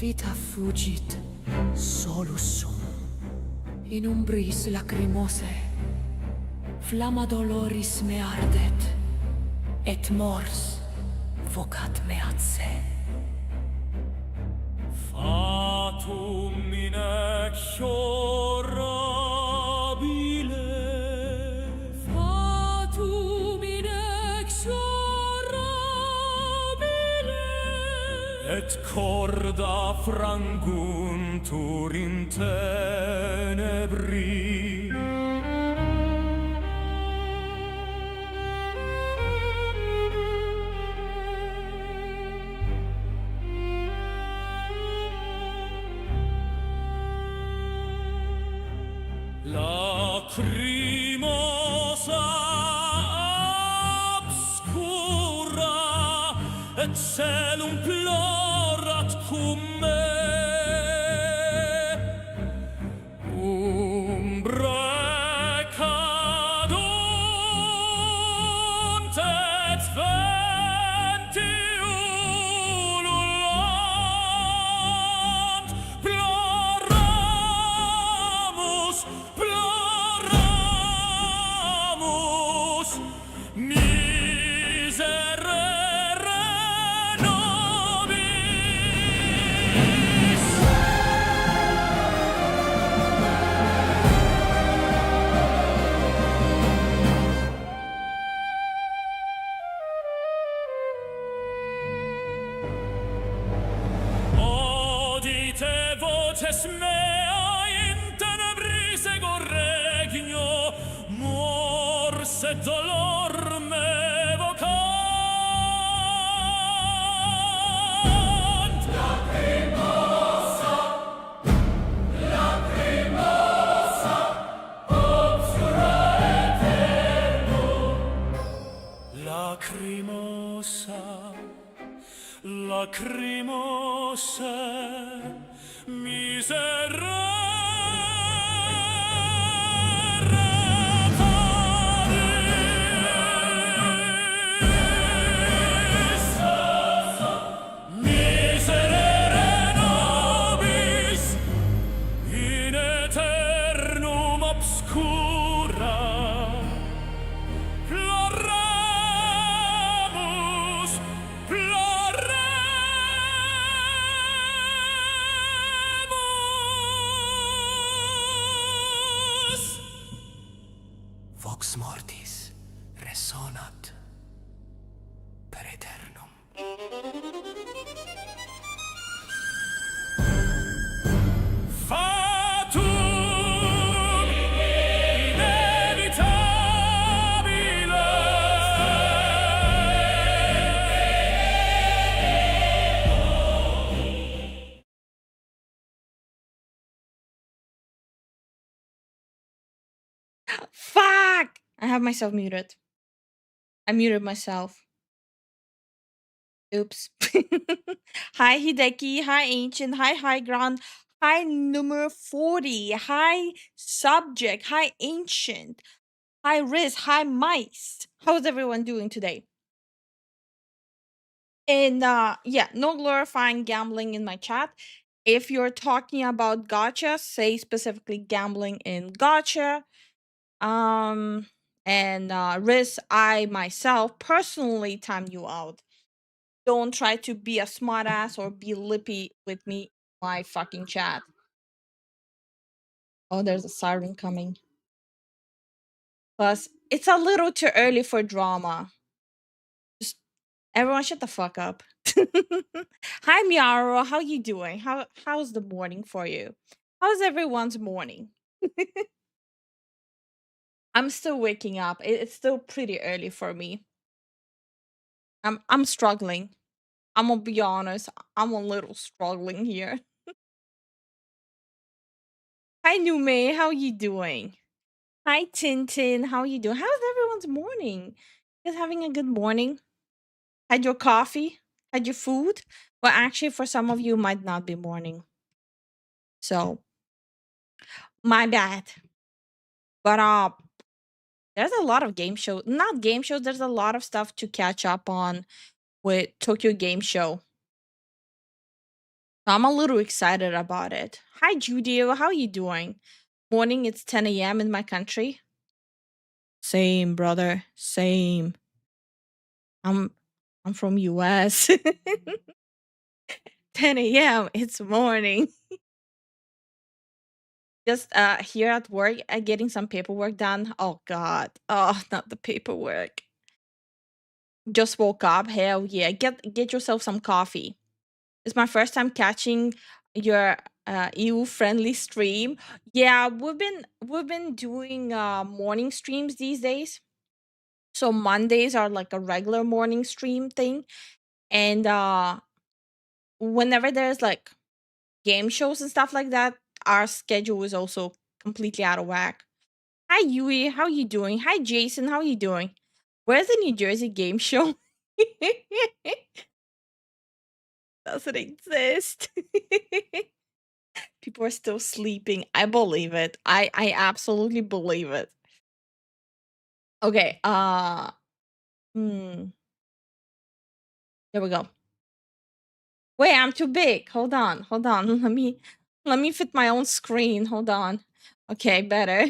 Vita fugit solus sum, in umbris lacrimose, flamma doloris me ardet, et mors vocat me atse. Fatum inexorabile, Fatum inexorabile, et corda franguntur in tenebri. Lacrimosa obscura, et celum plorat cum me. Umbrae cadunt et venti ululant, ploramus, ploramus, miserere nobis. Audite voces mea in tenebris ego regno, mors et dolor me vocant. Lacrimosa, lacrimosa, obscura eternum. Lacrimosa, lacrimosa, miserere nobis. Miserere nobis in aeternum obscura. Ploramus, ploremus. Vox mortis resonat per aeternum. Fatum inevitabile. Fuck! I have myself muted. I muted myself. Oops. Hi Hideki, hi Ancient, hi High Ground, Hi, number 40. Hi, subject. Hi, ancient. Hi, Riz. Hi, mice. How's everyone doing today? And yeah, no glorifying gambling in my chat. If you're talking about gotcha, say specifically gambling in gotcha. Um, and Riz, I myself personally time you out. Don't try to be a smartass or be lippy with me in my fucking chat. Oh, there's a siren coming. Plus, it's a little too early for drama. Just everyone shut the fuck up. Hi Miaro, how you doing? How's the morning for you? How's everyone's morning? I'm still waking up. It's still pretty early for me. I'm struggling. I'm gonna be honest. I'm a little struggling here. Hi Nume, how you doing? Hi Tintin, how you doing? How's everyone's morning? You guys having a good morning? Had your coffee? Had your food? Well, actually, for some of you, might not be morning. So, my bad. But there's a lot of game shows. Not game shows. There's a lot of stuff to catch up on with Tokyo Game Show. So I'm a little excited about it. Hi, Judy. How are you doing? Morning. It's 10 a.m. in my country. Same, brother. Same. I'm from US. 10 a.m. It's morning. Just here at work, getting some paperwork done. Oh God. Oh, not the paperwork. Just woke up. Hell yeah. Get yourself some coffee. It's my first time catching your EU friendly stream. Yeah, we've been doing morning streams these days. So Mondays are like a regular morning stream thing. And whenever there's like game shows and stuff like that, our schedule is also completely out of whack. Hi Yui, how you doing? Hi Jason, how you doing? Where's the New Jersey game show? Doesn't exist. People are still sleeping. I believe it. I absolutely believe it. Okay, there we go. Wait, I'm too big. Hold on. Let me fit my own screen. Hold on. Okay, better.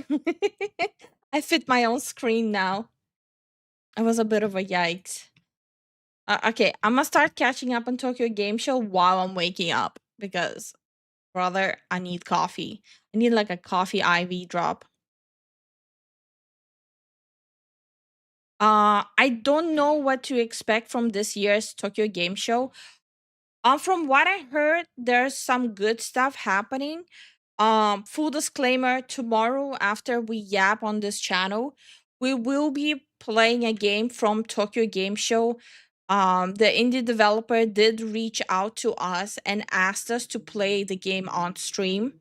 I fit my own screen now. It was a bit of a yikes. Okay, I'm gonna start catching up on Tokyo Game Show while I'm waking up because, brother, I need coffee. I need like a coffee IV drop. I don't know what to expect from this year's Tokyo Game Show. From what I heard, there's some good stuff happening. Full disclaimer, tomorrow after we yap on this channel, we will be playing a game from Tokyo Game Show. The indie developer did reach out to us and asked us to play the game on stream.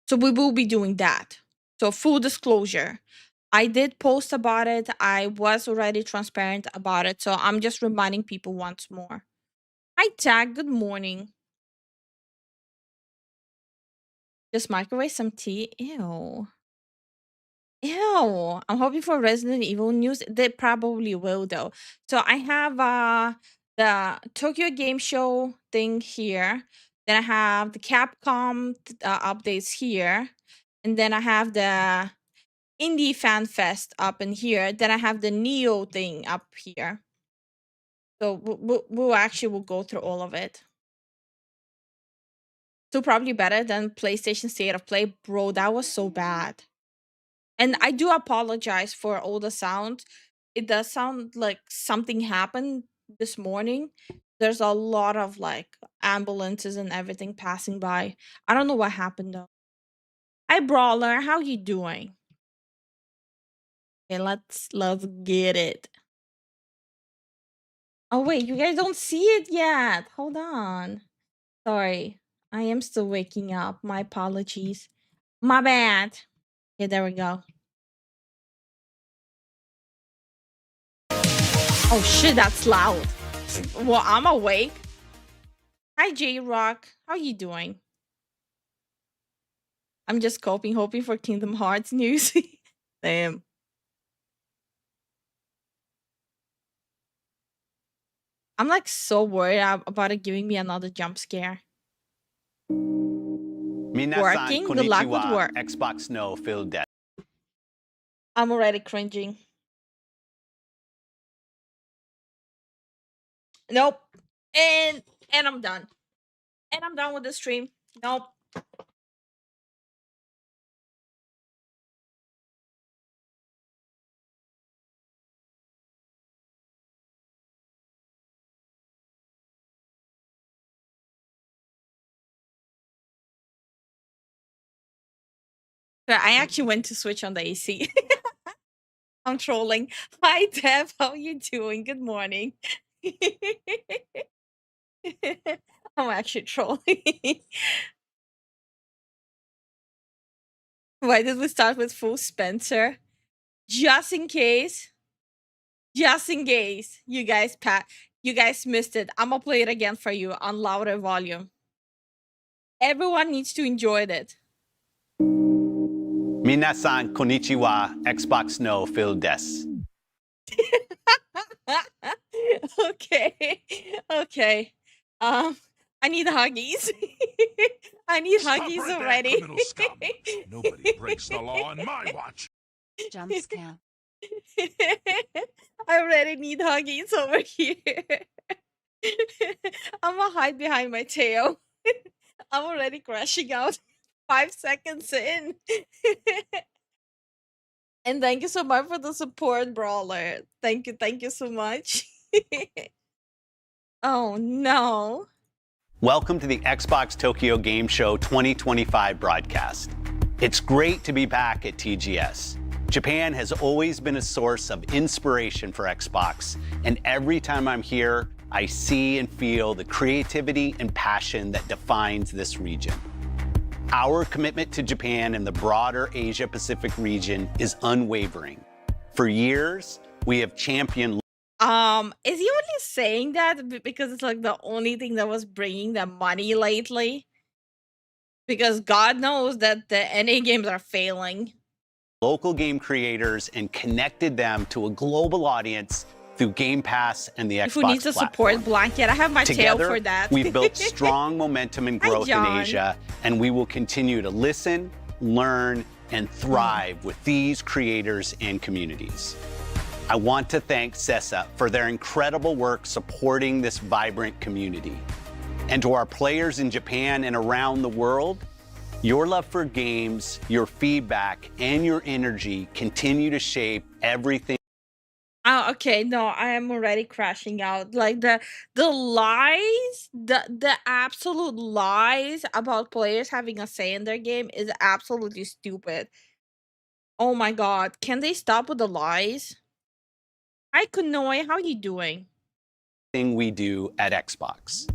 So we will be doing that. So full disclosure. I did post about it. I was already transparent about it. So I'm just reminding people once more. Hi, Tag. Good morning. Just microwave some tea. Ew. Ew. I'm hoping for Resident Evil news. They probably will though. So I have the Tokyo Game Show thing here. Then I have the Capcom updates here. And then I have the Indie Fan Fest up in here. Then I have the Neo thing up here. So we'll actually will go through all of it. Still probably better than PlayStation State of Play. Bro, that was so bad. And I do apologize for all the sound. It does sound like something happened this morning. There's a lot of like ambulances and everything passing by. I don't know what happened though. Hi Brawler, how you doing? Okay, let's get it. Oh wait, you guys don't see it yet. Hold on. Sorry. I am still waking up. My apologies. My bad. Okay, there we go. Oh shit, that's loud. Well, I'm awake. Hi J Rock. How you doing? I'm just hoping for Kingdom Hearts news. Damn. I'm like so worried about it giving me another jump scare. Minasan Working? Good luck with konnichiwa, work. Xbox no Phil Death. I'm already cringing. Nope. And I'm done. And I'm done with the stream. Nope. But I actually went to switch on the AC. I'm trolling. Hi, Deb. How you doing? Good morning. I'm actually trolling. Why did we start with full Spencer? Just in case you guys you guys missed it. I'm gonna play it again for you on louder volume. Everyone needs to enjoy it. Minasan konnichiwa, Xbox no Phil Death. Okay. I need huggies. I need Stop huggies right there, already. criminal scum. Nobody breaks the law on my watch. Jump scare. I already need huggies over here. I'm gonna hide behind my tail. I'm already crashing out 5 seconds in. And thank you so much for the support, Brawler. Thank you so much. Oh no. Welcome to the Xbox Tokyo Game Show 2025 broadcast. It's great to be back at TGS. Japan has always been a source of inspiration for Xbox, and every time I'm here, I see and feel the creativity and passion that defines this region. Our commitment to Japan and the broader Asia-Pacific region is unwavering. For years, we have championed. Is he only saying that because it's like the only thing that was bringing them money lately? Because God knows that the NA games are failing. Local game creators and connected them to a global audience through Game Pass and the Xbox Who needs a platform. support blanket? I have my Together, tail for that. we've built strong momentum and Hi, growth in John. Asia, and we will continue to listen, learn, and thrive with these creators and communities. I want to thank CESA for their incredible work supporting this vibrant community. And to our players in Japan and around the world, your love for games, your feedback, and your energy continue to shape everything. Oh, okay. No, I am already crashing out. Like the lies, the absolute lies about players having a say in their game is absolutely stupid. Oh my god. Can they stop with the lies? Hi Kunoy, how you doing? Thing we do at Xbox.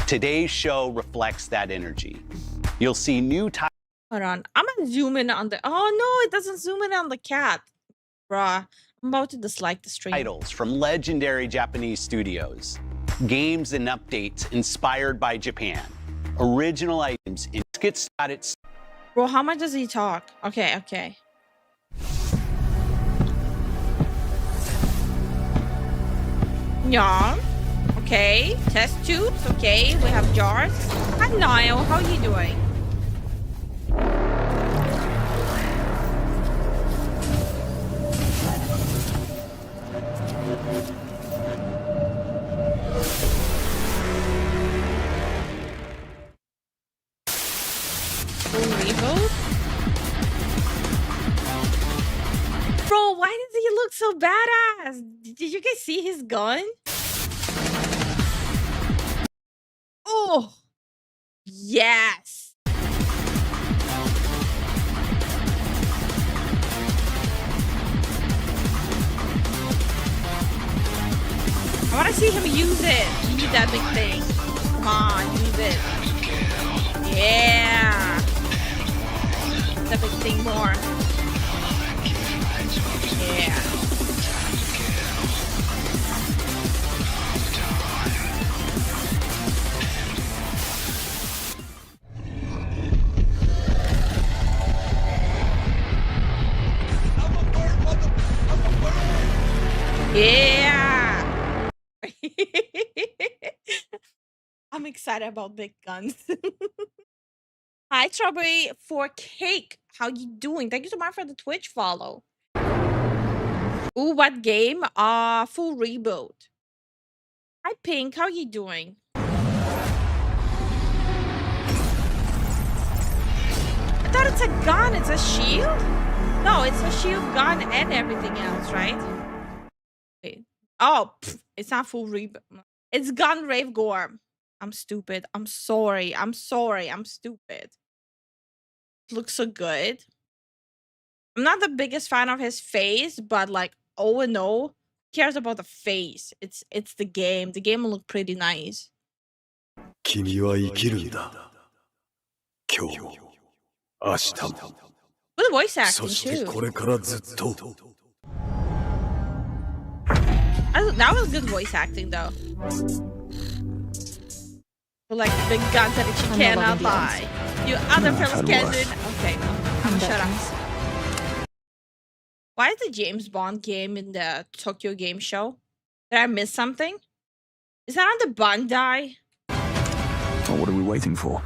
Today's show reflects that energy. You'll see new Hold on. I'm gonna zoom in on the oh no, it doesn't zoom in on the cat. Bruh. I'm about to dislike the stream. titles from legendary Japanese studios, games and updates inspired by Japan, original items, and get started. Bro, how much does he talk? Okay. Yeah. Okay. Test tubes. Okay. We have jars. Hi, Niall. How you doing? Full reboot? Bro, why does he look so badass? Did you guys see his gun? Oh, yes. I want to see him use it. Use that big thing. Come on, use it. Yeah. The big thing more. Yeah. I'm excited about big guns. Hi, Strawberry for Cake. How you doing? Thank you so much for the Twitch follow. Ooh, what game? Full reboot. Hi, Pink. How you doing? I thought it's a gun. It's a shield? No, it's a shield, gun, and everything else, right? Wait. Oh, it's not full reboot. It's gun, rave, gore. I'm stupid. I'm sorry. I'm sorry. I'm stupid. Looks so good. I'm not the biggest fan of his face, but like, oh no, who cares about the face? It's the game. The game will look pretty nice. 君は生きるんだ。今日も、明日も、 Good voice acting そして too. これからずっと。That was good voice acting though. For like big guns that you cannot buy. You other films can do it. Okay, I'm shut up. Why is the James Bond game in the Tokyo Game Show? Did I miss something? Is that on the Bandai? Well, what are we waiting for?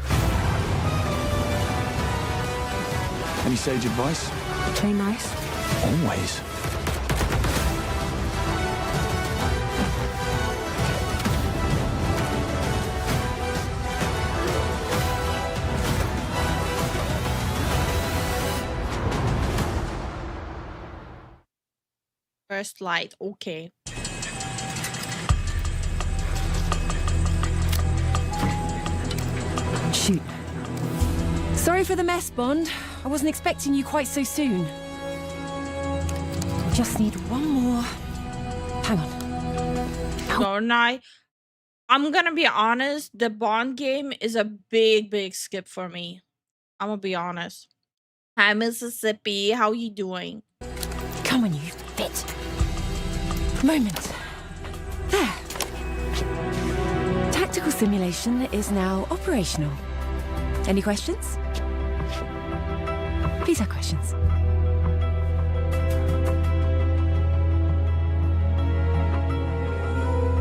Any sage advice? Play nice. Always. First light, okay. Shoot. Sorry for the mess, Bond. I wasn't expecting you quite so soon. Just need one more. Hang on. Don't I? I'm gonna be honest, the Bond game is a big skip for me. I'm gonna be honest. Hi, Mississippi. How you doing? Come on, you fit. Moment. There. Tactical simulation is now operational. Any questions? Please have questions.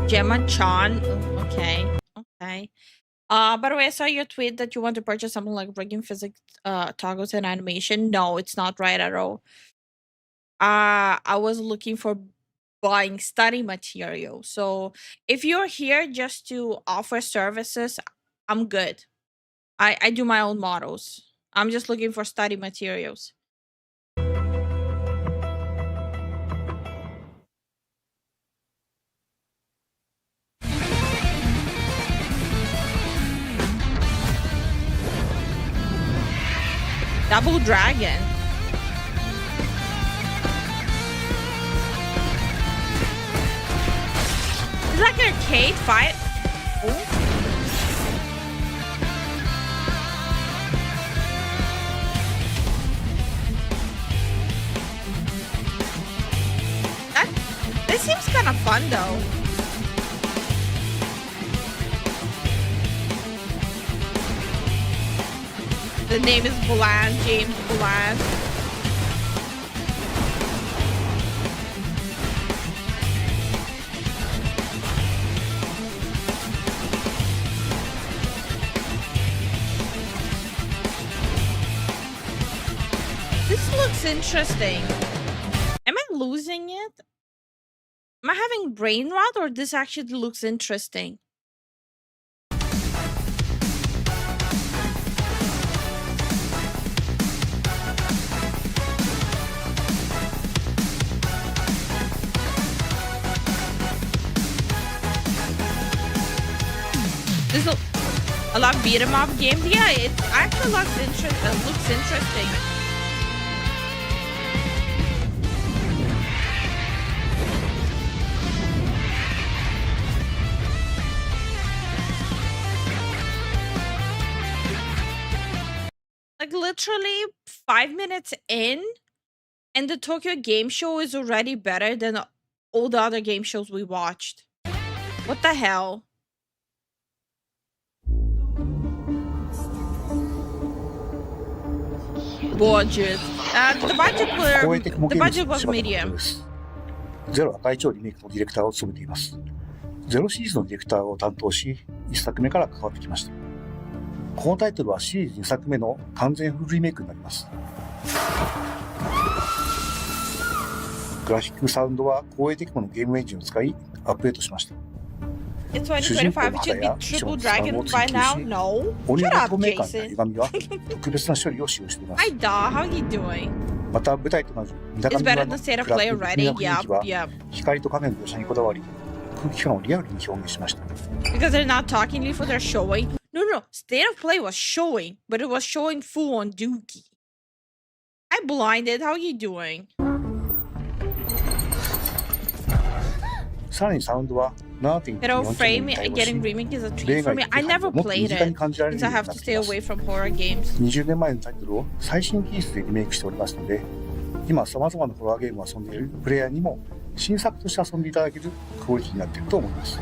Gemma Chan. Okay. Okay. By the way, I saw your tweet that you want to purchase something like rigging physics, toggles, and animation. No, it's not right at all. I was looking for buying study material. So if you're here just to offer services, I'm good. I do my own models. I'm just looking for study materials. Double Dragon. It's like an arcade fight. This seems kind of fun though. The name is Bland, James Bland. This looks interesting. Am I losing it? Am I having brain rot or this actually looks interesting? This is a lot of beat 'em up games. Yeah, it actually looks interesting. Like literally 5 minutes in, and the Tokyo Game Show is already better than all the other game shows we watched. What the hell? Budget. The budget was medium. ゼロは会長リメイクのディレクターを務めています。ゼロシリーズのディレクターを担当し、1作目から関わってきました。このタイトルはシリーズ2作目の完全フルリメイクになります。グラフィックサウンドは光栄テクモのゲームエンジンを使いアップデートしました。主人公の肌や衣装の質感を追求し、鬼の透明感や歪みは特別な処理を使用しています。また舞台となる三鷹の村のクラブ的な雰囲気は光と影の描写にこだわり、空気感をリアルに表現しました。Because they're not talking Lifu, they're showing. No. State of Play was showing, but it was showing full on Dookie. I blinded. How are you doing? さらにサウンドは Pero frame getting remake is a treat for me. I never played it since I have to stay away from horror games. 20年前のタイトルを最新技術でリメイクしておりますので、今様々なホラーゲームを遊んでいるプレイヤーにも新作として遊んでいただけるクオリティになっていると思います。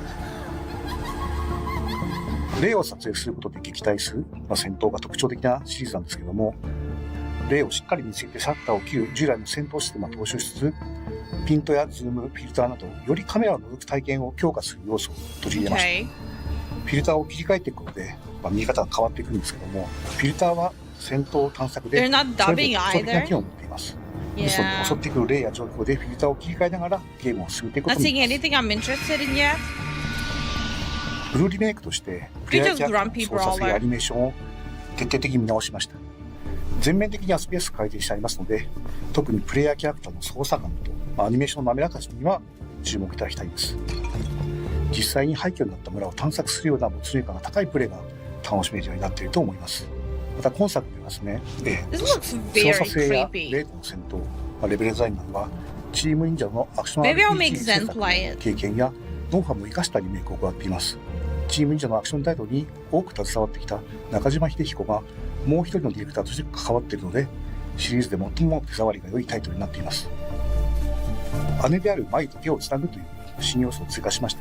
霊を撮影することで撃退する、戦闘が特徴的なシリーズなんですけども、霊をしっかり見つけてシャッターを切る従来の戦闘システムを踏襲しつつ、ピントやズーム、フィルターなどよりカメラを覗く体験を強化する要素を取り入れました。フィルターを切り替えていくことで、見え方が変わっていくんですけども、フィルターは戦闘探索でそれぞれ特徴的な機能を持っています。ですので襲ってくる霊や状況でフィルターを切り替えながらゲームを進めていくことになります。フルリメイクとしてプレイヤーキャラクターの操作性やアニメーションを徹底的に見直しました。全面的に遊びやすく改善してありますので、特にプレイヤーキャラクターの操作感とアニメーションの滑らかさには注目いただきたいです。実際に廃墟になった村を探索するような没入感が高いプレイが楽しめるようになっていると思います。また今作ではですね、操作性やレートの戦闘、レベルデザインなどはチーム忍者のアクション RPG 制作の経験やノウハウも生かしたリメイクを行っています。チーム忍者のアクションタイトルに多く携わってきた中島秀彦がもう一人のディレクターとして関わっているので、シリーズで最も手触りが良いタイトルになっています。姉である舞と手をつなぐという新要素を追加しまし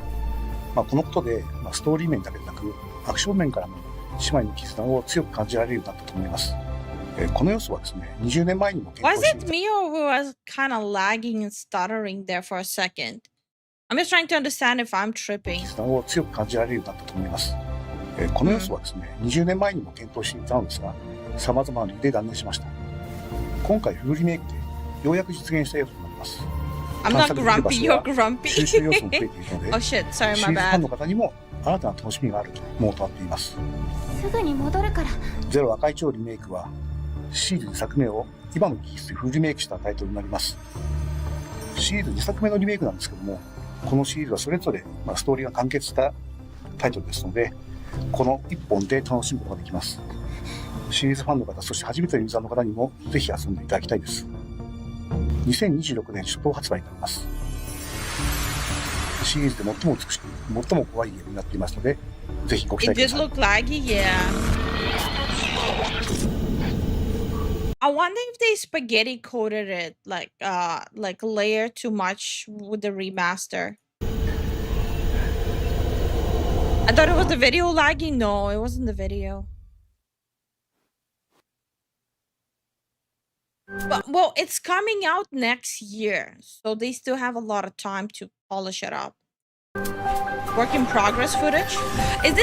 た。このことで、ストーリー面だけでなくアクション面からも姉妹の絆を強く感じられるようになったと思います。この要素はですね、20年前にもWas it me or was kind of lagging and stuttering there for a second? I'm just trying to understand if I'm tripping. 絆を強く感じられるようになったと思います。この要素はですね、20年前にも検討していたのですが、様々な理由で断念しました。今回フルリメイクでようやく実現した要素になります。I'm not grumpy, you're grumpy. 収集要素も増えているので、oh shit, sorry, シリーズファンの方にも新たな楽しみがあるものとなっています。すぐに戻るから。ゼロ赤い蝶リメイクはシリーズ2作目を今の技術でフルリメイクしたタイトルになります。シリーズ2作目のリメイクなんですけども、このシリーズはそれぞれストーリーが完結したタイトルですので、この1本で楽しむことができます。シリーズファンの方、そして初めてのユーザーの方にもぜひ遊んでいただきたいです。2026年初頭発売になります。シリーズで最も美しく、最も怖いゲームになっていますので、ぜひご期待ください。It did look laggy, yeah. I wonder if they spaghetti coated it like layer too much with the remaster. I thought it was the video laggy. No, it wasn't the video. But well, it's coming out next year, so they still have a lot of time to polish it up. Work in progress footage. Is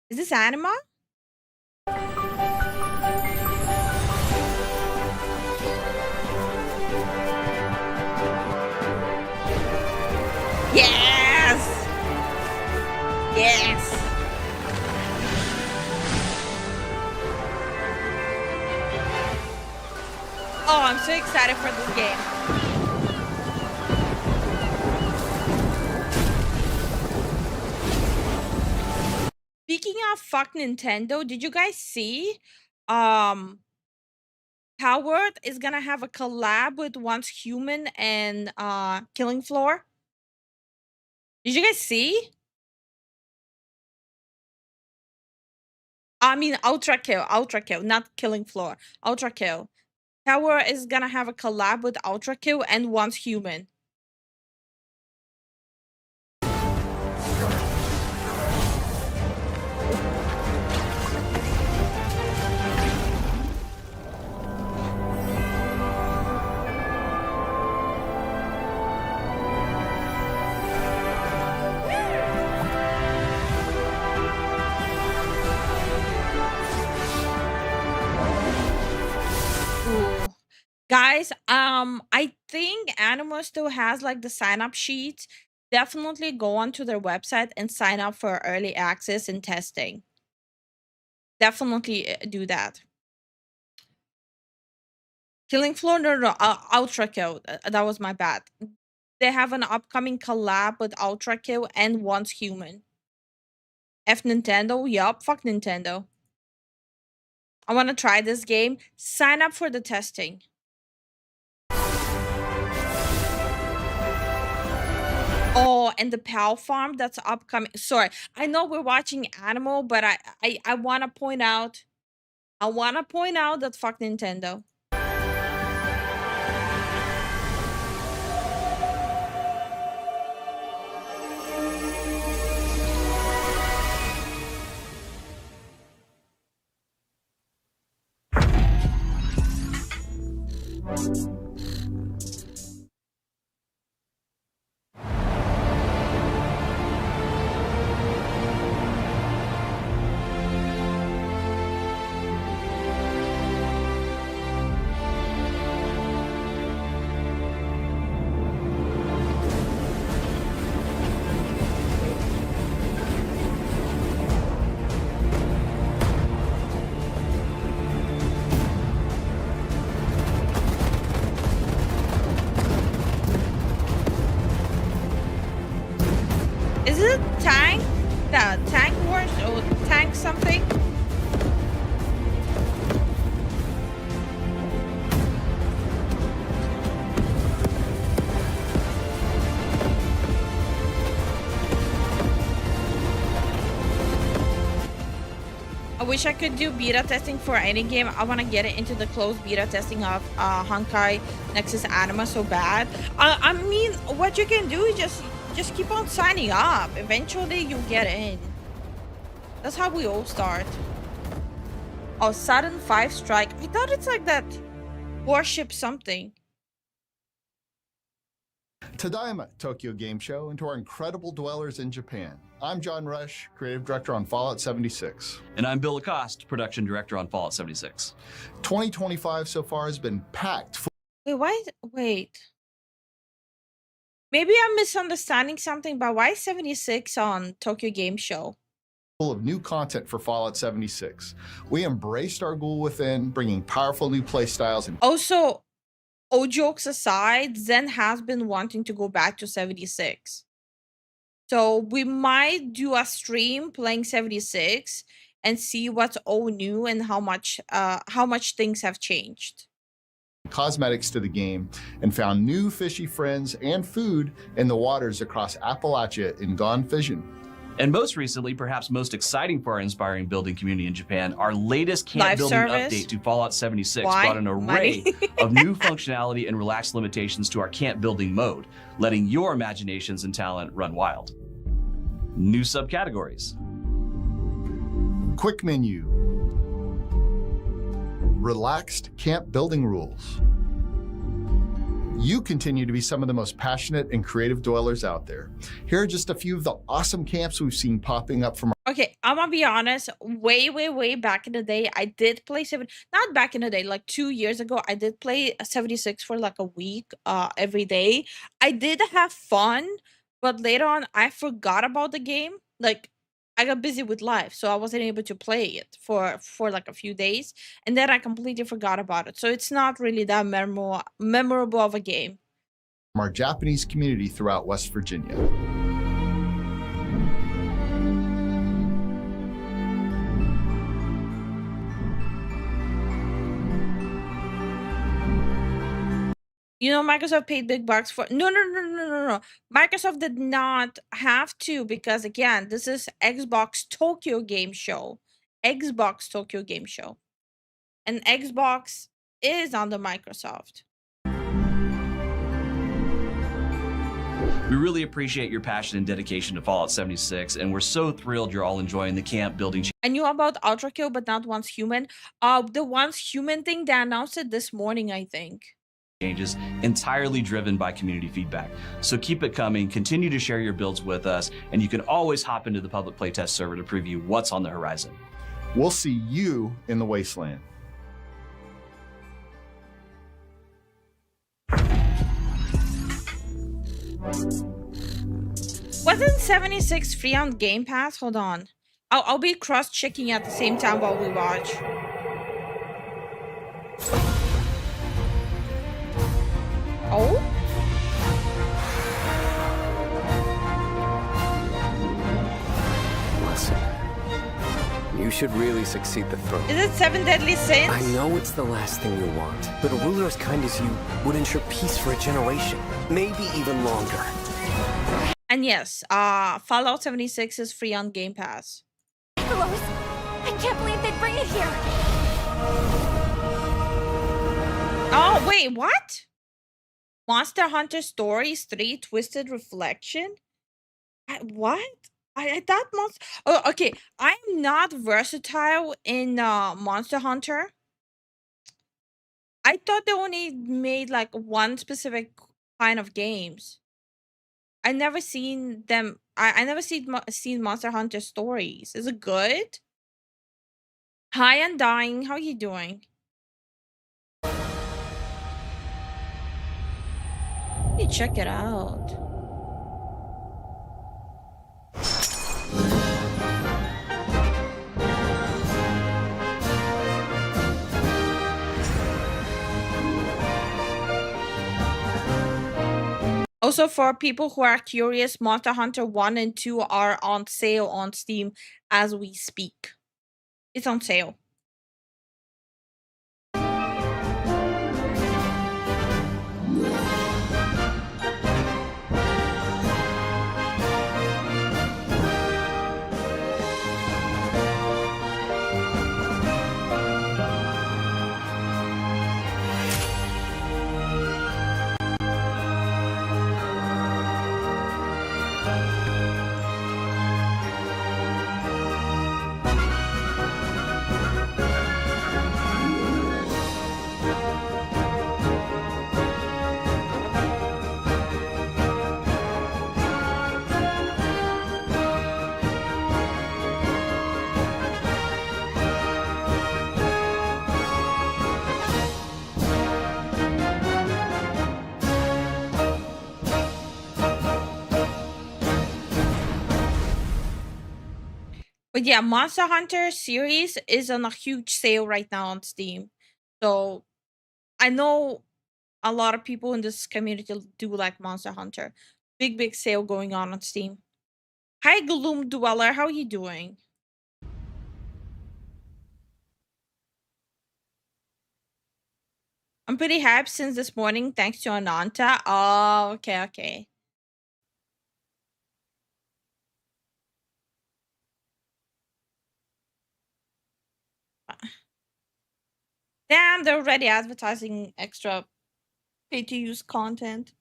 this anima? Yes! Yes! Oh, I'm so excited for this game. Speaking of fuck Nintendo, did you guys see Howard is gonna have a collab with Once Human and Killing Floor? Did you guys see? I mean Ultra Kill, not Killing Floor. Ultra Kill. Tower is gonna have a collab with Ultra Kill and Once Human. Guys, I think Animo still has like the sign up sheets. Definitely go onto their website and sign up for early access and testing. Definitely do that. Killing Floor, no, Ultra Kill. That was my bad. They have an upcoming collab with Ultra Kill and Once Human. F Nintendo? Yup, fuck Nintendo. I want to try this game. Sign up for the testing. Oh, and the Pal Farm that's upcoming. Sorry, I know we're watching Animal, but I want to point out. I want to point out that fuck Nintendo. Is it Tank? The Tank Wars or Tank something? I wish I could do beta testing for any game. I want to get it into the closed beta testing of Honkai Nexus Anima so bad. I mean, what you can do is just keep on signing up. Eventually, you get in. That's how we all start. Oh, Sudden 5 Strike. I thought it's like that warship something. Tadaima, Tokyo Game Show, and to our incredible dwellers in Japan. I'm John Rush, Creative Director on Fallout 76. And I'm Bill Lacoste, Production Director on Fallout 76. 2025 so far has been packed full. Wait. Maybe I'm misunderstanding something, but why 76 on Tokyo Game Show? Full of new content for Fallout 76. We embraced our ghoul within, bringing powerful new playstyles and Also, all jokes aside, Zen has been wanting to go back to 76. So we might do a stream playing 76 and see what's all new and how much things have changed. Cosmetics to the game, and found new fishy friends and food in the waters across Appalachia in Gone Fishing. And most recently, perhaps most exciting for our inspiring building community in Japan, our latest camp Live building service. update to Fallout 76 Why? brought an array Money. of new functionality and relaxed limitations to our camp building mode, letting your imaginations and talent run wild. New subcategories. Quick menu. Relaxed camp building rules. You continue to be some of the most passionate and creative dwellers out there. Here are just a few of the awesome camps we've seen popping up from Okay, I'm gonna be honest. Way back in the day, I did play not back in the day, like 2 years ago, I did play 76 for like a week, every day. I did have fun, but later on, I forgot about the game. Like, I got busy with life, so I wasn't able to play it for like a few days, and then I completely forgot about it. So it's not really that memorable of a game. our Japanese community throughout West Virginia. You know, Microsoft paid big bucks for no. Microsoft did not have to, because again, this is Xbox Tokyo Game Show. Xbox Tokyo Game Show. And Xbox is under Microsoft. We really appreciate your passion and dedication to Fallout 76, and we're so thrilled you're all enjoying the camp building. I knew about Ultra Kill, but not Once Human. The Once Human thing, they announced it this morning, I think. Changes entirely driven by community feedback. So keep it coming, continue to share your builds with us, and you can always hop into the public playtest server to preview what's on the horizon. We'll see you in the wasteland. Wasn't 76 free on Game Pass? Hold on. I'll be cross-checking at the same time while we watch. Oh? Listen, you should really succeed the throne. Is it 7 Deadly Sins? I know it's the last thing you want, but a ruler as kind as you would ensure peace for a generation, maybe even longer. And yes, Fallout 76 is free on Game Pass. Rose, I can't believe they'd bring it here. Oh, wait, what? Monster Hunter Stories 3 Twisted Reflection? What? I thought Monster... Oh, okay. I'm not versatile in Monster Hunter. I thought they only made like one specific kind of games. I never seen them. I never seen Monster Hunter Stories. Is it good? Hi, Undying. How are you doing? Let me check it out. Also, for people who are curious, Monster Hunter 1 and 2 are on sale on Steam as we speak. It's on sale. But yeah, Monster Hunter series is on a huge sale right now on Steam. So I know a lot of people in this community do like Monster Hunter. Big sale going on Steam. Hi, Gloom Dweller. How are you doing? I'm pretty hyped since this morning, thanks to Ananta. Oh, okay. Damn, they're already advertising extra pay-to-use content.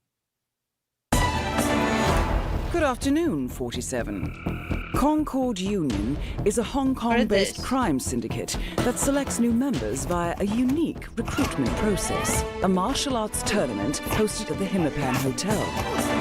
Good afternoon, 47. Concord Union is a Hong Kong-based crime syndicate that selects new members via a unique recruitment process. A martial arts tournament hosted at the Hitman Hotel.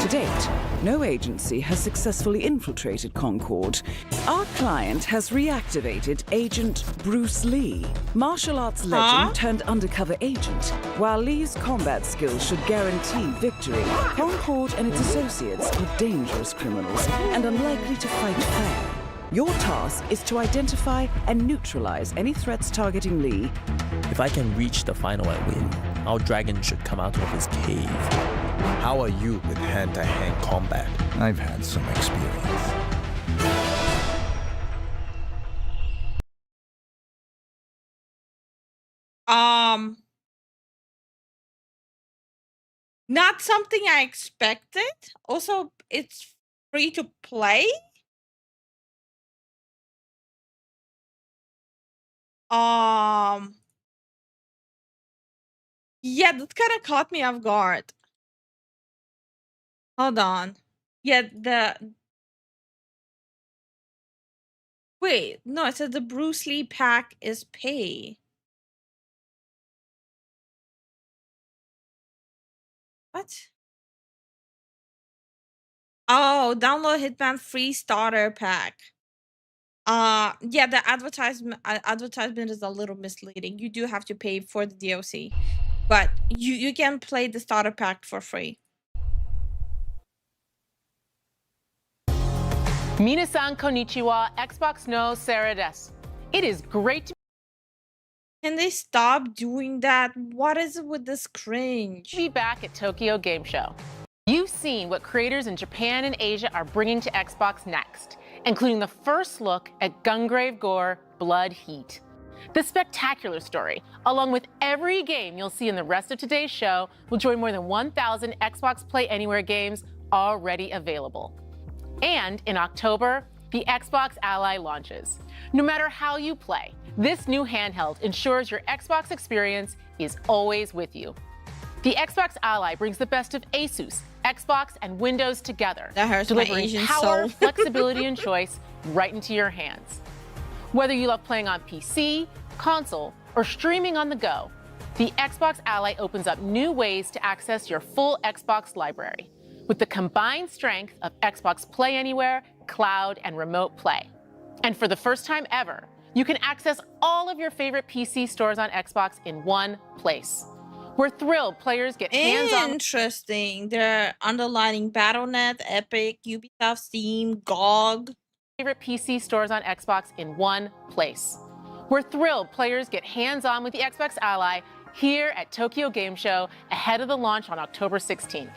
To date, no agency has successfully infiltrated Concord. Our client has reactivated Agent Bruce Lee, martial arts legend turned undercover agent. While Lee's combat skills should guarantee victory, Concord and its associates are dangerous criminals and unlikely to fight fair. Your task is to identify and neutralize any threats targeting Lee. If I can reach the final and win, our dragon should come out of his cave. How are you with hand-to-hand combat? I've had some experience. Not something I expected. Also, it's free to play. Yeah, that kind of caught me off guard. Hold on. Yeah, wait, no, it said the Bruce Lee pack is pay. What? Oh, download Hitman free starter pack. Yeah, the advertisement is a little misleading. You do have to pay for the DLC, but you can play the starter pack for free. Minasan konnichiwa, Xbox no Sarah desu. It is great to Can they stop doing that? What is it with this cringe? be back at Tokyo Game Show. You've seen what creators in Japan and Asia are bringing to Xbox next, including the first look at Gungrave Gore Blood Heat. The spectacular story, along with every game you'll see in the rest of today's show, will join more than 1,000 Xbox Play Anywhere games already available. And in October, the Xbox Ally launches. No matter how you play, this new handheld ensures your Xbox experience is always with you. The Xbox Ally brings the best of Asus, Xbox, and Windows together, That hurts my delivering Asian power, soul. flexibility, and choice right into your hands. Whether you love playing on PC, console, or streaming on the go, the Xbox Ally opens up new ways to access your full Xbox library with the combined strength of Xbox Play Anywhere, cloud, and remote play. And for the first time ever, you can access all of your favorite PC stores on Xbox in one place. We're thrilled players get hands-on. Interesting. They're underlining Battle.net, Epic, Ubisoft, Steam, GOG. Favorite PC stores on Xbox in one place. We're thrilled players get hands-on with the Xbox Ally here at Tokyo Game Show ahead of the launch on October 16th.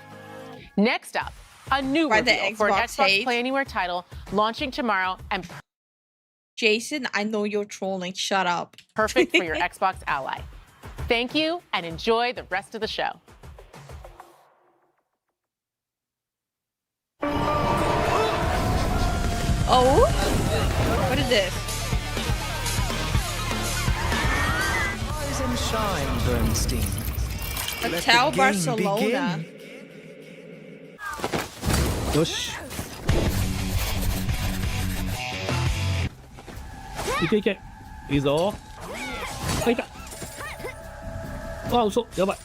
Next up, a new Why the reveal for an Xbox Xbox hate? Play Anywhere title launching tomorrow and Jason, I know you're trolling. Shut up. perfect for your Xbox Ally. Thank you and enjoy the rest of the show. Oh? What is this? Rise and shine, Bernstein. Hotel Barcelona. よしいけいけいいぞあいたあ嘘やばい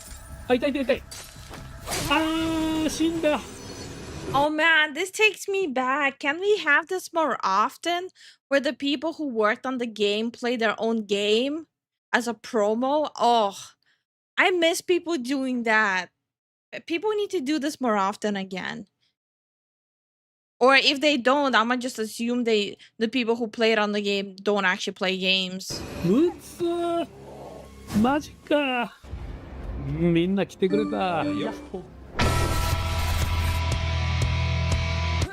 あいたいたいたいあー死んだ Oh man, this takes me back. Can we have this more often? Where the people who worked on the game play their own game as a promo? Oh, I miss people doing that. People need to do this more often again. Or if they don't, I'ma just assume the people who played on the game don't actually play games. うっつーマジかみんな来てくれたやっほ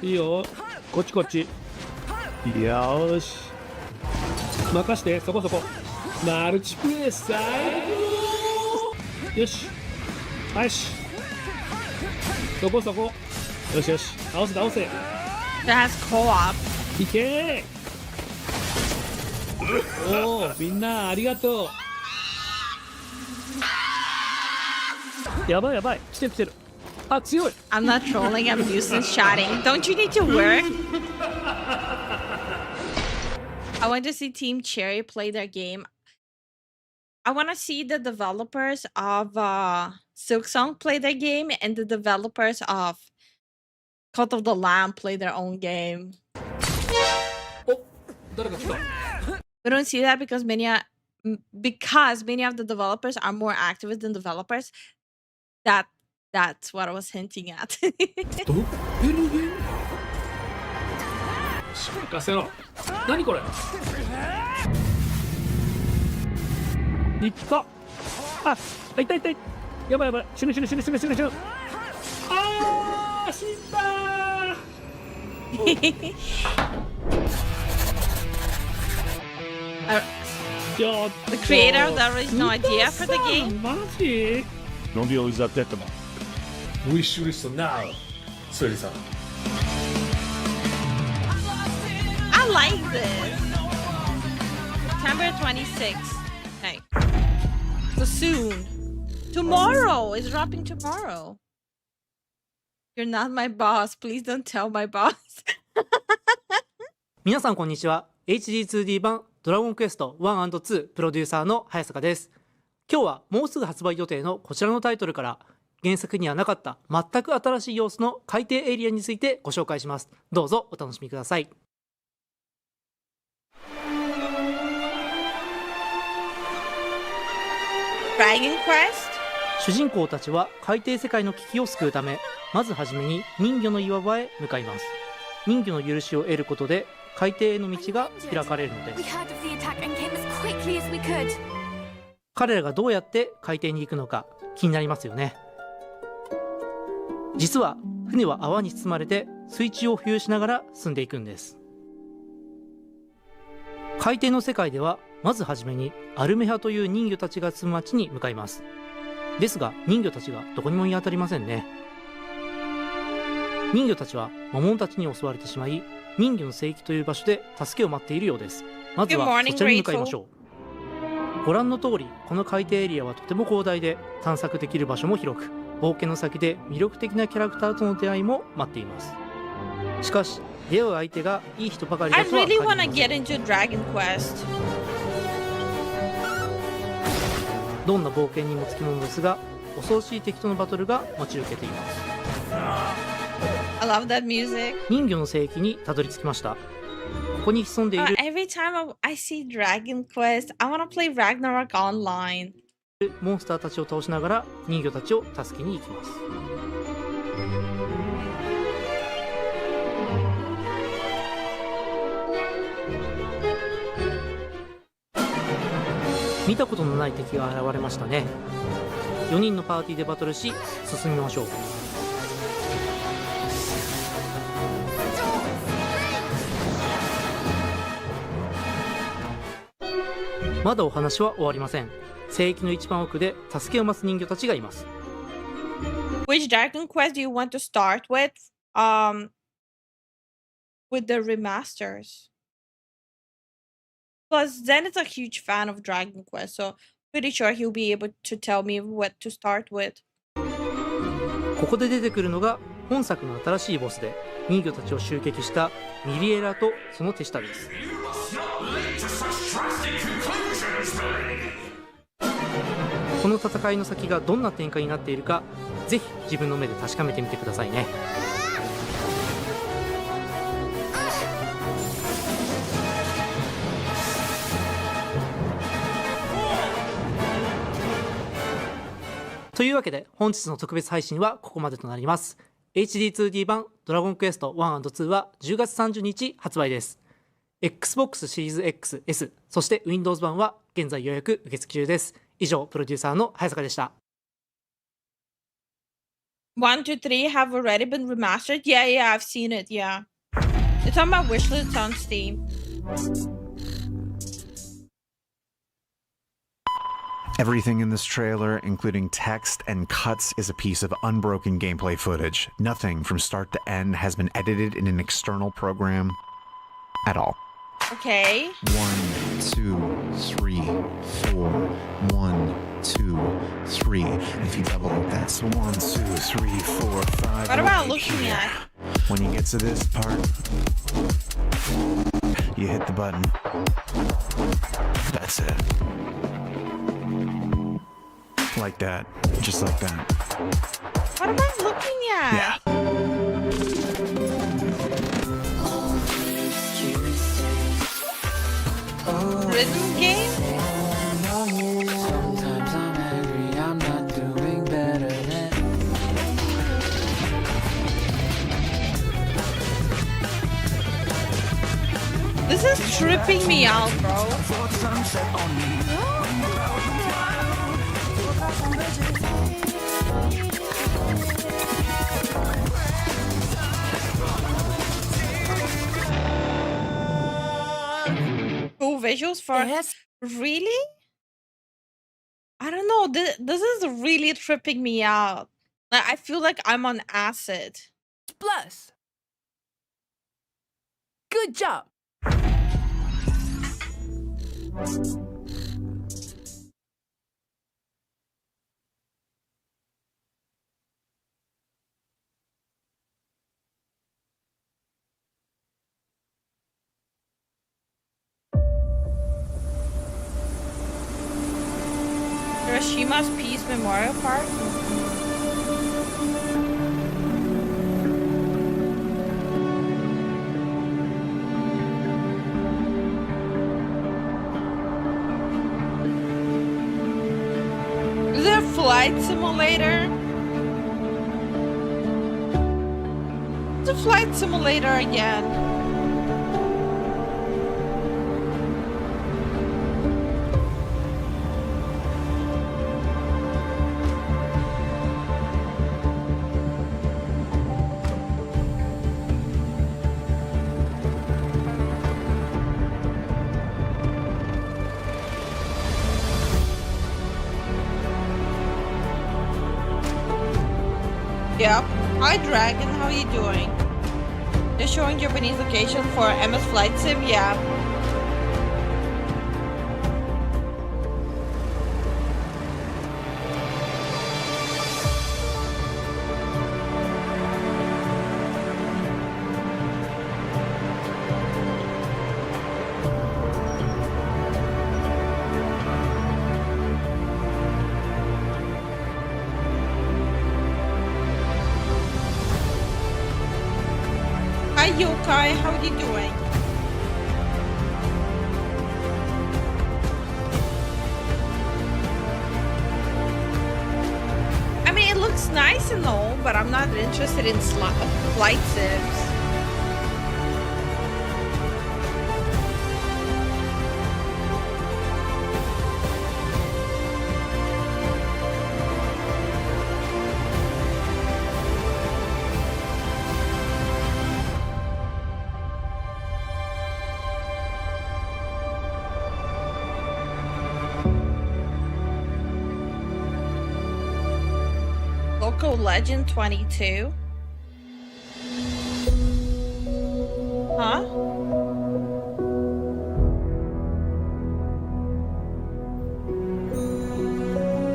いいよこっちこっちよーし任してそこそこマルチプレイ最高よしよしそこそこよしよし倒せ倒せ That has co-op. いけーおーみんなありがとうやばいやばい来てる来てるあ強い I'm not trolling, I'm using chatting. Don't you need to work? I want to see Team Cherry play their game. I want to see the developers of Silksong play their game and the developers of Cult of the Lamb play their own game. We don't see that because many of the developers are more activists than developers. That's what I was hinting at. 任せろ何これいったあ痛い痛い痛いやばいやばい死ぬ死ぬ死ぬ死ぬ死ぬ死ぬあー死んだThe creator of the original idea for the game? マジ No deal is that that Wish list now, ソエリさん I like this. September 26th. Okay. So soon. Tomorrow. It's dropping tomorrow. You're not my boss. Please don't tell my boss. 皆さんこんにちは。HD2D 版ドラゴンクエスト 1&2 プロデューサーの早坂です。今日はもうすぐ発売予定のこちらのタイトルから原作にはなかった全く新しい要素の海底エリアについてご紹介します。どうぞお楽しみください。Dragon Quest? 主人公たちは海底世界の危機を救うため、まずはじめに人魚の岩場へ向かいます。人魚の許しを得ることで海底への道が開かれるのです。彼らがどうやって海底に行くのか気になりますよね。実は船は泡に包まれて水中を浮遊しながら進んでいくんです。海底の世界ではまずはじめにアルメハという人魚たちが住む町に向かいます。ですが人魚たちがどこにも見当たりませんね。人魚たちは魔物たちに襲われてしまい、人魚の聖域という場所で助けを待っているようです。まずはそちらに向かいましょう。ご覧の通り、この海底エリアはとても広大で探索できる場所も広く、冒険の先で魅力的なキャラクターとの出会いも待っています。しかし出会う相手がいい人ばかりだとは限りません。どんな冒険にもつきものですが、恐ろしい敵とのバトルが待ち受けています。I love that music. 人魚の聖域にたどり着きました。ここに潜んでいる、every time I see Dragon Quest, I want to play Ragnarok online. モンスターたちを倒しながら人魚たちを助けに行きます。見たことのない敵が現れましたね。4人のパーティーでバトルし進みましょう。まだお話は終わりません。聖域の一番奥で助けを待つ人魚たちがいます。Which Dragon Quest do you want to start with? With the remasters. Plus, Zen is a huge fan of Dragon Quest, so pretty sure he'll be able to tell me what to start with. ここで出てくるのが本作の新しいボスで、人魚たちを襲撃したミリエラとその手下です。この戦いの先がどんな展開になっているか、ぜひ自分の目で確かめてみてくださいね。というわけで本日の特別配信はここまでとなります。 HD2D 版ドラゴンクエスト 1&2 は10月30日発売です。 Xbox シリーズ XS そして Windows 版は現在予約受付中です。以上プロデューサーの早坂でした。1, 2, 3 have already been remastered. Yeah, I've seen it. Yeah, it's on my wishlist on Steam. Everything in this trailer, including text and cuts, is a piece of unbroken gameplay footage. Nothing from start to end has been edited in an external program at all. Okay. 1, 2, 3, 4. 1, 2, 3. If you double it, that's 1, 2, 3, 4, 5. What am I looking at? When you get to this part, you hit the button. That's it. Like that. Just like that. What am I looking at? Yeah. Rhythm game? Sometimes I'm angry, I'm not doing better than. This is tripping me out, bro. Cool visuals for really? I don't know. This is really tripping me out. Like, I feel like I'm on acid. Plus, good job. Hiroshima's Peace Memorial Park? Is there a flight simulator? It's the flight simulator again. Yep. Hi Dragon, how are you doing? They're showing Japanese location for MS Flight Sim, yeah. Hi Yokai, how are you doing? I mean, it looks nice and all, but I'm not interested in flight sims. Local Legend 22. Huh?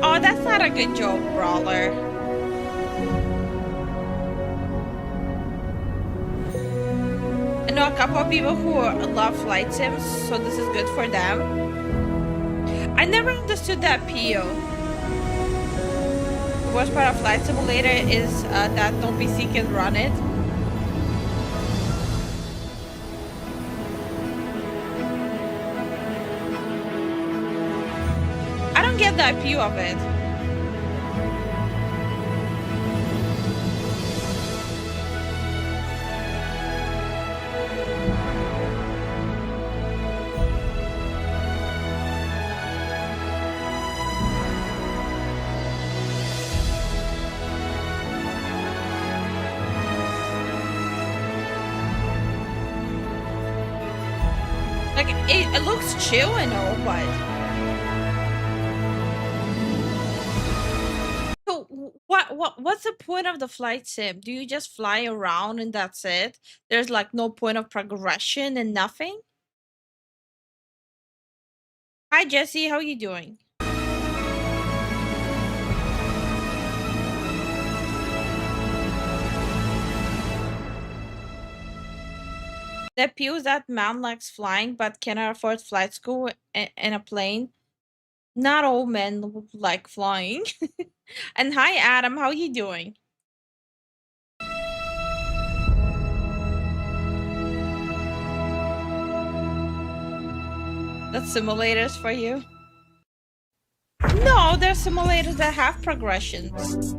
Oh, that's not a good joke, Brawler. I know a couple of people who love flight sims, so this is good for them. I never understood that PO. The worst part of Flight Simulator is that no PC can run it. I don't get the appeal of it. Like, it looks chill and all, but... So, what's the point of the flight sim? Do you just fly around and that's it? There's like no point of progression and nothing? Hi Jesse, how are you doing? The appeal is that man likes flying but cannot afford flight school and a plane. Not all men like flying. And hi Adam, how are you doing? That's simulators for you? No, they're simulators that have progressions.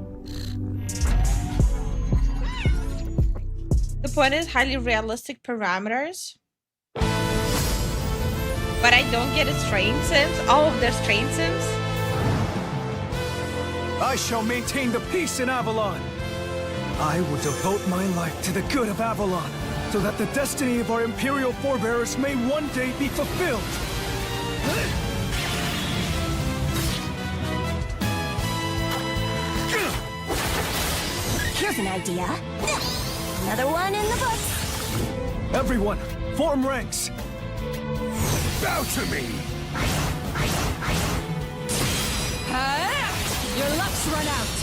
The point is highly realistic parameters. But I don't get its train sims. Oh, there's train sims? I shall maintain the peace in Avalon. I will devote my life to the good of Avalon, so that the destiny of our Imperial forebears may one day be fulfilled. Here's an idea. Another one in the books. Everyone, form ranks. Bow to me. Your luck's run out.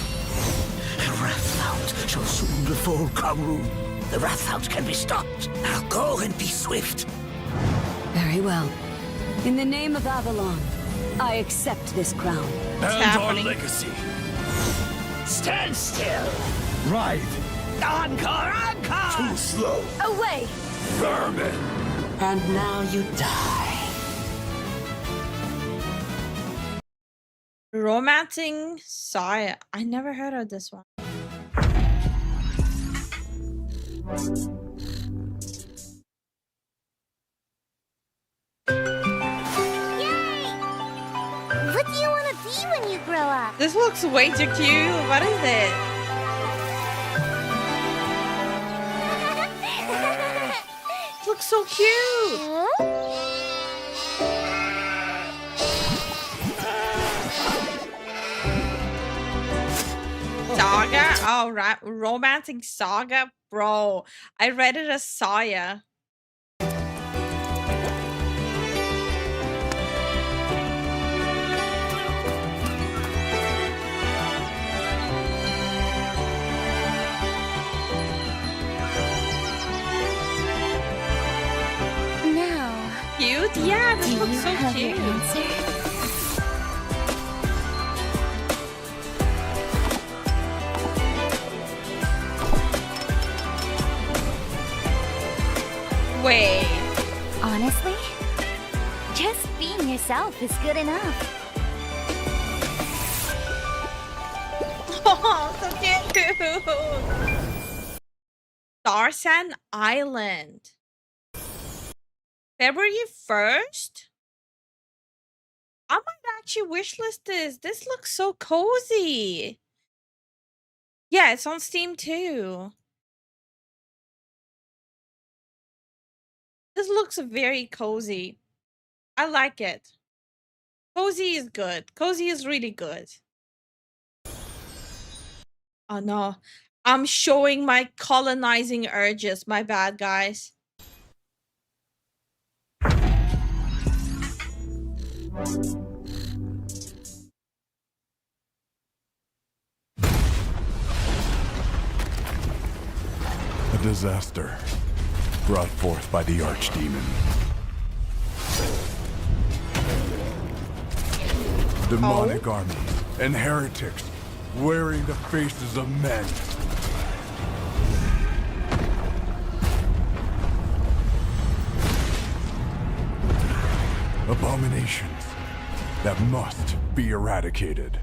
Wrathhound shall soon befall Kamru. The Wrathhound can be stopped. Now go and be swift. Very well. In the name of Avalon, I accept this crown. And our legacy. Stand still. Ride. Encore, encore! Too slow. Away! Vermin. And now you die. Romancing Saya. I never heard of this one. What do you want to be when you grow up? This looks way too cute. What is it? It looks so cute. Saga? Oh, right. Romancing Saga? Bro, I read it as Saya. Now, Cute? Yeah, this do looks you so have your cute. answer? Wait. Honestly, just being yourself is good enough. Oh, so cute. Starsan Island. February 1st? I might actually wishlist this. This looks so cozy. Yeah, it's on Steam too. This looks very cozy. I like it. Cozy is good. Cozy is really good. Oh no. I'm showing my colonizing urges. My bad, guys. A disaster brought forth by the Archdemon. Demonic armies and heretics wearing the faces of men. Abominations that must be eradicated.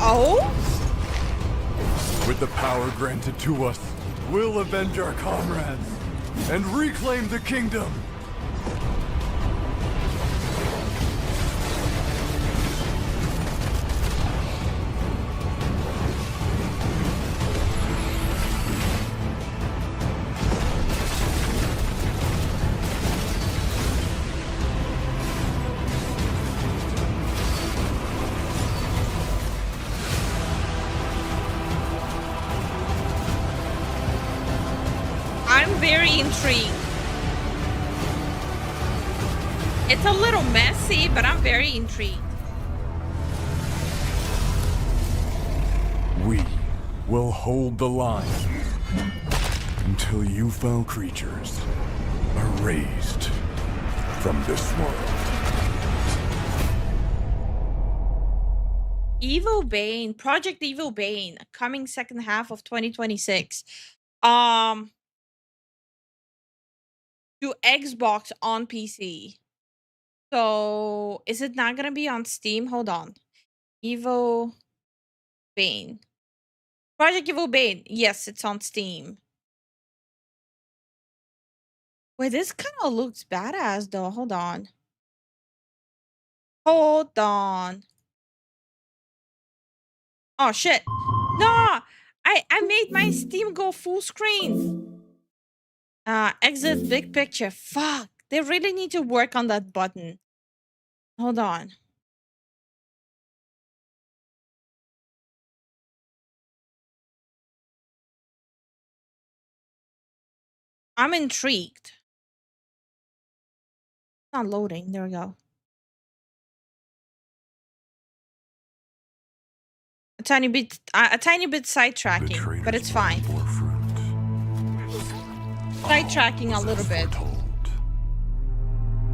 Oh? With the power granted to us, we'll avenge our comrades and reclaim the kingdom. I'm very intrigued. It's a little messy, but I'm very intrigued. We will hold the line until you foul creatures are raised from this world. Evil Bane, Project Evil Bane, coming second half of 2026. To Xbox on PC. So is it not gonna be on Steam? Hold on. Evil Bane. Project Evil Bane. Yes, it's on Steam. Wait, this kind of looks badass though. Hold on. Hold on. Oh shit. No! I made my Steam go full screen. Exit big picture. Fuck. They really need to work on that button. Hold on. I'm intrigued. Not loading. There we go. A tiny bit sidetracking, but it's fine. Sidetracking a little bit.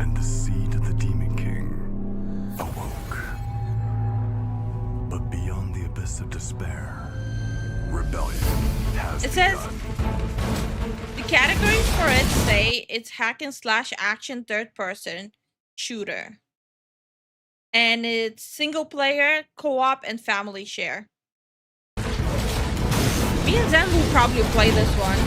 And the seed of the Demon King awoke. But beyond the abyss of despair, rebellion has It says the categories for it say it's hack and slash action third person shooter. And it's single player, co-op, and family share. Me and Zen will probably play this one.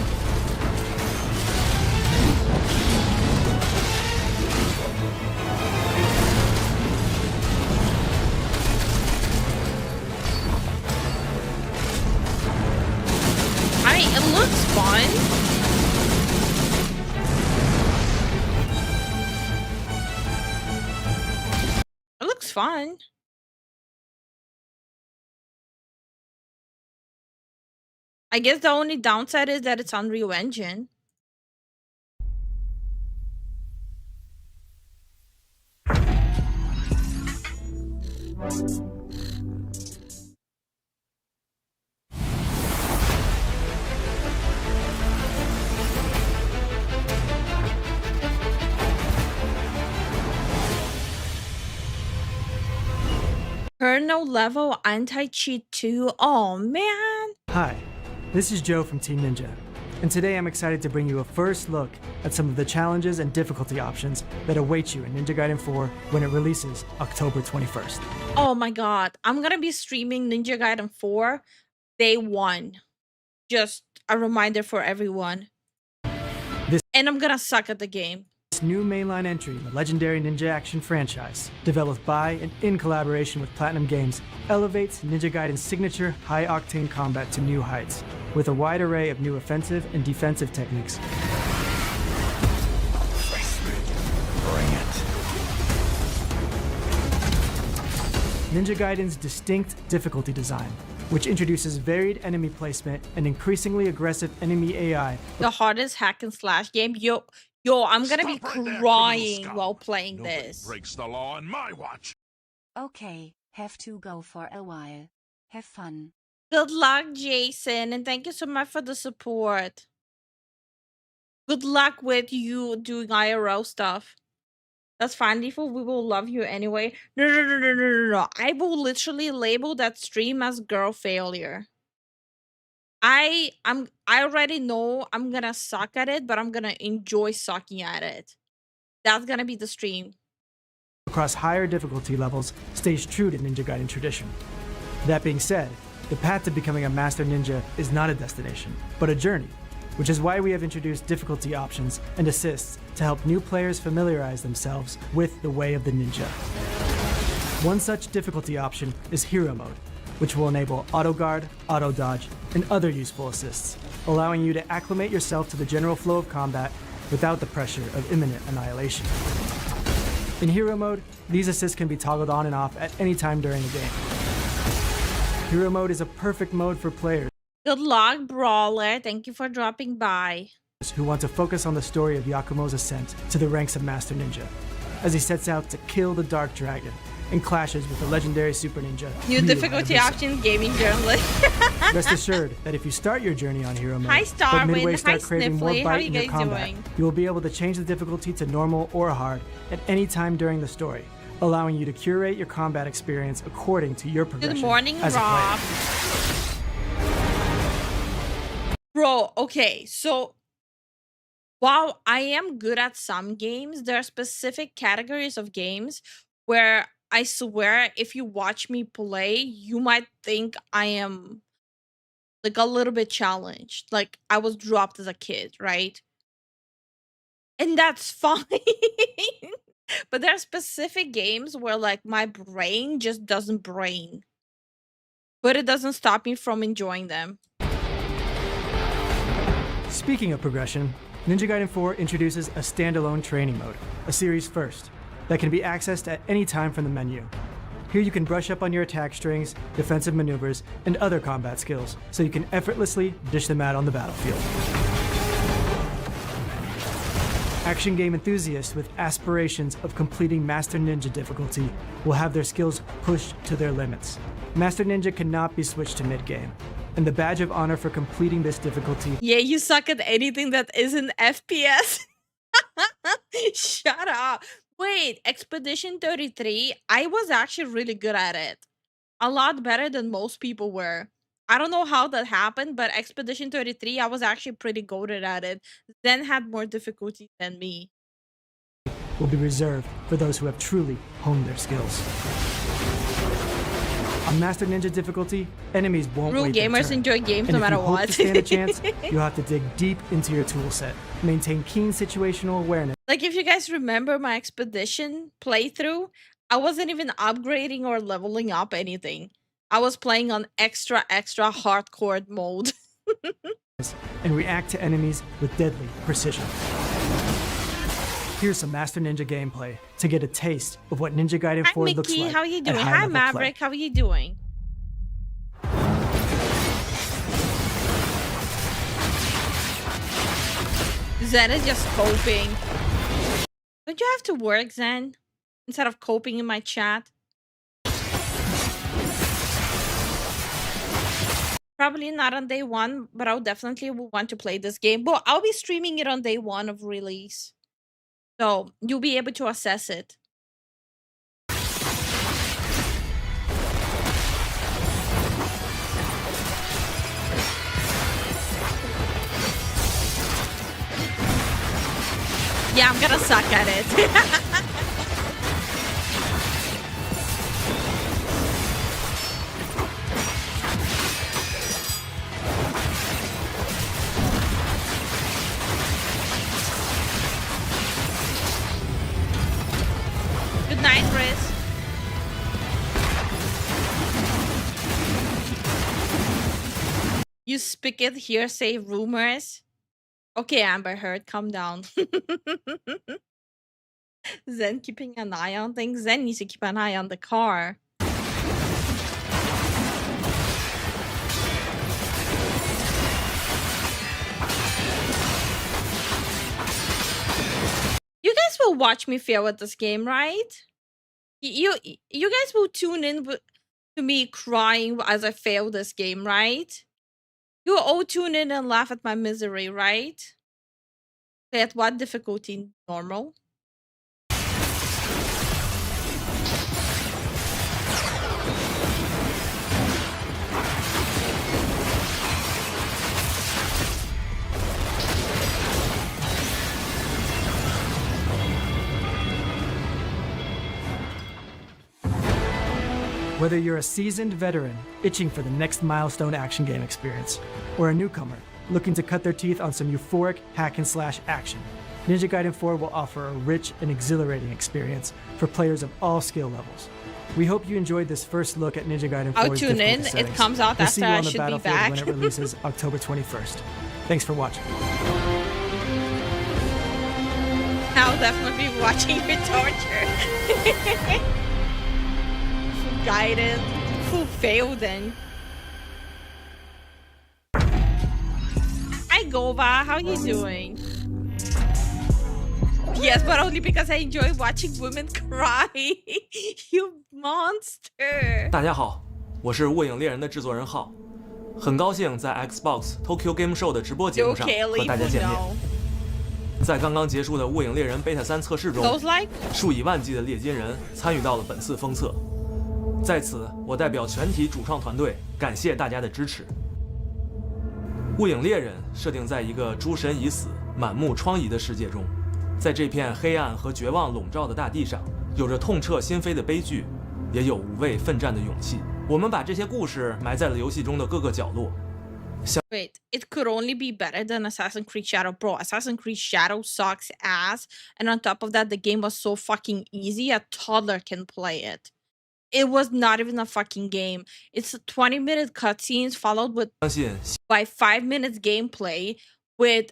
I mean, it looks fun. It looks fun. I guess the only downside is that it's Unreal Engine. Kernel level anti-cheat 2. Oh man. Hi, this is Joe from Team Ninja, and today I'm excited to bring you a first look at some of the challenges and difficulty options that await you in Ninja Gaiden 4 when it releases October 21st. Oh my god, I'm gonna be streaming Ninja Gaiden 4 day 1. Just a reminder for everyone. And I'm gonna suck at the game. This new mainline entry in the legendary Ninja Action franchise, developed by and in collaboration with Platinum Games, elevates Ninja Gaiden's signature high-octane combat to new heights, with a wide array of new offensive and defensive techniques. Bring it. Ninja Gaiden's distinct difficulty design, which introduces varied enemy placement and increasingly aggressive enemy AI. The hardest hack and slash game. Yo, I'm gonna be crying while playing this. Breaks the law on my watch. Okay, have to go for a while. Have fun. Good luck, Jason, and thank you so much for the support. Good luck with you doing IRL stuff. That's fine, Lifu. We will love you anyway. No. I will literally label that stream as girl failure. I already know I'm gonna suck at it, but I'm gonna enjoy sucking at it. That's gonna be the stream. Across higher difficulty levels stays true to Ninja Gaiden tradition. That being said, the path to becoming a master ninja is not a destination, but a journey, which is why we have introduced difficulty options and assists to help new players familiarize themselves with the way of the ninja. One such difficulty option is Hero Mode, which will enable auto guard, auto dodge, and other useful assists, allowing you to acclimate yourself to the general flow of combat without the pressure of imminent annihilation. In Hero Mode, these assists can be toggled on and off at any time during the game. Hero Mode is a perfect mode for players Good luck, Brawler. Thank you for dropping by. who want to focus on the story of Yakumo's ascent to the ranks of Master Ninja, as he sets out to kill the Dark Dragon and clashes with the legendary Super Ninja. New Ryu difficulty Hayabusa. option, gaming journalist. Rest assured that if you start your journey on Hero Mode, Hi, but Starwin. midway Hi, start craving more Sniffly. How are bite you in your guys combat, doing? you will be able to change the difficulty to normal or hard at any time during the story, allowing you to curate your combat experience according to your progression. Good morning, as a Rob. player. Bro, okay, so while I am good at some games, there are specific categories of games where I swear if you watch me play, you might think I am like a little bit challenged. Like I was dropped as a kid, right? And that's fine. But there are specific games where like my brain just doesn't brain. But it doesn't stop me from enjoying them. Speaking of progression, Ninja Gaiden 4 introduces a standalone training mode, a series first, that can be accessed at any time from the menu. Here you can brush up on your attack strings, defensive maneuvers, and other combat skills, so you can effortlessly dish them out on the battlefield. Action game enthusiasts with aspirations of completing Master Ninja difficulty will have their skills pushed to their limits. Master Ninja cannot be switched to mid-game, and the badge of honor for completing this difficulty. Yeah, you suck at anything that isn't FPS. Shut up. Wait, Expedition 33, I was actually really good at it. A lot better than most people were. I don't know how that happened, but Expedition 33, I was actually pretty goated at it. Zen had more difficulty than me. Will be reserved for those who have truly honed their skills. On Master Ninja difficulty, enemies won't Real wait their gamers turn. enjoy games And no if matter you hope what. to stand a chance, you'll have to dig deep into your toolset, maintain keen situational awareness. Like, if you guys remember my expedition playthrough, I wasn't even upgrading or leveling up anything. I was playing on extra hardcore mode. And react to enemies with deadly precision. Here's some Master Ninja gameplay to get a taste of what Ninja Gaiden Hi 4 looks Mickey, like. how are you at doing? high Hi level play. Maverick, how are you doing? Zen is just coping. Don't you have to work, Zen? Instead of coping in my chat? Probably not on day one, but I'll definitely want to play this game. But I'll be streaming it on day one of release. So you'll be able to assess it. Yeah, I'm gonna suck at it. Good night, Riz. You spigot hearsay rumors. Okay, Amber Heard, calm down. Zen keeping an eye on things. Zen needs to keep an eye on the car. You guys will watch me fail at this game, right? You guys will tune in to me crying as I fail this game, right? You all tune in and laugh at my misery, right? Okay, at what difficulty? Normal? Whether you're a seasoned veteran itching for the next milestone action game experience, or a newcomer looking to cut their teeth on some euphoric hack-and-slash action, Ninja Gaiden 4 will offer a rich and exhilarating experience for players of all skill levels. We hope you enjoyed this first look at Ninja Gaiden 4's I'll tune in. settings. It comes out We'll after see you I on the should be battlefield back. when it releases October 21st. Thanks for watching. I'll definitely be watching your torture. Gaiden. Who failed then? Hi Gova, how you doing? Yes, but only because I enjoy watching women cry. You monster. 大家好，我是卧影猎人的制作人浩，很高兴在 Xbox Tokyo Game Show 的直播节目上和大家见面。在刚刚结束的卧影猎人 Beta 3测试中，数以万计的猎金人参与到了本次封测。在此，我代表全体主创团队感谢大家的支持。卧影猎人设定在一个诸神已死、满目疮痍的世界中，在这片黑暗和绝望笼罩的大地上，有着痛彻心扉的悲剧，也有无畏奋战的勇气。我们把这些故事埋在了游戏中的各个角落。Wait, it could only be better than Assassin's Creed Shadow. Bro, Assassin's Creed Shadow sucks ass. And on top of that, the game was so fucking easy, a toddler can play it. It was not even a fucking game. It's 20-minute cutscenes followed with by 5 minutes gameplay with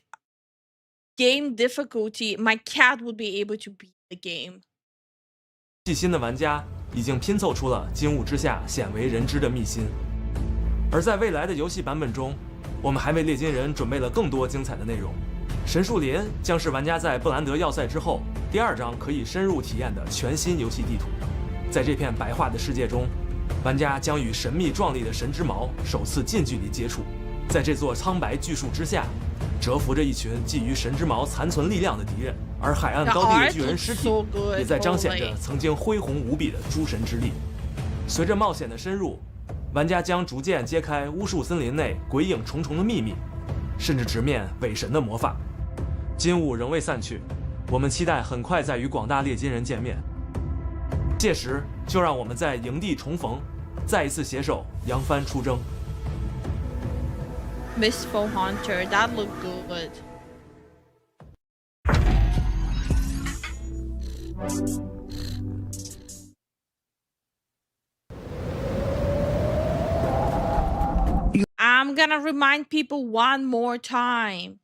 game difficulty. My cat would be able to beat the game. 细心的玩家已经拼凑出了金雾之下鲜为人知的秘辛。而在未来的游戏版本中，我们还为猎金人准备了更多精彩的内容。神树林将是玩家在布兰德要塞之后第2章可以深入体验的全新游戏地图。在这片白化的世界中，玩家将与神秘壮丽的神之矛首次近距离接触。在这座苍白巨树之下，蛰伏着一群觊觎神之矛残存力量的敌人，而海岸高地的巨人尸体也在彰显着曾经恢宏无比的诸神之力。随着冒险的深入，玩家将逐渐揭开巫术森林内鬼影重重的秘密，甚至直面伪神的魔法。金雾仍未散去，我们期待很快再与广大猎金人见面。届时，就让我们在营地重逢，再一次携手扬帆出征。Mistful Hunter, that looked good. I'm gonna remind people one more time.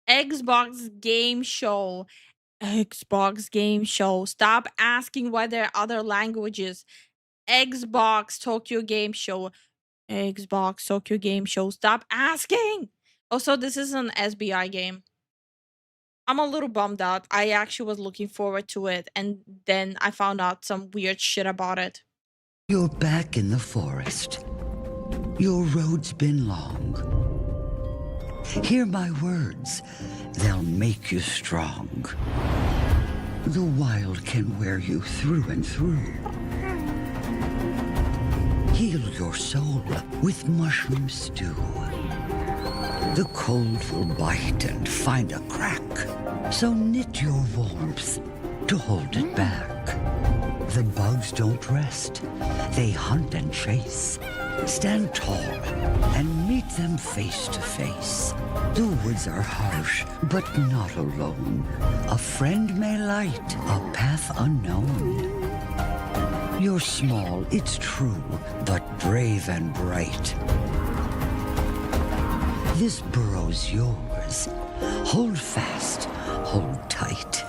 Xbox Game Show. Xbox Game Show. Stop asking why there are other languages. Xbox Tokyo Game Show. Xbox Tokyo Game Show. Stop asking. Also, this is an SBI game. I'm a little bummed out. I actually was looking forward to it, and then I found out some weird shit about it. You're back in the forest. Your road's been long. Hear my words. They'll make you strong. The wild can wear you through and through. Heal your soul with mushroom stew. The cold will bite and find a crack, so knit your warmth to hold it back. The bugs don't rest, they hunt and chase. Stand tall and meet them face to face. The woods are harsh, but not alone. A friend may light a path unknown. You're small, it's true, but brave and bright. This burrow's yours. Hold fast, hold tight.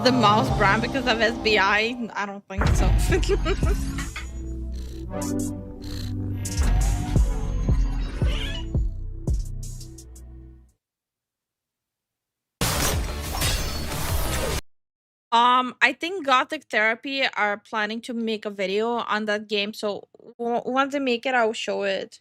The mouse brown because of SBI? I don't think so. I think Gothic Therapy are planning to make a video on that game, so once they make it, I will show it.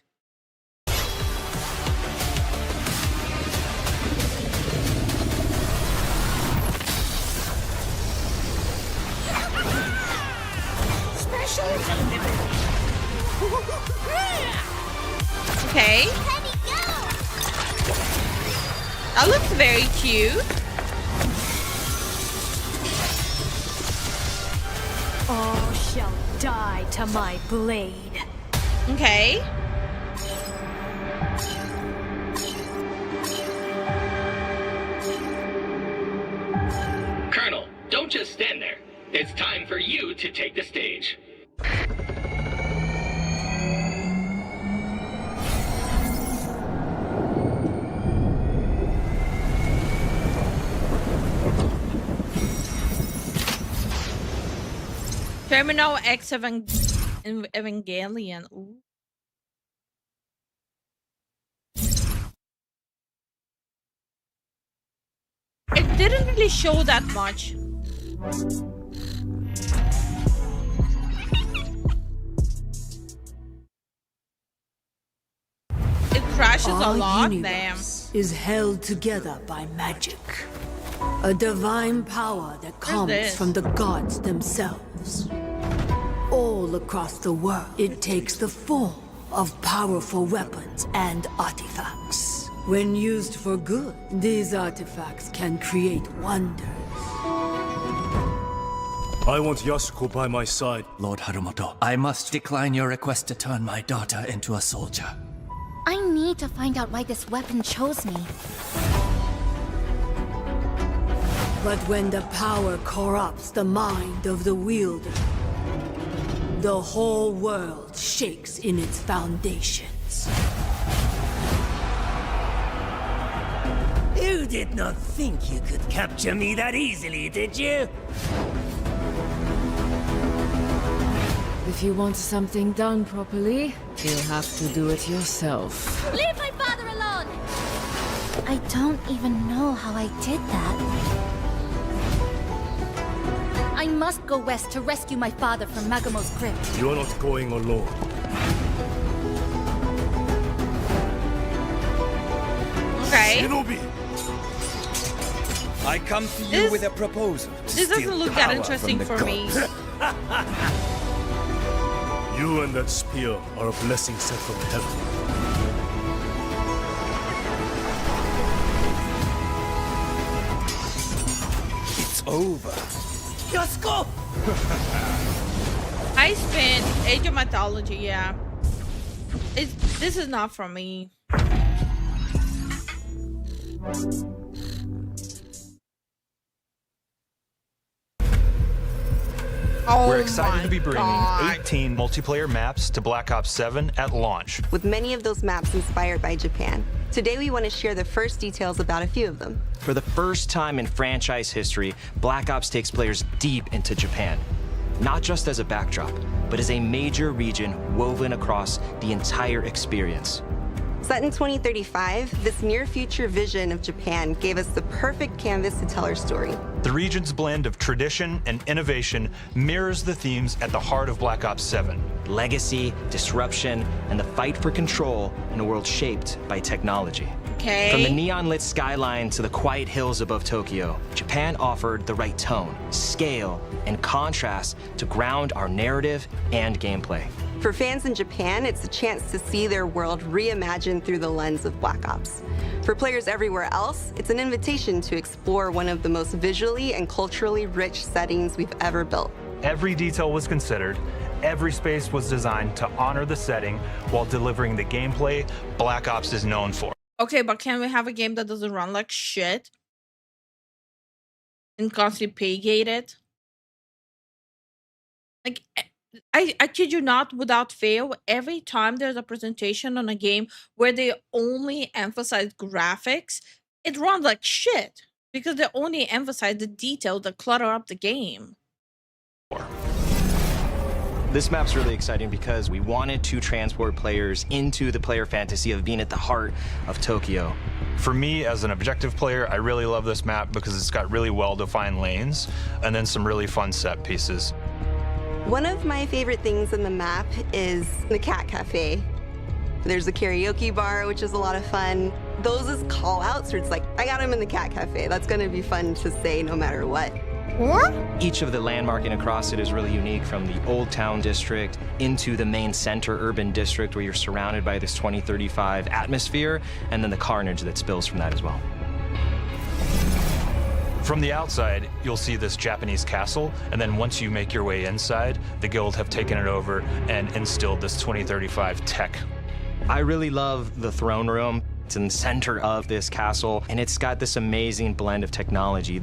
Okay. That looks very cute. All shall die to my blade. Okay. Colonel, don't just stand there. It's time for you to take the stage. Terminal X Evangelion. Ooh. It didn't really show that much. It crashes a lot, damn. Is held together by magic. A divine power that comes from the gods themselves. All across the world, it takes the form of powerful weapons and artifacts. When used for good, these artifacts can create wonders. I want Yasuko by my side. Lord Harumoto, I must decline your request to turn my daughter into a soldier. I need to find out why this weapon chose me. But when the power corrupts the mind of the wielder, the whole world shakes in its foundations. You did not think you could capture me that easily, did you? If you want something done properly, you'll have to do it yourself. Leave my father alone! I don't even know how I did that. I must go west to rescue my father from Magamo's crypt. You are not going alone. Okay. Shinobi! I come to you with a proposal. This doesn't look that interesting for me. You and that spear are a blessing sent from heaven. It's over. Yasuko! I spent Age of Mythology, yeah. This is not for me. We're excited to be bringing 18 multiplayer maps to Black Ops 7 at launch. With many of those maps inspired by Japan. Today we want to share the first details about a few of them. For the first time in franchise history, Black Ops takes players deep into Japan. Not just as a backdrop, but as a major region woven across the entire experience. Set in 2035, this near-future vision of Japan gave us the perfect canvas to tell our story. The region's blend of tradition and innovation mirrors the themes at the heart of Black Ops 7. Legacy, disruption, and the fight for control in a world shaped by technology. Okay. From the neon-lit skyline to the quiet hills above Tokyo, Japan offered the right tone, scale, and contrast to ground our narrative and gameplay. For fans in Japan, it's a chance to see their world reimagined through the lens of Black Ops. For players everywhere else, it's an invitation to explore one of the most visually and culturally rich settings we've ever built. Every detail was considered. Every space was designed to honor the setting while delivering the gameplay Black Ops is known for. Okay, but can we have a game that doesn't run like shit? And constantly pay-gated? Like, I kid you not, without fail, every time there's a presentation on a game where they only emphasize graphics, it runs like shit. Because they only emphasize the detail that clutter up the game. This map's really exciting because we wanted to transport players into the player fantasy of being at the heart of Tokyo. For me, as an objective player, I really love this map because it's got really well-defined lanes and then some really fun set pieces. One of my favorite things in the map is the cat cafe. There's a karaoke bar, which is a lot of fun. Those is call-outs where it's like, I got him in the cat cafe. That's gonna be fun to say no matter what. What? Each of the landmarking across it is really unique, from the Old Town District into the main center urban district where you're surrounded by this 2035 atmosphere, and then the carnage that spills from that as well. From the outside, you'll see this Japanese castle, and then once you make your way inside, the Guild have taken it over and instilled this 2035 tech. I really love the throne room. It's in the center of this castle, and it's got this amazing blend of technology.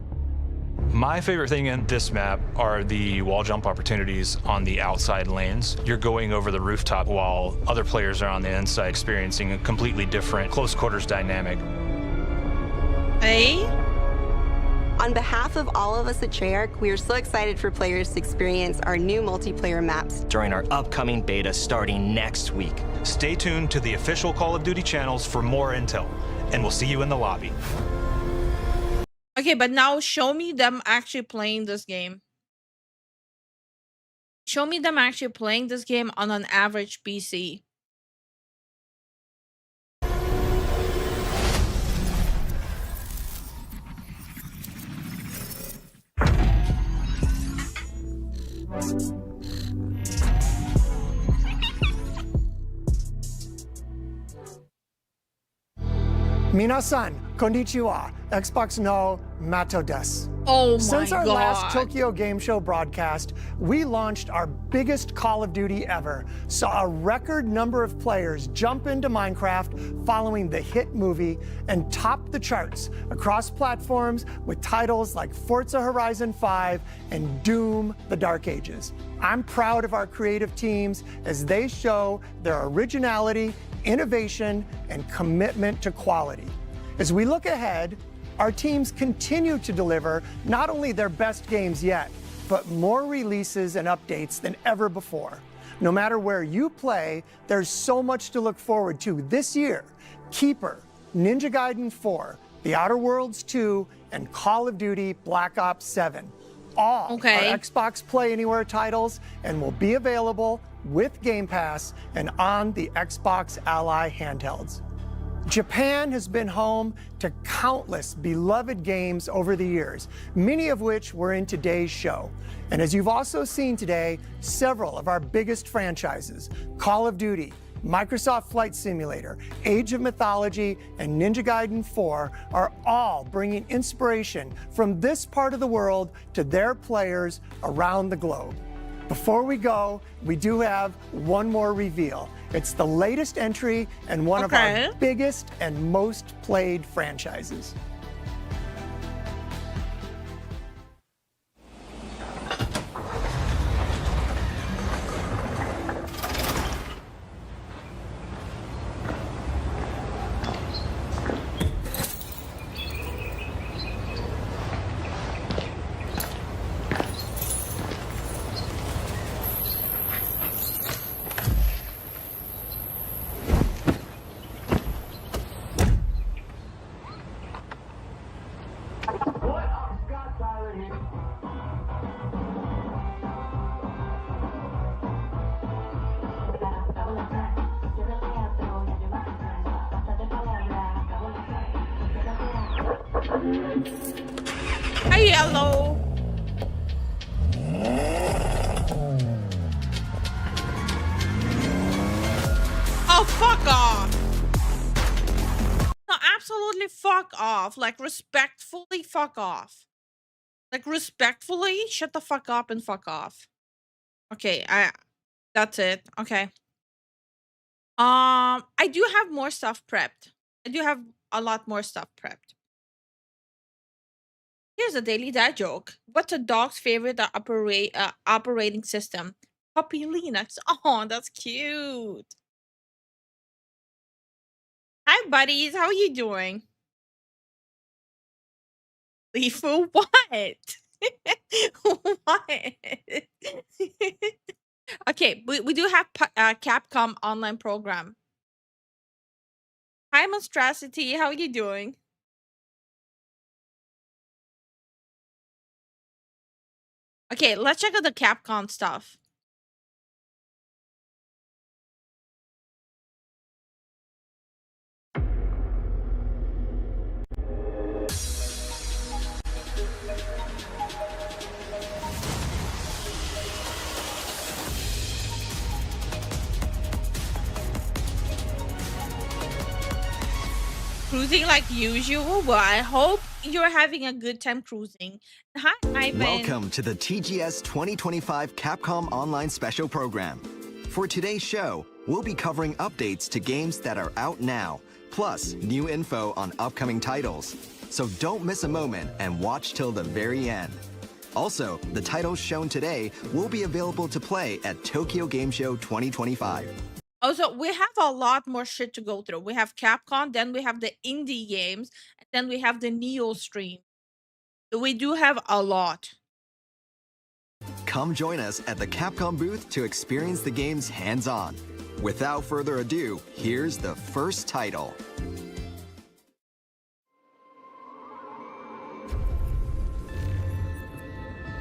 My favorite thing in this map are the wall jump opportunities on the outside lanes. You're going over the rooftop while other players are on the inside experiencing a completely different close quarters dynamic. Hey? On behalf of all of us at Treyarch, we are so excited for players to experience our new multiplayer maps during our upcoming beta starting next week. Stay tuned to the official Call of Duty channels for more intel, and we'll see you in the lobby. Okay, but now show me them actually playing this game. Show me them actually playing this game on an average PC. Minasan, konnichiwa. Xbox no Mato desu. Oh my Since our God. last Tokyo Game Show broadcast, we launched our biggest Call of Duty ever, saw a record number of players jump into Minecraft following the hit movie, and topped the charts across platforms with titles like Forza Horizon 5 and Doom: The Dark Ages. I'm proud of our creative teams as they show their originality, innovation, and commitment to quality. As we look ahead, our teams continue to deliver not only their best games yet, but more releases and updates than ever before. No matter where you play, there's so much to look forward to this year. Keeper, Ninja Gaiden 4, The Outer Worlds 2, and Call of Duty Black Ops 7. All are Xbox Play Anywhere titles and will be available with Game Pass and on the Xbox Ally handhelds. Japan has been home to countless beloved games over the years, many of which were in today's show. And as you've also seen today, several of our biggest franchises, Call of Duty, Microsoft Flight Simulator, Age of Mythology, and Ninja Gaiden 4 are all bringing inspiration from this part of the world to their players around the globe. Before we go, we do have one more reveal. It's the latest entry and one of our biggest and most played franchises. Hi, Yellow. Oh, fuck off. No, absolutely fuck off. Like, respectfully fuck off. Like, respectfully, shut the fuck up and fuck off. Okay, that's it. Okay. I do have more stuff prepped. I do have a lot more stuff prepped. Here's a daily dad joke. What's a dog's favorite operating system? Puppy Linux. Oh, that's cute. Hi, buddies. How are you doing? Lifu, what? What? Okay, we do have Capcom online program. Hi, Monstrosity. How are you doing? Okay, let's check out the Capcom stuff. Cruising like usual. Well, I hope you're having a good time cruising. Hi, Ivan. Welcome to the TGS 2025 Capcom Online Special Program. For today's show, we'll be covering updates to games that are out now, plus new info on upcoming titles. So don't miss a moment and watch till the very end. Also, the titles shown today will be available to play at Tokyo Game Show 2025. Also, we have a lot more shit to go through. We have Capcom, then we have the indie games, and then we have the Neo stream. So we do have a lot. Come join us at the Capcom booth to experience the games hands-on. Without further ado, here's the first title.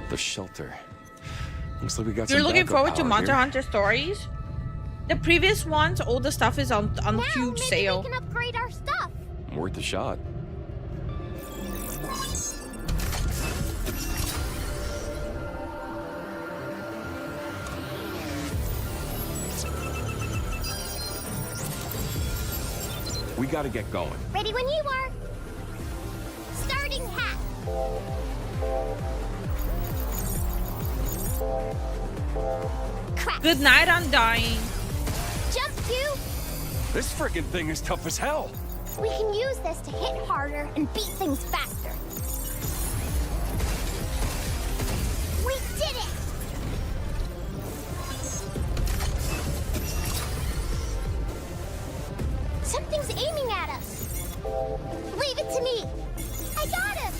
The shelter. Looks like we got You're some looking backup forward to power Monster here. Hunter Stories? The previous ones, all the stuff is on huge sale. We can upgrade our stuff. Worth a shot. We gotta get going. Ready when you are. Starting hat. Crack. Good night, Undying. Jump to. This friggin' thing is tough as hell. We can use this to hit harder and beat things faster. We did it! Something's aiming at us. Leave it to me. I got him.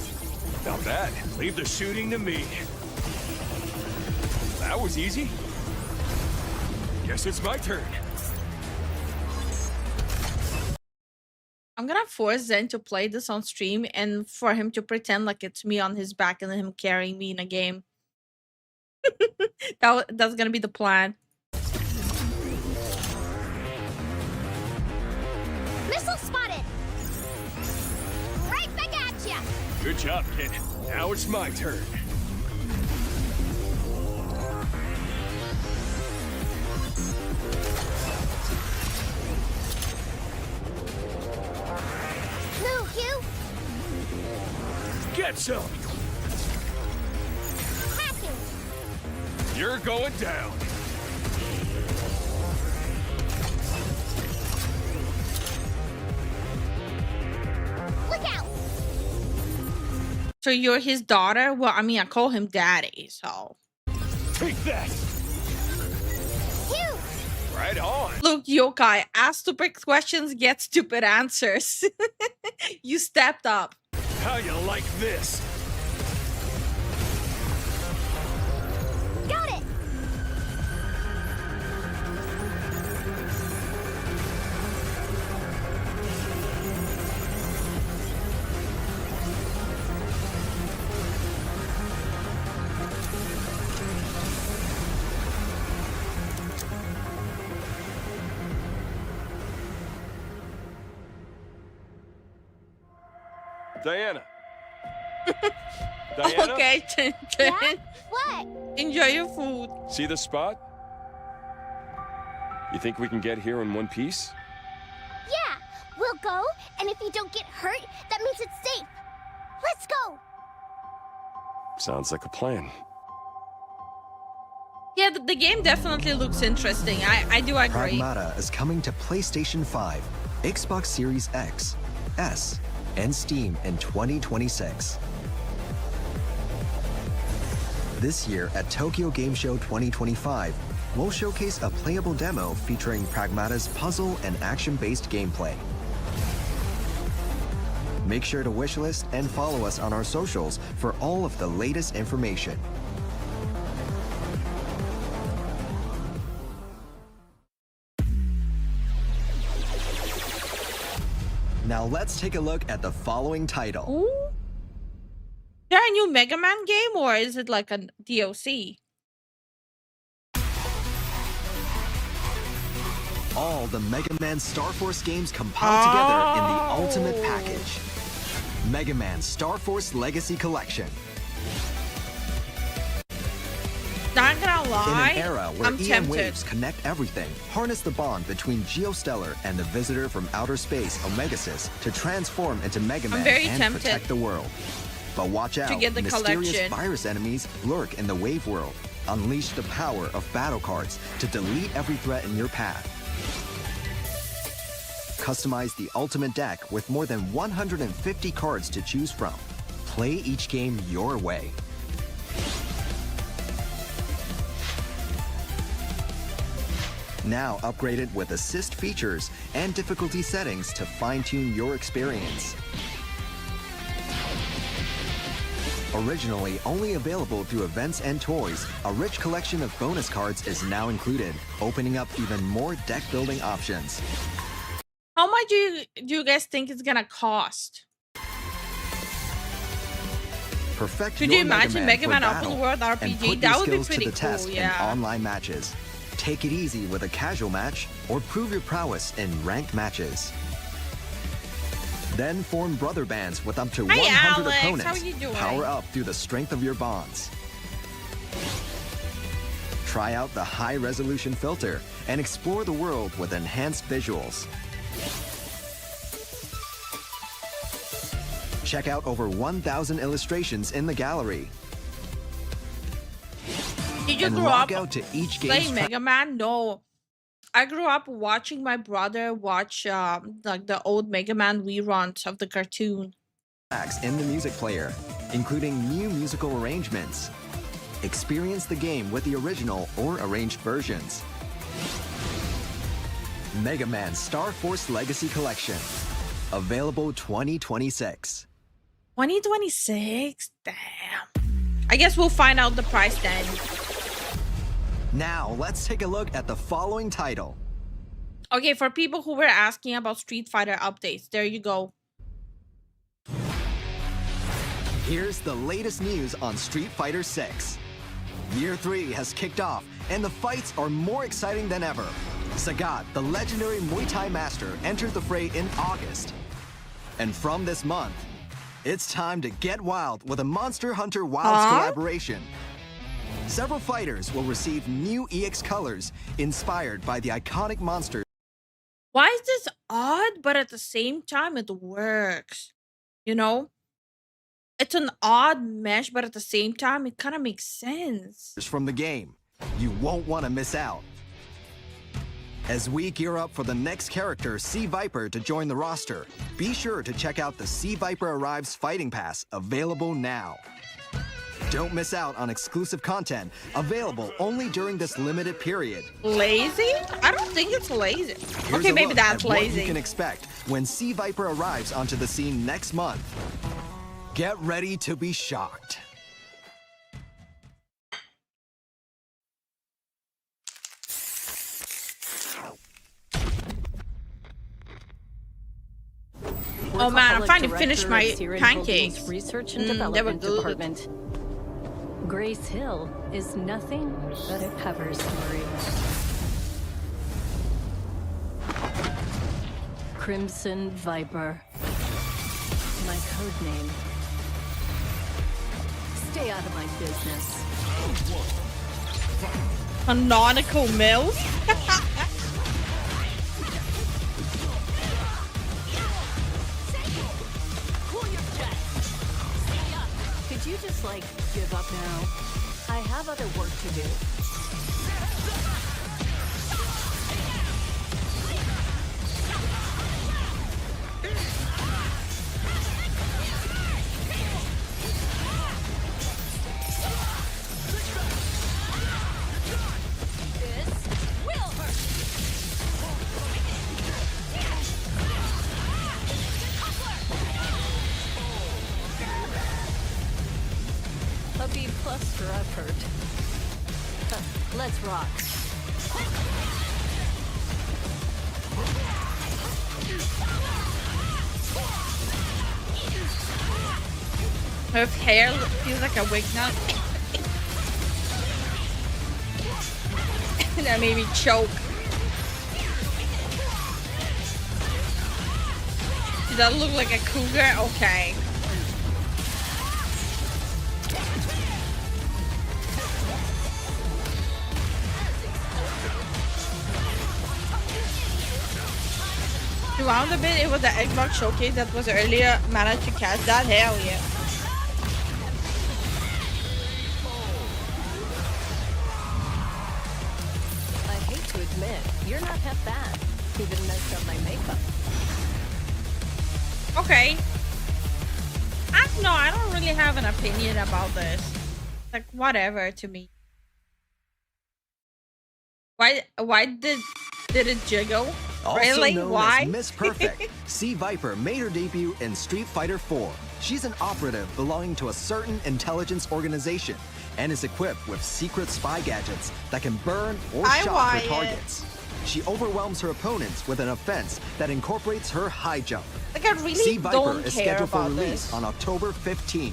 Not bad. Leave the shooting to me. That was easy. Guess it's my turn. I'm gonna force Zen to play this on stream and for him to pretend like it's me on his back and him carrying me in a game. That's gonna be the plan. Missile spotted. Right back at ya. Good job, kid. Now it's my turn. Move, Hugh. Get some. Hacking. You're going down. Look out! So you're his daughter? Well, I mean, I call him daddy, so. Take that! Huge! Right on! Look, yokai, ask stupid questions, get stupid answers. You stepped up. How you like this? Got it! Diana. Diana? Okay, Yeah? What? enjoy your food. See this spot? You think we can get here in one piece? Yeah, we'll go, and if you don't get hurt, that means it's safe. Let's go! Sounds like a plan. Yeah, the game definitely looks interesting. I do agree. Pragmata is coming to PlayStation 5, Xbox Series X, S, and Steam in 2026. This year at Tokyo Game Show 2025, we'll showcase a playable demo featuring Pragmata's puzzle and action-based gameplay. Make sure to wishlist and follow us on our socials for all of the latest information. Now let's take a look at the following title. Ooh. Is there a new Mega Man game, or is it like a DLC? All the Mega Man Star Force games compiled together in the ultimate package. Mega Man Star Force Legacy Collection. Not gonna lie, In an era where I'm EM tempted. waves connect everything, harness the bond between Geostellar and the visitor from outer space, Omegasys, to transform into Mega Man very and tempted protect the world. But watch out, get the mysterious collection. virus enemies lurk in the wave world. Unleash the power of battle cards to delete every threat in your path. Customize the ultimate deck with more than 150 cards to choose from. Play each game your way. Now upgraded with assist features and difficulty settings to fine-tune your experience. Originally only available through events and toys, a rich collection of bonus cards is now included, opening up even more deck-building options. How much do you guys think it's gonna cost? Perfect Could your you imagine Mega for Man battle open world and RPG? put That your would be skills pretty to the cool, test yeah. in online matches. Take it easy with a casual match or prove your prowess in ranked matches. Then form brother bands with up to 100 Alex, opponents. how are you doing? Power up through the strength of your bonds. Try out the high-resolution filter and explore the world with enhanced visuals. Check out over 1,000 illustrations in the gallery. Did you And grow log up out to each game's playing Mega Man? No. I grew up watching my brother watch like the old Mega Man reruns of the cartoon. tracks in the music player, including new musical arrangements. Experience the game with the original or arranged versions. Mega Man Star Force Legacy Collection. Available 2026. 2026? Damn. I guess we'll find out the price then. Now, let's take a look at the following title. Okay, for people who were asking about Street Fighter updates, there you go. Here's the latest news on Street Fighter 6. Year 3 has kicked off, and the fights are more exciting than ever. Sagat, the legendary Muay Thai master, entered the fray in August. And from this month, it's time to get wild with a Monster Hunter Wilds collaboration. Several fighters will receive new EX colors inspired by the iconic monsters. Why is this odd, but at the same time it works? You know? It's an odd mesh, but at the same time it kind of makes sense. From the game. You won't want to miss out. As we gear up for the next character, Sea Viper, to join the roster, be sure to check out the Sea Viper Arrives Fighting Pass, available now. Don't miss out on exclusive content, available only during this limited period. Lazy? I don't think it's lazy. Here's Okay, a maybe look that's at what lazy. you can expect when Sea Viper arrives onto the scene next month. Get ready to be shocked. Oh man, I'm finally finished my pancakes. Research and They were Development good. Department. Grace Hill is nothing but a cover story. Crimson Viper. My code name. Stay out of my business. Canonical Mills? Could you just, like, give up now? I have other work to do. A B+ for effort. Let's rock. Her hair feels like a wig now. That made me choke. Does that look like a cougar? Okay. Throughout the bit, it was the Xbox showcase that was earlier. Managed to catch that. Hell yeah. I hate to admit, you're not half bad. Even messed up my makeup. Okay. I don't really have an opinion about this. Like, whatever to me. Why did it jiggle? Also Really? known Why? as Miss Perfect, Sea Viper made her debut in Street Fighter 4. She's an operative belonging to a certain intelligence organization and is equipped with secret spy gadgets that can burn or shock her targets. She overwhelms her opponents with an offense that incorporates her high jump. Like, I really Sea Viper don't is care scheduled for about release this. on October 15th.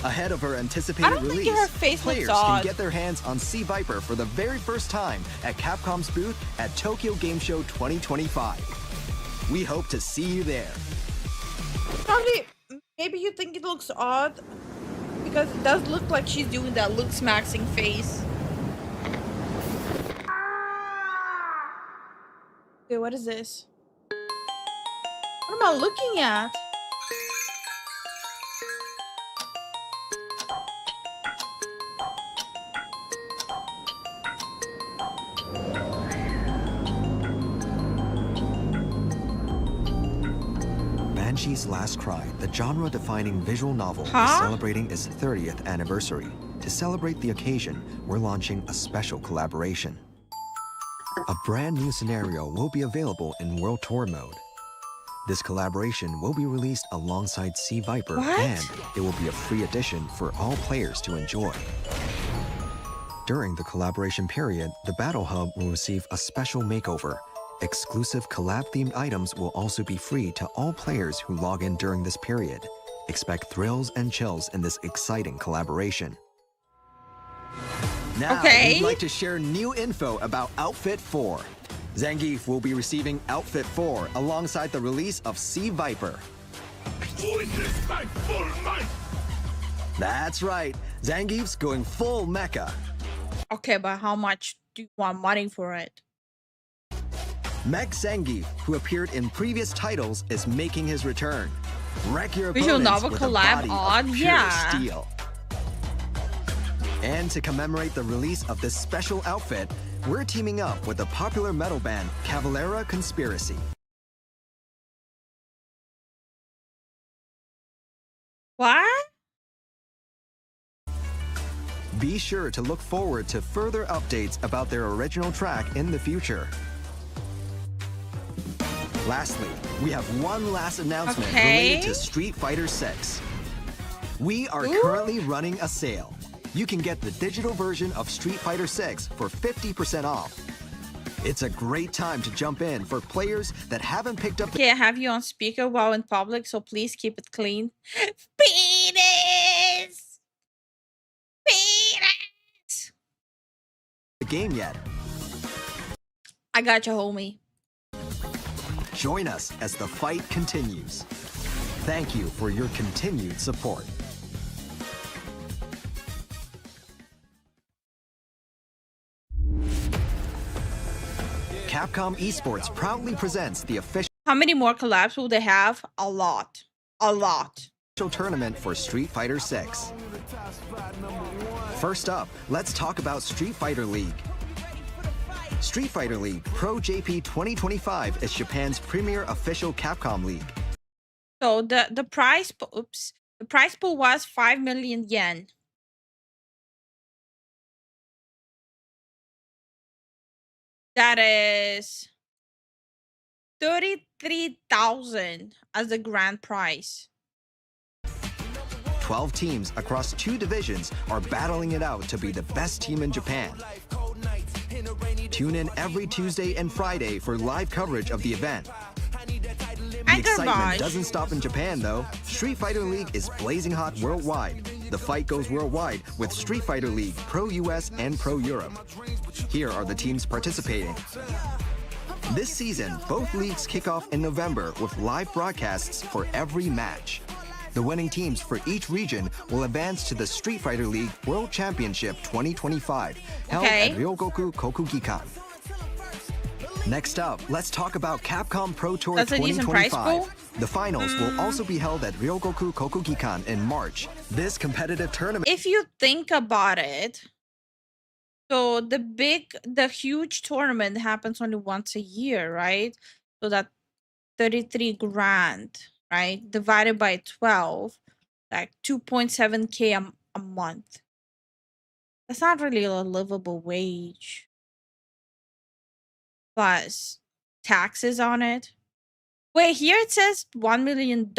Ahead of her I anticipated don't think release, her face players looks can odd. get their hands on Sea Viper for the very first time at Capcom's booth at Tokyo Game Show 2025. We hope to see you there. Probably, maybe you think it looks odd because it does look like she's doing that looks maxing face. Okay, what is this? What am I looking at? Banshee's Last Cry, the genre-defining visual novel, is celebrating its 30th anniversary. To celebrate the occasion, we're launching a special collaboration. A brand new scenario will be available in World Tour mode. This collaboration will be released alongside Sea Viper, and it will be a free edition for all players to enjoy. During the collaboration period, the Battle Hub will receive a special makeover. Exclusive collab-themed items will also be free to all players who log in during this period. Expect thrills and chills in this exciting collaboration. Now, we'd like to share new info about Outfit 4. Zangief will be receiving Outfit 4 alongside the release of Sea Viper. That's right, Zangief's going full mecha. Okay, but how much do you want money for it? Mech Zangief, who appeared in previous titles, is making his return. Wreck your Visual opponents novel with a collab body odd, of pure yeah. steel. And to commemorate the release of this special outfit, we're teaming up with the popular metal band Cavalera Conspiracy. What? Be sure to look forward to further updates about their original track in the future. Lastly, we have one last announcement related to Street Fighter 6. We are currently running a sale. You can get the digital version of Street Fighter 6 for 50% off. It's a great time to jump in for players that haven't picked up Okay, I have you on speaker while in public, so please keep it clean. Penis! Penis! the game yet. I got you, homie. Join us as the fight continues. Thank you for your continued support. Capcom Esports proudly presents the official How many more collabs will they have? A lot. A lot. tournament for Street Fighter 6. First up, let's talk about Street Fighter League. Street Fighter League Pro JP 2025 is Japan's premier official Capcom league. So the prize the prize pool was 5 million yen. That is 33,000 as the grand prize. 12 teams across 2 divisions are battling it out to be the best team in Japan. Tune in every Tuesday and Friday for live coverage of the event. The excitement doesn't stop in Japan, though. Street Fighter League is blazing hot worldwide. The fight goes worldwide with Street Fighter League Pro US and Pro Europe. Here are the teams participating. This season, both leagues kick off in November with live broadcasts for every match. The winning teams for each region will advance to the Street Fighter League World Championship 2025, held at Ryogoku Kokugikan. Next up, let's talk about Capcom Pro Tour 2025. The finals will also be held at Ryogoku Kokugikan in March. This competitive tournament... If you think about it, so the huge tournament happens only once a year, right? So that 33 grand, right? Divided by 12, like 2.7K a month. That's not really a livable wage. Plus taxes on it. Wait, here it says $1 million.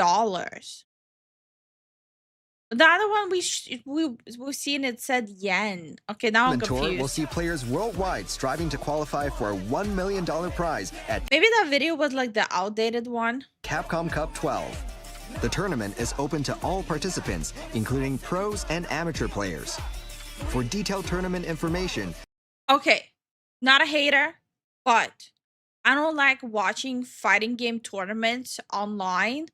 The other one we've seen it said yen. Okay, now I'm confused. Tour will see players worldwide striving to qualify for a $1 million prize at maybe that video was like the outdated one. Capcom Cup 12. The tournament is open to all participants, including pros and amateur players. For detailed tournament information, okay, not a hater, but I don't like watching fighting game tournaments online.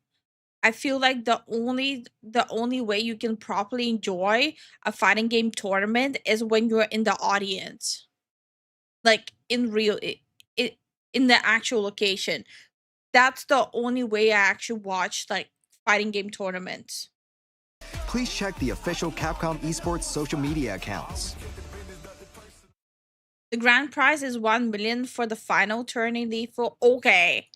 I feel like the only way you can properly enjoy a fighting game tournament is when you're in the audience, like in the actual location. That's the only way I actually watch like fighting game tournaments. Please check the official Capcom Esports social media accounts. The grand prize is 1 million for the final tourney for okay.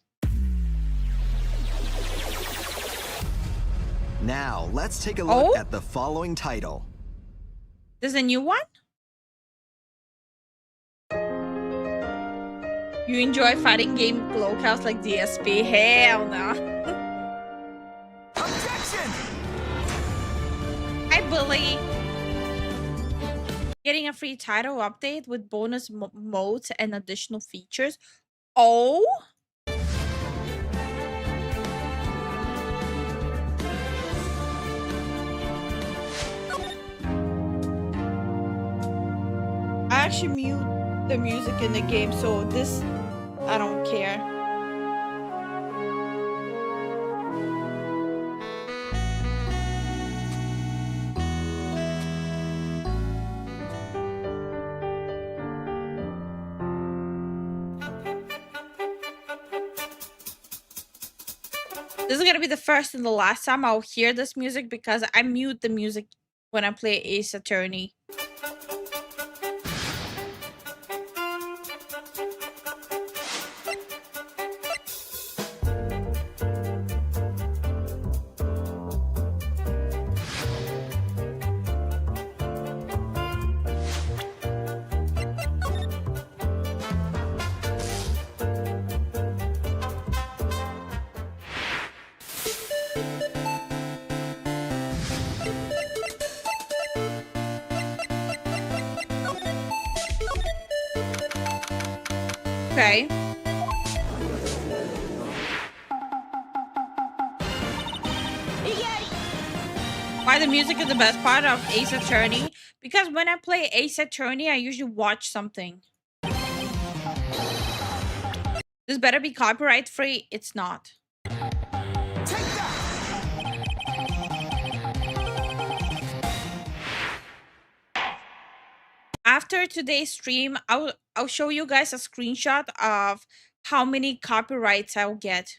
Now, let's take a look at the following title. There's a new one? You enjoy fighting game locales like DSP? Hell no. Objection! Hi, Bully. Getting a free title update with bonus modes and additional features. Oh? I actually mute the music in the game, so this, I don't care. This is gonna be the first and the last time I'll hear this music because I mute the music when I play Ace Attorney. Okay. Why the music is the best part of Ace Attorney? Because when I play Ace Attorney, I usually watch something. This better be copyright free. It's not. After today's stream, I'll show you guys a screenshot of how many copyrights I'll get.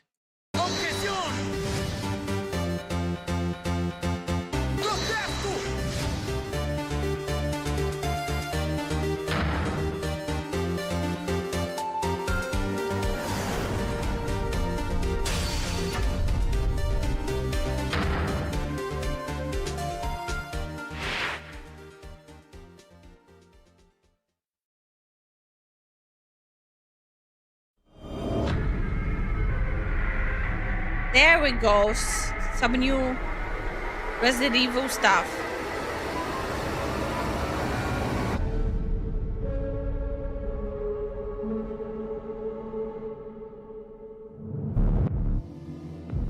There we go. Some new Resident Evil stuff.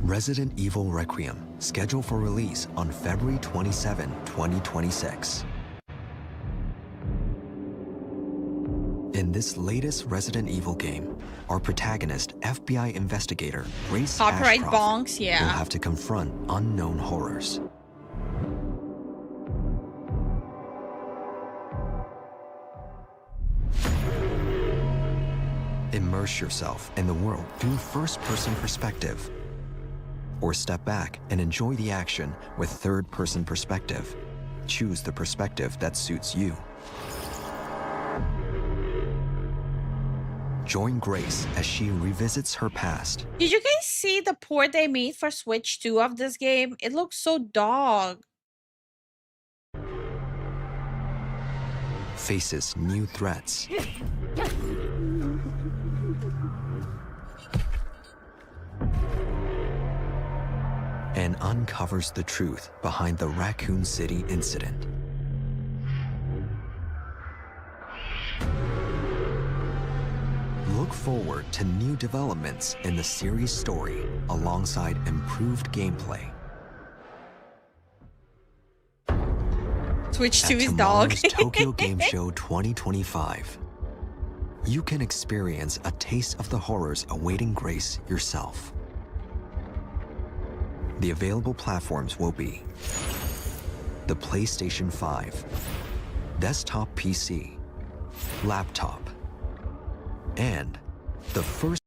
Resident Evil Requiem, scheduled for release on February 27, 2026. In this latest Resident Evil game, our protagonist, FBI investigator Grace Copyright Ashcroft, bonks, yeah. will have to confront unknown horrors. Immerse yourself in the world through first-person perspective, or step back and enjoy the action with third-person perspective. Choose the perspective that suits you. Join Grace as she revisits her past. Did you guys see the port they made for Switch 2 of this game? It looks so dog. Faces new threats. And uncovers the truth behind the Raccoon City incident. Look forward to new developments in the series' story alongside improved gameplay. Switch 2 At is dog. tomorrow's Tokyo Game Show 2025, you can experience a taste of the horrors awaiting Grace yourself. The available platforms will be the PlayStation 5, desktop PC, laptop, and the first...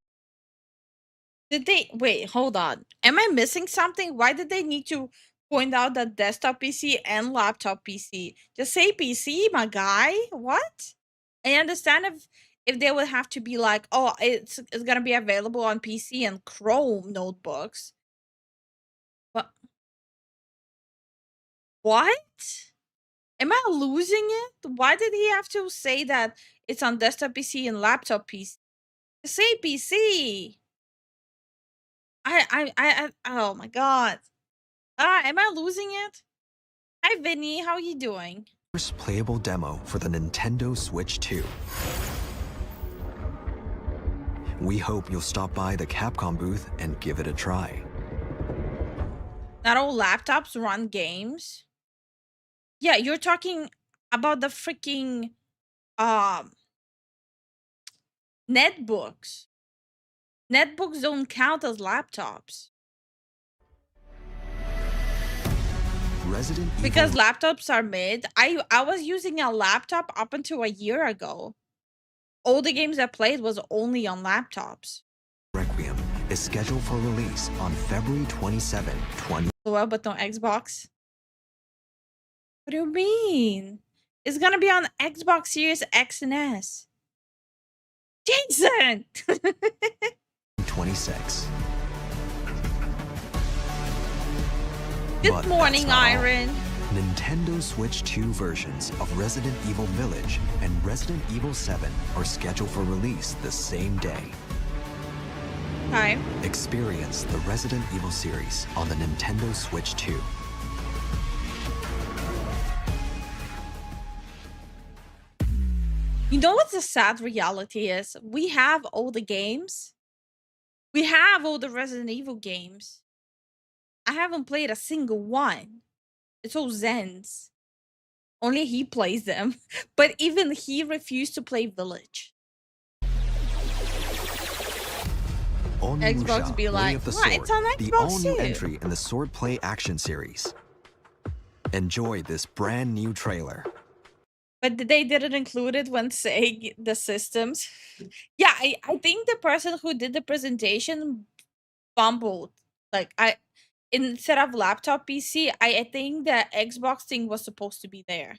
Did they wait, hold on. Am I missing something? Why did they need to point out that desktop PC and laptop PC? Just say PC, my guy. What? I understand if they would have to be like, oh, it's gonna be available on PC and Chrome notebooks. But what? Am I losing it? Why did he have to say that it's on desktop PC and laptop PC? Say PC. Oh my god. Am I losing it? Hi Vinny, how are you doing? first playable demo for the Nintendo Switch 2. We hope you'll stop by the Capcom booth and give it a try. Not all laptops run games. Yeah, you're talking about the freaking netbooks. Netbooks don't count as laptops. Because laptops are mid. I was using a laptop up until a year ago. All the games I played was only on laptops. Requiem is scheduled for release on February 27, 20. Well, but no Xbox. What do you mean? It's gonna be on Xbox Series X and S. Jason! 26. Good morning, Iron. Nintendo Switch 2 versions of Resident Evil Village and Resident Evil 7 are scheduled for release the same day. Hi. Experience the Resident Evil series on the Nintendo Switch 2. You know what the sad reality is? We have all the games. We have all the Resident Evil games. I haven't played a single one. It's all Zen's. Only he plays them. But even he refused to play Village. Xbox be like, what? It's on Xbox the all-new too. entry in the Swordplay action series. Enjoy this brand new trailer. But they didn't include it when saying the systems. Yeah, I think the person who did the presentation fumbled. Like, instead of laptop PC, I think the Xbox thing was supposed to be there.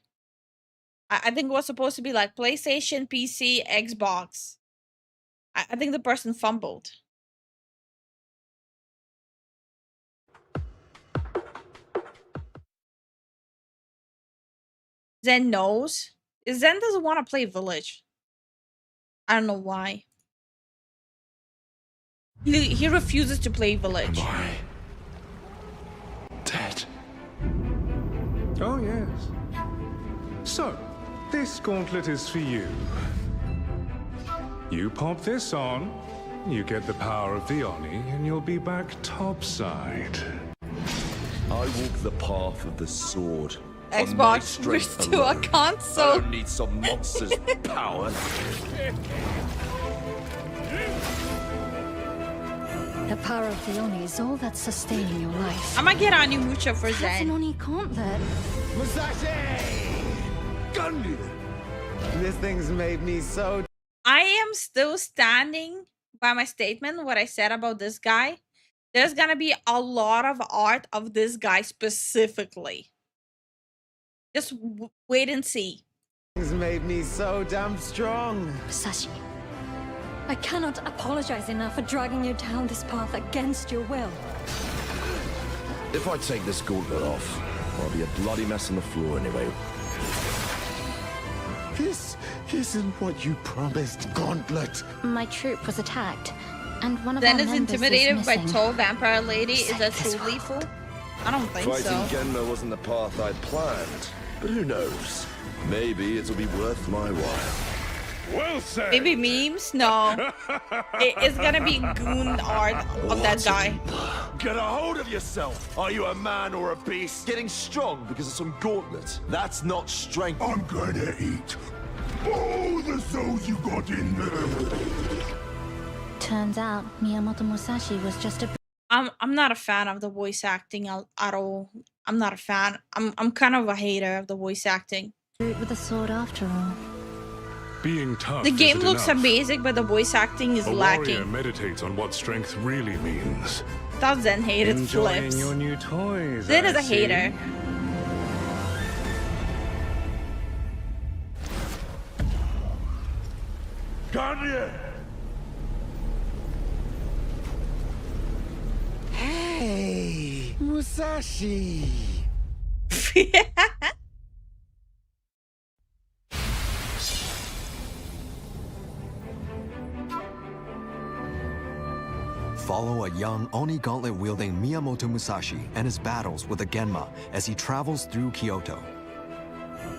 I think it was supposed to be like PlayStation, PC, Xbox. I think the person fumbled. Zen knows. Zen doesn't want to play Village. I don't know why. He refuses to play Village. Am I dead? Oh, yes. So, this gauntlet is for you. You pop this on, you get the power of the Oni, and you'll be back topside. I walk the path of the sword. Xbox switched to a console. I don't need some monster's power. The power of the Oni is all that's sustaining your life. I'm gonna get Onimusha for That's an Zen. Oni gauntlet. Musashi! Gundy! This thing's made me so... I am still standing by my statement, what I said about this guy. There's gonna be a lot of art of this guy specifically. Just wait and see. Things made me so damn strong. Musashi, I cannot apologize enough for dragging you down this path against your will. If I take this gauntlet off, I'll be a bloody mess on the floor anyway. This isn't what you promised, Gauntlet. My troop was attacked, and one of Zen our is members intimidated is by missing. tall vampire lady. Is that true, Lifu? I don't think Fighting so. Genma wasn't the path I'd planned, but who knows? Maybe it'll be worth my while. Well said. Maybe memes? No. It's gonna be goon art of that guy. Get a hold of yourself! Are you a man or a beast? Getting strong because of some gauntlet. That's not strength. I'm gonna eat all the souls you got in there. Turns out Miyamoto Musashi was just a... I'm not a fan of the voice acting at all. I'm not a fan. I'm kind of a hater of the voice acting. with a sword after all. Being tough The game isn't looks enough. amazing, but the voice acting is A warrior lacking. meditates on what strength really means. Thought Zen hated Enjoying flips. your new toys. Zen is I a see. hater. Kanye! Hey, Musashi. Follow a young Oni Gauntlet-wielding Miyamoto Musashi and his battles with the Genma as he travels through Kyoto.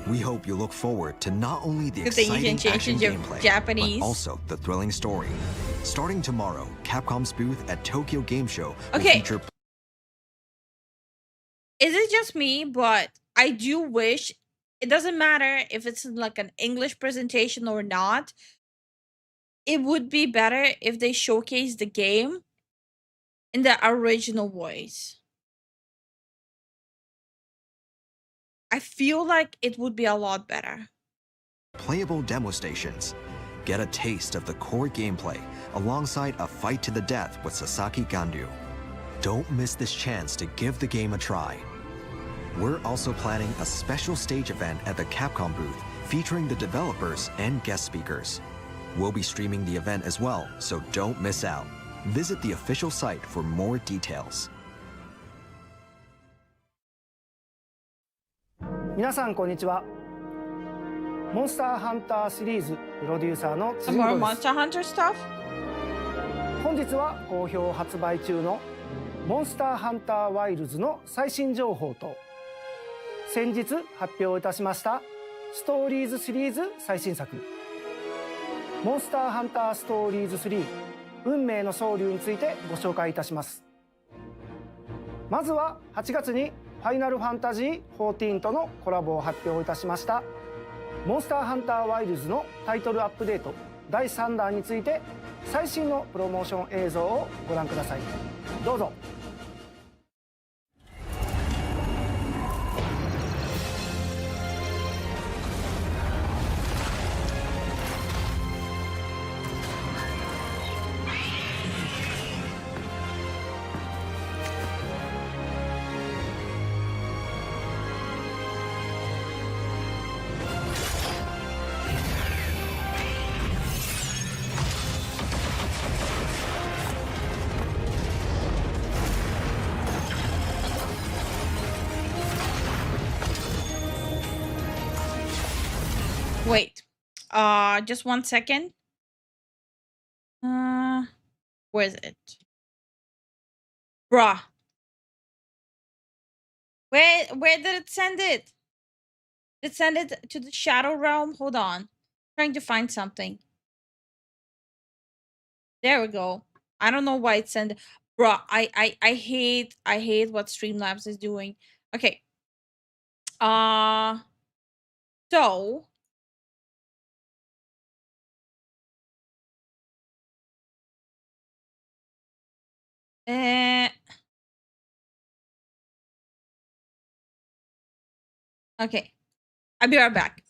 We hope you look forward to not only the Good thing you exciting can change action into gameplay, Japanese. but also the thrilling story. Starting tomorrow, Capcom's booth at Tokyo Game Show will Okay. feature... Is it just me? But I do wish, it doesn't matter if it's like an English presentation or not. It would be better if they showcase the game in the original voice. I feel like it would be a lot better. playable demo stations. Get a taste of the core gameplay alongside a fight to the death with Sasaki Ganryu. Don't miss this chance to give the game a try. we're also planning a special stage event at the Capcom booth featuring the developers and guest speakers. We'll be streaming the event as well, so don't miss out. Visit the official site for more details. 皆さんこんにちは。モンスターハンターシリーズプロデューサーの Some 辻 more 本です。 Monster Hunter stuff? 本日は好評発売中のモンスターハンターワイルズの最新情報と先日発表いたしましたストーリーズシリーズ最新作モンスターハンターストーリーズ3運命の総流についてご紹介いたします。まずは8月にファイナルファンタジー14とのコラボを発表いたしましたモンスターハンターワイルズのタイトルアップデート第3弾について最新のプロモーション映像をご覧ください。どうぞ。Wait, just 1 second. Where is it? Bruh. Where did it send it? Did it send it to the Shadow Realm? Hold on. Trying to find something. There we go. I don't know why it sent. Bruh, I hate what Streamlabs is doing. Okay. So okay. I'll be right back.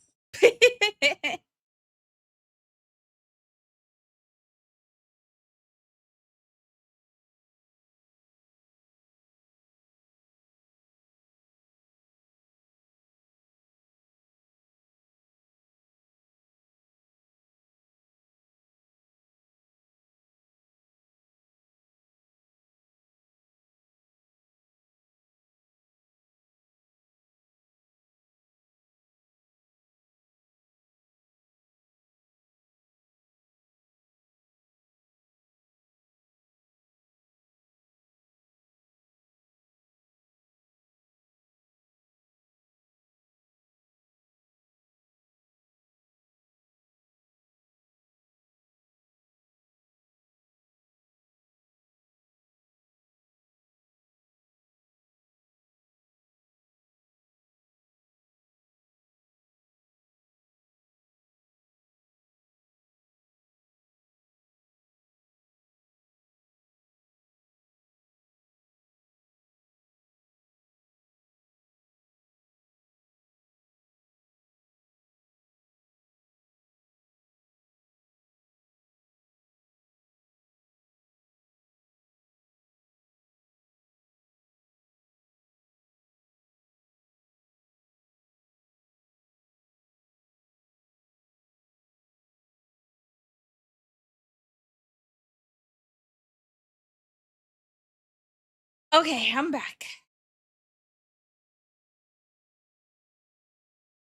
Okay, I'm back.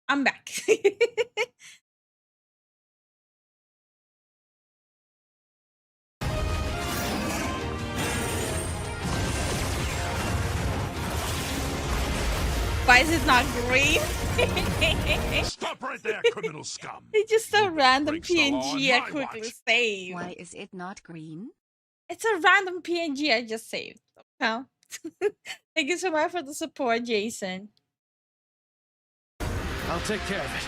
I'm back. Why is it not green? Stop right there, criminal scum! It's just a random Breaks the law PNG on I my quickly watch. saved. Why is it not green? It's a random PNG I just saved. Okay. Thank you so much for the support, Jason. I'll take care of it.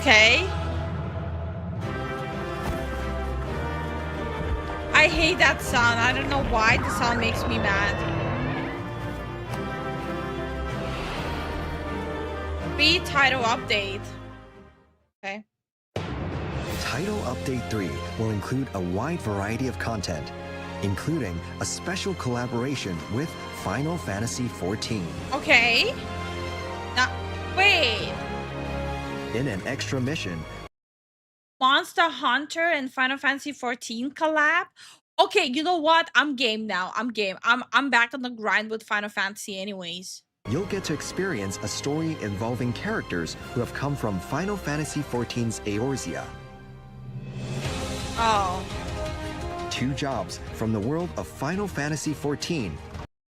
Okay. I hate that sound. I don't know why the sound makes me mad. Free title update. Okay. Title Update 3 will include a wide variety of content, including a special collaboration with Final Fantasy XIV. Okay. Now, wait. In an extra mission, Monster Hunter and Final Fantasy XIV collab. Okay, you know what? I'm game now. I'm game. I'm back on the grind with Final Fantasy anyways. you'll get to experience a story involving characters who have come from Final Fantasy XIV's Eorzea. Oh. 2 jobs from the world of Final Fantasy XIV.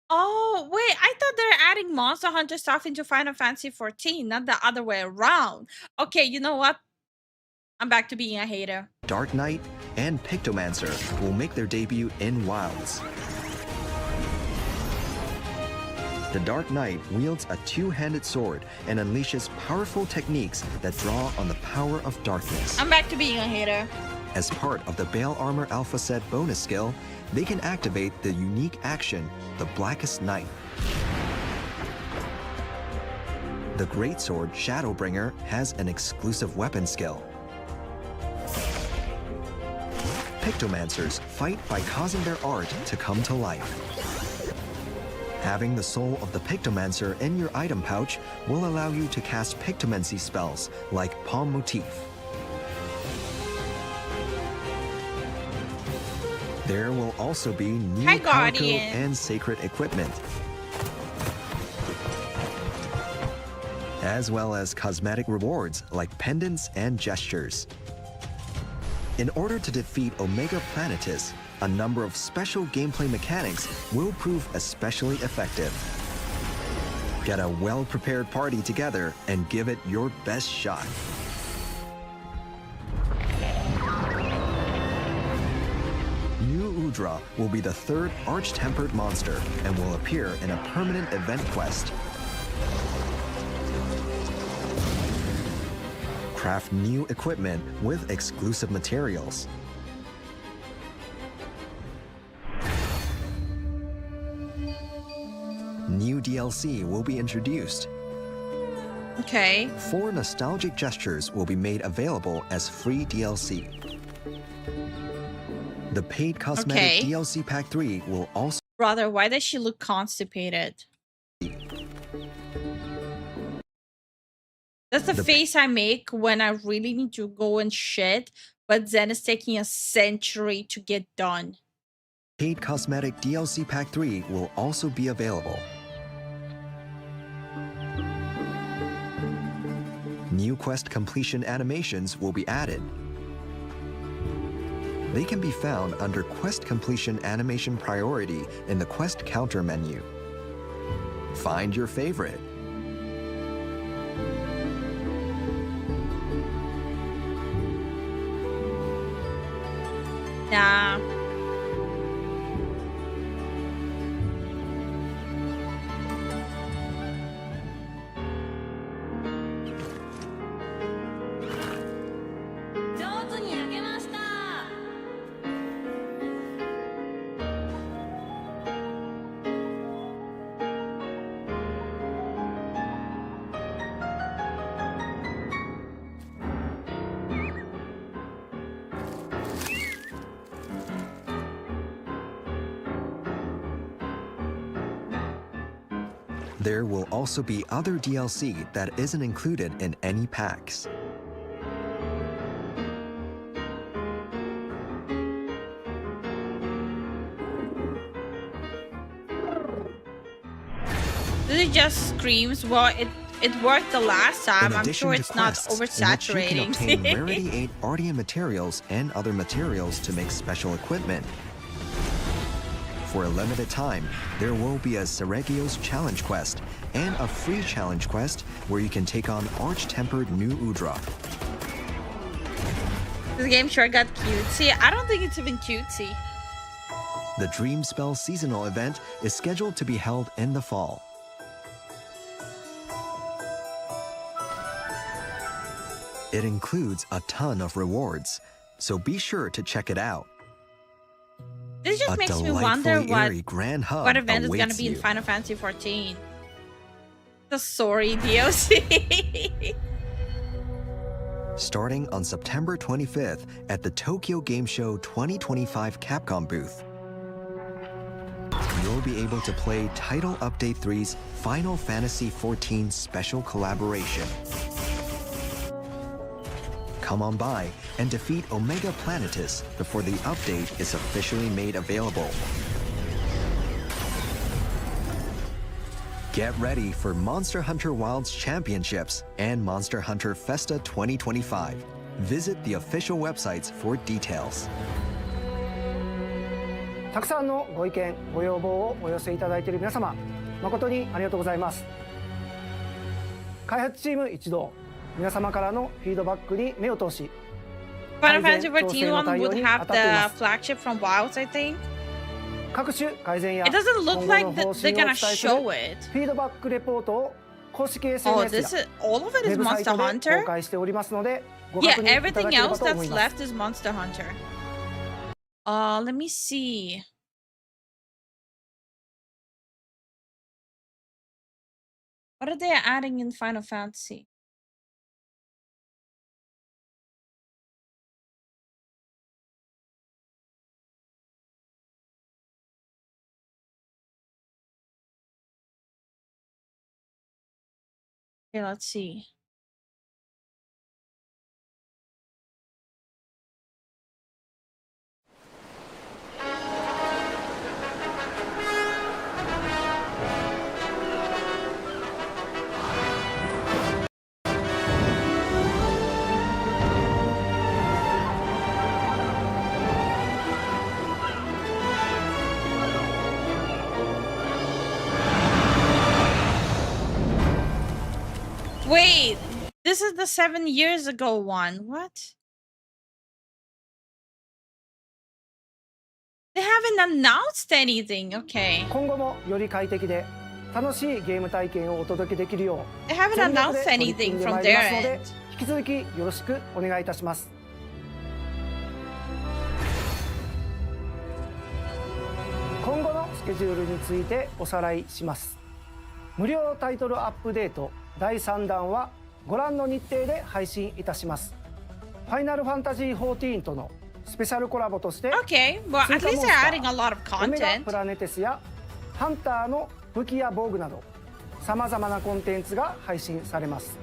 Oh, wait. I thought they're adding Monster Hunter stuff into Final Fantasy XIV, not the other way around. Okay, you know what? I'm back to being a hater. Dark Knight and Pictomancer will make their debut in Wilds. The Dark Knight wields a 2-handed sword and unleashes powerful techniques that draw on the power of darkness. I'm back to being a hater. As part of the Bale Armor Alpha Set bonus skill, they can activate the unique action, the Blackest Night. The Greatsword Shadowbringer has an exclusive weapon skill. Pictomancers fight by causing their art to come to life. Having the soul of the Pictomancer in your item pouch will allow you to cast Pictomancy spells like Palm Motif. There will also be new Hi, power code Guardian. and sacred equipment, as well as cosmetic rewards like pendants and gestures. In order to defeat Omega Planetus, a number of special gameplay mechanics will prove especially effective. Get a well-prepared party together and give it your best shot. New Udra will be the 3rd Arch-Tempered monster and will appear in a permanent event quest. Craft new equipment with exclusive materials. New DLC will be introduced. Okay. 4 nostalgic gestures will be made available as free DLC. The paid cosmetic Okay. DLC Pack 3 will also Brother, why does she look constipated? That's the face I make when I really need to go and shit, but Zen is taking a century to get done. paid cosmetic DLC Pack 3 will also be available. New quest completion animations will be added. They can be found under Quest Completion Animation Priority in the Quest Counter menu. Find your favorite. Nah. There will also be other DLC that isn't included in any packs. This just screams, well, it worked the last time. In I'm addition sure to it's not quests, in which you can oversaturating. obtain Rarity 8 Ardian materials and other materials to make special equipment. For a limited time, there will be a Seregio's Challenge Quest and a free challenge quest where you can take on Arch-Tempered New Udra. This game sure got cutesy. I don't think it's even cutesy. The Dream Spell seasonal event is scheduled to be held in the fall. It includes a ton of rewards, so be sure to check it out. This just A makes me wonder delightfully eerie grand hub what event is going to awaits be in you. Final Fantasy 14. The sorry DLC. Starting on September 25th at the Tokyo Game Show 2025 Capcom booth. You'll be able to play Title Update 3's Final Fantasy XIV special collaboration. Come on by and defeat Omega Planetus before the update is officially made available. Get ready for Monster Hunter Wilds Championships and Monster Hunter Festa 2025. Visit the official websites for details. たくさんのご意見ご要望をお寄せいただいている皆様誠にありがとうございます。開発チーム一同皆様からのフィードバックに目を通し Final Fantasy 14 one would have the flagship from Wilds, I think. 各種改善や It doesn't look 今 like 後の方 they're 針をお gonna 伝えする show it. フィードバックレポートを公式 Oh, SNS this や is all of it ウ is ェブサイ Monster トで Hunter? 公開しておりますのでご Yeah, 確認いただ everything ければ else と思い that's ます。 left is Monster Hunter. Let me see. What are they adding in Final Fantasy? Okay, let's see. Wait, this is the 7 years ago one. What? They haven't announced anything. Okay. 今後もより快適で楽しいゲーム体験をお届けできるよう They haven't 全力で announced 取り anything 組んで from まいり their ますので end. 引き続きよろしくお願いいたします。今後のスケジュールについておさらいします。無料タイトルアップデート第3弾はご覧の日程で配信いたします。ファイナルファンタジー14とのスペシャルコラボとして Okay, well, at least they're adding a lot of オメガ content. プラネテスやハンターの武器や防具などさまざまなコンテンツが配信されます。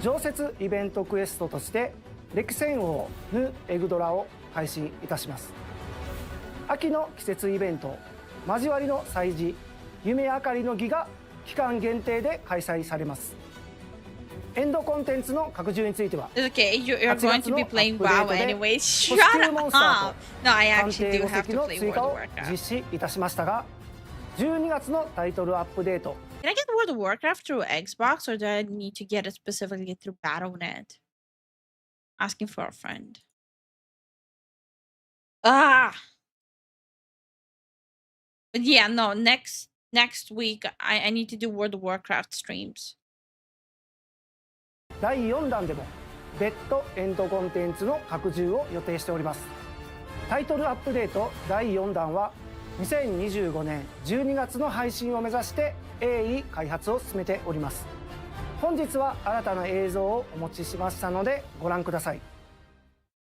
常設イベントクエストとして歴戦王ヌ・エグドラを配信いたします。秋の季節イベント交わりの祭事夢あかりの儀が期間限定で開催されます。エンドコンテンツの拡充については Okay, you're 8 going 月 to の be アッ playing プデー WoW トで anyways. 星 Shut 級モンスタ up. ー No, I と actually 判定 do 5 have 隻 to の play 追 World 加 of を Warcraft. 実施いたしましたが12月のタイトルアップデート Can I get World of Warcraft through Xbox or do I need to get it specifically through Battle.net? Asking for a friend. Ah! But yeah, no, next week I need to do World of Warcraft streams. 第4弾でも別途エンドコンテンツの拡充を予定しております。タイトルアップデート第4弾は2025年12月の配信を目指して鋭意開発を進めております。本日は新たな映像をお持ちしましたのでご覧ください。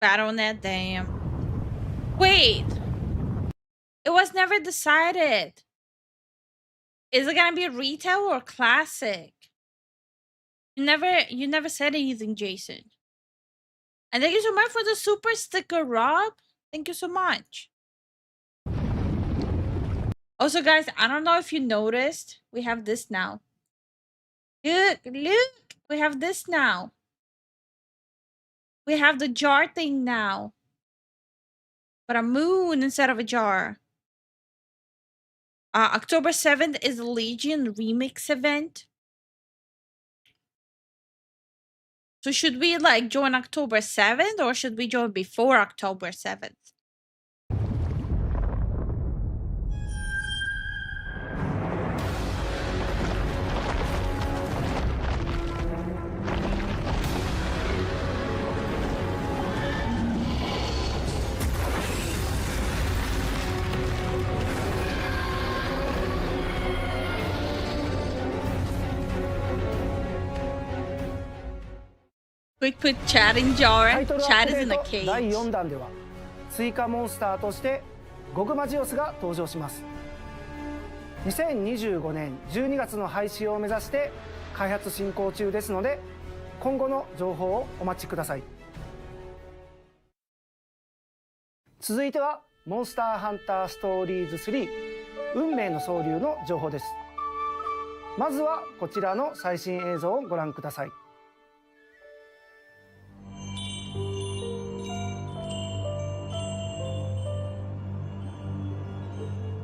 Battle.net, damn. Wait! It was never decided. Is it gonna be retail or classic? You never said anything, Jason. And thank you so much for the super sticker, Rob. Thank you so much. Also, guys, I don't know if you noticed, we have this now. Look, we have this now. We have the jar thing now. But a moon instead of a jar. October 7th is the Legion Remix event. So should we like join October 7th or should we join before October 7th? Quick put chat in jar. タイトルアッ Chat プ is デ in ー a ト第 cage. 4弾では追加モンスターとしてゴグマジオスが登場します。2025年12月の配信を目指して開発進行中ですので今後の情報をお待ちください。続いてはモンスターハンターストーリーズ3運命の総流の情報です。まずはこちらの最新映像をご覧ください。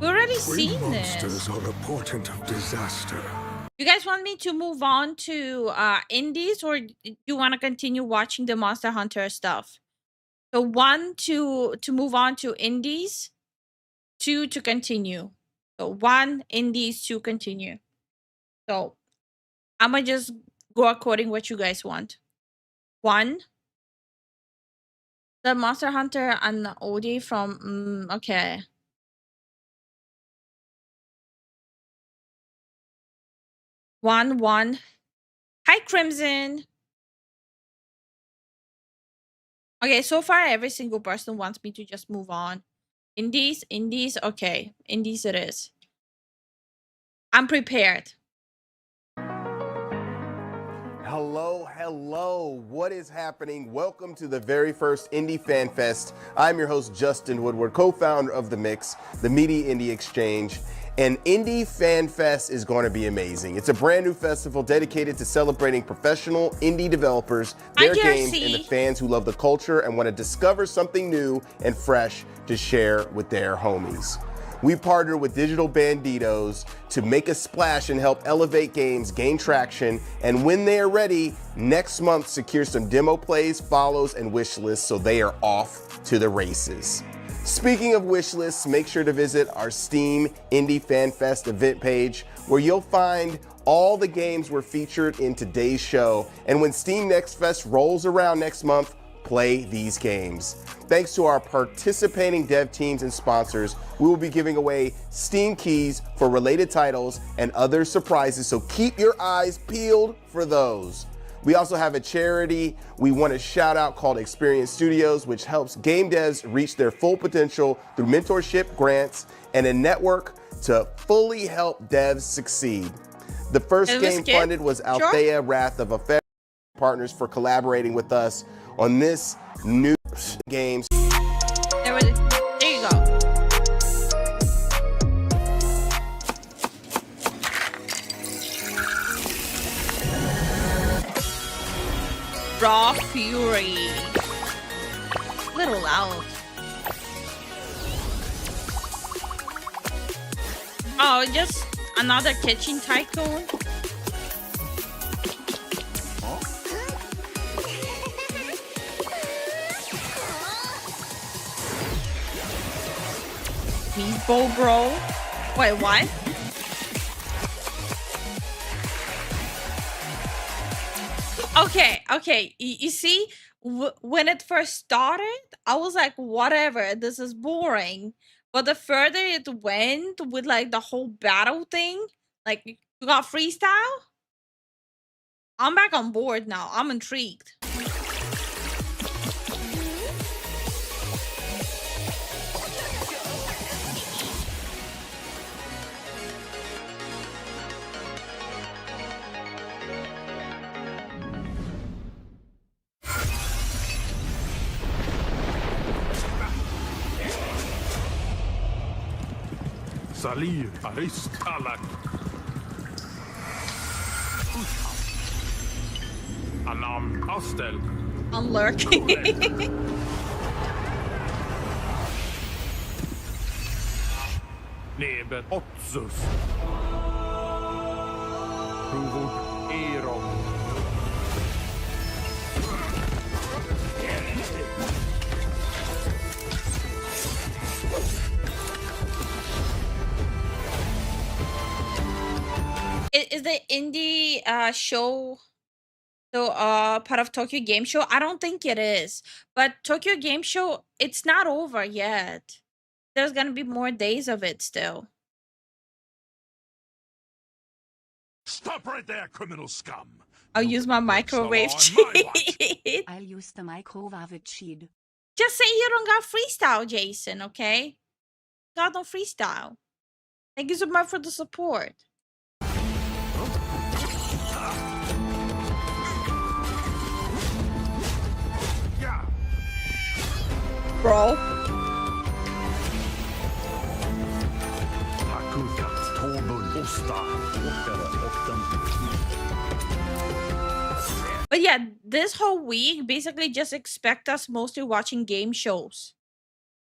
We already Three seen this. monsters are a portent of disaster. You guys want me to move on to indies, or you want to continue watching the Monster Hunter stuff? So 1 to move on to indies, 2 to continue. So 1 indies, 2 continue. So I'm gonna just go according what you guys want. 1, the Monster Hunter and the OD from okay. One. Hi, Crimson. Okay, so far every single person wants me to just move on. Indies, okay. Indies it is. I'm prepared. Hello. What is happening? Welcome to the very first Indie Fan Fest. I'm your host, Justin Woodward, co-founder of The Mix, the Media Indie Exchange. And Indie Fan Fest is going to be amazing. It's a brand new festival dedicated to celebrating professional indie developers, their games, and the fans who love the culture and want to discover something new and fresh to share with their homies. We partner with Digital Banditos to make a splash and help elevate games gain traction, and when they are ready, next month secure some demo plays, follows, and wish lists so they are off to the races. Speaking of wish lists, make sure to visit our Steam Indie Fan Fest event page where you'll find all the games were featured in today's show. And when Steam Next Fest rolls around next month, play these games. Thanks to our participating dev teams and sponsors, we will be giving away Steam keys for related titles and other surprises, so keep your eyes peeled for those. We also have a charity we want to shout out called Experience Studios, which helps game devs reach their full potential through mentorship, grants, and a network to fully help devs succeed. The first game funded was Althea Wrath of Affair. Partners for collaborating with us on this new games. There you go. Raw Fury. Little loud. Oh, just another kitchen tycoon. Meatball bro. Wait, what? Okay. You see, when it first started, I was like, whatever, this is boring. But the further it went with like the whole battle thing, like you got freestyle, I'm back on board now. I'm intrigued. Salir Aristalak. Anam Astel. I'm lurking. Nebet Otsus. Provod Ero. Is the indie show so part of Tokyo Game Show? I don't think it is. But Tokyo Game Show, it's not over yet. There's gonna be more days of it still. Stop right there, criminal scum. I'll use my microwave cheese. Right? I'll use the microwave cheat. Just say you don't got freestyle, Jason, okay? Got no freestyle. Thank you so much for the support. Bro. But yeah, this whole week basically just expect us mostly watching game shows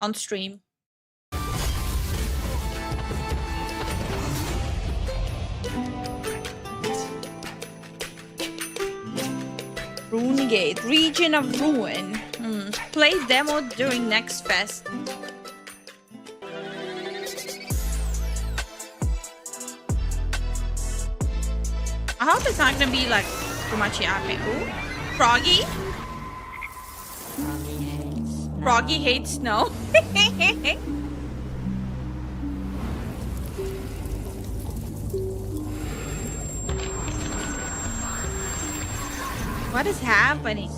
on stream. Runegate, Region of Ruin. Play demo during next fest. I hope it's not gonna be like too much yapping. Ooh. Froggy? Froggy hates snow. What is happening?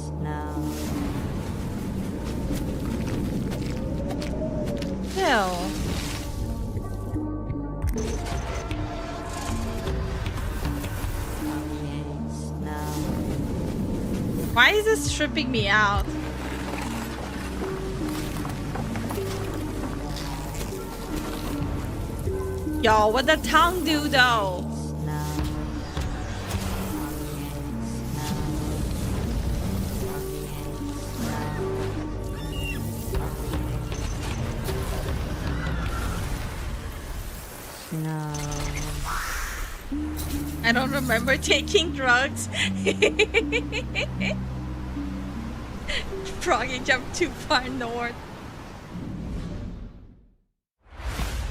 Ew. Why is this stripping me out? Yo, what the tongue do though? I don't remember taking drugs. Froggy jumped too far north.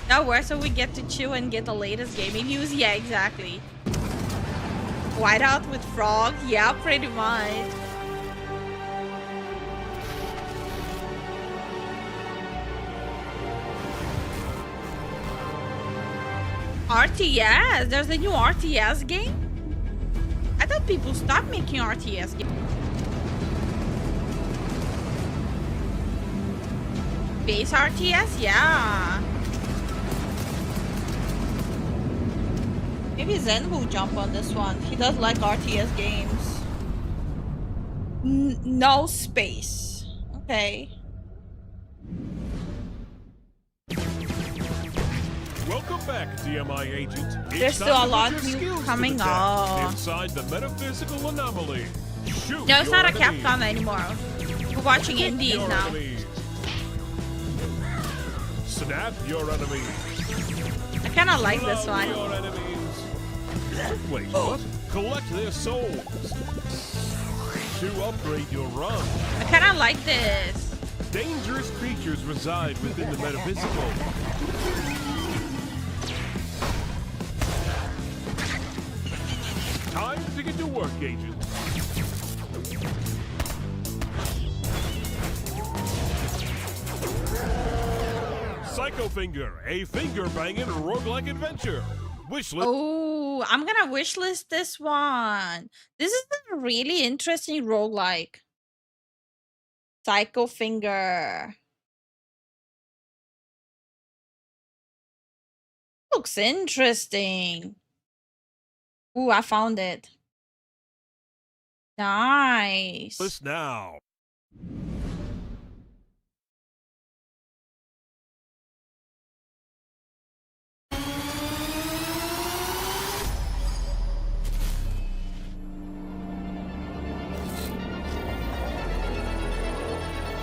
That works, so we get to chew and get the latest gaming news. Yeah, exactly. Whiteout with Frog? Yeah, pretty much. RTS? There's a new RTS game? I thought people stopped making RTS games. Base RTS? Yeah. Maybe Zen will jump on this one. He does like RTS games. No space. Okay. Welcome back, DMI agent. There's still a lot new coming up. Inside the metaphysical anomaly. Shoot No, it's not a enemies. Capcom anymore. We're watching Hit indies your now. enemies. Snap your enemies. I kind of like this Blow one. your enemies. Wait, what? Collect their souls. To upgrade your run. I kind of like this. Dangerous creatures reside within the metaphysical. Time to get to work, agent. Psycho Finger, a finger-banging roguelike adventure. Wishlist. Oh, I'm gonna wishlist this one. This is a really interesting roguelike. Psycho Finger. Looks interesting. Ooh, I found it. Nice. List now.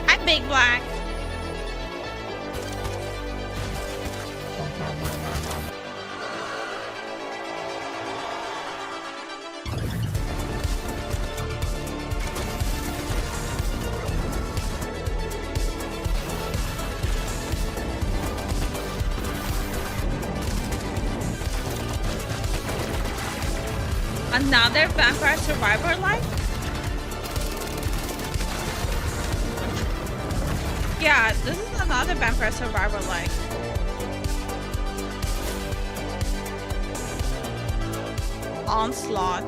Hi, Big Black. Another Vampire Survivor like? Yeah, this is another Vampire Survivor like. Onslaught.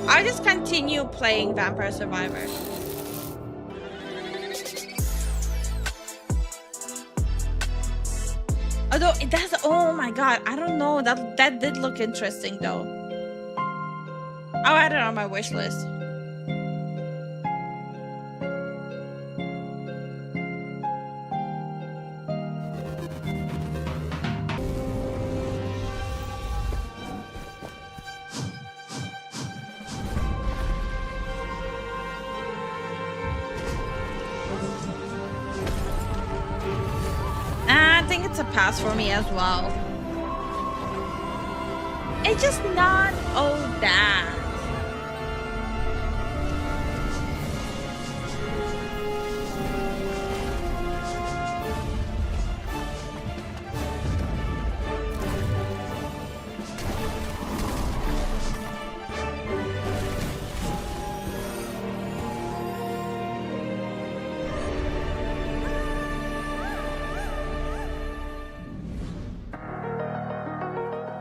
I just continue playing Vampire Survivor. Although it does, oh my god, I don't know. That did look interesting though. I'll add it on my wish list. I think it's a pass for me as well. It's just not all that.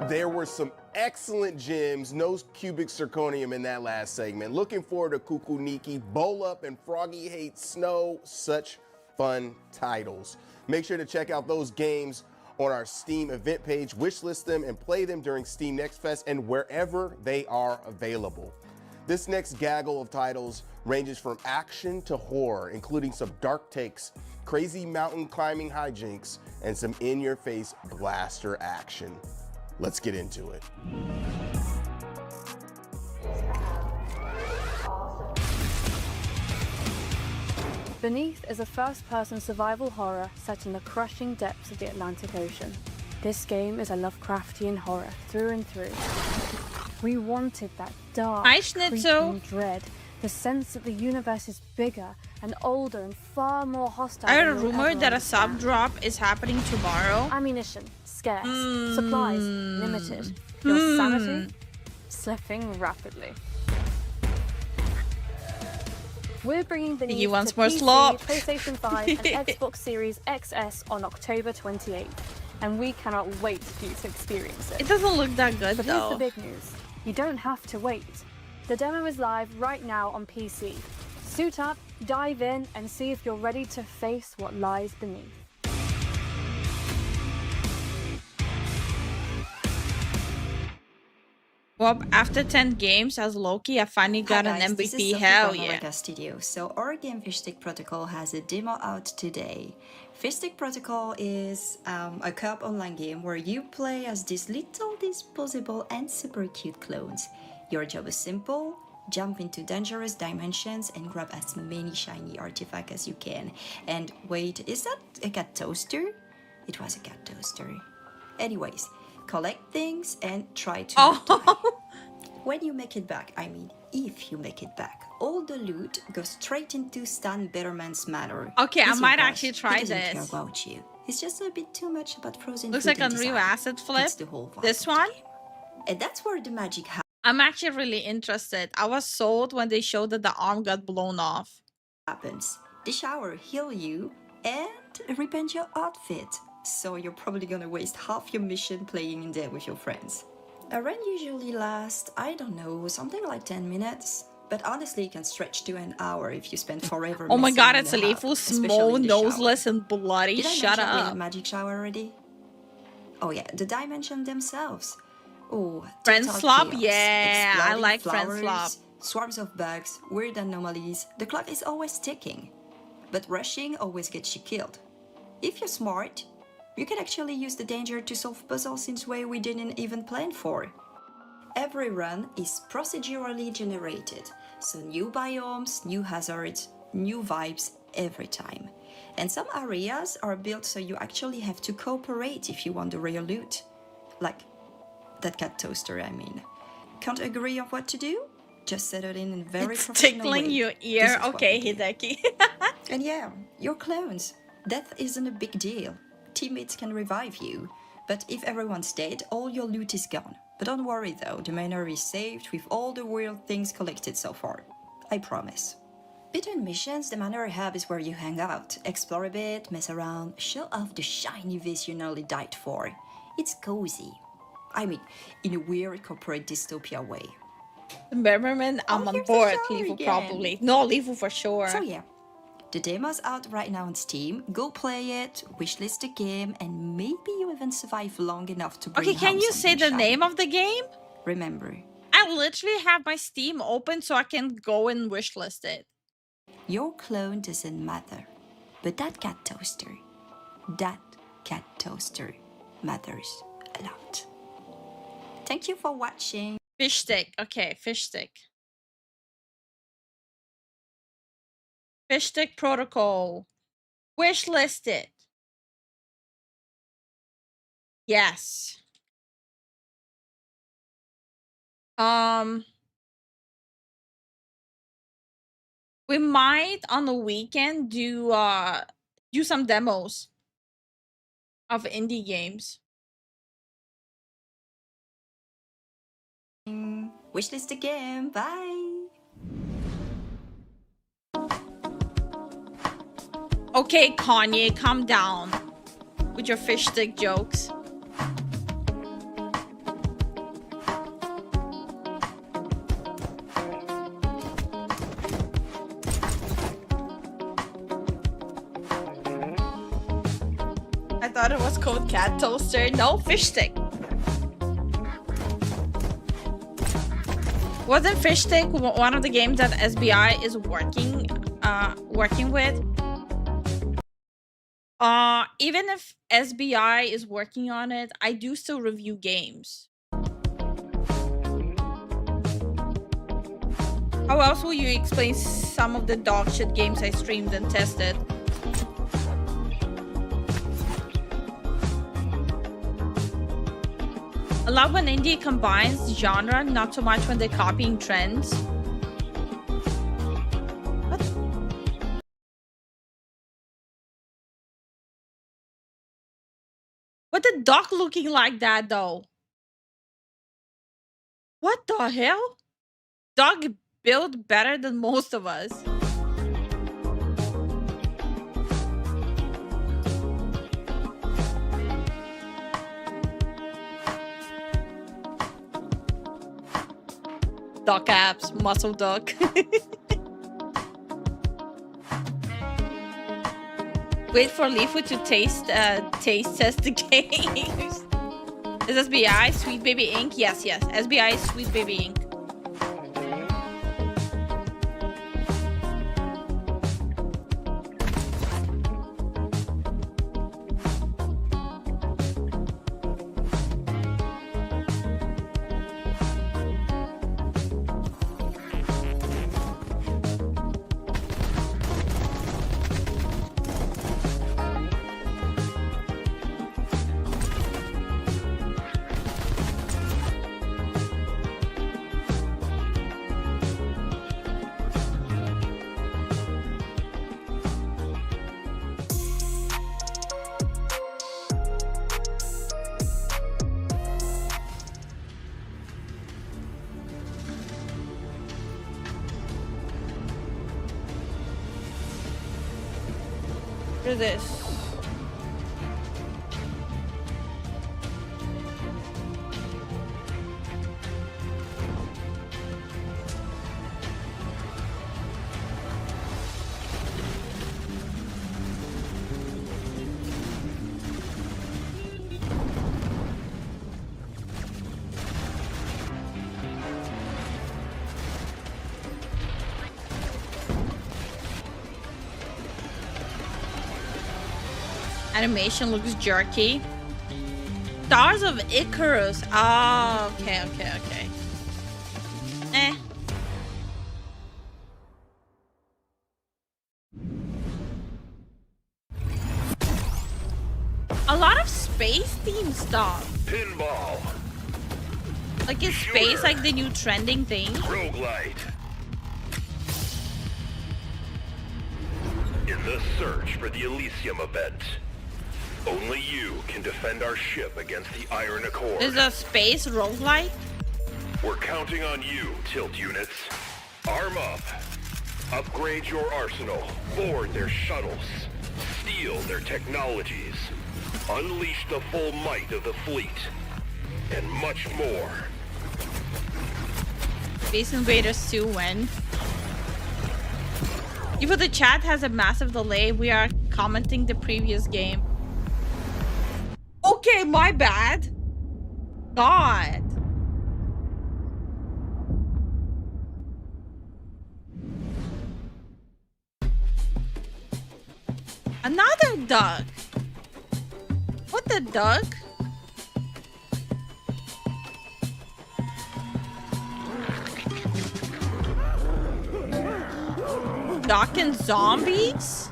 There were some excellent gems, no cubic zirconium in that last segment. Looking forward to Kukuniki, Bowl Up, and Froggy Hates Snow. Such fun titles. Make sure to check out those games on our Steam event page, wishlist them, and play them during Steam Next Fest and wherever they are available. This next gaggle of titles ranges from action to horror, including some dark takes, crazy mountain climbing hijinks, and some in-your-face blaster action. Let's get into it. Beneath is a first-person survival horror set in the crushing depths of the Atlantic Ocean. This game is a Lovecraftian horror through and through. We wanted that dark, creeping dread, the sense that the universe is bigger and older and far more hostile. I heard a rumor that a sub drop is happening tomorrow. Ammunition scarce, supplies limited, your sanity slipping rapidly. We're bringing Beneath to PC, PlayStation 5 and Xbox Series XS on October 28th, and we cannot wait for you to experience it. It doesn't look that good but though. Here's the big news. You don't have to wait. The demo is live right now on PC. Suit up, dive in, and see if you're ready to face what lies beneath. Well, after 10 games as Loki, I finally got an MVP. Hell yeah. Studio. So our game Fishstick Protocol has a demo out today. Fishstick Protocol is a co-op online game where you play as these little disposable and super cute clones. Your job is simple: jump into dangerous dimensions and grab as many shiny artifacts as you can. And wait, is that a cat toaster? It was a cat toaster. Anyways, collect things and try to not die. When you make it back, I mean if you make it back, all the loot goes straight into Stan Betterman's manor. Okay, I He's might your boss. actually try He doesn't this. care about you. It's just a bit too much about frozen Looks food like and Unreal design. Asset Flip. That's the whole vibe This of the one? game. And that's where the magic I'm actually really interested. I was sold when they showed that the arm got blown off. happens. The shower heal you and repaint your outfit. So you're probably gonna waste half your mission playing in there with your friends. A run usually lasts, I don't know, something like 10 minutes. But honestly, it can stretch to an hour if you spend forever. Oh my messing god, in it's the a hub, Lifu, especially small, in the shower. noseless, and bloody. Did I Shut mention we have up. magic shower already? Oh yeah, the dimension themselves. Oh, Friend total slop? chaos. Yeah, I Exploding like friend flowers, slop. Swarms of bugs, weird anomalies. The clock is always ticking. But rushing always gets you killed. If you're smart, you can actually use the danger to solve puzzles in a way we didn't even plan for. Every run is procedurally generated, so new biomes, new hazards, new vibes every time. And some areas are built so you actually have to cooperate if you want the real loot. Like that cat toaster, I mean. Can't agree on what to do? Just set it in a very It's professional tickling way. your This ear. is what Okay, we do. Hideki. And yeah, you're clones. Death isn't a big deal. Teammates can revive you. But if everyone's dead, all your loot is gone. But don't worry though, the manor is saved with all the weird things collected so far. I promise. Between missions, the manor hub is where you hang out, explore a bit, mess around, show off the shiny vase you nearly died for. It's cozy. I mean, in a weird corporate dystopia way. Berberman, I'm on here's the board. shower Lifu again. probably. No, Lifu for sure. So yeah, The demo's out right now on Steam. Go play it, wishlist the game, and maybe you even survive long enough to bring Okay, can home you say something the shiny. name of the game? Remember, I literally have my Steam open so I can go and wishlist it. your clone doesn't matter, but that cat toaster matters a lot. Thank you for watching. Fish stick. Okay, fish stick. Fish stick protocol. Wishlist it. Yes. We might on the weekend do some demos of indie games. Wishlist again. Bye. Okay, Kanye, calm down with your fish stick jokes. I thought it was called cat toaster. No, fish stick. Wasn't fish stick one of the games that SBI is working with? Even if SBI is working on it, I do still review games. How else will you explain some of the dog shit games I streamed and tested? I love when indie combines genre, not so much when they're copying trends. What? What the dog looking like that though? What the hell? Dog built better than most of us. Duck apps, muscle duck. Wait for Lifu to taste test the games. Is SBI Sweet Baby Inc? Yes, yes. SBI Sweet Baby Inc. This. Animation looks jerky. Stars of Icarus. Oh, okay. A lot of space themed stuff. Pinball. Like, is space like the new trending thing? Roguelite. In the search for the Elysium event, only you can defend our ship against the Iron Accord. Is a space roguelite? We're counting on you, Tilt units. Arm up. Upgrade your arsenal. Board their shuttles. Steal their technologies. Unleash the full might of the fleet. And much more. Space Invaders 2 when? Even the chat has a massive delay. We are commenting the previous game. Okay, my bad. God. Another duck. What the duck? Duck and zombies?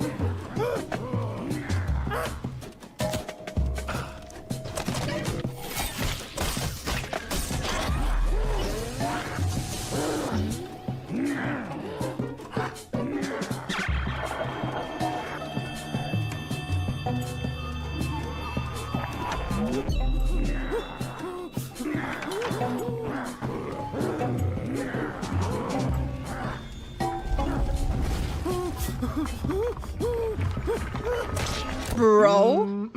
Bro?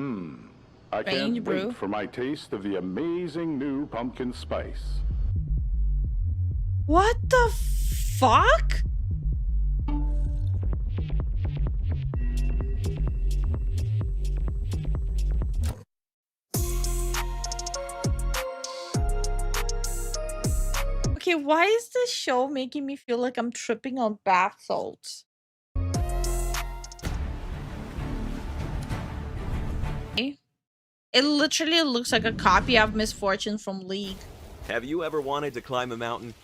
I Strange can't brew. wait for my taste of the amazing new pumpkin spice. What the fuck? Okay, why is this show making me feel like I'm tripping on bath salts? It literally looks like a copy of Misfortune from League. Have you ever wanted to climb a mountain?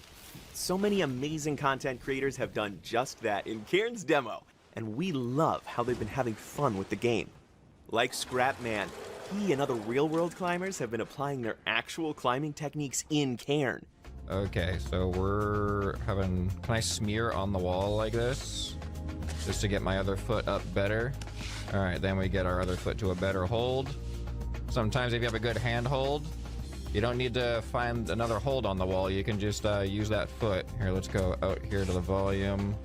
So many amazing content creators have done just that in Cairn's demo, and we love how they've been having fun with the game. Like Scrapman, he and other real-world climbers have been applying their actual climbing techniques in Cairn. Okay, so we're having... Can I smear on the wall like this? Just to get my other foot up better. Alright, then we get our other foot to a better hold. Sometimes if you have a good hand hold, you don't need to find another hold on the wall. You can just use that foot. Here, let's go out here to the volume.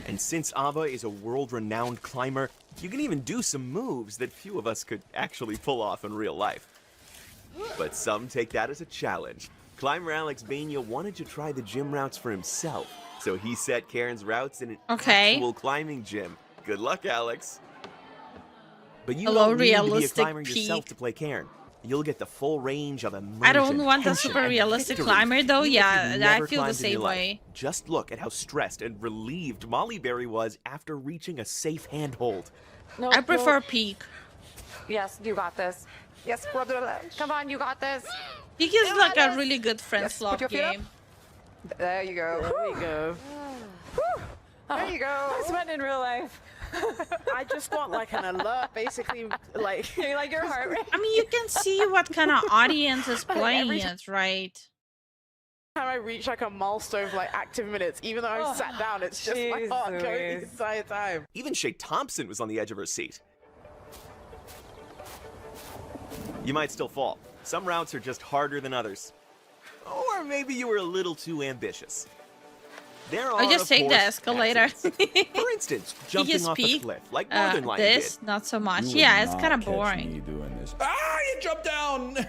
And since Ava is a world-renowned climber, you can even do some moves that few of us could actually pull off in real life. But some take that as a challenge. Climber Alex Bania wanted to try the gym routes for himself, so he set Karen's routes in an actual climbing gym. Good luck, Alex. But you don't need to be a climber yourself to play Karen. You'll get the full range of immersion. I don't want a tension, super and realistic victory, climber though. even if Yeah, you've I never feel the climbed in same your life. way. Just look at how stressed and relieved Molly Berry was after reaching a safe handhold. No, I prefer Peak. Yes, you got this. Yes, brother. Come on, you got this. Peak is like a really good friend swap put your feet up. game. There you go. There you go. There you go. I sweat in real life. I just want like an alert, basically, like you like your heart rate. I mean, you can see what kind of audience is playing Every it, right? time I reach like a milestone of like active minutes, even though I've sat down, it's just my heart going the entire time. Even Shay Thompson was on the edge of her seat. You might still fall. Some routes are just harder than others. Or maybe you were a little too ambitious. There are, I just of take the course, escalator. exceptions. For instance, jumping off a Peak. cliff, like Northern Lion This, did. not so much. You Yeah, would it's not kind of catch boring. me doing this. Ah, you jumped down!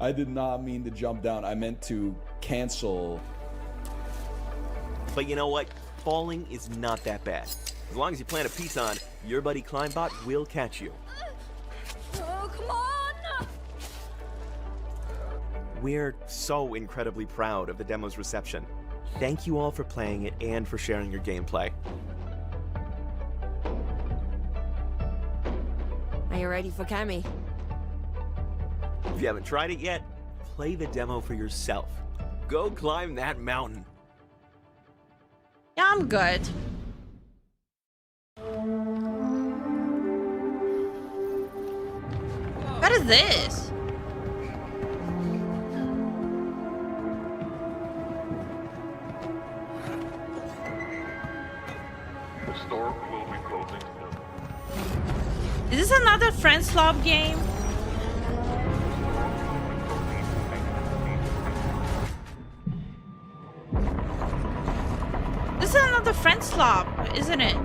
I did not mean to jump down. I meant to cancel. But you know what? Falling is not that bad. As long as you plant a piece on, your buddy Climbot will catch you. Oh, come on! We're so incredibly proud of the demo's reception. Thank you all for playing it and for sharing your gameplay. Are you ready for Cammy? If you haven't tried it yet, play the demo for yourself. Go climb that mountain. Yeah, I'm good. What is this? The store will be closing soon. Is this another friend swap game? This is another friend swap, isn't it?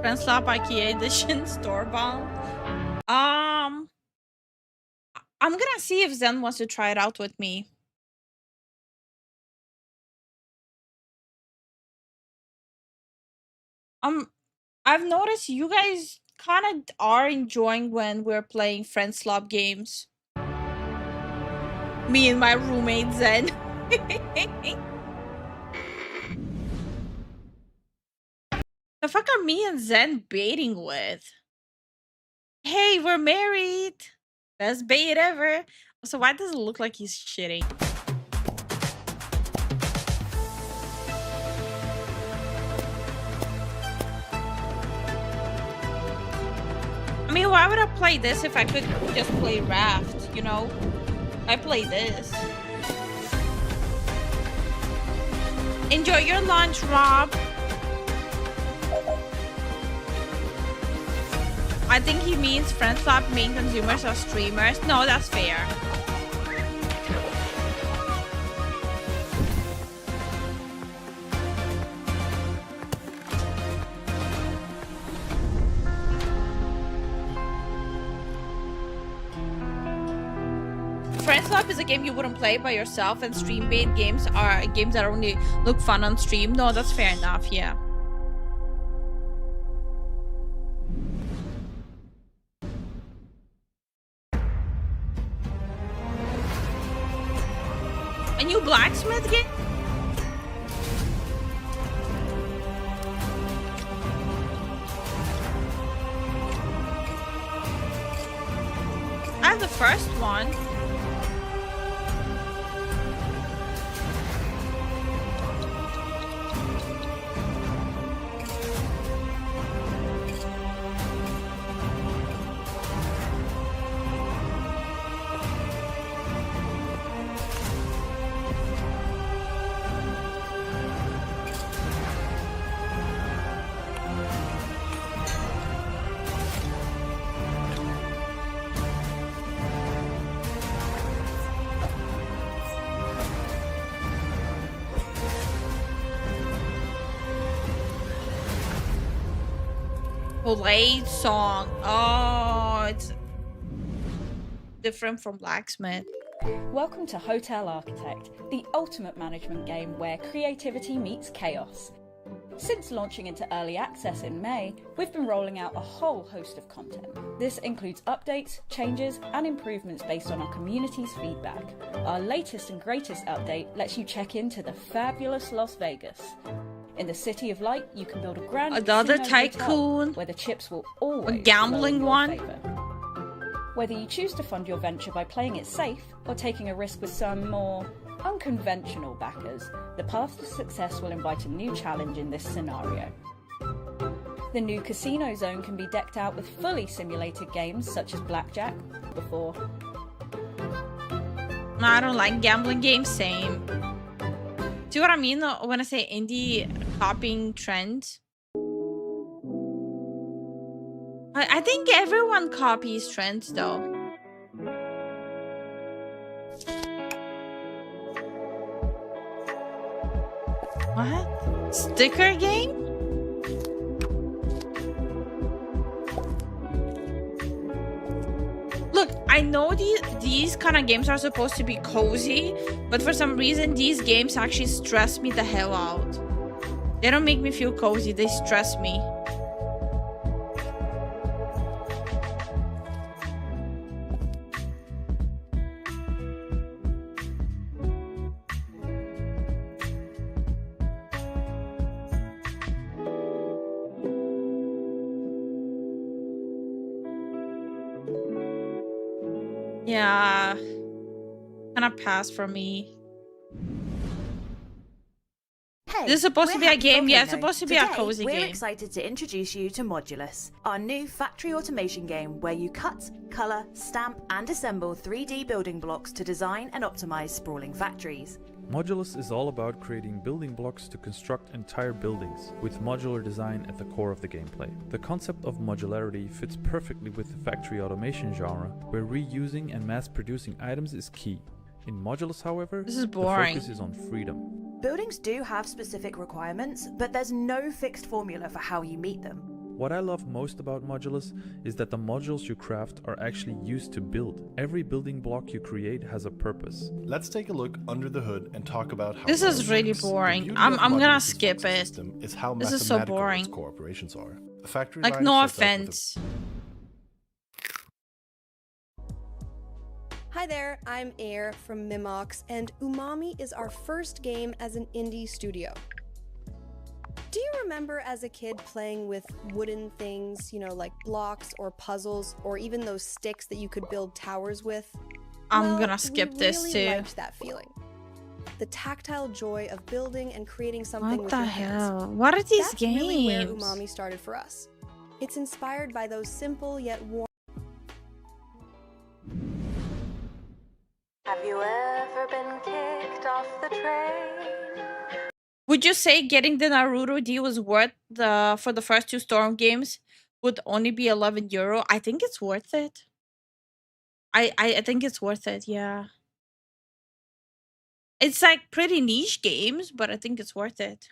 Friendslop IKEA edition store-bound. I'm gonna see if Zen wants to try it out with me. I've noticed you guys kind of are enjoying when we're playing Friendslop games. Me and my roommate Zen. The fuck are me and Zen baiting with? Hey, we're married. Best bait ever. So why does it look like he's shitting? I mean, why would I play this if I could just play Raft, you know? I play this. Enjoy your lunch, Rob. I think he means Friendslop main consumers or streamers. No, that's fair. Friendslop is a game you wouldn't play by yourself, and stream-based games are games that only look fun on stream. No, that's fair enough, yeah. A new blacksmith game? I have the first one. Blade song. Oh, it's different from Blacksmith. Welcome to Hotel Architect, the ultimate management game where creativity meets chaos. Since launching into early access in May, we've been rolling out a whole host of content. This includes updates, changes, and improvements based on our community's feedback. Our latest and greatest update lets you check into the fabulous Las Vegas. In the City of Light, you can build a grand another casino tycoon hotel where the chips will always a gambling flow one. in your favor. Whether you choose to fund your venture by playing it safe or taking a risk with some more unconventional backers, the path to success will invite a new challenge in this scenario. The new casino zone can be decked out with fully simulated games such as blackjack. Before, I don't like gambling games. Same. See what I mean when I say indie copying trends? I think everyone copies trends though. What? Sticker game? Look, I know these kind of games are supposed to be cozy, but for some reason these games actually stress me the hell out. They don't make me feel cozy, they stress me. Yeah, kind of pass for me. Hey, this is supposed to be a game. Yeah, it's Volcano. supposed to be Today, a cozy we're game. excited to introduce you to Modulus, our new factory automation game where you cut, color, stamp, and assemble 3D building blocks to design and optimize sprawling factories. Modulus is all about creating building blocks to construct entire buildings, with modular design at the core of the gameplay. The concept of modularity fits perfectly with the factory automation genre, where reusing and mass-producing items is key. In Modulus, however, this is boring. The focus is on freedom. Buildings do have specific requirements, but there's no fixed formula for how you meet them. What I love most about Modulus is that the modules you craft are actually used to build. Every building block you create has a purpose. Let's take a look under the hood and talk about how This is Modulus really works. The boring. beauty I'm of gonna Modulus's skip working it. system is how This is so mathematical boring. its core operations are. The factory Like, line no is set up with a offense. Hi there, I'm Air from Mimox, and Umami is our first game as an indie studio. Do you remember as a kid playing with wooden things, you know, like blocks or puzzles, or even those sticks that you could build towers with? I'm gonna skip this really too. liked that feeling. The tactile joy of building and creating something What with the your hands. hell? What are these That's really where games? Umami started for us. It's inspired by those simple yet warm. Have you ever been kicked off the train? Would you say getting the Naruto deal was worth for the first 2 Storm games would only be €11? I think it's worth it. I think it's worth it, yeah. It's like pretty niche games, but I think it's worth it.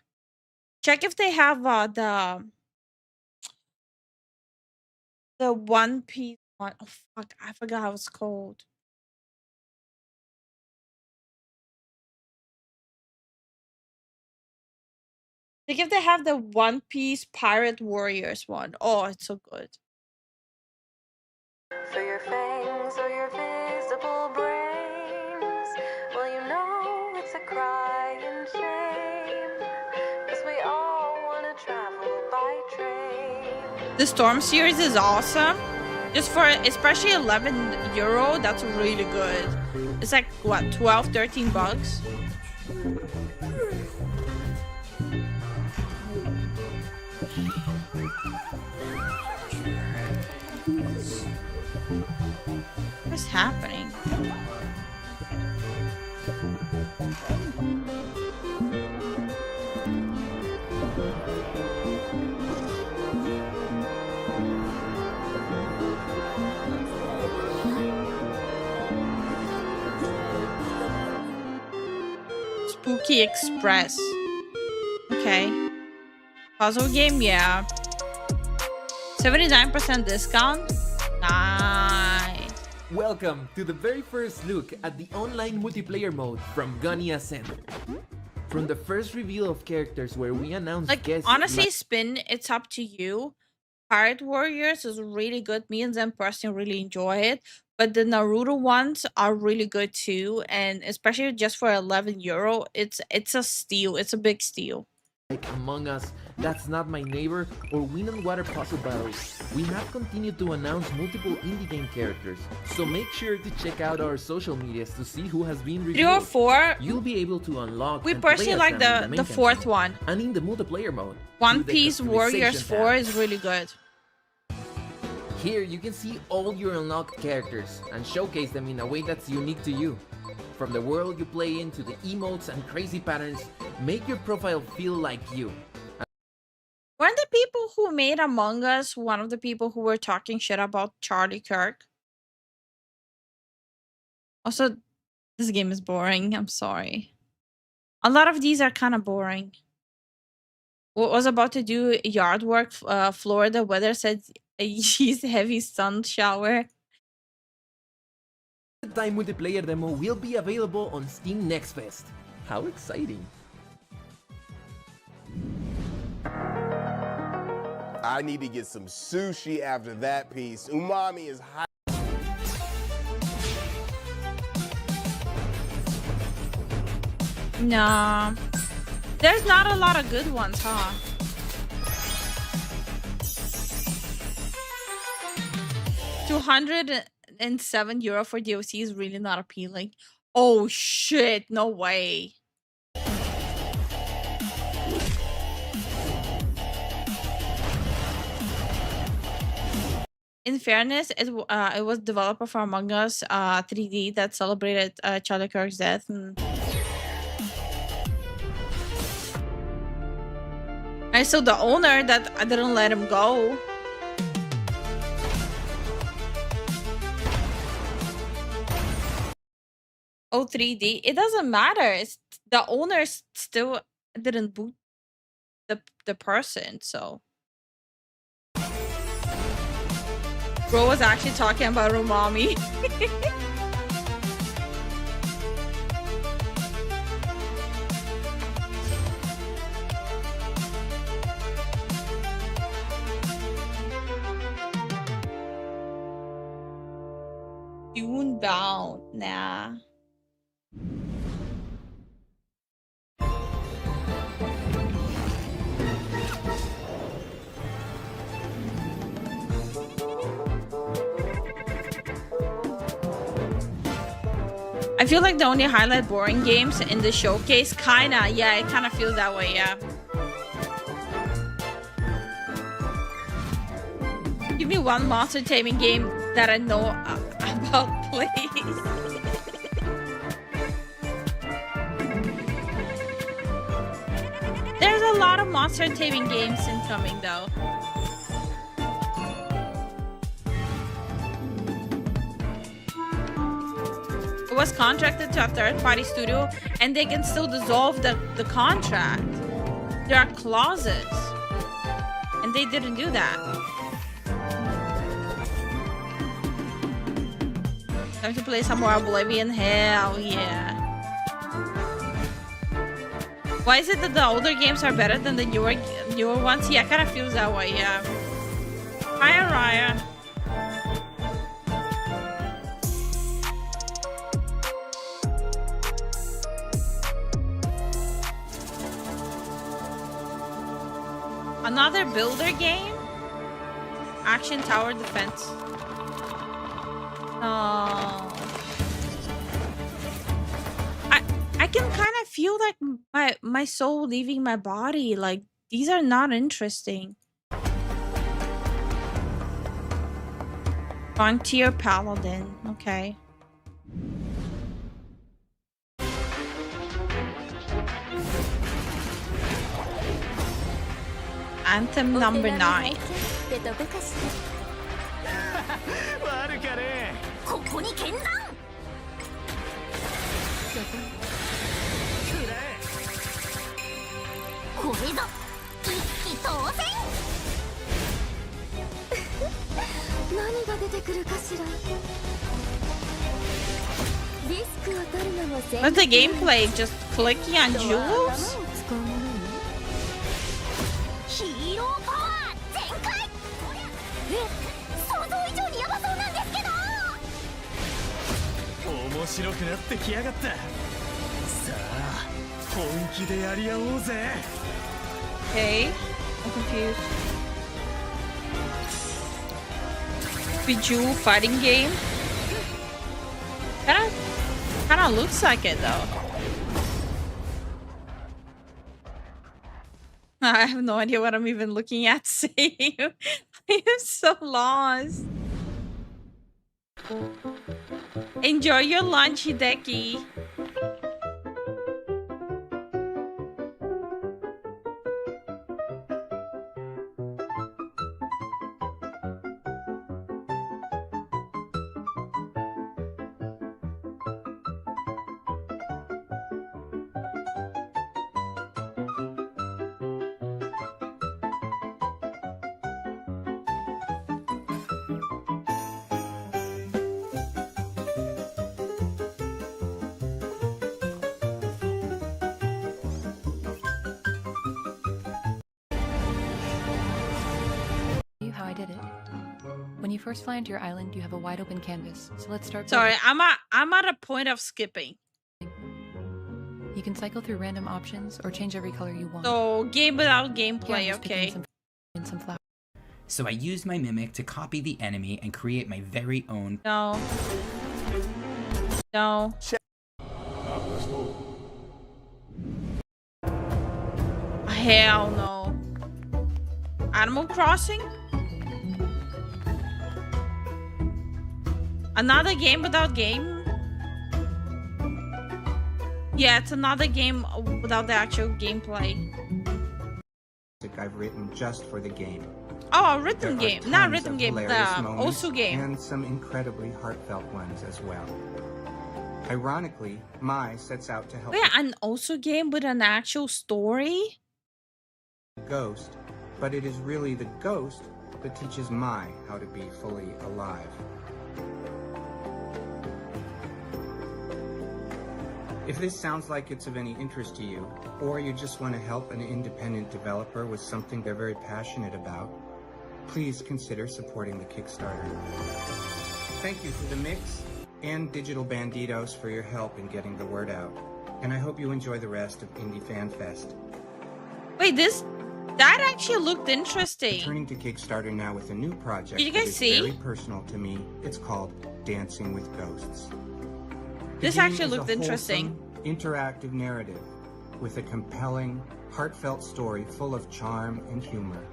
Check if they have the One Piece one. Oh fuck, I forgot how it's called. Like if they have the One Piece Pirate Warriors one. Oh, it's so good. For your fangs or your visible brains, well, you know it's a crying shame, 'cause we all want to travel by train. The Storm series is awesome. Just for especially €11, that's really good. It's like what, 12, 13 bucks? What's happening? Spooky Express. Okay. Puzzle game, yeah. 79% discount. Nice. Welcome to the very first look at the online multiplayer mode from Gunny Ascent. From the first reveal of characters where we announced Like, guests honestly, Spin, it's up to you. Pirate Warriors is really good. Me and Zen personally really enjoy it. But the Naruto ones are really good too. And especially just for €11, it's a steal. It's a big steal. like Among Us, That's Not My Neighbor, or Wind and Water Puzzle Battles, we have continued to announce multiple indie game characters, so make sure to check out our social medias to see who has been revealed. 3 or 4. You'll be able to unlock We and play personally as like them in the main 4th campaign one. and in the multiplayer mode. One through the Piece Warriors customization 4 tab. is really good. Here you can see all your unlocked characters and showcase them in a way that's unique to you. From the world you play in to the emotes and crazy patterns, make your profile feel like you. Weren't the people who made Among Us one of the people who were talking shit about Charlie Kirk? Also, this game is boring. I'm sorry. A lot of these are kind of boring. Was about to do yard work. Florida weather said she's heavy sun shower. The time multiplayer demo will be available on Steam Next Fest. How exciting! I need to get some sushi after that piece. Umami is hot. Nah. There's not a lot of good ones, huh? €207 for DLC is really not appealing. Oh shit, no way. In fairness, it was developer for Among Us 3D that celebrated Charlie Kirk's death. I saw the owner that I didn't let him go. Oh, 3D. It doesn't matter. It's the owner still didn't boot the person, so. Bro was actually talking about umami. Dune bound, nah. I feel like they only highlight boring games in the showcase. Kinda, yeah, it kinda feels that way, yeah. Give me one monster taming game that I know about, please. There's a lot of monster taming games incoming, though. It was contracted to a third-party studio, and they can still dissolve the contract. There are clauses, and they didn't do that. Time to play some more Oblivion. Hell yeah. Why is it that the older games are better than the newer ones? Yeah, kind of feels that way, yeah. Hi, Araya. Another builder game? Action tower defense. Oh. I can kind of feel like my soul leaving my body. Like, these are not interesting. Frontier Paladin. Okay. Anthem number 9. What's the gameplay? Just clicking on jewels? Okay, I'm confused. Bijou fighting game? Kinda looks like it though. I have no idea what I'm even looking at. See, I am so lost. Enjoy your lunch, Hideki. How I did it. When you first fly into your island, you have a wide open canvas. So let's start. Sorry, I'm at a point of skipping. You can cycle through random options or change every color you want. So game without gameplay, Yeah, okay. some flowers. So I used my mimic to copy the enemy and create my very own. No. No. Hell no. Animal Crossing? Another game without game? Yeah, it's another game without the actual gameplay. I've written just for the game. Oh, a rhythm There are game. Not tons rhythm of game, hilarious the moments Osu game. and some incredibly heartfelt ones as well. Ironically, Mai sets out to help Wait, an Osu game with an actual story? the ghost, but it is really the ghost that teaches Mai how to be fully alive. If this sounds like it's of any interest to you, or you just want to help an independent developer with something they're very passionate about, please consider supporting the Kickstarter. Thank you to the Mix and Digital Banditos for your help in getting the word out. And I hope you enjoy the rest of Indie FanFest. Wait, that actually looked interesting. Turning to Kickstarter now with a new project. Did you guys that is see? Very personal to me. It's called Dancing with Ghosts. This The game actually is a looked interesting. wholesome, interactive narrative with a compelling, heartfelt story full of charm and humor.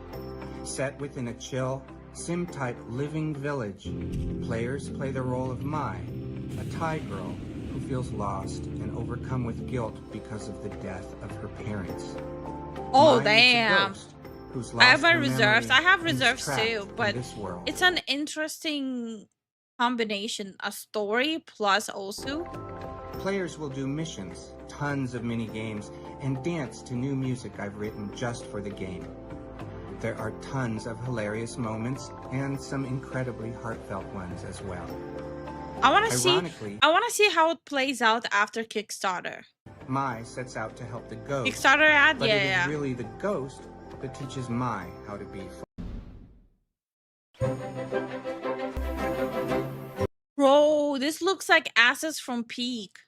Set within a chill, sim-type living village, players play the role of Mai, a Thai girl who feels lost and overcome with guilt because of the death of her parents. Oh, Mai is a damn. ghost who's I have lost my her reserves. memory I have and is reserves trapped too, in but this world. it's an interesting combination. A story plus Osu. Players will do missions, tons of mini games, and dance to new music I've written just for the game. There are tons of hilarious moments and some incredibly heartfelt ones as well. I want to see. Ironically, I want to see how it plays out after Kickstarter. Mai sets out to help the ghost. Kickstarter ad, but yeah. it is really the ghost that teaches Mai how to be. Bro, this looks like assets from Peak.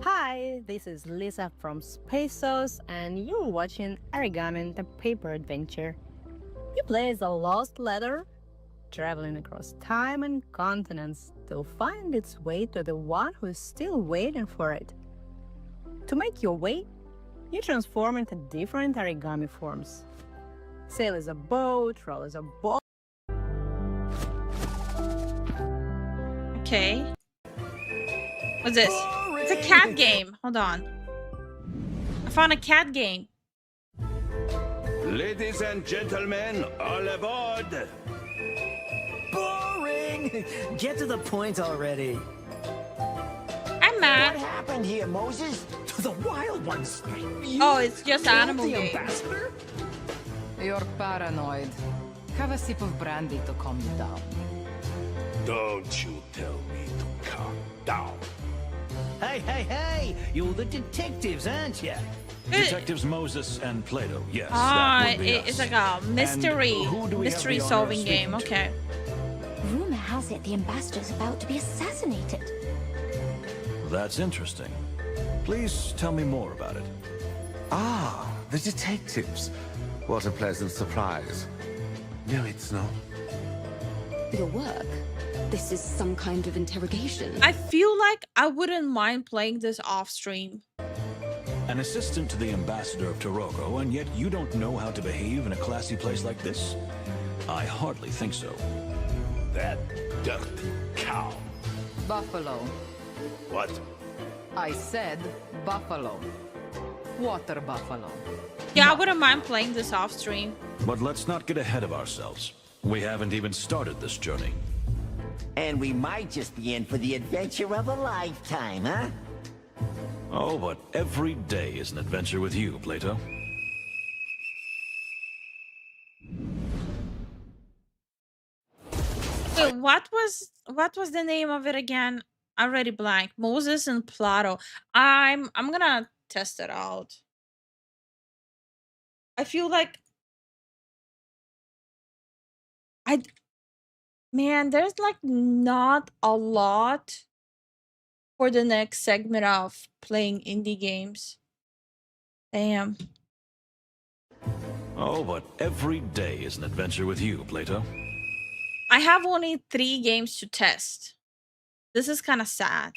Hi, this is Lisa from Spaceos, and you're watching Origami the Paper Adventure. You play as a lost letter, traveling across time and continents to find its way to the one who is still waiting for it. To make your way, you transform into different origami forms. Sail as a boat, roll as a ball. Okay. What's this? It's a cat game. Hold on. I found a cat game. Ladies and gentlemen, all aboard! Boring! Get to the point already. I'm mad. What happened here, Moses? To the wild ones. Oh, it's just animal the game. ambassador? You're paranoid. Have a sip of brandy to calm you down. Don't you tell me to calm down. Hey, hey, hey! You're the detectives, aren't you? Detectives Moses and Plato, yes. Ah, that would be it's us. like a mystery, And who do we have mystery the honor of solving speaking game. to? Okay. Rumor has it the ambassador's about to be assassinated. That's interesting. Please tell me more about it. Ah, the detectives. What a pleasant surprise. No, it's not. Your work? This is some kind of interrogation. I feel like I wouldn't mind playing this off stream. An assistant to the ambassador of Taroko, and yet you don't know how to behave in a classy place like this? I hardly think so. That dirty cow. Buffalo. What? I said buffalo. Water buffalo. Yeah, I wouldn't mind playing this off stream. But let's not get ahead of ourselves. We haven't even started this journey. And we might just be in for the adventure of a lifetime, huh? Oh, but every day is an adventure with you, Plato. Wait, what was the name of it again? I already blanked. Moses and Plato. I'm gonna test it out. I feel like man, there's like not a lot for the next segment of playing indie games. Damn. Oh, but every day is an adventure with you, Plato. I have only 3 games to test. This is kind of sad.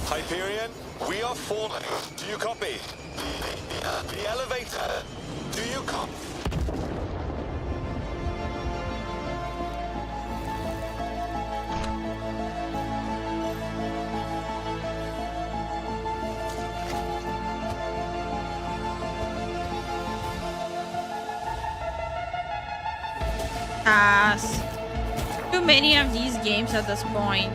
Hyperion, we are falling. Do you copy? The elevator. Do you copy? Pass. Too many of these games at this point.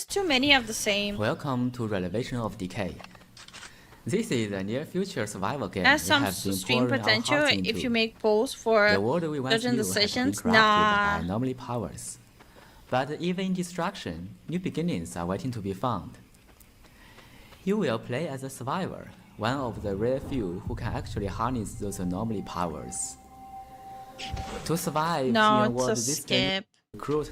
just too many of the same. Welcome to Revelation of Decay. This is a near future survival game. Has some stream potential if you make polls for the world we once certain knew has been decisions. corrupted Nah. by anomaly powers. But even in destruction, new beginnings are waiting to be found. You will play as a survivor, one of the rare few who can actually harness those anomaly powers. To survive in No, a it's world a this skip. crude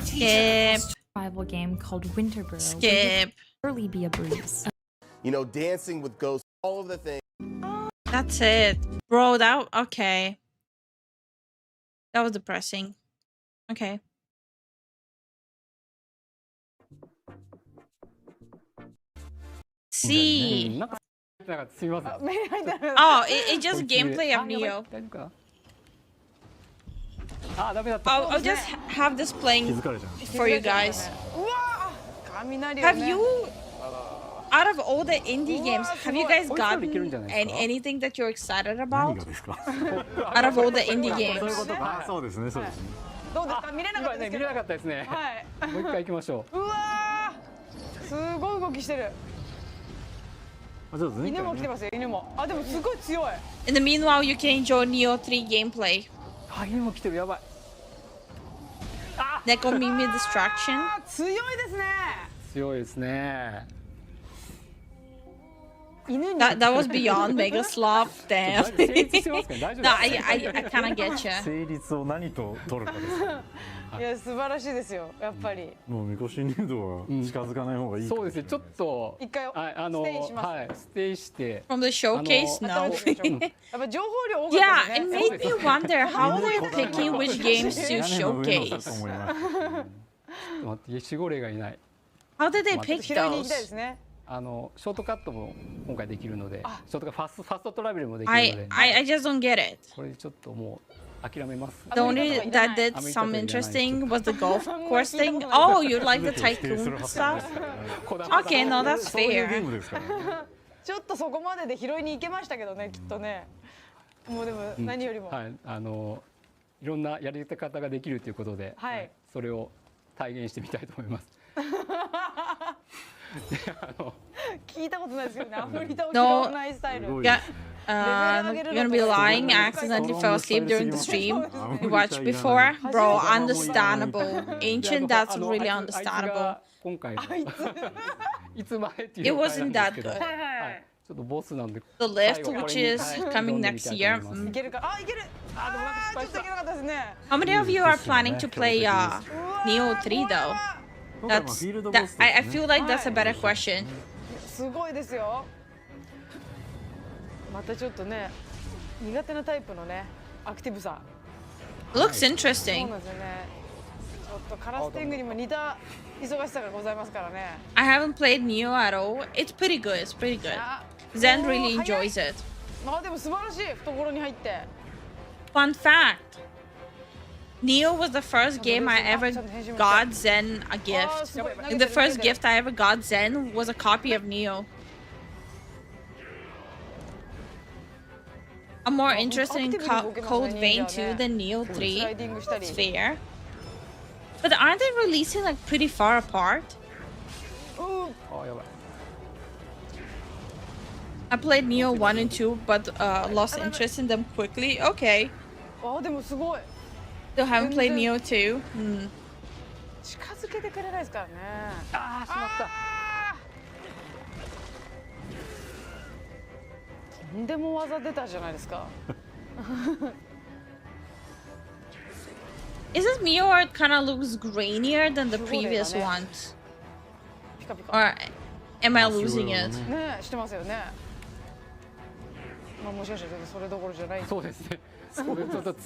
Skip. Survival game called Winterborough. Skip. Surely be a breeze. You know, dancing with ghosts, all of the things. That's it. Bro, that okay. That was depressing. Okay. See. Oh, it's just gameplay of Neo. I'll just have this playing for you guys. Have you, out of all the indie games, have you guys gotten anything that you're excited about? Out of all the indie games. そうですね、そうですね。どうですか、見れなかったですけど。見れなかったですね。はい。もう一回行きましょう。うわー、すごい動きしてる。犬も来てますよ、犬も。あ、でもすごい強い。In the meanwhile, you can enjoy Neo 3 gameplay. あ、犬も来てる、やばい。Neko Mimi distraction. 強いですね。強いですね。That was beyond Mega Slop. Damn. No, I kind of get you. 成立を何と取るかです。いや、素晴らしいですよ、やっぱり。もうみこし入道は近づかない方がいい。そうですね、ちょっと一回ステイします。はい、ステイして。From the showcase, no. やっぱ情報量多かったですね。Yeah, it made me wonder how they're picking which games to showcase. 待って、守護霊がいない。 How did they pick 拾いに行きたいで those? すね。ショートカットも今回できるので、ショートカットファストトラベルもできるので。I just don't get it. これちょっともう諦めます。The only that did some interesting was the golf course thing. Oh, you like the tycoon stuff? Okay, no, that's fair. ちょっとそこまでで拾いに行けましたけどね、きっとね。もうでも何よりも。はい、いろんなやり方ができるということで、それを体現してみたいと思います。聞いたことないですけどね、アフリカを拾わないスタイル。Yeah. You're gonna be lying. I accidentally fell asleep during the stream. You watched before? Bro, understandable. Ancient, that's really understandable. It wasn't that good. The lift, which is coming next year. How many of you are planning to play Neo 3 though? I feel like that's a better question. すごいですよ。またちょっとね、苦手なタイプのね、アクティブさ。Looks そう interesting. なんですよね。ちょっとカラステングにも似た忙しさがございますからね。I haven't played Neo at all. It's pretty good. It's pretty good. Zen really enjoys it. あ、でも素晴らしい。懐に入って。Fun fact. Neo was the first game I ever got Zen a gift. The first gift I ever got Zen was a copy of Neo. A more interesting code vein too than Neo 3. That's fair. But aren't they releasing like pretty far apart? I played Neo 1 and 2 but lost interest in them quickly. Okay. あ、でもすごい。 Still haven't played Neo 2. 近づけてくれないですからね。ああ、しまった。とんでも技出たじゃないですか。Is this Neo or it kind of looks grainier than the previous ones? Or am I losing it? ね、してますよね。まあもしかしたらそれどころじゃない。そうですね。それちょっと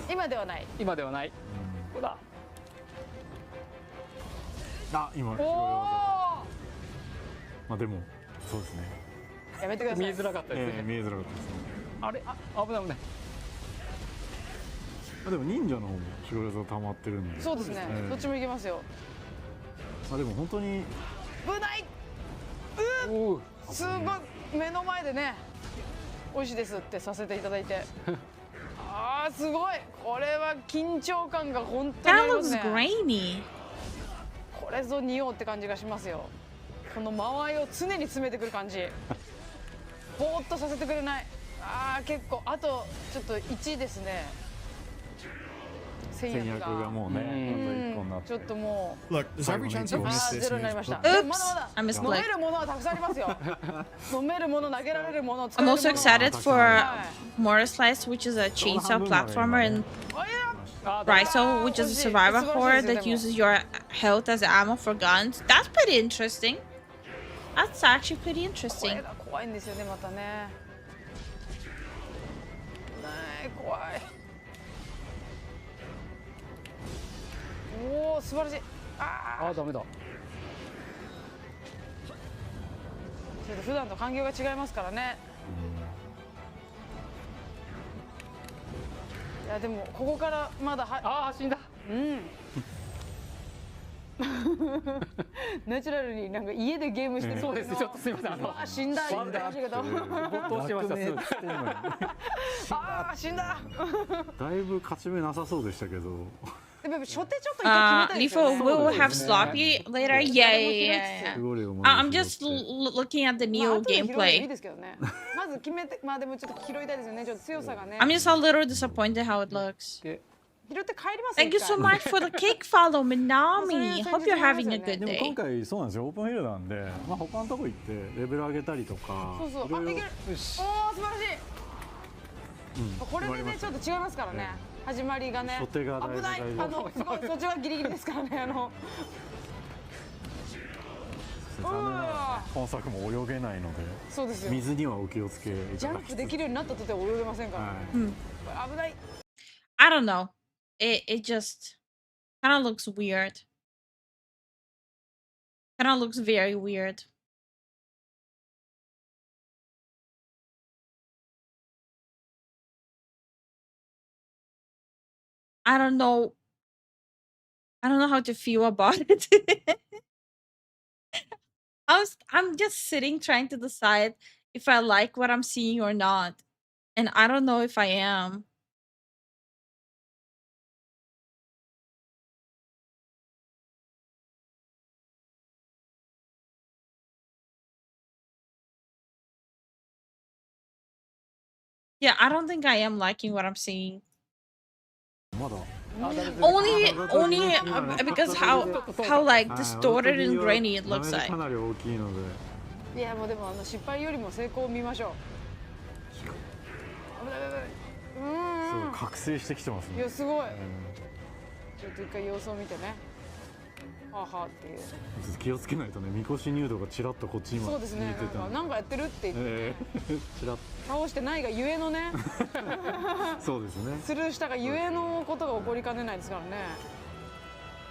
今ではない。今ではない。ここだ。あ、今。おお。まあでもそうですね。やめてください。見えづらかったですね。見えづらかったですね。あれ、あ、危ない危ない。あ、でも忍者の方も白技溜まってるんで。そうですね。どっちもいけますよ。あ、でも本当に。危ない。すごい目の前でね。美味しいですってさせていただいて。あー、すごい。これは緊張感が本当にありますね。 That looks grainy. これぞ仁王って感じがしますよ。この間合いを常に詰めてくる感じ。ぼーっとさせてくれない。ああ結構あとちょっと1ですね。戦略がもうね、ちょっともう Look, there's every chance you miss this. ゼロになりました。 Oops, まだまだ I 飲 misclicked. めるものはたくさんありますよ。飲めるもの、投げられるもの、使え I'm るもの。 also excited for Mortal Slice, which is a chainsaw platformer, and Raiso, which is a survivor horror that uses your health as ammo for guns. That's pretty interesting. That's actually pretty こ interesting. れが怖いんですよね、またね。ねえ、怖い。おお、素晴らしい。ああ、ダメだ。ちょっと普段と環境が違いますからね。いやでもここからまだああ死んだ。うん。ナチュラルになんか家でゲームしてる。そうです。ちょっとすみません。あ死んだ。死んだ。没頭してました。ああ死んだ。だいぶ勝ち目なさそうでしたけど。Lifu will have sloppy later. Yeah. I'm just looking at the new gameplay. I'm just a little disappointed how it looks. Thank you so much for the cake follow, Minami. Hope you're having a good でも day. 今回そうなんですよ。オープンフィールドなんで、まあ他のとこ行ってレベル上げたりとか。そうそう。あ、いける。おお、素晴らしい。これでねちょっと違いますからね。始まりがね。危ない。すごいそっちはギリギリですからね。今作も泳げないので、そうですよ。水にはお気をつけいただきつつ。ジャンプできるようになったとて泳げませんから。危ない。I don't know. It just kind of looks weird. Kind of looks very weird. I don't know. I don't know how to feel about it. I'm just sitting trying to decide if I like what I'm seeing or not. And I don't know if I am. Yeah, I don't think I am liking what I'm seeing. Only because how like distorted and grainy it looks like. かなり大きいので。いやもうでも失敗よりも成功を見ましょう。危ない危ない。そう覚醒してきてますね。いやすごい。ちょっと一回様子を見てね。はあはあっていう。気をつけないとね、みこし入道がちらっとこっちにそうですね。なんかやってるって言って。ちらっ倒してないがゆえのね。そうですね。スルーしたがゆえのことが起こりかねないですからね。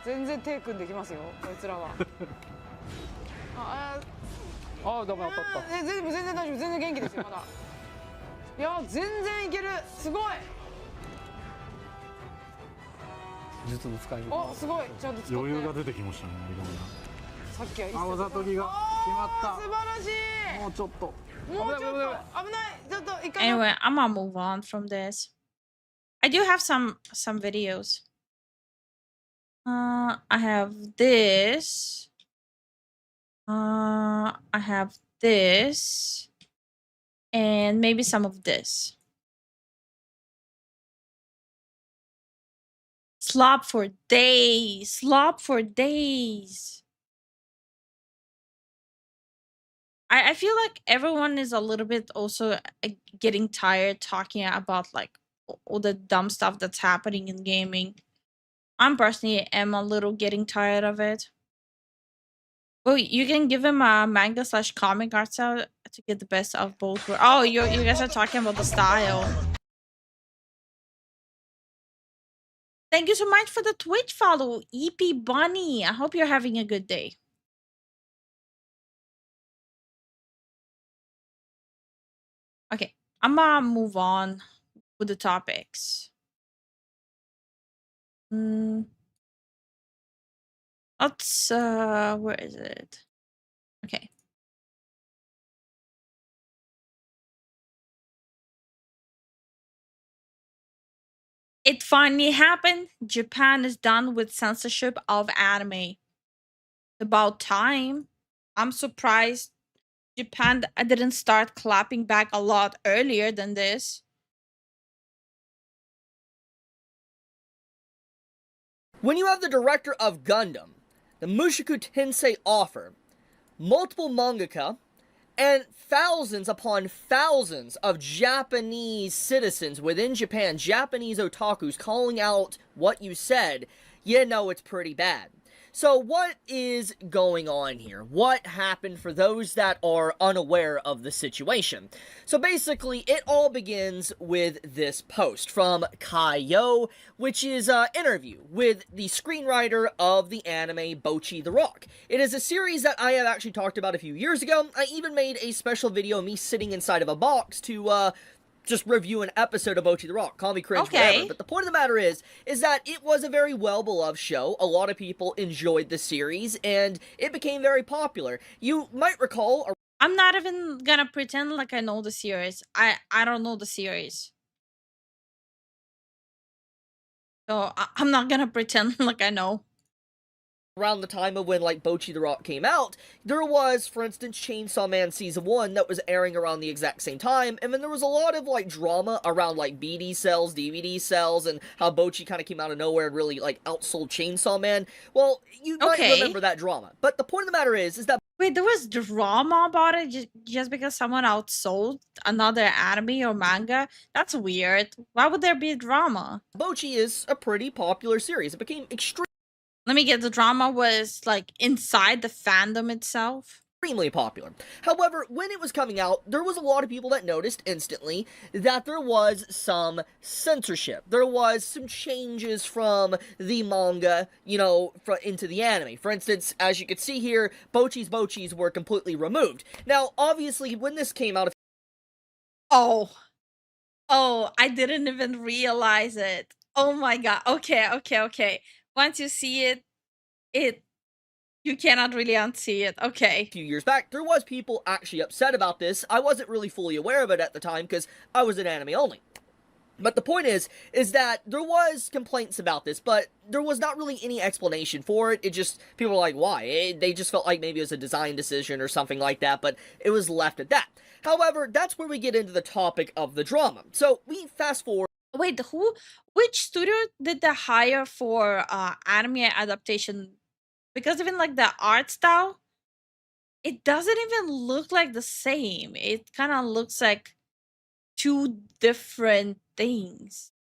全然手組んできますよ、こいつらは。ダメ当たった。全然大丈夫、全然元気ですよまだ。いや全然いける、すごい。術の使いお、すごい、ちゃんと使って。余裕が出てきましたね。さっきはわざとりが決まった。素晴らしい。もうちょっと。もうちょっと危ない。ちょっと一回。Anyway, I'm gonna move on from this. I do have some videos. I have this. I have this. And maybe some of this. Slop for days. Slop for days. I feel like everyone is a little bit also getting tired talking about like all the dumb stuff that's happening in gaming. I'm personally am a little getting tired of it. Well, you can give him a manga/comic art style to get the best of both worlds. Oh, you guys are talking about the style. Thank you so much for the Twitch follow, EP Bunny. I hope you're having a good day. Okay, I'm gonna move on with the topics. Let's where is it? Okay. It finally happened. Japan is done with censorship of anime. About time. I'm surprised Japan didn't start clapping back a lot earlier than this. When you have the director of Gundam, the Mushoku Tensei offer, multiple mangaka, and thousands upon thousands of Japanese citizens within Japan, Japanese otakus calling out what you said, you know it's pretty bad. So what is going on here? What happened for those that are unaware of the situation? So basically, it all begins with this post from Kaio, which is an interview with the screenwriter of the anime Bocchi the Rock. It is a series that I have actually talked about a few years ago. I even made a special video of me sitting inside of a box to, just review an episode of Bocchi the Rock. Call me cringe, whatever. But the point of the matter is that it was a very well-beloved show. A lot of people enjoyed the series, and it became very popular. You might recall... I'm not even gonna pretend like I know the series. I don't know the series. So I'm not gonna pretend like I know. Around the time of when, like, Bocchi the Rock came out, there was, for instance, Chainsaw Man Season 1 that was airing around the exact same time, and then there was a lot of, like, drama around, like, BD sales, DVD sales, and how Bocchi kind of came out of nowhere and really, like, outsold Chainsaw Man. Well, you might remember that drama. But the point of the matter is that... Wait, there was drama about it just because someone outsold another anime or manga? That's weird. Why would there be drama? Bocchi is a pretty popular series. It became Let me get, the drama was like inside the fandom itself? Extremely popular. However, when it was coming out, there was a lot of people that noticed instantly that there was some censorship. There was some changes from the manga, you know, into the anime. For instance, as you can see here, Bocchis were completely removed. Now, obviously, when this came out... Oh, I didn't even realize it. Oh my god. Okay. Once you see it, you cannot really unsee it. Okay. A few years back, there was people actually upset about this. I wasn't really fully aware of it at the time because I was in anime only. But the point is that there was complaints about this, but there was not really any explanation for it. It just, people were like, why? They just felt like maybe it was a design decision or something like that, but it was left at that. However, that's where we get into the topic of the drama. So we fast forward. Wait, which studio did they hire for anime adaptation? Because even like the art style, it doesn't even look like the same. It kind of looks like two different things.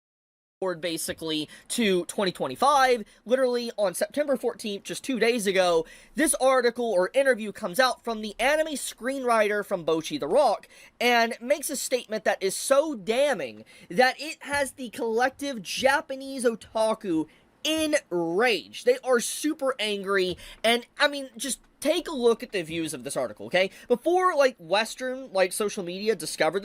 Basically to 2025, literally on September 14th, just 2 days ago, this article or interview comes out from the anime screenwriter from Bocchi the Rock and makes a statement that is so damning that it has the collective Japanese otaku enraged. They are super angry, and I mean, just take a look at the views of this article, okay? Before, like, Western, like, social media discovered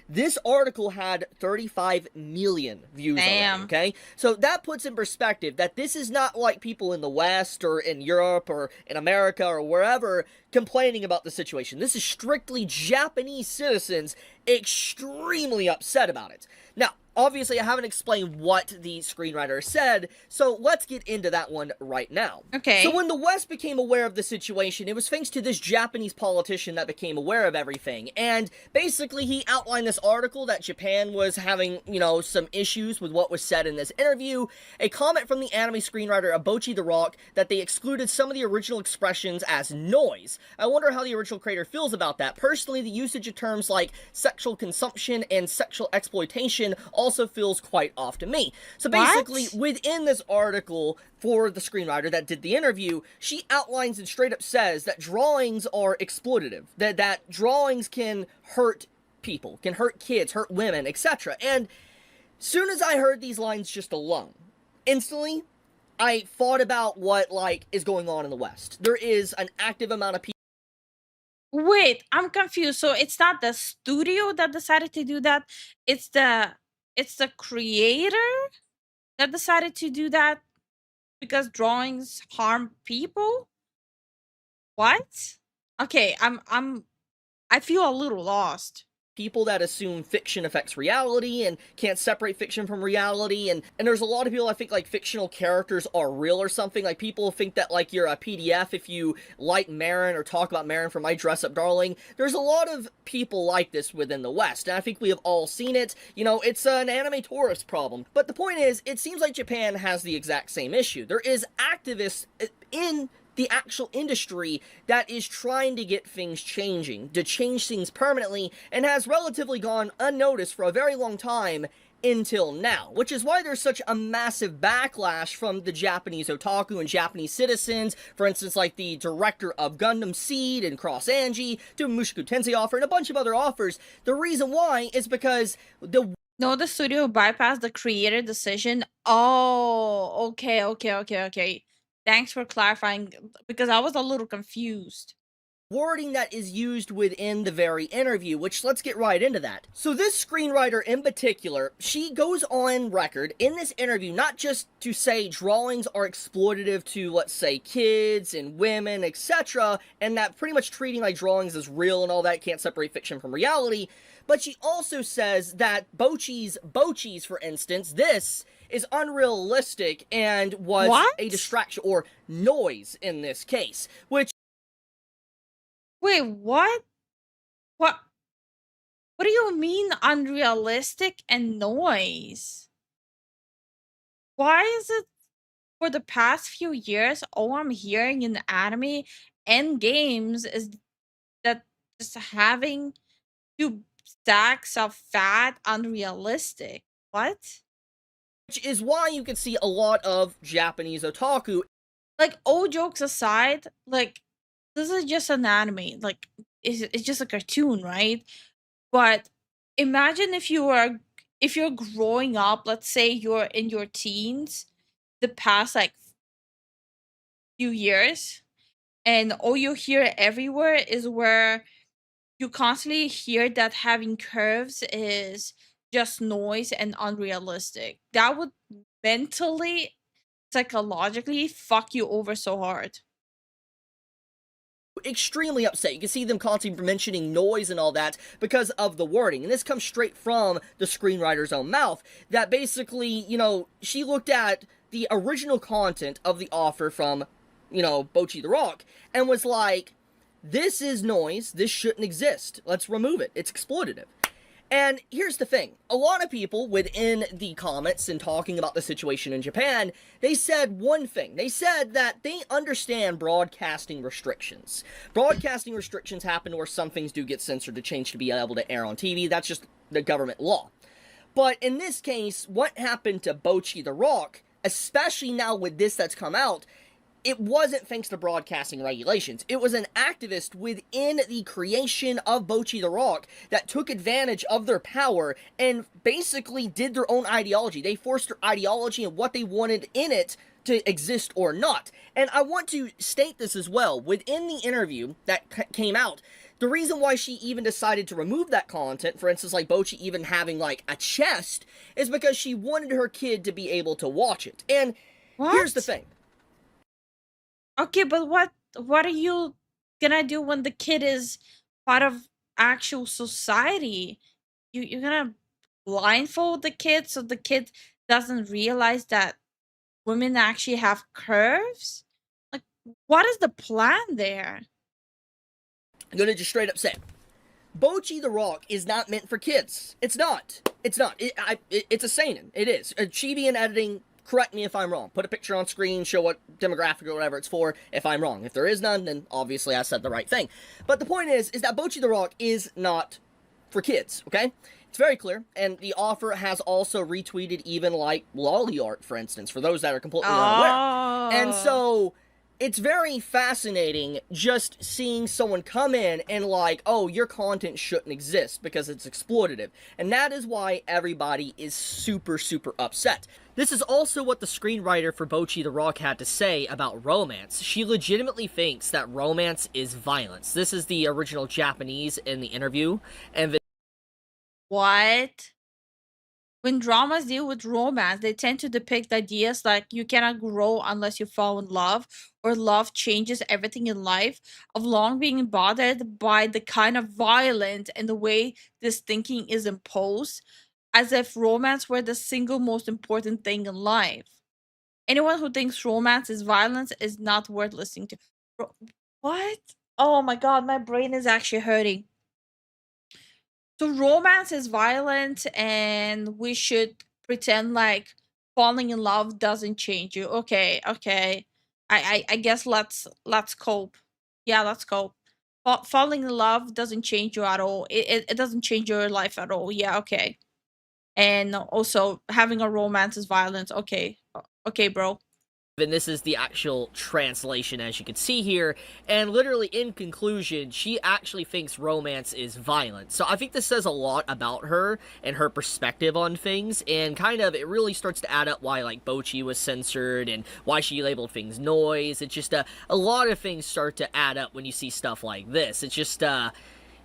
this article had 35 million views already, okay? So that puts in perspective that this is not like people in the West or in Europe or in America or wherever complaining about the situation. This is strictly Japanese citizens extremely upset about it. Now, obviously, I haven't explained what the screenwriter said, so let's get into that one right now. Okay. So when the West became aware of the situation, it was thanks to this Japanese politician that became aware of everything, and basically he outlined this article that Japan was having, you know, some issues with what was said in this interview, a comment from the anime screenwriter of Bocchi the Rock that they excluded some of the original expressions as noise. I wonder how the original creator feels about that. Personally, the usage of terms like sexual consumption and sexual exploitation also feels quite off to me. So basically, within this article for the screenwriter that did the interview, she outlines and straight up says that drawings are exploitative, that drawings can hurt people, can hurt kids, hurt women, etc. And soon as I heard these lines just alone, instantly, I thought about what, like, is going on in the West. There is an active amount of people. Wait, I'm confused. So it's not the studio that decided to do that. It's the creator that decided to do that because drawings harm people? What? Okay, I feel a little lost. people that assume fiction affects reality and can't separate fiction from reality, and there's a lot of people that think like fictional characters are real or something. Like people think that like you're a PDF if you like Marin or talk about Marin from My Dress Up Darling. There's a lot of people like this within the West, and I think we have all seen it. You know, it's an anime tourist problem. But the point is, it seems like Japan has the exact same issue. There is activists in the actual industry that is trying to get things changing, to change things permanently, and has relatively gone unnoticed for a very long time until now, which is why there's such a massive backlash from the Japanese otaku and Japanese citizens. For instance, like the director of Gundam Seed and Cross Angie, doing Mushoku Tensei offer, and a bunch of other offers. The reason why is because the studio bypassed the creator decision. Oh, okay. Thanks for clarifying, because I was a little confused. Wording that is used within the very interview, which let's get right into that. So this screenwriter in particular, she goes on record in this interview not just to say drawings are exploitative to, let's say, kids and women, etc., and that pretty much treating like drawings as real and all that can't separate fiction from reality, but she also says that Bocchi's, for instance, this is unrealistic and was a distraction, or noise in this case, which... Wait, what? What do you mean unrealistic and noise? Why is it for the past few years, all I'm hearing in anime and games is that just having 2 stacks of fat unrealistic? What? Which is why you can see a lot of Japanese otaku. Like, all jokes aside, like, this is just an anime. Like, it's just a cartoon, right? But imagine if you're growing up, let's say you're in your teens, the past, like, few years, and all you hear everywhere is where you constantly hear that having curves is just noise and unrealistic. That would mentally, psychologically fuck you over so hard. Extremely upset. You can see them constantly mentioning noise and all that because of the wording. And this comes straight from the screenwriter's own mouth, that basically, you know, she looked at the original content of the offer from, you know, Bocchi the Rock, and was like, this is noise, this shouldn't exist, let's remove it, it's exploitative. And here's the thing, a lot of people within the comments and talking about the situation in Japan, they said one thing. They said that they understand broadcasting restrictions. Broadcasting restrictions happen where some things do get censored to change to be able to air on TV. That's just the government law. But in this case, what happened to Bocchi the Rock, especially now with this that's come out, it wasn't thanks to broadcasting regulations. It was an activist within the creation of Bocchi the Rock that took advantage of their power and basically did their own ideology. They forced their ideology and what they wanted in it to exist or not. And I want to state this as well. Within the interview that came out, the reason why she even decided to remove that content, for instance, like Bocchi even having like a chest, is because she wanted her kid to be able to watch it. And here's the thing. Okay, but what are you gonna do when the kid is part of actual society? You're gonna blindfold the kid so the kid doesn't realize that women actually have curves? Like, what is the plan there? I'm gonna just straight up say, Bocchi the Rock is not meant for kids. It's not. It's not. It's a seinen. It is. Chibi and editing. Correct me if I'm wrong. Put a picture on screen, show what demographic or whatever it's for if I'm wrong. If there is none, then obviously I said the right thing. But the point is that Bocchi the Rock is not for kids, okay? It's very clear, and the offer has also retweeted even, like, lolly art, for instance, for those that are completely unaware. And so, it's very fascinating just seeing someone come in and like, oh, your content shouldn't exist because it's exploitative. And that is why everybody is super, super upset. This is also what the screenwriter for Bocchi the Rock had to say about romance. She legitimately thinks that romance is violence. This is the original Japanese in the interview. And what? when dramas deal with romance, they tend to depict ideas like you cannot grow unless you fall in love, or love changes everything in life, of long being bothered by the kind of violent and the way this thinking is imposed, as if romance were the single most important thing in life. Anyone who thinks romance is violence is not worth listening to. What? Oh my god, my brain is actually hurting. So romance is violent and we should pretend like falling in love doesn't change you. Okay, okay. I guess let's cope. Yeah, let's cope. Falling in love doesn't change you at all. It doesn't change your life at all. Yeah, okay. And also having a romance is violence. Okay. Okay, bro. And this is the actual translation, as you can see here, and literally in conclusion, she actually thinks romance is violent. So I think this says a lot about her and her perspective on things, and kind of it really starts to add up why like Bocchi was censored and why she labeled things noise. It's just a lot of things start to add up when you see stuff like this. It's just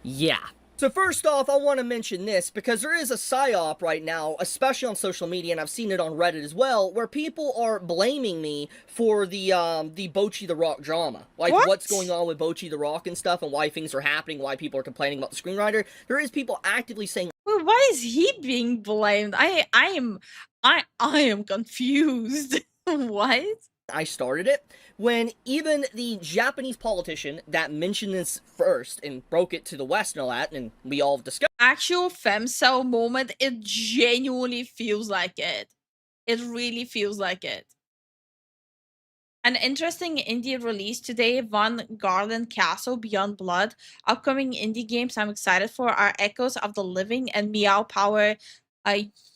yeah. So first off, I want to mention this because there is a psyop right now, especially on social media, and I've seen it on Reddit as well, where people are blaming me for the Bocchi the Rock drama. Like, what's going on with Bocchi the Rock and stuff, and why things are happening, why people are complaining about the screenwriter. There is people actively saying, Wait, why is he being blamed? I am confused. What? I started it, when even the Japanese politician that mentioned this first and broke it to the West and all that, and we all discussed. Actual femcel moment, it genuinely feels like it. It really feels like it. An interesting indie release today, Von Garland Castle Beyond Blood. Upcoming indie games I'm excited for are Echoes of the Living and Meow Power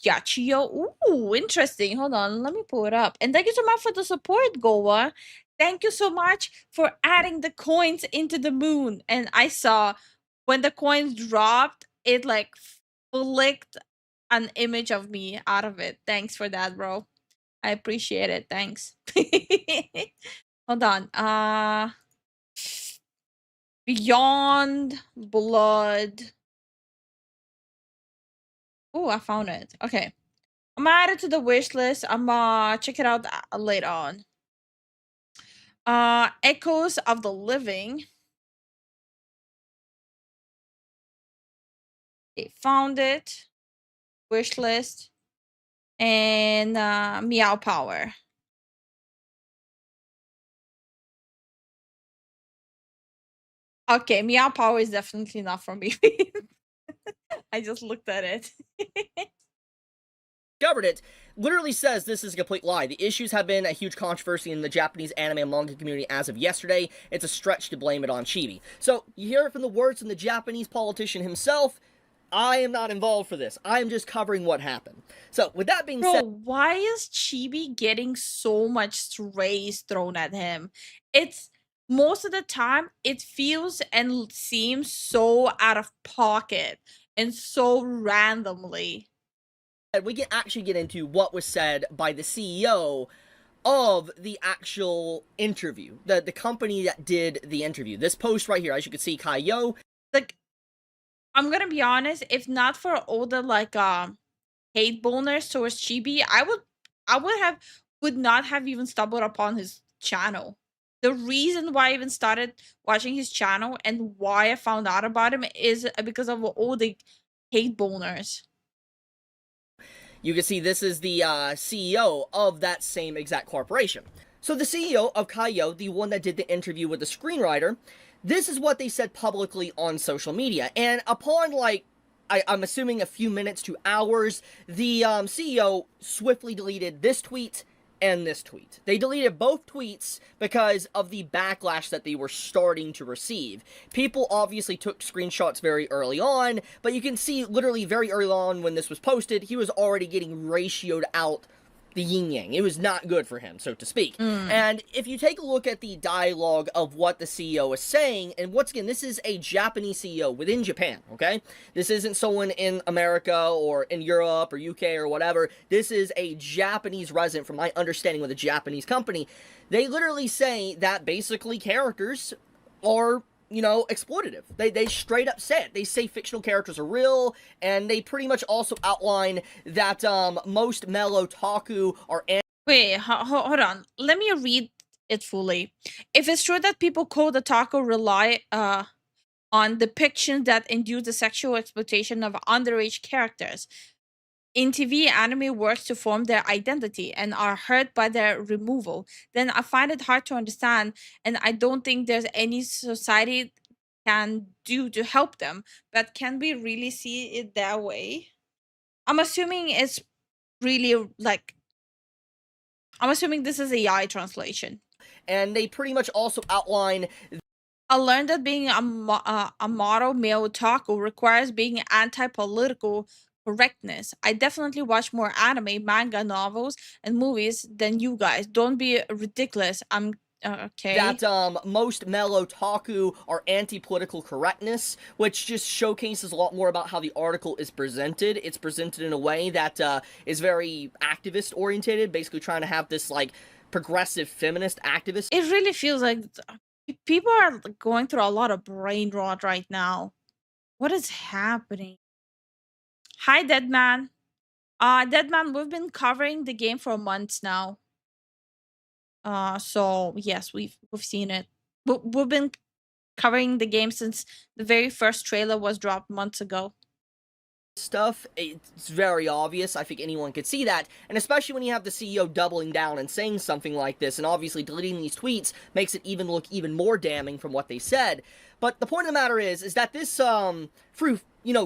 Yachio. Ooh, interesting. Hold on, let me pull it up. And thank you so much for the support, Goa. Thank you so much for adding the coins into the moon. And I saw when the coins dropped, it like flicked an image of me out of it. Thanks for that, bro. I appreciate it. Thanks. Hold on. Beyond Blood. Oh, I found it. Okay. I'm gonna add it to the wish list. I'm gonna check it out later on. Echoes of the Living. Okay, found it. Wish list. And Meow Power. Okay, Meow Power is definitely not for me. I just looked at it. Discovered it, literally says this is a complete lie. The issues have been a huge controversy in the Japanese anime and manga community as of yesterday. It's a stretch to blame it on Chibi. So, you hear it from the words from the Japanese politician himself. I am not involved for this. I am just covering what happened. So, with that being said... why is Chibi getting so much strays thrown at him? It's... most of the time, it feels and seems so out of pocket and so randomly. We can actually get into what was said by the CEO of the actual interview, the company that did the interview. This post right here, as you can see, Kaiyo. Like, I'm gonna be honest, if not for all the like hate boners towards Chibi, I would not have even stumbled upon his channel. The reason why I even started watching his channel and why I found out about him is because of all the hate boners. You can see this is the CEO of that same exact corporation. So the CEO of Kaiyo, the one that did the interview with the screenwriter, this is what they said publicly on social media. And upon, like, I'm assuming a few minutes to hours, the CEO swiftly deleted this tweet and this tweet. They deleted both tweets because of the backlash that they were starting to receive. People obviously took screenshots very early on, but you can see literally very early on when this was posted, he was already getting ratioed out the yin-yang. It was not good for him, so to speak. And if you take a look at the dialogue of what the CEO is saying, and once again, this is a Japanese CEO within Japan, okay? This isn't someone in America or in Europe or UK or whatever. This is a Japanese resident, from my understanding, with a Japanese company. They literally say that basically characters are exploitative. They straight up say it. They say fictional characters are real, and they pretty much also outline that most male otaku are Wait, hold on. Let me read it fully. If it's true that people called otaku rely on depictions that induce the sexual exploitation of underage characters in TV, anime works to form their identity and are hurt by their removal, then I find it hard to understand, and I don't think there's any society can do to help them. But can we really see it that way? I'm assuming it's really like I'm assuming this is AI translation. And they pretty much also outline. I learned that being a model male otaku requires being anti-political correctness. I definitely watch more anime, manga, novels, and movies than you guys. Don't be ridiculous. I'm okay. That most male otaku are anti-political correctness, which just showcases a lot more about how the article is presented. It's presented in a way that is very activist oriented, basically trying to have this like progressive feminist activist. It really feels like people are going through a lot of brain rot right now. What is happening? Hi, Deadman. Deadman, we've been covering the game for months now. So yes, we've seen it. We've been covering the game since the very first trailer was dropped months ago. Stuff, it's very obvious. I think anyone could see that, and especially when you have the CEO doubling down and saying something like this, and obviously deleting these tweets makes it look even more damning from what they said. But the point of the matter is that this threw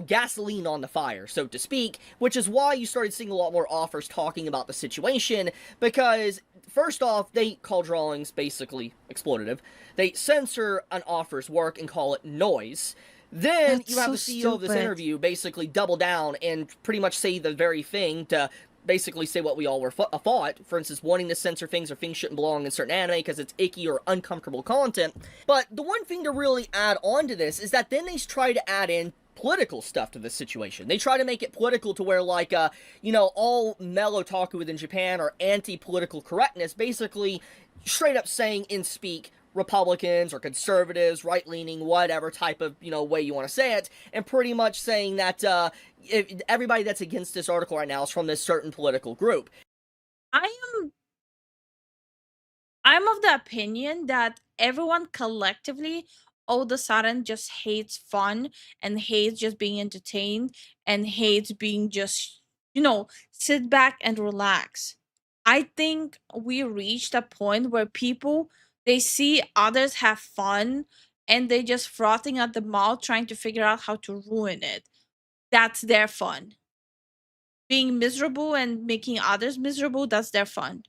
gasoline on the fire, so to speak, which is why you started seeing a lot more offers talking about the situation, because first off, they call drawings basically exploitative. They censor an offer's work and call it noise. Then you have the CEO of this interview basically double down and pretty much say the very thing to basically say what we all were thought. For instance, wanting to censor things or things shouldn't belong in certain anime because it's icky or uncomfortable content. But the one thing to really add on to this is that then they try to add in political stuff to this situation. They try to make it political to where, like, all male otaku within Japan are anti-political correctness, basically straight up saying in speak Republicans or conservatives, right-leaning, whatever type of, way you want to say it, and pretty much saying that everybody that's against this article right now is from this certain political group. I'm of the opinion that everyone collectively all of a sudden just hates fun and hates just being entertained and hates being just, sit back and relax. I think we reached a point where people, they see others have fun and they just frothing at the mouth trying to figure out how to ruin it. That's their fun. Being miserable and making others miserable, that's their fun.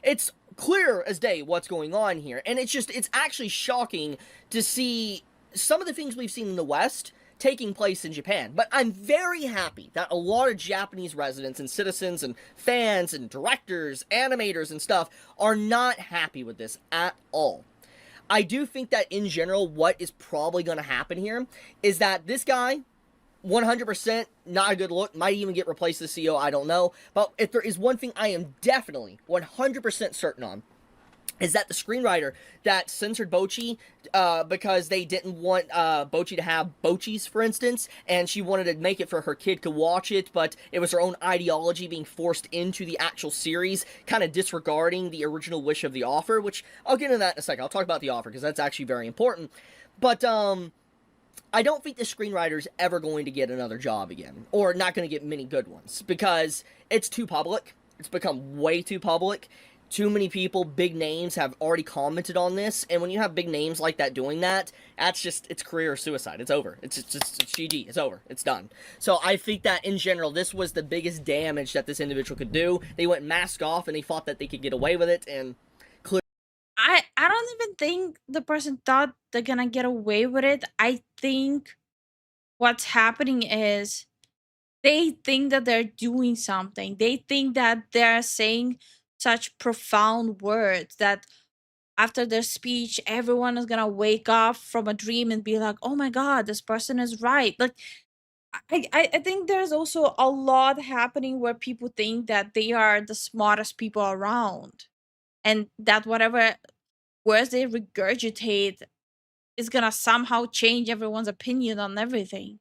It's clear as day what's going on here, and it's actually shocking to see some of the things we've seen in the West taking place in Japan. But I'm very happy that a lot of Japanese residents and citizens and fans and directors, animators and stuff are not happy with this at all. I do think that in general what is probably going to happen here is that this guy, 100% not a good look, might even get replaced as CEO, I don't know. But if there is one thing I am definitely 100% certain on, is that the screenwriter that censored Bocchi because they didn't want Bocchi to have Bocchis, for instance, and she wanted to make it for her kid to watch it, but it was her own ideology being forced into the actual series, kind of disregarding the original wish of the author, which I'll get into that in a second. I'll talk about the author because that's actually very important. But I don't think the screenwriter's ever going to get another job again, or not going to get many good ones, because it's too public. It's become way too public. Too many people, big names, have already commented on this, and when you have big names like that doing that, that's just, it's career suicide. It's over. It's GG. It's over. It's done. So I think that, in general, this was the biggest damage that this individual could do. They went mask off, and they thought that they could get away with it, and I don't even think the person thought they're gonna get away with it. I think what's happening is they think that they're doing something. They think that they're saying such profound words that after their speech, everyone is gonna wake up from a dream and be like, oh my God, this person is right. Like, I think there's also a lot happening where people think that they are the smartest people around and that whatever words they regurgitate is gonna somehow change everyone's opinion on everything.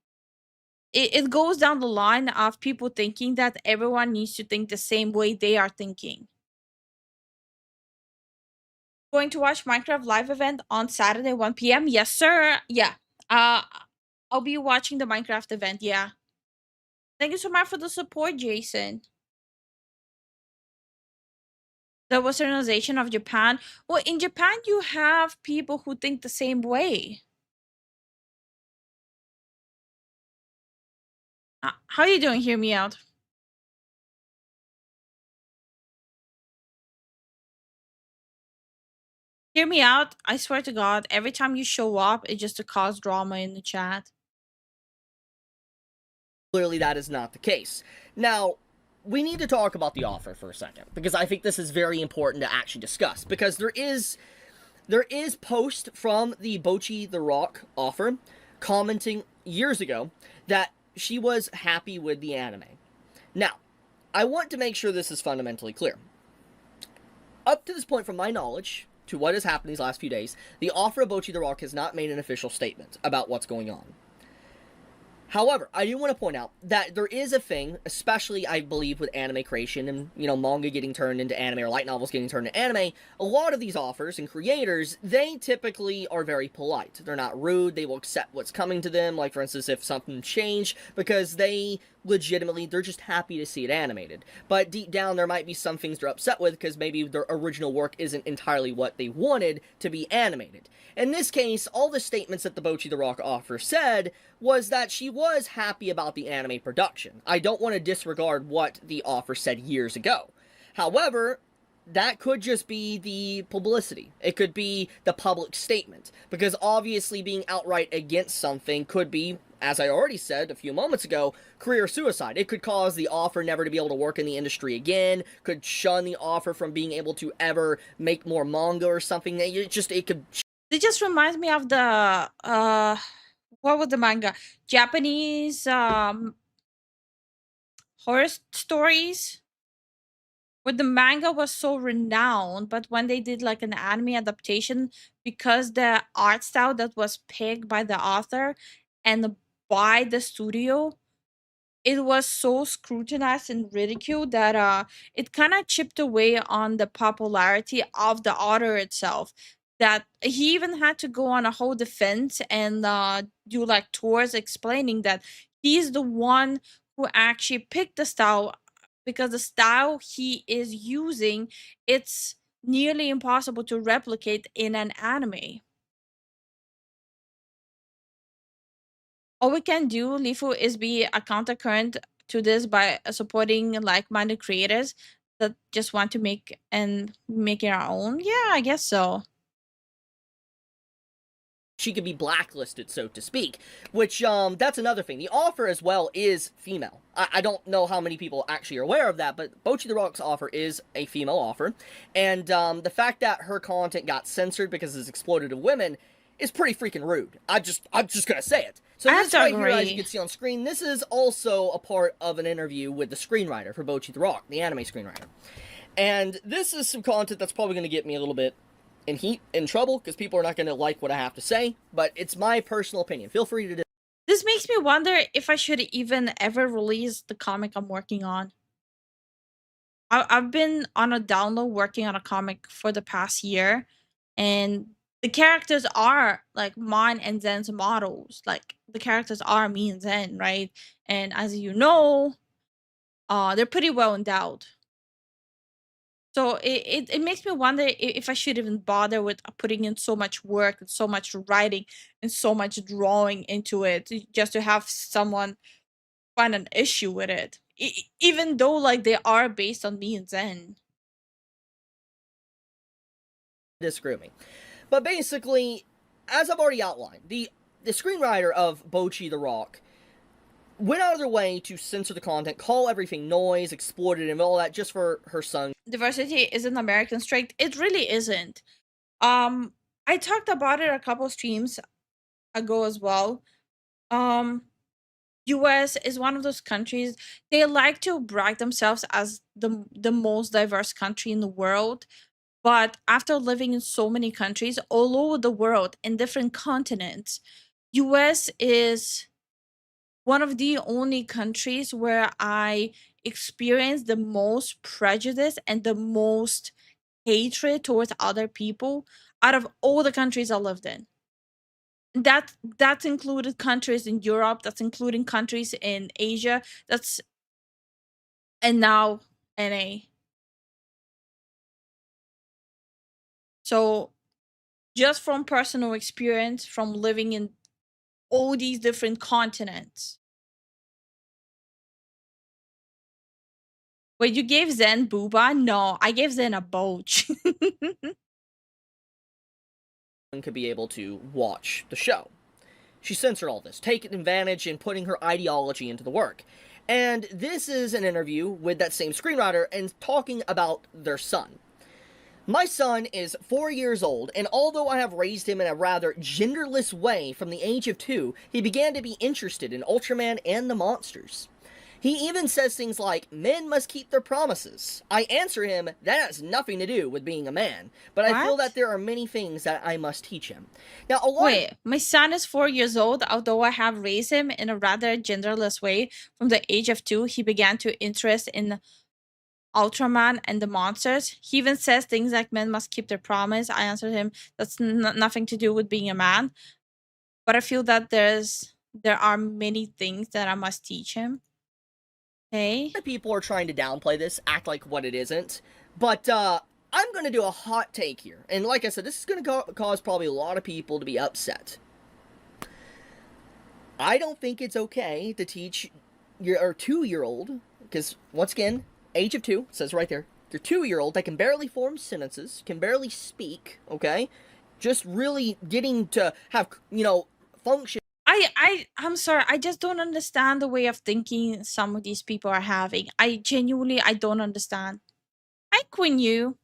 It goes down the line of people thinking that everyone needs to think the same way they are thinking. Going to watch Minecraft live event on Saturday 1 p.m. Yes, sir. Yeah. I'll be watching the Minecraft event. Yeah. Thank you so much for the support, Jason. The westernization of Japan. Well, in Japan, you have people who think the same way. How are you doing? Hear me out. Hear me out. I swear to God, every time you show up, it's just to cause drama in the chat. Clearly, that is not the case. Now, we need to talk about the offer for a second, because I think this is very important to actually discuss, because there is post from the Bocchi the Rock offer commenting years ago that she was happy with the anime. Now, I want to make sure this is fundamentally clear. Up to this point, from my knowledge, to what has happened these last few days, the offer of Bocchi the Rock has not made an official statement about what's going on. However, I do want to point out that there is a thing, especially I believe with anime creation and, manga getting turned into anime or light novels getting turned into anime, a lot of these offers and creators, they typically are very polite. They're not rude, they will accept what's coming to them, like for instance if something changed, because they're just happy to see it animated. But deep down there might be some things they're upset with because maybe their original work isn't entirely what they wanted to be animated. In this case, all the statements that the Bocchi the Rock offer said was that she was happy about the anime production. I don't want to disregard what the offer said years ago. However, that could just be the publicity. It could be the public statement. Because obviously being outright against something could be, as I already said a few moments ago, career suicide. It could cause the offer never to be able to work in the industry again, could shun the offer from being able to ever make more manga or something. It just reminds me of the what was the manga? Japanese horror stories, where the manga was so renowned, but when they did like an anime adaptation, because the art style that was picked by the author and by the studio, it was so scrutinized and ridiculed that it kind of chipped away on the popularity of the author itself, that he even had to go on a whole defense and do like tours explaining that he's the one who actually picked the style, because the style he is using, it's nearly impossible to replicate in an anime. All we can do, Lifu, is be a countercurrent to this by supporting like-minded creators that just want to make it our own. Yeah, I guess so. She could be blacklisted, so to speak, which, that's another thing. The offer as well is female. I don't know how many people actually are aware of that, but Bocchi the Rock's offer is a female offer, and, the fact that her content got censored because it's exploitative women is pretty freaking rude. I'm just gonna say it. So this right here, as you can see on screen, this is also a part of an interview with the screenwriter for Bocchi the Rock, the anime screenwriter. And this is some content that's probably gonna get me a little bit in trouble, because people are not going to like what I have to say, but it's my personal opinion. Feel free to... This makes me wonder if I should even ever release the comic I'm working on. I've been on a download working on a comic for the past year, and the characters are like mine and Zen's models. Like, the characters are me and Zen, right? And as you know, they're pretty well endowed. So it makes me wonder if I should even bother with putting in so much work and so much writing and so much drawing into it just to have someone find an issue with it. Even though like they are based on me and Zen. Disagree with me. But basically, as I've already outlined, the screenwriter of Bocchi the Rock went out of their way to censor the content, call everything noise, exploited, and all that just for her son. Diversity isn't American strength. It really isn't. I talked about it a couple streams ago as well. US is one of those countries, they like to brag themselves as the most diverse country in the world, But after living in so many countries all over the world in different continents, US is one of the only countries where I experienced the most prejudice and the most hatred towards other people out of all the countries I lived in. That's included countries in Europe, that's including countries in Asia, and now NA. So just from personal experience, from living in all these different continents. Wait, you gave Zen booba? No, I gave Zen a boach. Could be able to watch the show. She censored all this, taking advantage and putting her ideology into the work. And this is an interview with that same screenwriter and talking about their son. My son is 4 years old, and although I have raised him in a rather genderless way from the age of 2, he began to be interested in Ultraman and the monsters. He even says things like, men must keep their promises. I answer him, that has nothing to do with being a man, but I feel that there are many things that I must teach him. Now, Wait, my son is 4 years old, although I have raised him in a rather genderless way. From the age of 2, he began to interest in Ultraman and the monsters. He even says things like men must keep their promise. I answered him, that's nothing to do with being a man. But I feel that there are many things that I must teach him. Okay. People are trying to downplay this, act like what it isn't. But I'm going to do a hot take here. And like I said, this is going to cause probably a lot of people to be upset. I don't think it's okay to teach your 2-year-old, because once again, age of 2, says right there, your 2-year-old that can barely form sentences, can barely speak, okay? Just really getting to have, function. I'm sorry, I just don't understand the way of thinking some of these people are having. I don't understand. Hi, Queen Yu.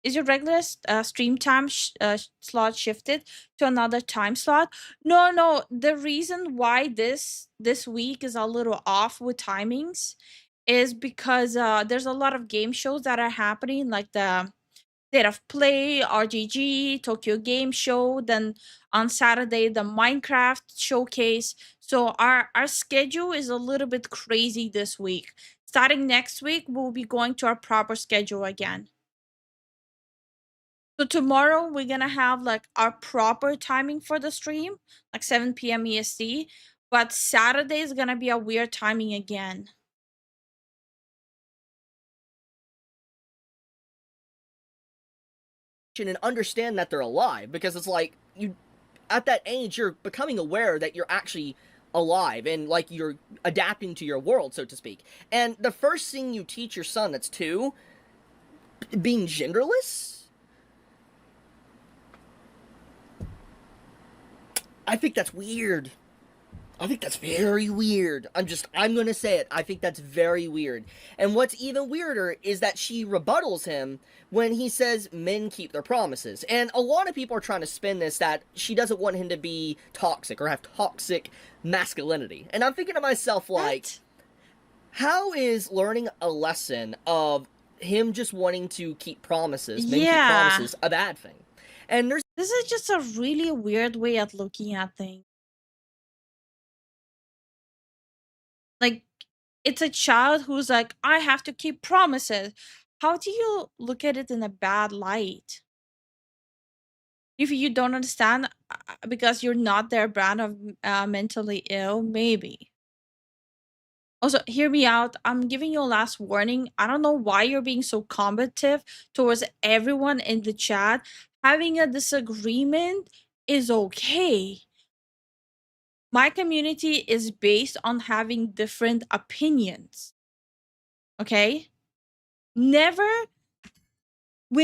Is your regular stream time slot shifted to another time slot? No. The reason why this week is a little off with timings is because there's a lot of game shows that are happening, like the State of Play, RGG, Tokyo Game Show, then on Saturday, the Minecraft showcase. So our schedule is a little bit crazy this week. Starting next week, we'll be going to our proper schedule again. So tomorrow, we're going to have like our proper timing for the stream, like 7 PM EST. But Saturday is going to be a weird timing again. And understand that they're alive, because it's like you at that age you're becoming aware that you're actually alive and like you're adapting to your world, so to speak. And the first thing you teach your son that's 2 being genderless, I think that's weird. I think that's very weird. I'm gonna say it. I think that's very weird. And what's even weirder is that she rebuttals him when he says men keep their promises. And a lot of people are trying to spin this that she doesn't want him to be toxic or have toxic masculinity. And I'm thinking to myself, like, how is learning a lesson of him just wanting to keep promises, men keep promises, a bad thing? And this is just a really weird way of looking at things. Like, it's a child who's like, I have to keep promises. How do you look at it in a bad light? If you don't understand, because you're not their brand of mentally ill, maybe. Also, hear me out. I'm giving you a last warning. I don't know why you're being so combative towards everyone in the chat. Having a disagreement is okay. My community is based on having different opinions. Okay? We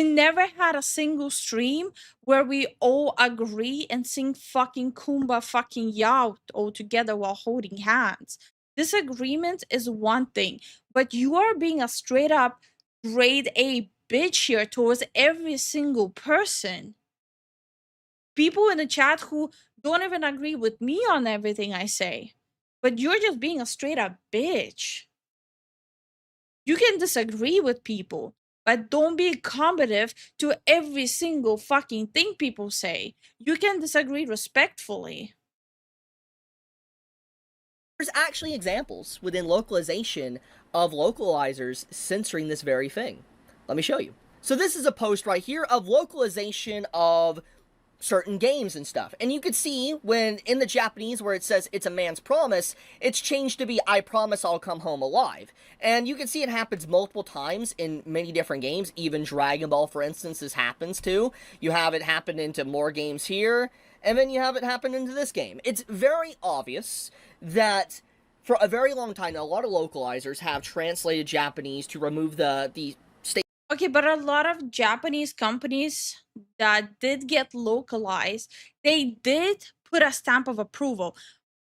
never had a single stream where we all agree and sing fucking Kumbaya fucking Yao all together while holding hands. Disagreement is one thing, but you are being a straight up grade A bitch here towards every single person. People in the chat who don't even agree with me on everything I say, but you're just being a straight up bitch. You can disagree with people, but don't be combative to every single fucking thing people say. You can disagree respectfully. There's actually examples within localization of localizers censoring this very thing. Let me show you. So this is a post right here of localization of certain games and stuff. And you could see when in the Japanese where it says it's a man's promise, it's changed to be I promise I'll come home alive. And you can see it happens multiple times in many different games. Even Dragon Ball, for instance, this happens too. You have it happen into more games here, and then you have it happen into this game. It's very obvious that for a very long time, a lot of localizers have translated Japanese to remove the state. Okay, but a lot of Japanese companies that did get localized, they did put a stamp of approval.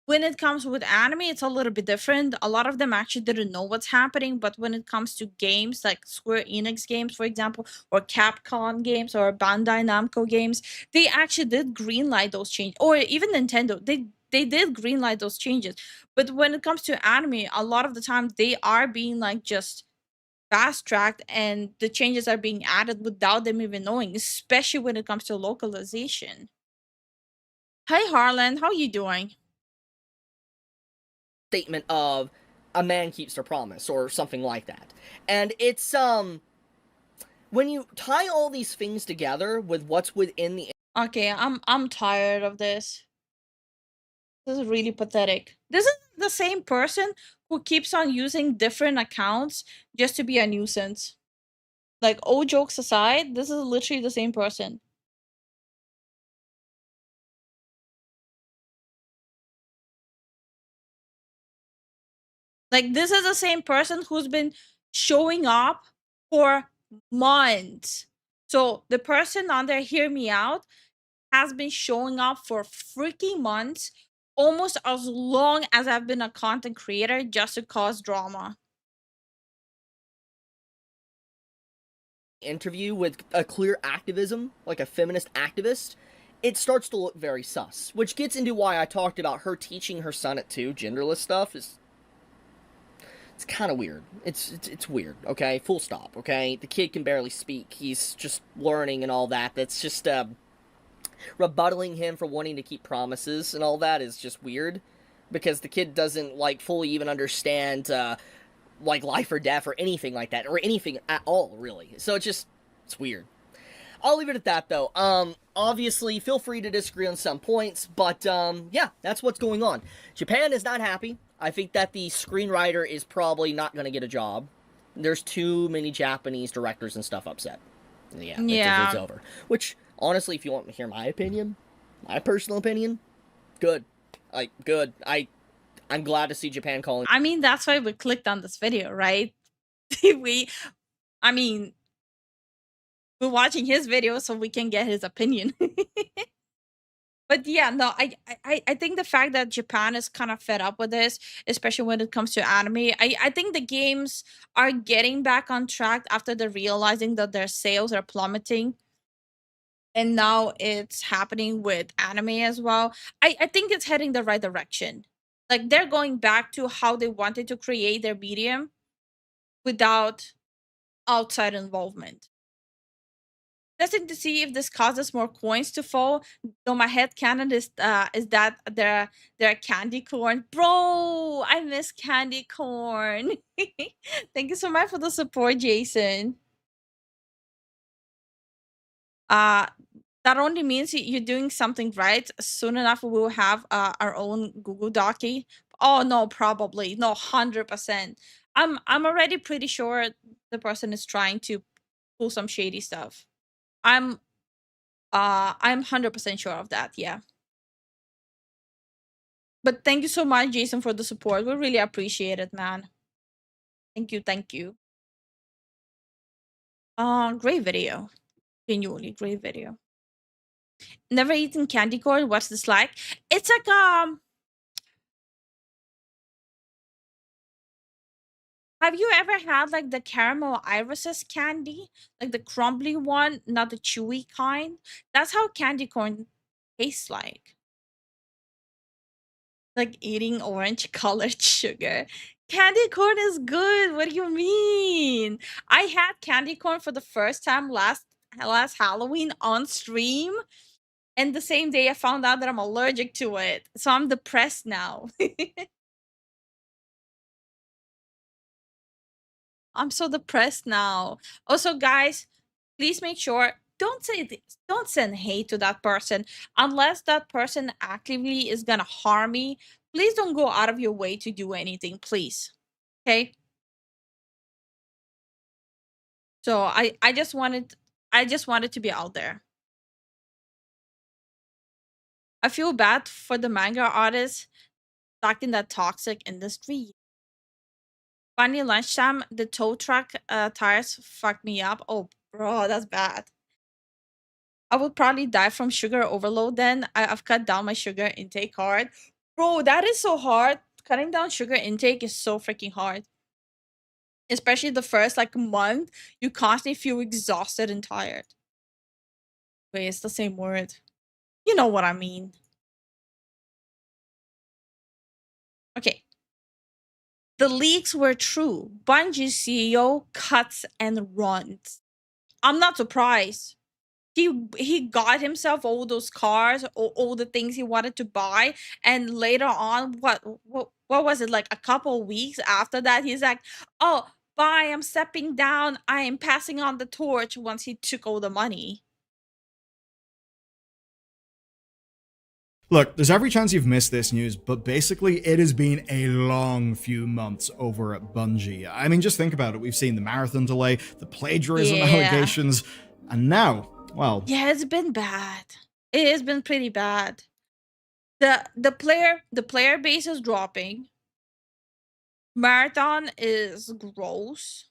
When it comes with anime, it's a little bit different. A lot of them actually didn't know what's happening, but when it comes to games like Square Enix games, for example, or Capcom games or Bandai Namco games, they actually did greenlight those changes. Or even Nintendo, they did greenlight those changes. But when it comes to anime, a lot of the time they are being like just fast-tracked and the changes are being added without them even knowing, especially when it comes to localization. Hi Harlan, how you doing? Statement of a man keeps their promise or something like that. And it's when you tie all these things together with what's within the Okay, I'm tired of this. This is really pathetic. This is the same person who keeps on using different accounts just to be a nuisance. Like, all jokes aside, this is literally the same person. Like, this is the same person who's been showing up for months. So the person on there, hear me out, has been showing up for freaking months, almost as long as I've been a content creator, just to cause drama. Interview with a clear activism, like a feminist activist, it starts to look very sus. Which gets into why I talked about her teaching her son at 2 genderless stuff. It's kind of weird. It's weird, okay? Full stop, okay? The kid can barely speak. He's just learning and all that. That's just, rebuttaling him for wanting to keep promises and all that is just weird. Because the kid doesn't, like, fully even understand, like, life or death or anything like that. Or anything at all, really. So it's weird. I'll leave it at that, though. Obviously, feel free to disagree on some points, but, yeah, that's what's going on. Japan is not happy. I think that the screenwriter is probably not going to get a job. There's too many Japanese directors and stuff upset. Yeah. It's over. Which, honestly, if you want to hear my opinion, my personal opinion, good. Good. I'm glad to see Japan calling. I mean, that's why we clicked on this video, right? We're watching his video so we can get his opinion. But yeah, no, I think the fact that Japan is kind of fed up with this, especially when it comes to anime, I think the games are getting back on track after they're realizing that their sales are plummeting. And now it's happening with anime as well. I think it's heading the right direction. Like, they're going back to how they wanted to create their medium without outside involvement. Testing to see if this causes more coins to fall. Though my headcanon is that they're candy corn. Bro, I miss candy corn. Thank you so much for the support, Jason. That only means you're doing something right. Soon enough, we will have our own Google Docky. Oh no, probably no, 100%. I'm already pretty sure the person is trying to pull some shady stuff. I'm 100% sure of that, yeah. But thank you so much, Jason, for the support. We really appreciate it, man. Thank you, thank you. Great video. Genuinely great video. Never eaten candy corn. What's this like? It's like have you ever had like the caramel irises candy? Like the crumbly one, not the chewy kind? That's how candy corn tastes like. Like eating orange colored sugar. Candy corn is good. What do you mean? I had candy corn for the first time last Halloween on stream, and the same day I found out that I'm allergic to it. So I'm depressed now. I'm so depressed now. Also, guys, please make sure don't send hate to that person unless that person actively is gonna harm me. Please don't go out of your way to do anything, please. Okay? So I just wanted to be out there. I feel bad for the manga artists stuck in that toxic industry. Funny lunchtime, the tow truck tires fucked me up. Oh, bro, that's bad. I would probably die from sugar overload then. I've cut down my sugar intake hard. Bro, that is so hard. Cutting down sugar intake is so freaking hard. Especially the first like month, you constantly feel exhausted and tired. Wait, it's the same word. You know what I mean. Okay. The leaks were true. Bungie's CEO cuts and runs. I'm not surprised. He got himself all those cars, all the things he wanted to buy, and later on, what was it, like a couple weeks after that, he's like, "Oh, bye, I'm stepping down. I am passing on the torch," once he took all the money. Look, there's every chance you've missed this news, but basically it has been a long few months over at Bungie. I mean, just think about it. We've seen the marathon delay, the plagiarism allegations, and now, well... Yeah, it's been bad. It has been pretty bad. The player base is dropping. Marathon is gross.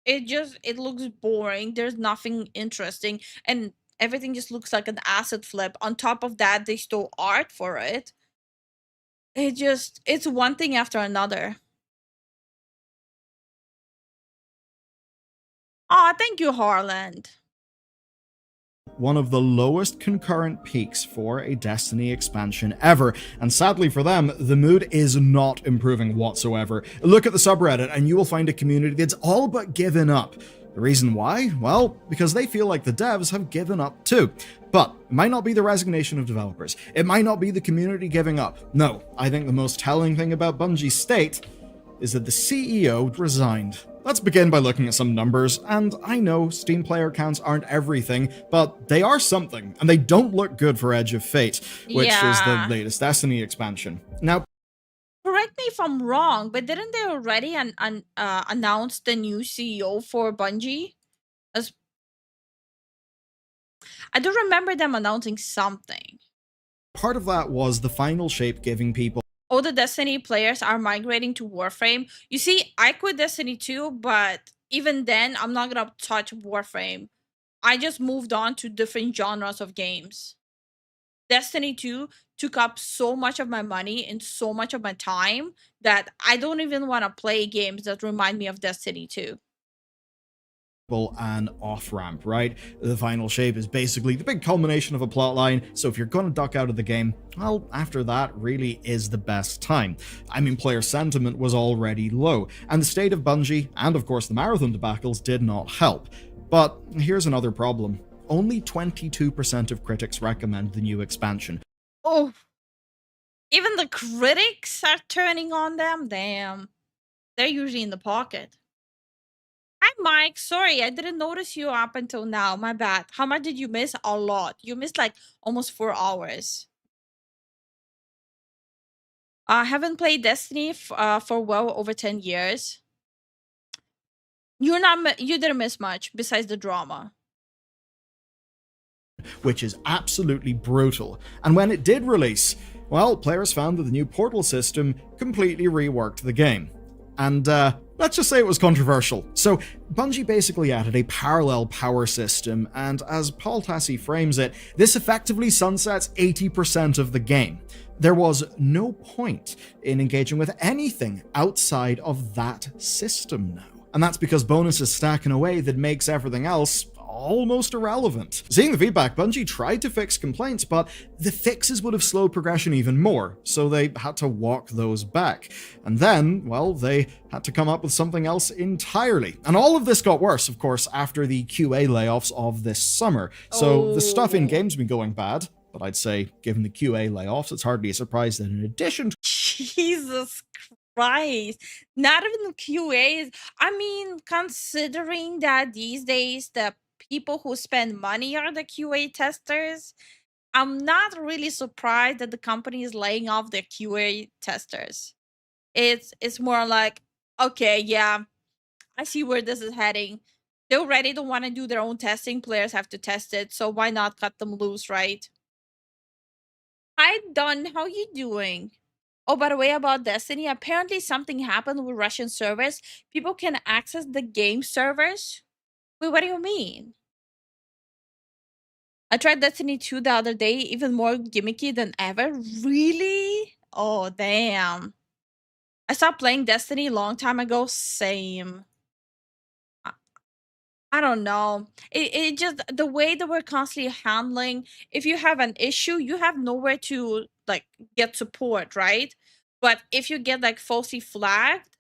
It looks boring. There's nothing interesting, and everything just looks like an asset flip. On top of that, they stole art for it. It's one thing after another. Aw, thank you, Harland. One of the lowest concurrent peaks for a Destiny expansion ever, and sadly for them, the mood is not improving whatsoever. Look at the subreddit and you will find a community that's all but given up. The reason why? Well, because they feel like the devs have given up too. But it might not be the resignation of developers. It might not be the community giving up. No, I think the most telling thing about Bungie's state is that the CEO resigned. Let's begin by looking at some numbers, and I know Steam player counts aren't everything, but they are something, and they don't look good for Edge of Fate, which is the latest Destiny expansion. Now, correct me if I'm wrong, but didn't they already announce the new CEO for Bungie? I do remember them announcing something. Part of that was the final shape giving people all the Destiny players are migrating to Warframe. You see, I quit Destiny 2, but even then, I'm not gonna touch Warframe. I just moved on to different genres of games. Destiny 2 took up so much of my money and so much of my time that I don't even want to play games that remind me of Destiny 2. An off-ramp, right? The final shape is basically the big culmination of a plotline, so if you're gonna duck out of the game, well, after that really is the best time. I mean, player sentiment was already low, and the state of Bungie, and of course the marathon debacles, did not help. But here's another problem. Only 22% of critics recommend the new expansion. Oh, even the critics are turning on them? Damn. They're usually in the pocket. Hi, Mike. Sorry, I didn't notice you up until now. My bad. How much did you miss? A lot. You missed like almost 4 hours. I haven't played Destiny for well over 10 years. You didn't miss much besides the drama. Which is absolutely brutal. And when it did release, well, players found that the new portal system completely reworked the game. And let's just say it was controversial. So Bungie basically added a parallel power system, and as Paul Tassi frames it, this effectively sunsets 80% of the game. There was no point in engaging with anything outside of that system now. And that's because bonuses stack in a way that makes everything else almost irrelevant. Seeing the feedback, Bungie tried to fix complaints, but the fixes would have slowed progression even more, so they had to walk those back. And then, well, they had to come up with something else entirely. And all of this got worse, of course, after the QA layoffs of this summer. So the stuff in-game's been going bad, but I'd say, given the QA layoffs, it's hardly a surprise that in addition to Jesus Christ. Not even the QAs. I mean, considering that these days the people who spend money are the QA testers, I'm not really surprised that the company is laying off their QA testers. It's more like, okay, yeah, I see where this is heading. They already don't want to do their own testing. Players have to test it, so why not cut them loose, right? Hi, Don. How you doing? Oh, by the way, about Destiny, apparently something happened with Russian servers. People can access the game servers. Wait, what do you mean? I tried Destiny 2 the other day, even more gimmicky than ever. Really? Oh, damn. I stopped playing Destiny a long time ago. Same. I don't know. It just, the way that we're constantly handling, if you have an issue, you have nowhere to like get support, right? But if you get like falsely flagged,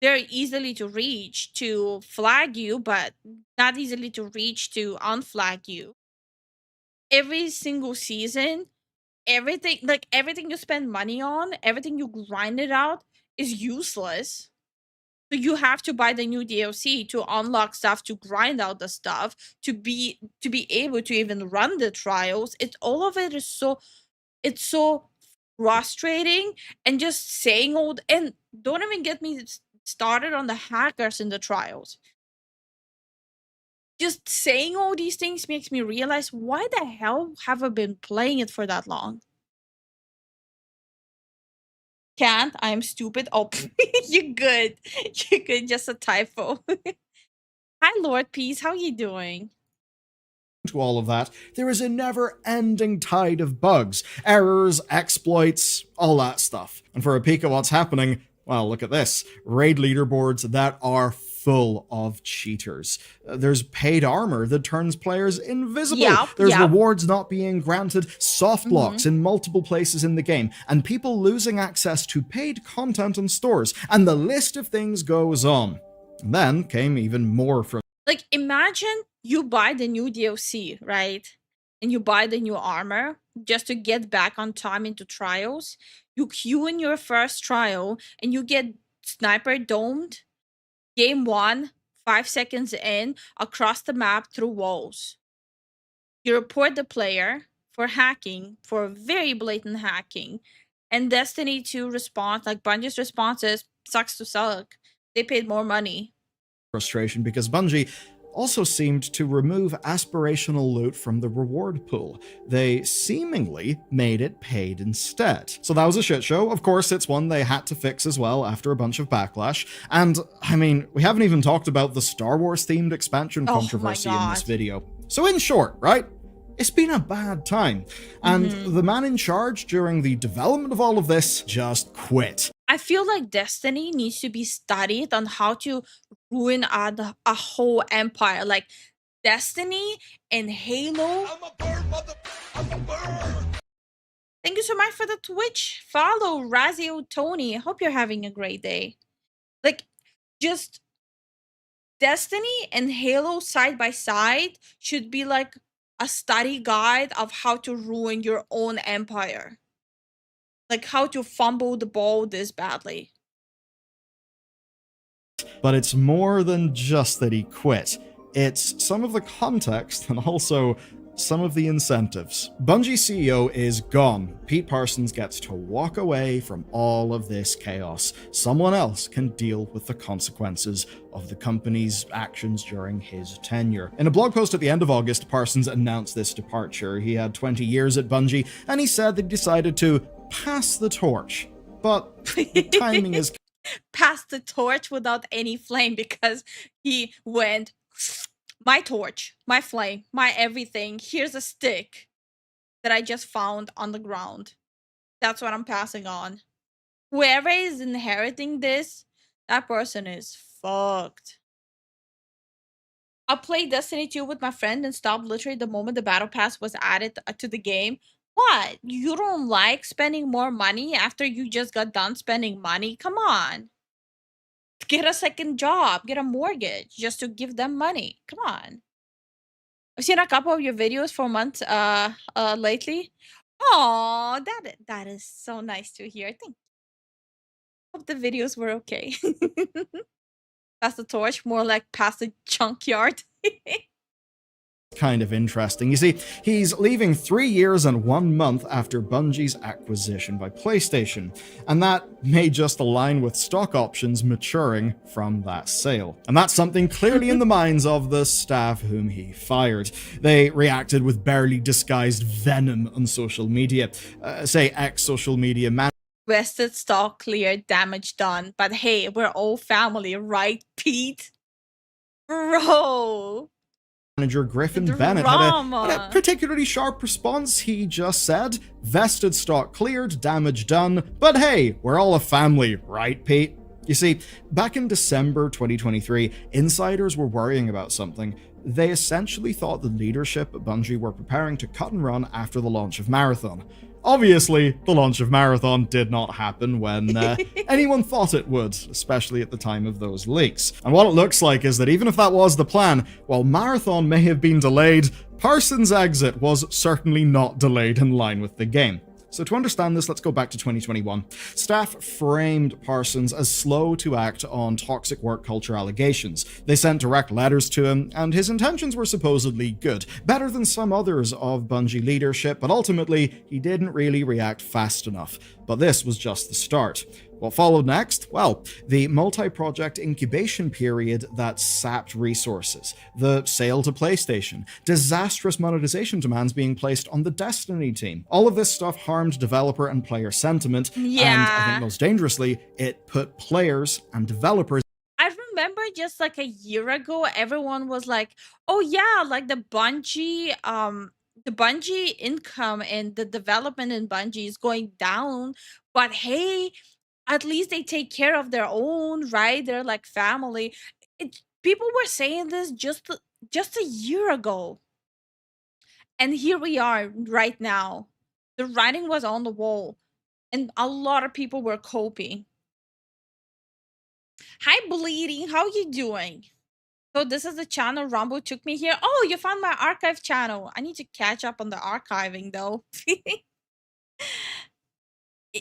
they're easily to reach to flag you, but not easily to reach to unflag you. Every single season, everything you spend money on, everything you grind it out is useless. So you have to buy the new DLC to unlock stuff, to grind out the stuff, to be able to even run the trials. It's all of it is so, it's so frustrating. And just saying all, and don't even get me started on the hackers in the trials. Just saying all these things makes me realize, why the hell have I been playing it for that long? Can't. I'm stupid. Oh, you good. You good. Just a typo. Hi, Lord Peace. How you doing? to all of that, there is a never-ending tide of bugs, errors, exploits, all that stuff. And for a peek at what's happening, well, look at this. Raid leaderboards that are full of cheaters. There's paid armor that turns players invisible. There's rewards not being granted, soft blocks in multiple places in the game, and people losing access to paid content and stores, and the list of things goes on. And then came even more from like, imagine you buy the new DLC, right? And you buy the new armor just to get back on time into trials. You queue in your first trial and you get sniper domed. Game 1, 5 seconds in, across the map through walls. You report the player for hacking, for very blatant hacking. And Destiny 2 response, like Bungie's response is, sucks to suck. They paid more money. Frustration because Bungie also seemed to remove aspirational loot from the reward pool. They seemingly made it paid instead. So that was a shit show. Of course, it's one they had to fix as well after a bunch of backlash. And, I mean, we haven't even talked about the Star Wars-themed expansion controversy in this video. So in short, right? It's been a bad time. And the man in charge during the development of all of this just quit. I feel like Destiny needs to be studied on how to ruin a whole empire. Like Destiny and Halo. Thank you so much for the Twitch follow, Razio Tony. I hope you're having a great day. Like, just Destiny and Halo side by side should be like a study guide of how to ruin your own empire. Like how to fumble the ball this badly. But it's more than just that he quit. It's some of the context and also some of the incentives. Bungie CEO is gone. Pete Parsons gets to walk away from all of this chaos. Someone else can deal with the consequences of the company's actions during his tenure. In a blog post at the end of August, Parsons announced this departure. He had 20 years at Bungie, and he said that he decided to pass the torch. But the timing is pass the torch without any flame, because he went, my torch, my flame, my everything. Here's a stick that I just found on the ground. That's what I'm passing on. Whoever is inheriting this, that person is fucked. I played Destiny 2 with my friend and stopped literally the moment the battle pass was added to the game. What? You don't like spending more money after you just got done spending money? Come on. Get a second job, get a mortgage just to give them money. Come on. I've seen a couple of your videos for months lately. Oh, that is so nice to hear. I think hope the videos were okay. Pass the torch, more like pass the junkyard. Kind of interesting. You see, he's leaving 3 years and 1 month after Bungie's acquisition by PlayStation, and that may just align with stock options maturing from that sale. And that's something clearly in the minds of the staff whom he fired. They reacted with barely disguised venom on social media. Say ex-social media man. Vested stock cleared, damage done. But hey, we're all family, right, Pete? Bro. Manager Griffin Bennett had a particularly sharp response. He just said, vested stock cleared, damage done, but hey, we're all a family, right, Pete? You see, back in December 2023, insiders were worrying about something. They essentially thought the leadership at Bungie were preparing to cut and run after the launch of Marathon. Obviously, the launch of Marathon did not happen when anyone thought it would, especially at the time of those leaks. And what it looks like is that even if that was the plan, while Marathon may have been delayed, Parsons' exit was certainly not delayed in line with the game. So to understand this, let's go back to 2021. Staff framed Parsons as slow to act on toxic work culture allegations. They sent direct letters to him, and his intentions were supposedly good, better than some others of Bungie leadership, but ultimately, he didn't really react fast enough. But this was just the start. What followed next? Well, the multi-project incubation period that sapped resources, the sale to PlayStation, disastrous monetization demands being placed on the Destiny team. All of this stuff harmed developer and player sentiment, and I think most dangerously, it put players and developers. I remember just like a year ago, everyone was like, oh yeah, like the Bungie income and the development in Bungie is going down, but hey, at least they take care of their own, right? They're like family. People were saying this just a year ago. And here we are right now. The writing was on the wall and a lot of people were coping. Hi, Bleeding. How you doing? So this is the channel Rumble took me here. Oh, you found my archive channel. I need to catch up on the archiving though.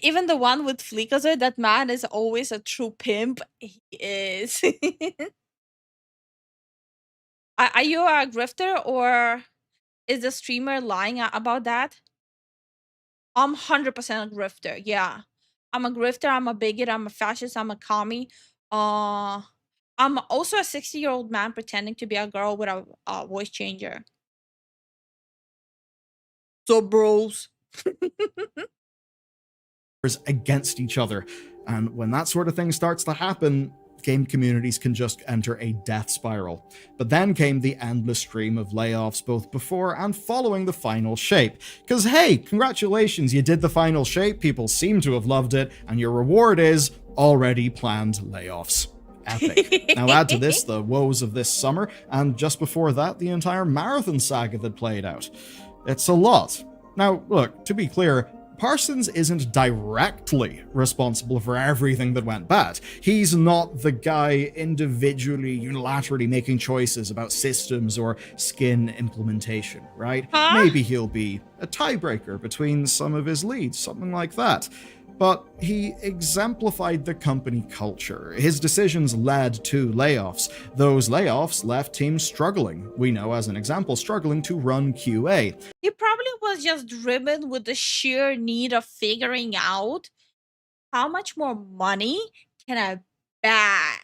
Even the one with Fleekazoid, that man is always a true pimp. He is. Are you a grifter or is the streamer lying about that? I'm 100% a grifter. Yeah. I'm a grifter. I'm a bigot. I'm a fascist. I'm a commie. I'm also a 60-year-old man pretending to be a girl with a voice changer. So, bros. Against each other. And when that sort of thing starts to happen, game communities can just enter a death spiral. But then came the endless stream of layoffs both before and following the final shape. Because hey, congratulations, you did the final shape, people seem to have loved it, and your reward is already planned layoffs. Epic. Now add to this the woes of this summer, and just before that, the entire Marathon saga that played out. It's a lot. Now, look, to be clear, Parsons isn't directly responsible for everything that went bad. He's not the guy individually, unilaterally making choices about systems or skin implementation, right? Maybe he'll be a tiebreaker between some of his leads, something like that. But he exemplified the company culture. His decisions led to layoffs. Those layoffs left teams struggling. We know, as an example, struggling to run QA. He probably was just driven with the sheer need of figuring out how much more money can I bag.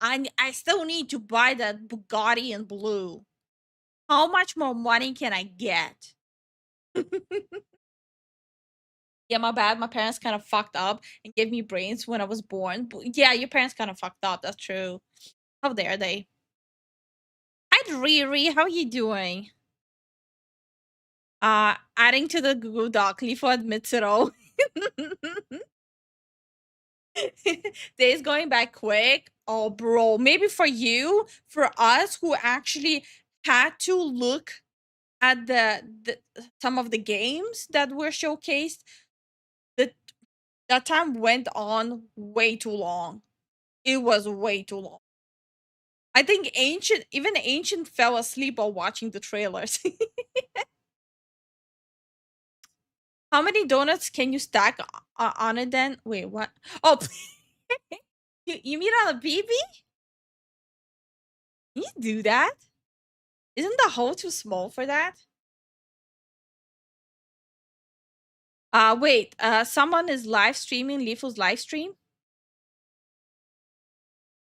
I still need to buy that Bugatti in blue. How much more money can I get? Yeah, my bad. My parents kind of fucked up and gave me brains when I was born. But yeah, your parents kind of fucked up. That's true. How dare they? Hi, Riri. How you doing? Adding to the Google Doc. Lifo admits it all. Days going by quick. Oh, bro. Maybe for you, for us who actually had to look at the some of the games that were showcased, that time went on way too long. It was way too long. I think even Ancient fell asleep while watching the trailers. How many donuts can you stack on it then? Wait, what? Oh, you mean on a BB? Can you do that? Isn't the hole too small for that? Wait, someone is live streaming Lifu's live stream?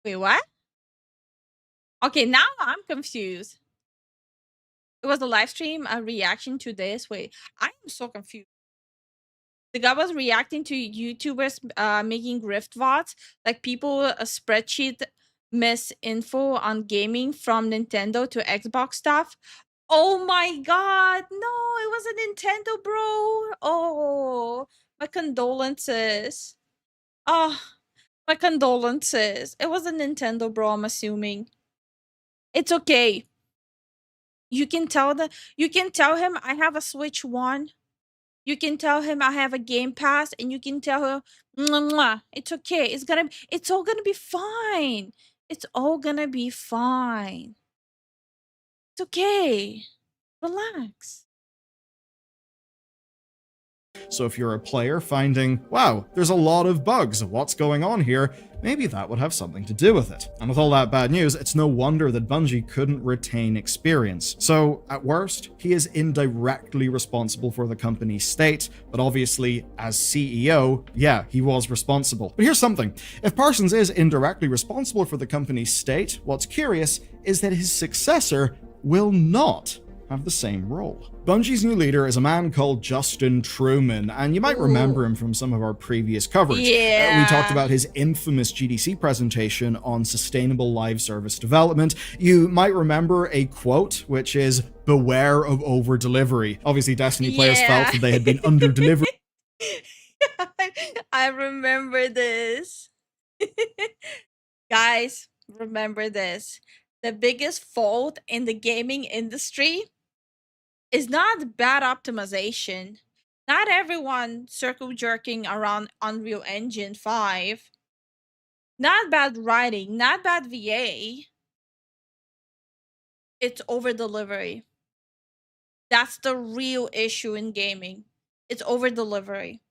Wait, what? Okay, now I'm confused. It was a live stream, a reaction to this. Wait, I am so confused. The guy was reacting to YouTubers making Rift VODs, like people spreadsheet misinfo on gaming from Nintendo to Xbox stuff. Oh my god, no, it was a Nintendo, bro. Oh, my condolences. Oh, my condolences. It was a Nintendo, bro, I'm assuming. It's okay. You can tell him I have a Switch 1. You can tell him I have a Game Pass, and you can tell him, mwah, mwah, it's okay. It's all gonna be fine. It's all gonna be fine. It's okay. Relax. So if you're a player finding, wow, there's a lot of bugs, what's going on here, maybe that would have something to do with it. And with all that bad news, it's no wonder that Bungie couldn't retain experience. So, at worst, he is indirectly responsible for the company's state, but obviously, as CEO, yeah, he was responsible. But here's something. If Parsons is indirectly responsible for the company's state, what's curious is that his successor will not have the same role. Bungie's new leader is a man called Justin Truman, and you might remember him from some of our previous coverage. Yeah. We talked about his infamous GDC presentation on sustainable live service development. You might remember a quote, which is, "Beware of over-delivery." Obviously, Destiny players felt that they had been under-delivered. I remember this. Guys, remember this. The biggest fault in the gaming industry is not bad optimization. Not everyone circle jerking around Unreal Engine 5. Not bad writing, not bad VA. It's over delivery. That's the real issue in gaming. It's over delivery.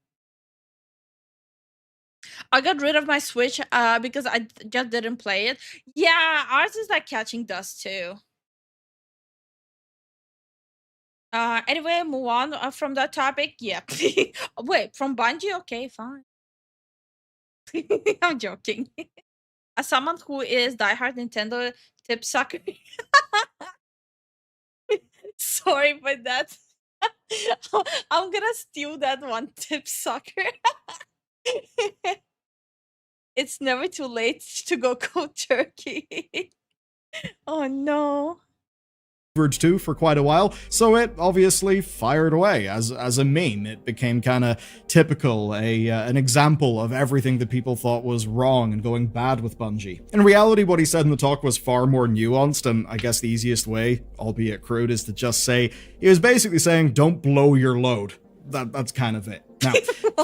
I got rid of my Switch because I just didn't play it. Yeah, ours is like catching dust too. Anyway, move on from that topic. Yeah. Wait, from Bungie? Okay, fine. I'm joking. As someone who is diehard Nintendo tip sucker, sorry for that. I'm gonna steal that one, tip sucker. It's never too late to go cold turkey. Oh no. To for quite a while, so it obviously fired away as a meme. It became kind of typical, an example of everything that people thought was wrong and going bad with Bungie. In reality, what he said in the talk was far more nuanced, and I guess the easiest way, albeit crude, is to just say he was basically saying, don't blow your load. That's kind of it. Now,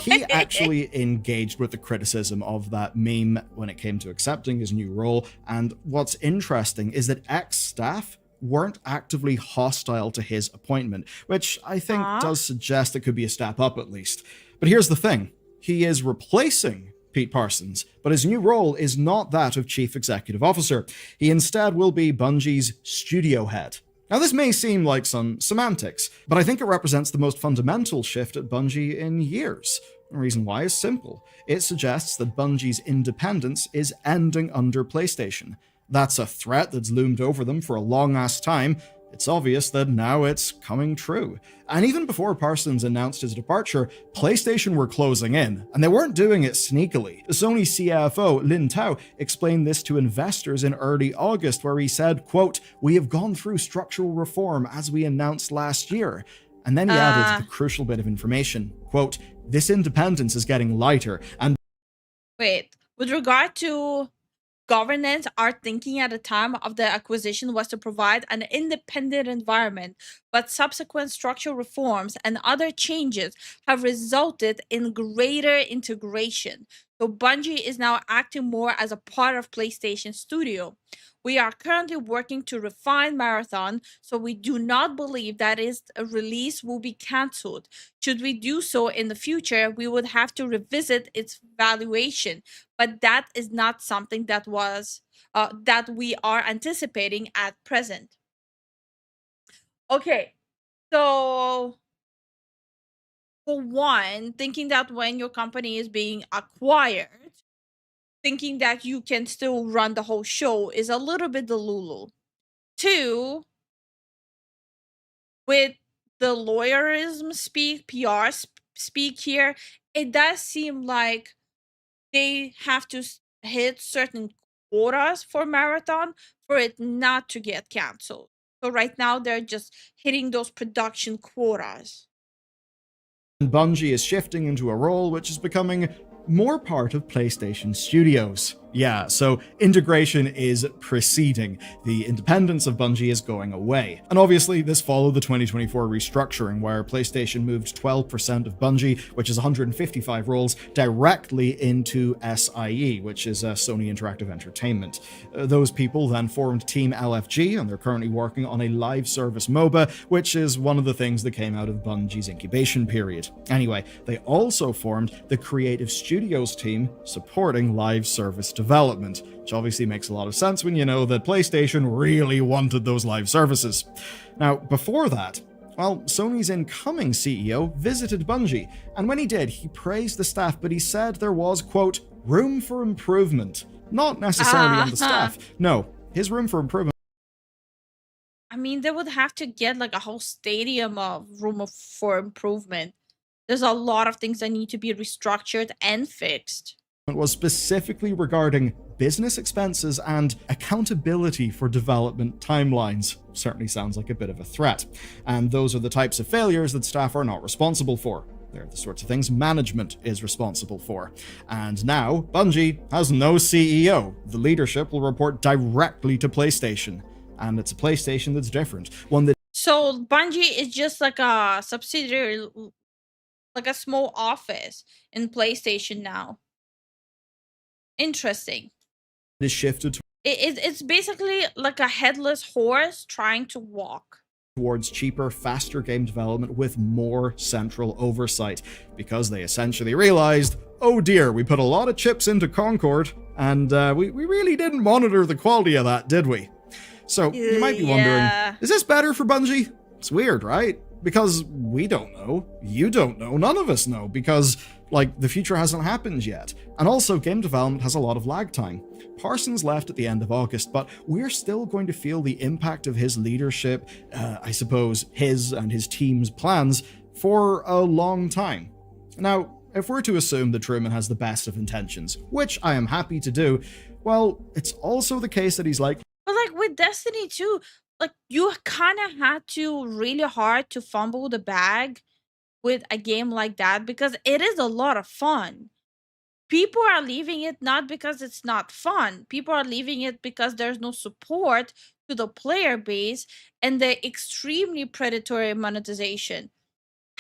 he actually engaged with the criticism of that meme when it came to accepting his new role, and what's interesting is that ex-staff weren't actively hostile to his appointment, which I think does suggest it could be a step up at least. But here's the thing. He is replacing Pete Parsons, but his new role is not that of Chief Executive Officer. He instead will be Bungie's studio head. Now, this may seem like some semantics, but I think it represents the most fundamental shift at Bungie in years. The reason why is simple. It suggests that Bungie's independence is ending under PlayStation. That's a threat that's loomed over them for a long-ass time. It's obvious that now it's coming true. And even before Parsons announced his departure, PlayStation were closing in, and they weren't doing it sneakily. Sony CFO Lin Tao explained this to investors in early August, where he said, quote, "We have gone through structural reform as we announced last year." And then he added the crucial bit of information, quote, "This independence is getting lighter, and..." Wait, with regard to governance, our thinking at the time of the acquisition was to provide an independent environment, but subsequent structural reforms and other changes have resulted in greater integration. So Bungie is now acting more as a part of PlayStation Studio. We are currently working to refine Marathon, so we do not believe that its release will be cancelled. Should we do so in the future, we would have to revisit its valuation, but that is not something that we are anticipating at present. Okay, so for one, thinking that when your company is being acquired, thinking that you can still run the whole show is a little bit delulu. Two, with the lawyerism speak, PR speak here, it does seem like they have to hit certain quotas for Marathon for it not to get canceled. So right now they're just hitting those production quotas. And Bungie is shifting into a role which is becoming more part of PlayStation Studios. Yeah, so integration is proceeding. The independence of Bungie is going away. And obviously, this followed the 2024 restructuring, where PlayStation moved 12% of Bungie, which is 155 roles, directly into SIE, which is Sony Interactive Entertainment. Those people then formed Team LFG, and they're currently working on a live service MOBA, which is one of the things that came out of Bungie's incubation period. Anyway, they also formed the Creative Studios team supporting live service development, which obviously makes a lot of sense when you know that PlayStation really wanted those live services. Now, before that, well, Sony's incoming CEO visited Bungie, and when he did, he praised the staff, but he said there was, quote, room for improvement. Not necessarily on the staff. No, his room for improvement. I mean, they would have to get like a whole stadium of for improvement. There's a lot of things that need to be restructured and fixed. Was specifically regarding business expenses and accountability for development timelines. Certainly sounds like a bit of a threat. And those are the types of failures that staff are not responsible for. They're the sorts of things management is responsible for. And now, Bungie has no CEO. The leadership will report directly to PlayStation. And it's a PlayStation that's different. One that So Bungie is just like a subsidiary, like a small office in PlayStation now. Interesting. is shifted It's basically like a headless horse trying to walk towards cheaper, faster game development with more central oversight, because they essentially realized, oh dear, we put a lot of chips into Concord, and we really didn't monitor the quality of that, did we? So you might be wondering, is this better for Bungie? It's weird, right? Because we don't know, you don't know, none of us know, because, like, the future hasn't happened yet. And also, game development has a lot of lag time. Parsons left at the end of August, but we're still going to feel the impact of his leadership, I suppose his and his team's plans, for a long time. Now, if we're to assume that Truman has the best of intentions, which I am happy to do, well, it's also the case that he's likely. But like with Destiny 2, like you kind of had to really hard to fumble the bag with a game like that because it is a lot of fun. People are leaving it not because it's not fun. People are leaving it because there's no support to the player base and the extremely predatory monetization.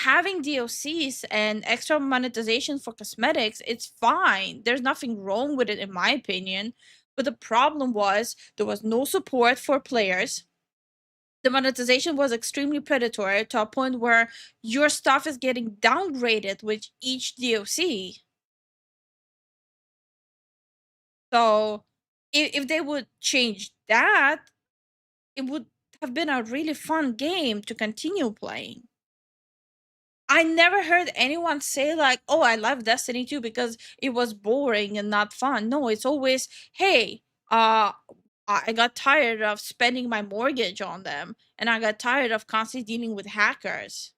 Having DLCs and extra monetization for cosmetics, it's fine. There's nothing wrong with it, in my opinion. But the problem was there was no support for players. The monetization was extremely predatory to a point where your stuff is getting downgraded with each DLC. So if they would change that, it would have been a really fun game to continue playing. I never heard anyone say like, oh, I love Destiny 2 because it was boring and not fun. No, it's always, hey, I got tired of spending my mortgage on them, and I got tired of constantly dealing with hackers.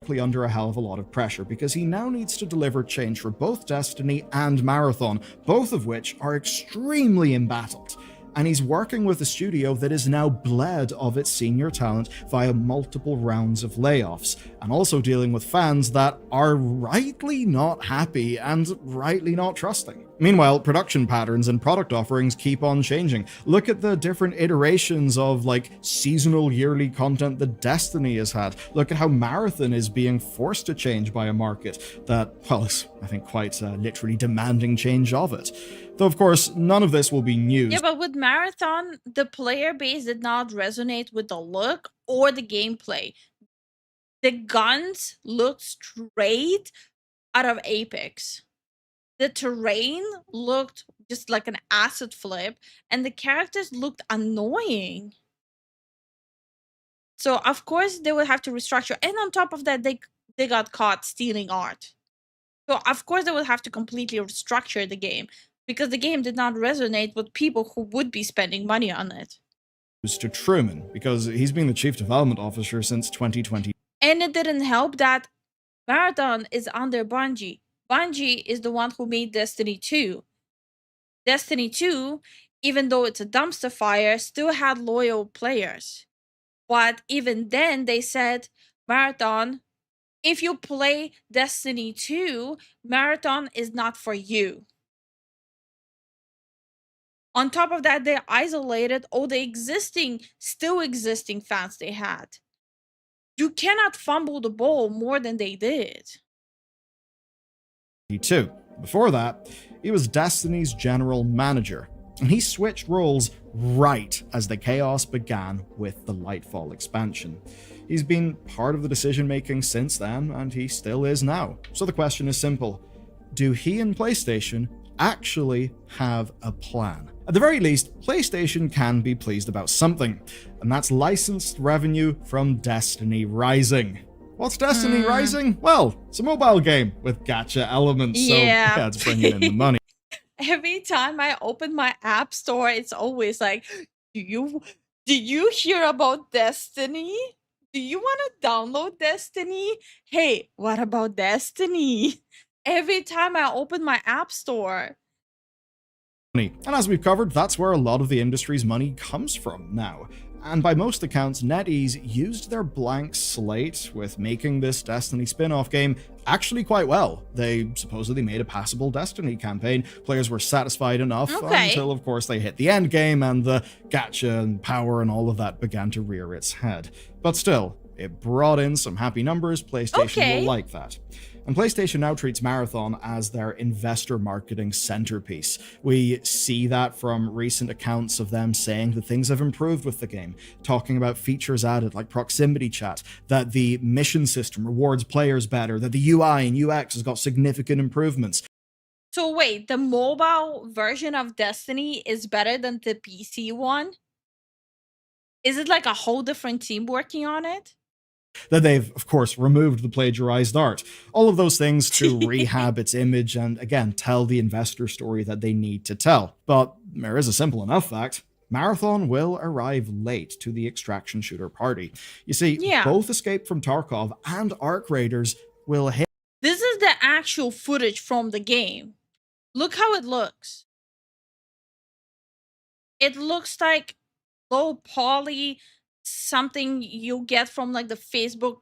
Under a hell of a lot of pressure because he now needs to deliver change for both Destiny and Marathon, both of which are extremely embattled. and he's working with a studio that is now bled of its senior talent via multiple rounds of layoffs, and also dealing with fans that are rightly not happy and rightly not trusting. Meanwhile, production patterns and product offerings keep on changing. Look at the different iterations of like seasonal yearly content that Destiny has had. Look at how Marathon is being forced to change by a market that, well, is I think quite literally demanding change of it. Though of course, none of this will be news. Yeah, but with Marathon, the player base did not resonate with the look or the gameplay. The guns looked straight out of Apex. The terrain looked just like an acid flip, and the characters looked annoying. So of course they would have to restructure, and on top of that, they got caught stealing art. So of course they would have to completely restructure the game because the game did not resonate with people who would be spending money on it. To Truman, because he's been the chief development officer since 2020. And it didn't help that Marathon is under Bungie. Bungie is the one who made Destiny 2. Destiny 2, even though it's a dumpster fire, still had loyal players. But even then, they said, Marathon, if you play Destiny 2, Marathon is not for you. On top of that, they isolated all the still existing fans they had. You cannot fumble the ball more than they did. Before that, he was Destiny's general manager, and he switched roles right as the chaos began with the Lightfall expansion. He's been part of the decision-making since then, and he still is now. So the question is simple. Do he and PlayStation actually have a plan? At the very least, PlayStation can be pleased about something, and that's licensed revenue from Destiny Rising. What's Destiny Rising? Well, it's a mobile game with gacha elements, so yeah, it's bringing in the money. Every time I open my app store, it's always like, do you hear about Destiny? Do you want to download Destiny? Hey, what about Destiny? Every time I open my app store. And as we've covered, that's where a lot of the industry's money comes from now. And by most accounts, NetEase used their blank slate with making this Destiny spin-off game actually quite well. They supposedly made a passable Destiny campaign. Players were satisfied enough until, of course, they hit the end game and the gacha and power and all of that began to rear its head. But still, it brought in some happy numbers. PlayStation will like that. And PlayStation now treats Marathon as their investor marketing centerpiece. We see that from recent accounts of them saying that things have improved with the game, talking about features added like proximity chat, that the mission system rewards players better, that the UI and UX has got significant improvements. So wait, the mobile version of Destiny is better than the PC one? Is it like a whole different team working on it? That they've, of course, removed the plagiarized art. All of those things to rehab its image and, again, tell the investor story that they need to tell. But there is a simple enough fact. Marathon will arrive late to the extraction shooter party. You see, both Escape from Tarkov and Arc Raiders will hit. This is the actual footage from the game. Look how it looks. It looks like low poly, something you get from like the Facebook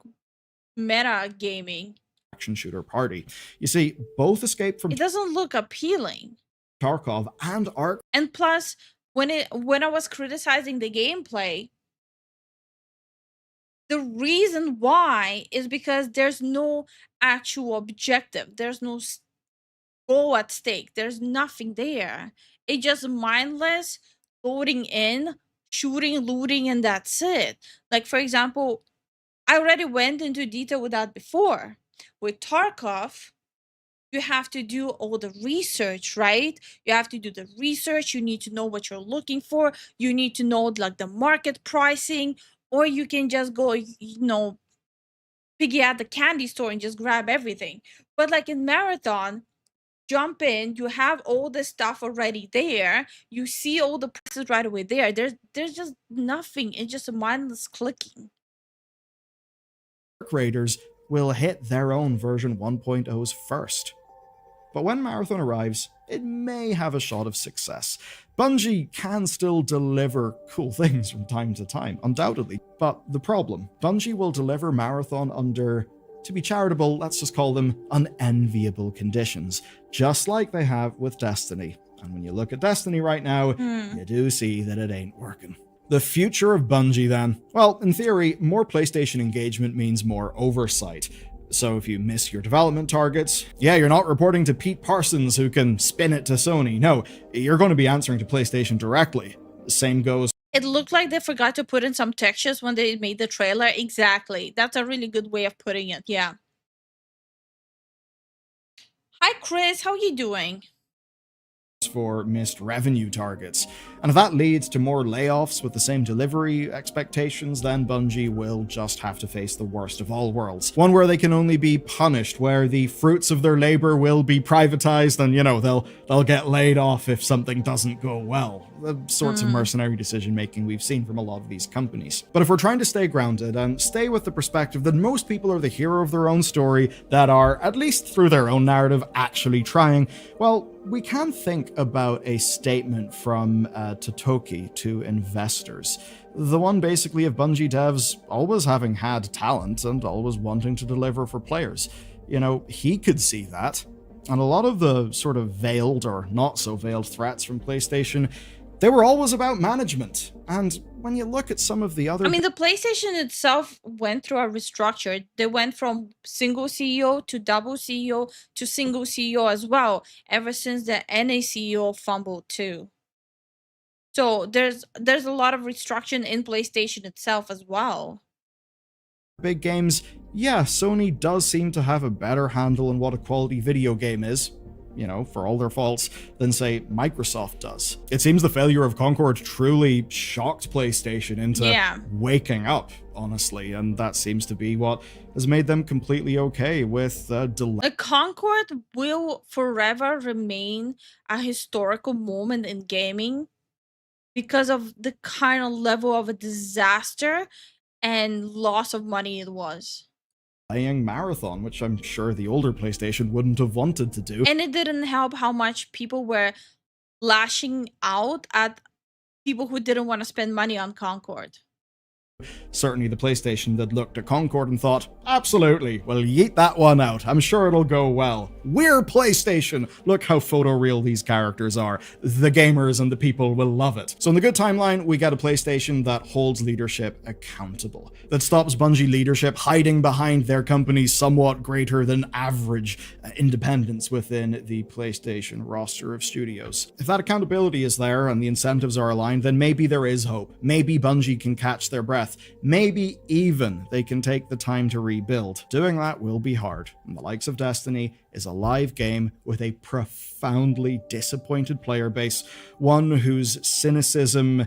meta gaming action shooter party. You see, both Escape from it doesn't look appealing. Tarkov and Arc. And plus, when I was criticizing the gameplay, the reason why is because there's no actual objective. There's no goal at stake. There's nothing there. It's just mindless loading in, shooting, looting, and that's it. Like, for example, I already went into detail with that before. With Tarkov, you have to do all the research, right? You have to do the research. You need to know what you're looking for. You need to know like the market pricing, or you can just go, piggy at the candy store and just grab everything. But like in Marathon, jump in, you have all the stuff already there, you see all the prices right away there. There's just nothing. It's just a mindless clicking. Raiders will hit their own version 1.0's first. But when Marathon arrives, it may have a shot of success. Bungie can still deliver cool things from time to time, undoubtedly. But the problem, Bungie will deliver Marathon under, to be charitable, let's just call them unenviable conditions, just like they have with Destiny. And when you look at Destiny right now, you do see that it ain't working. The future of Bungie then? Well, in theory, more PlayStation engagement means more oversight. So if you miss your development targets, yeah, you're not reporting to Pete Parsons who can spin it to Sony. No, you're going to be answering to PlayStation directly. The same goes. It looked like they forgot to put in some textures when they made the trailer. Exactly. That's a really good way of putting it. Yeah. Hi, Chris. How you doing? For missed revenue targets. And if that leads to more layoffs with the same delivery expectations, then Bungie will just have to face the worst of all worlds. One where they can only be punished, where the fruits of their labor will be privatized and, you know, they'll get laid off if something doesn't go well. The sorts of mercenary decision-making we've seen from a lot of these companies. But if we're trying to stay grounded and stay with the perspective that most people are the hero of their own story, that are, at least through their own narrative, actually trying, well, we can think about a statement from Totoki to investors. The one basically of Bungie devs always having had talent and always wanting to deliver for players. You know, he could see that. And a lot of the sort of veiled or not so veiled threats from PlayStation, they were always about management. And when you look at some of the other... I mean, the PlayStation itself went through a restructure. They went from single CEO to double CEO to single CEO as well, ever since the NA CEO fumbled too. So there's a lot of restructuring in PlayStation itself as well. big games, yeah, Sony does seem to have a better handle on what a quality video game is, you know, for all their faults, than, say, Microsoft does. It seems the failure of Concord truly shocked PlayStation into waking up, honestly, and that seems to be what has made them completely okay with delay. Concord will forever remain a historical moment in gaming because of the kind of level of a disaster and loss of money it was. Playing Marathon, which I'm sure the older PlayStation wouldn't have wanted to do. And it didn't help how much people were lashing out at people who didn't want to spend money on Concord. Certainly the PlayStation that looked at Concord and thought, absolutely, well, yeet that one out. I'm sure it'll go well. We're PlayStation. Look how photoreal these characters are. The gamers and the people will love it. So in the good timeline, we get a PlayStation that holds leadership accountable, that stops Bungie leadership hiding behind their company's somewhat greater than average independence within the PlayStation roster of studios. If that accountability is there and the incentives are aligned, then maybe there is hope. Maybe Bungie can catch their breath. Maybe even they can take the time to rebuild. Doing that will be hard, and the likes of Destiny is a live game with a profoundly disappointed player base, one whose cynicism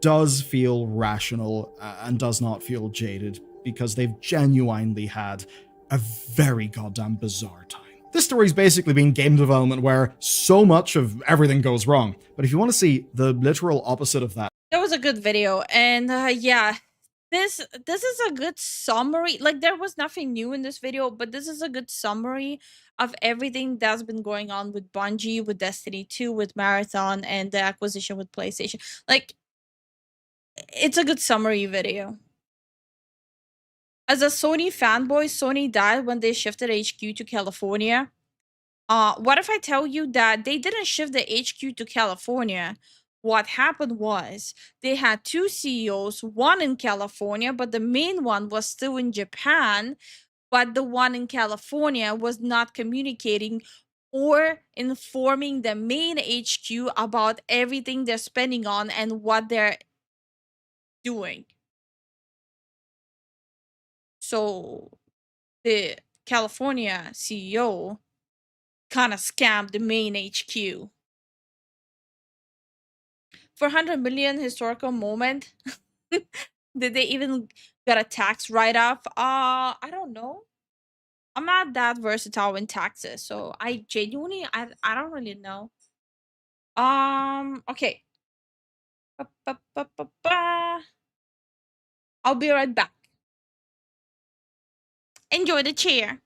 does feel rational and does not feel jaded, because they've genuinely had a very goddamn bizarre time. This story's basically been game development where so much of everything goes wrong, but if you want to see the literal opposite of that, that was a good video, and yeah, this is a good summary. Like, there was nothing new in this video, but this is a good summary of everything that's been going on with Bungie, with Destiny 2, with Marathon, and the acquisition with PlayStation. Like, it's a good summary video. As a Sony fanboy, Sony died when they shifted HQ to California. What if I tell you that they didn't shift the HQ to California? What happened was they had two CEOs, one in California, but the main one was still in Japan, but the one in California was not communicating or informing the main HQ about everything they're spending on and what they're doing. So the California CEO kind of scammed the main HQ. For 100 million historical moment, did they even get a tax write-off? I don't know. I'm not that versatile in taxes, so I genuinely, I don't really know. Okay. I'll be right back. Enjoy the chair.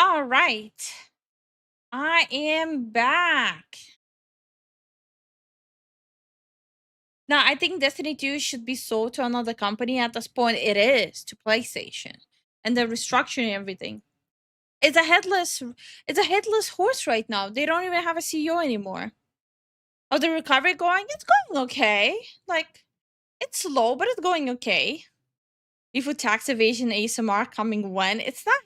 All right. I am back. Now, I think Destiny 2 should be sold to another company. At this point, it is to PlayStation. And they're restructuring everything. It's a headless horse right now. They don't even have a CEO anymore. How's the recovery going? It's going okay. Like, it's slow, but it's going okay. Lifu tax evasion ASMR coming when? It's not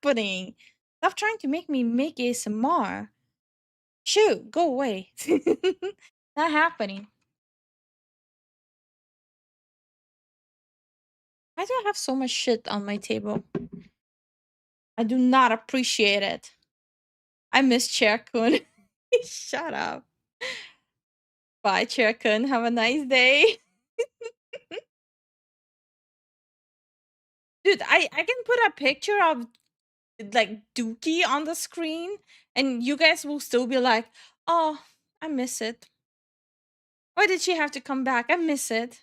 happening. Stop trying to make me make ASMR. Shoot, go away. Not happening. Why do I have so much shit on my table? I do not appreciate it. I miss Chair-kun. Shut up. Bye, Chair-kun. Have a nice day. Dude, I can put a picture of like Dookie on the screen and you guys will still be like, oh, I miss it. Why did she have to come back? I miss it.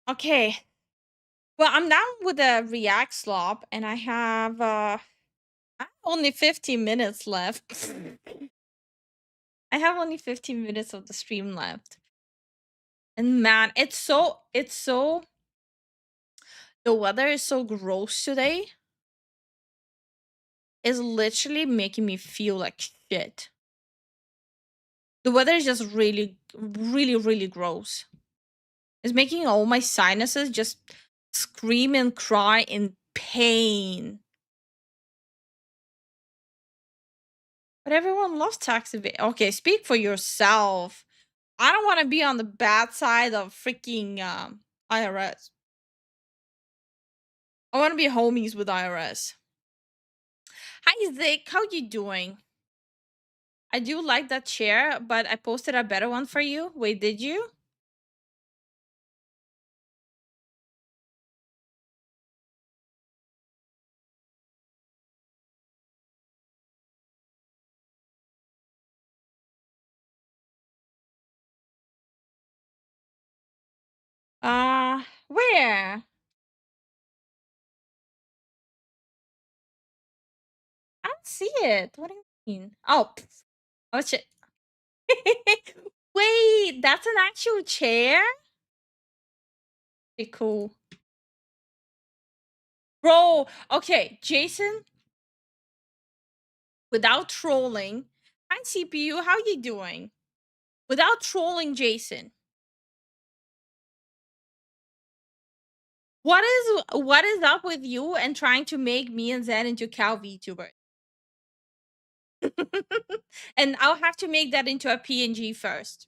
Okay. Well, I'm done with the React slop and I have only 15 minutes left. I have only 15 minutes of the stream left. And man, it's so the weather is so gross today. It's literally making me feel like shit. The weather is just really gross. It's making all my sinuses just scream and cry in pain. But everyone loves tax evasion. Okay, speak for yourself. I don't want to be on the bad side of freaking IRS. I want to be homies with IRS. Hi, Zeke. How you doing? I do like that chair, but I posted a better one for you. Wait, did you? Where? I don't see it. What do you mean? Oh, oh shit. Wait, that's an actual chair? Okay, cool. Bro, okay, Jason. Without trolling. Hi, CPU, how you doing? Without trolling, Jason. What is up with you and trying to make me and Zen into cow VTubers? And I'll have to make that into a PNG first.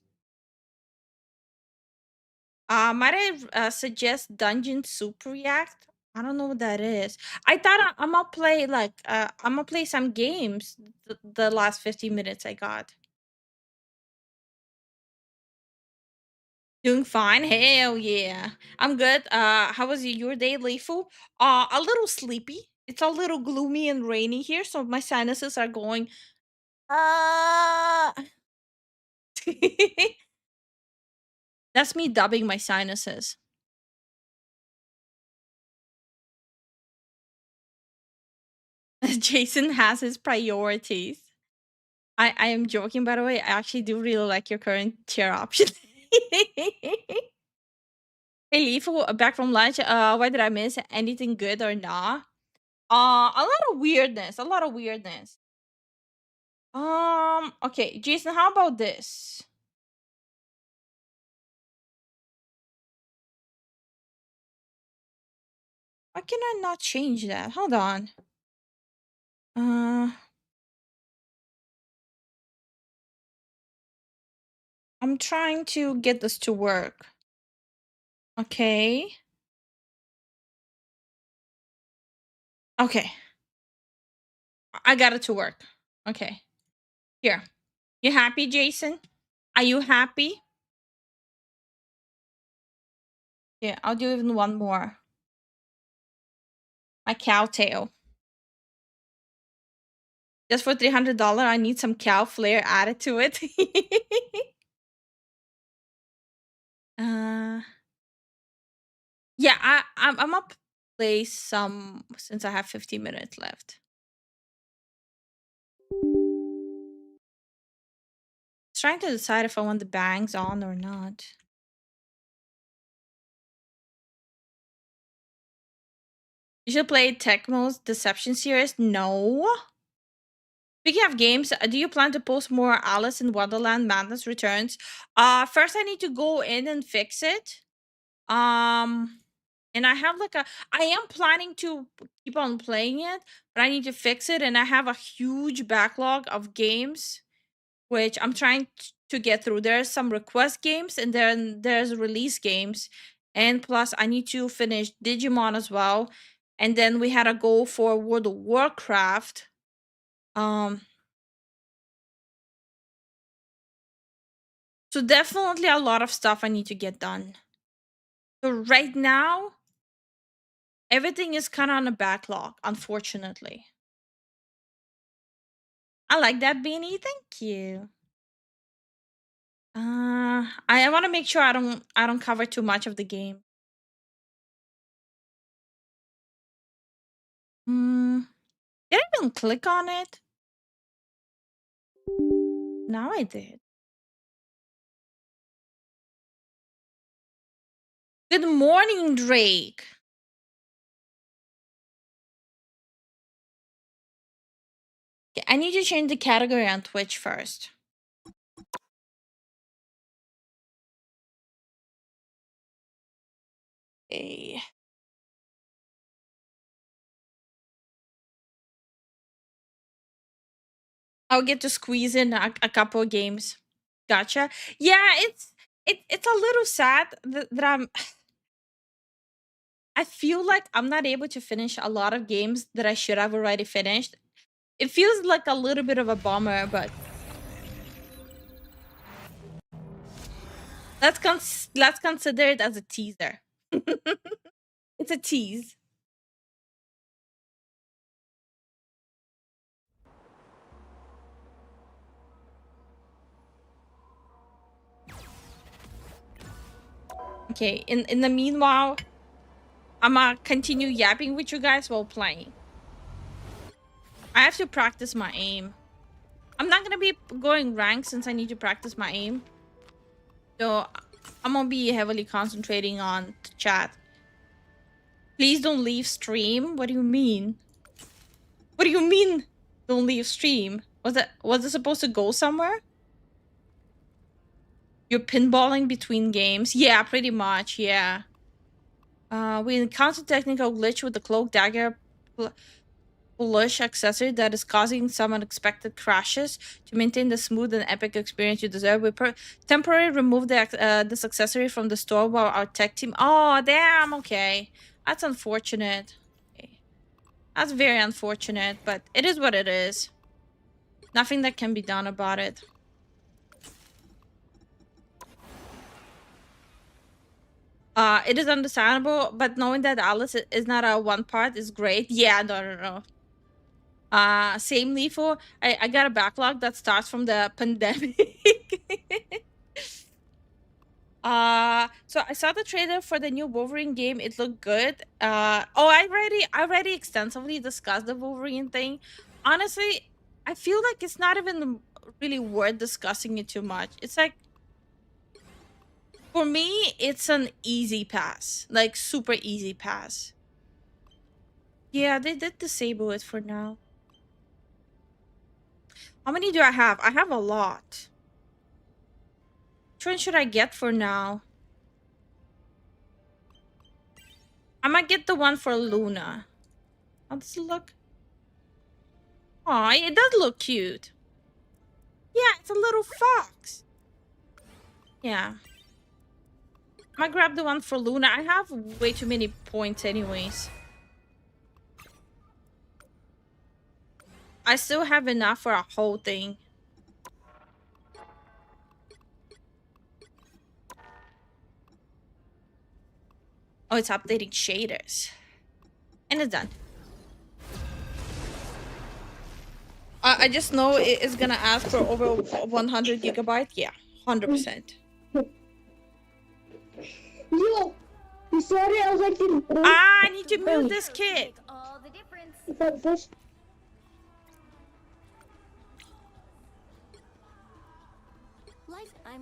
Might I suggest Dungeon Soup React? I don't know what that is. I thought I'm gonna play like I'm gonna play some games the last 15 minutes I got. Doing fine. Hell yeah. I'm good. How was your day, Lifu? A little sleepy. It's a little gloomy and rainy here, so my sinuses are going That's me dubbing my sinuses. Jason has his priorities. I am joking, by the way. I actually do really like your current chair option. Hey, Lifu, back from lunch. Why did I miss anything good or not? A lot of weirdness. A lot of weirdness. Okay, Jason, how about this? Why can I not change that? Hold on. I'm trying to get this to work. Okay. Okay. I got it to work. Okay. Here. You happy, Jason? Are you happy? Yeah, I'll do even one more. My cow tail. Just for $300, I need some cow flair added to it. Yeah, I'm gonna play some since I have 15 minutes left. Trying to decide if I want the bangs on or not. You should play Tecmo's Deception series. No. Speaking of games, do you plan to post more Alice in Wonderland Madness Returns? First I need to go in and fix it. And I have like I am planning to keep on playing it, but I need to fix it, and I have a huge backlog of games which I'm trying to get through. There's some request games, and then there's release games, and plus I need to finish Digimon as well. And then we had a goal for World of Warcraft. So definitely a lot of stuff I need to get done. So right now, everything is kind of on a backlog, unfortunately. I like that, Beanie. Thank you. I want to make sure I don't cover too much of the game. Did I even click on it? Now I did. Good morning, Drake. Okay, I need to change the category on Twitch first. Okay. I'll get to squeeze in a couple of games. Gotcha. Yeah, it's a little sad that I feel like I'm not able to finish a lot of games that I should have already finished. It feels like a little bit of a bummer, but let's consider it as a teaser. It's a tease. Okay, in the meanwhile, I'm gonna continue yapping with you guys while playing. I have to practice my aim. I'm not gonna be going rank since I need to practice my aim. So I'm gonna be heavily concentrating on the chat. Please don't leave stream. What do you mean? What do you mean don't leave stream? Was it supposed to go somewhere? You're pinballing between games? Yeah, pretty much, yeah. We encountered technical glitch with the cloak dagger plush accessory that is causing some unexpected crashes. To maintain the smooth and epic experience you deserve, we temporarily removed this accessory from the store while our tech team... Oh, damn, okay. That's unfortunate. Okay. That's very unfortunate, but it is what it is. Nothing that can be done about it. It is understandable, but knowing that Alice is not a one part is great. Yeah, no. Same Lifu. I got a backlog that starts from the pandemic. So I saw the trailer for the new Wolverine game. It looked good. I already extensively discussed the Wolverine thing. Honestly, I feel like it's not even really worth discussing it too much. It's like, for me, it's an easy pass. Like, super easy pass. Yeah, they did disable it for now. How many do I have? I have a lot. Which one should I get for now? I might get the one for Luna. How does it look? Aw, it does look cute. Yeah, it's a little fox. Yeah. I might grab the one for Luna. I have way too many points anyways. I still have enough for a whole thing. Oh, it's updating shaders. And it's done. I just know it's gonna ask for over 100 gigabyte. Yeah, 100%. Yo! Sorry, I was like, I need to move this kid.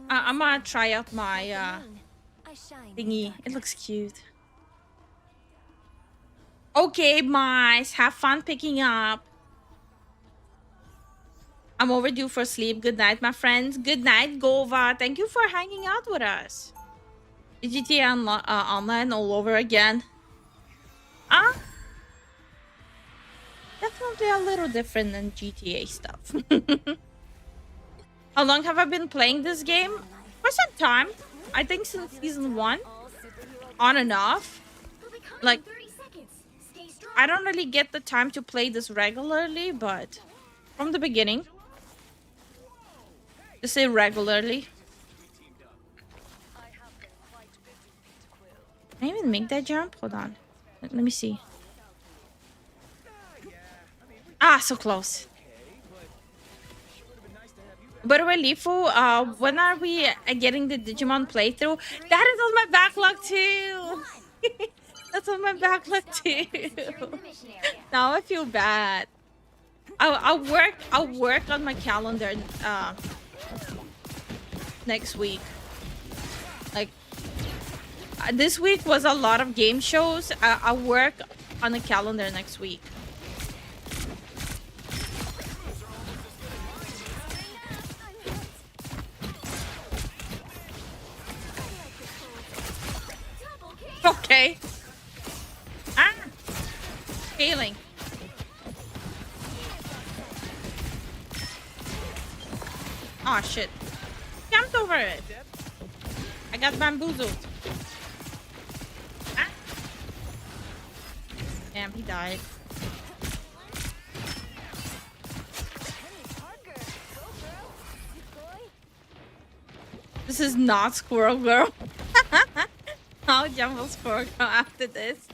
I'm gonna try out my thingy. It looks cute. Okay, mice, have fun picking up. I'm overdue for sleep. Good night, my friends. Good night, Gova. Thank you for hanging out with us. GTA Online all over again. Definitely a little different than GTA stuff. How long have I been playing this game? For some time. I think since season 1. On and off. Like, I don't really get the time to play this regularly, but from the beginning. To say regularly. Can I even make that jump? Hold on. Let me see. Ah, so close. By the way, Lifu, when are we getting the Digimon playthrough? That is on my backlog too. That's on my backlog too. Now I feel bad. I'll work on my calendar next week. Like this week was a lot of game shows. I'll work on the calendar next week. Okay. Ah! Failing. Oh shit. Jumped over it. I got bamboozled. Ah! Damn, he died. This is not Squirrel Girl. I'll jump Squirrel Girl after this.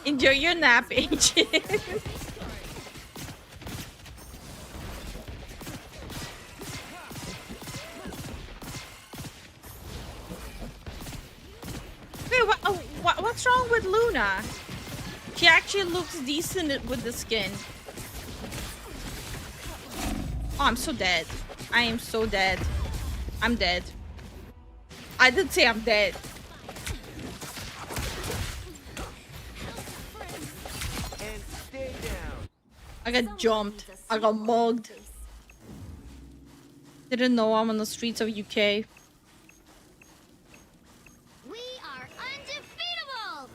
Enjoy your nap, H. Wait, what's wrong with Luna? She actually looks decent with the skin. Oh, I'm so dead. I am so dead. I'm dead. I did say I'm dead. I got jumped. I got mugged. Didn't know I'm on the streets of UK. We are undefeatable.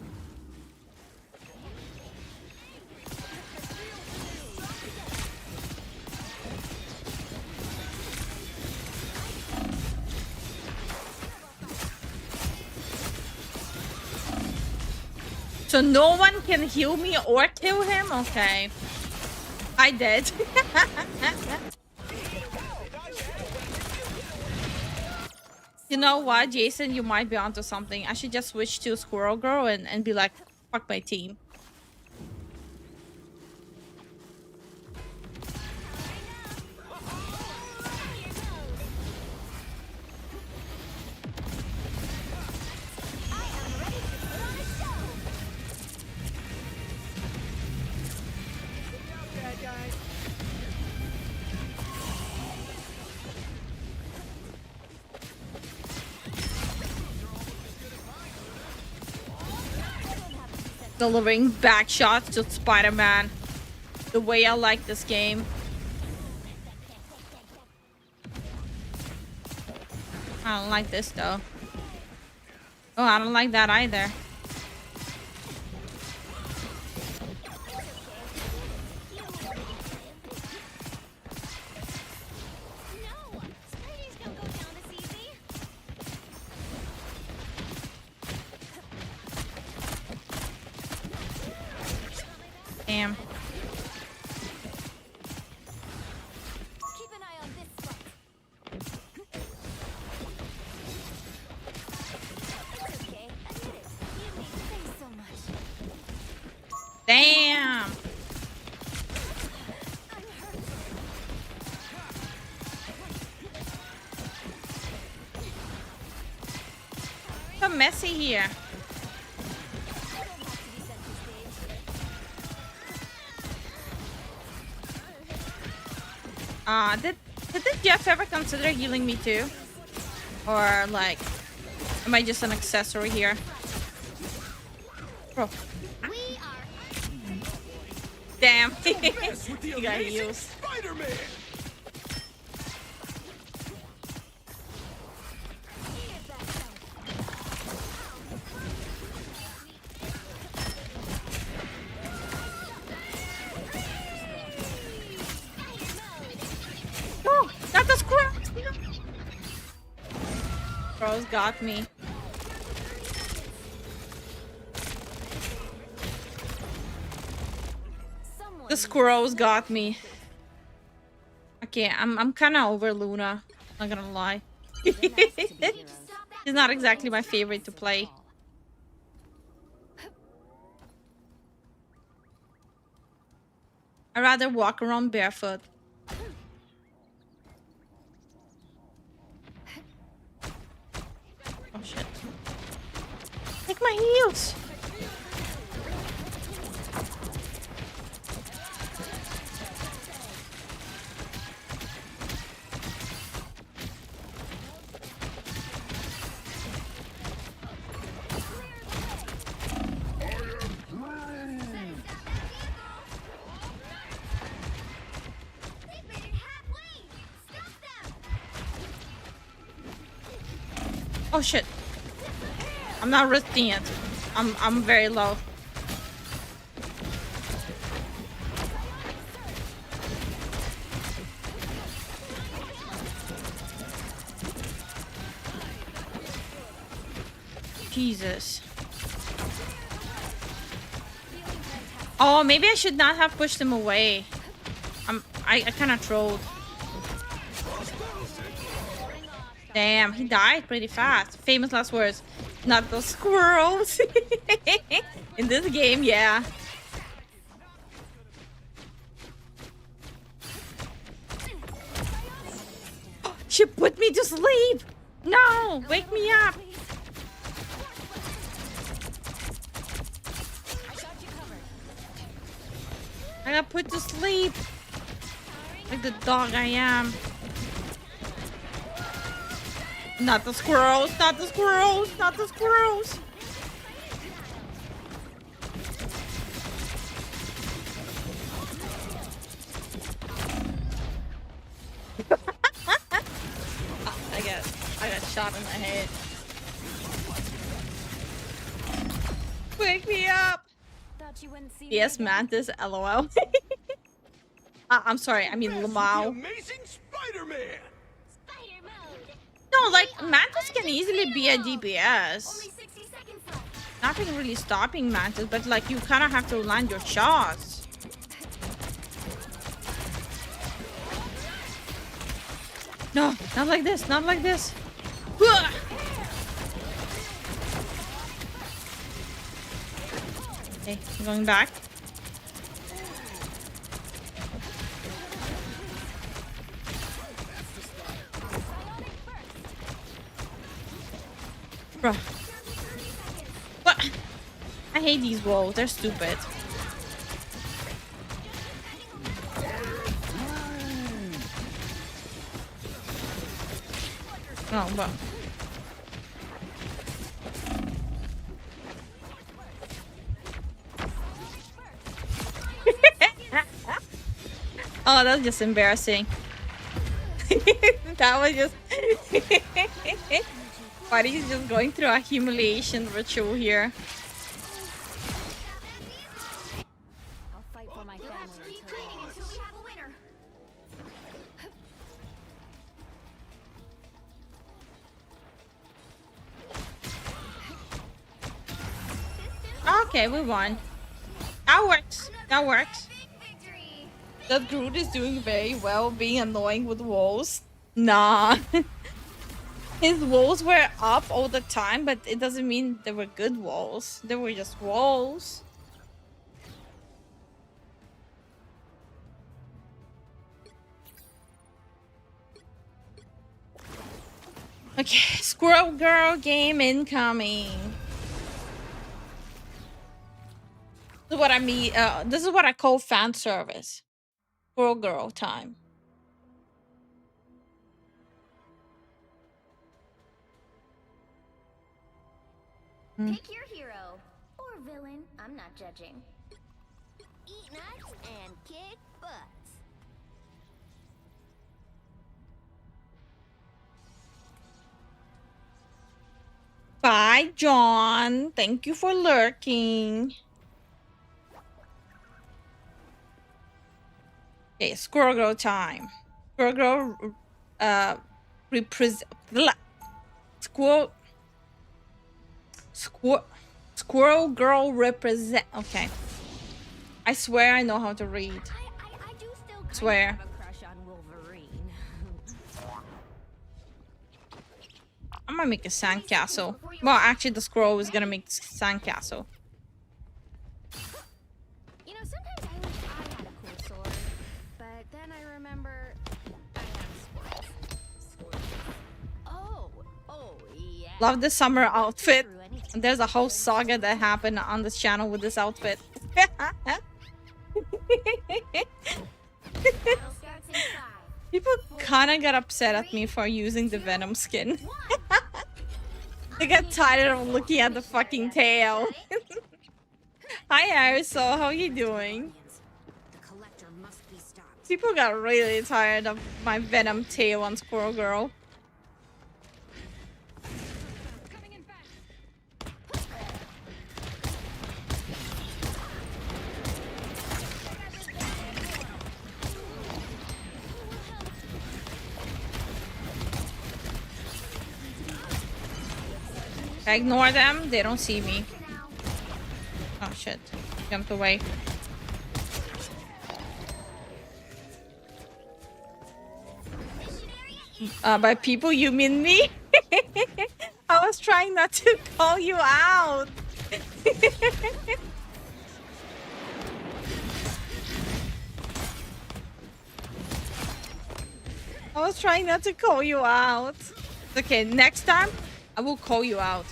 So no one can heal me or kill him? Okay. I did. You know what, Jason? You might be onto something. I should just switch to Squirrel Girl and be like, fuck my team. Delivering back shots to Spider-Man. The way I like this game. I don't like this though. Oh, I don't like that either. Damn. Damn. So messy here. Did Jeff ever consider healing me too? Or like, am I just an accessory here? Bro. Damn. You got heals. Oh, not the squirrel. Bros got me. The squirrels got me. Okay, I'm kind of over Luna. Not gonna lie. She's not exactly my favorite to play. I'd rather walk around barefoot. Oh shit. Take my heels! Oh shit. I'm not risking it. I'm very low. Jesus. Oh, maybe I should not have pushed him away. I kind of trolled. Damn, he died pretty fast. Famous last words. Not the squirrels. In this game, yeah. She put me to sleep. No, wake me up. I got put to sleep. Like the dog I am. Not the squirrels, not the squirrels, not the squirrels. I got shot in the head. Wake me up. Yes, Mantis, LOL. I'm sorry, I mean Lamau. Amazing Spider-Man. No, like, Mantis can easily be a DPS. Nothing really stopping Mantis, but like, you kind of have to land your shots. No, not like this, not like this. Okay, I'm going back. Bro. What? I hate these walls. They're stupid. Oh, but. Oh, that's just embarrassing. That was just. Buddy's just going through a humiliation ritual here. I'll fight for my family until we have a winner. Okay, we won. That works. That works. That Groot is doing very well being annoying with walls. Nah. His walls were up all the time, but it doesn't mean they were good walls. They were just walls. Okay, Squirrel Girl game incoming. This is what I mean. This is what I call fan service. Squirrel Girl time. Pick your hero or villain. I'm not judging. Eat nuts and kick butts. Bye, John. Thank you for lurking. Okay, Squirrel Girl time. Squirrel Girl represent Squirrel Girl represent. Okay, I swear I know how to read. Swear. I'm gonna make a sandcastle. Well, actually, the squirrel was gonna make sandcastle. You know, sometimes I wish I had a cool sword, but then I remember I have squirrels. Oh, yeah. Love the summer outfit. There's a whole saga that happened on this channel with this outfit. People kind of got upset at me for using the Venom skin. They got tired of looking at the fucking tail. Hi, Arisol. How you doing? People got really tired of my Venom tail on Squirrel Girl. I ignore them, they don't see me. Oh shit, jumped away. By people you mean me? I was trying not to call you out. I was trying not to call you out. Okay, next time I will call you out.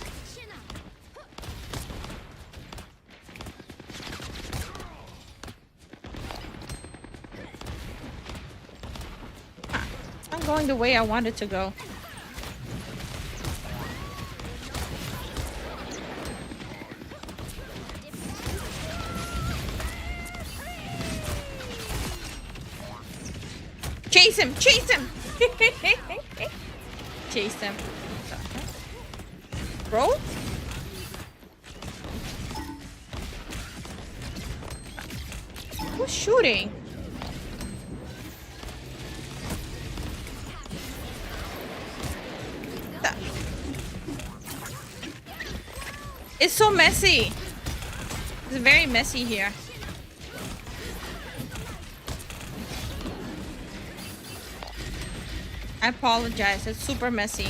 It's not going the way I wanted to go. Chase him! Chase him! Chase him. Bro? Who's shooting? It's so messy. It's very messy here. I apologize. It's super messy.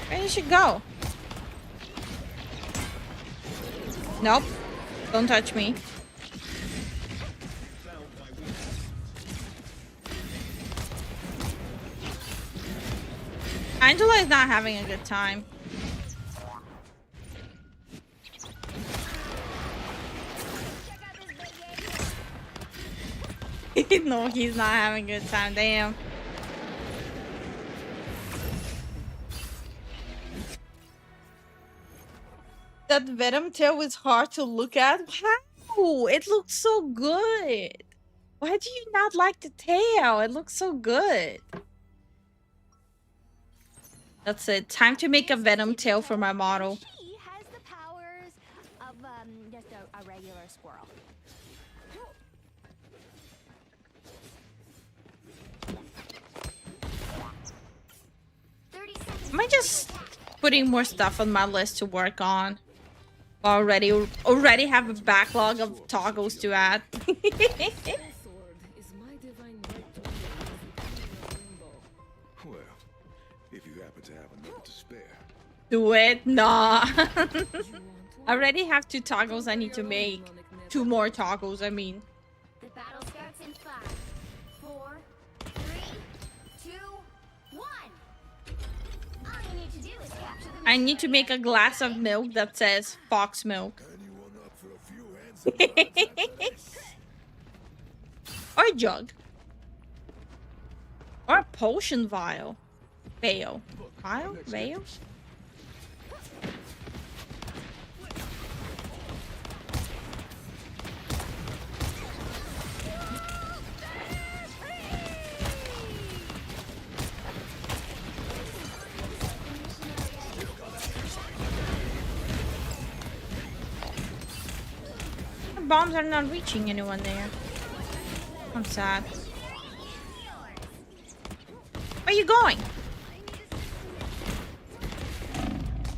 Where did she go? Nope. Don't touch me. Angela is not having a good time. No, he's not having a good time. Damn. That Venom tail was hard to look at. Wow, it looks so good. Why do you not like the tail? It looks so good. That's it. Time to make a Venom tail for my model. She has the powers of just a regular squirrel. Am I just putting more stuff on my list to work on? Already have a backlog of toggles to add. Well, if you happen to have enough to spare. Do it? Nah. I already have 2 toggles I need to make. 2 more toggles, I mean. The battle starts in 5, 4, 3, 2, 1. All you need to do is capture the I need to make a glass of milk that says fox milk. Or a jug. Or a potion vial. Vial. Vial? Vial? The bombs are not reaching anyone there. I'm sad. Where are you going?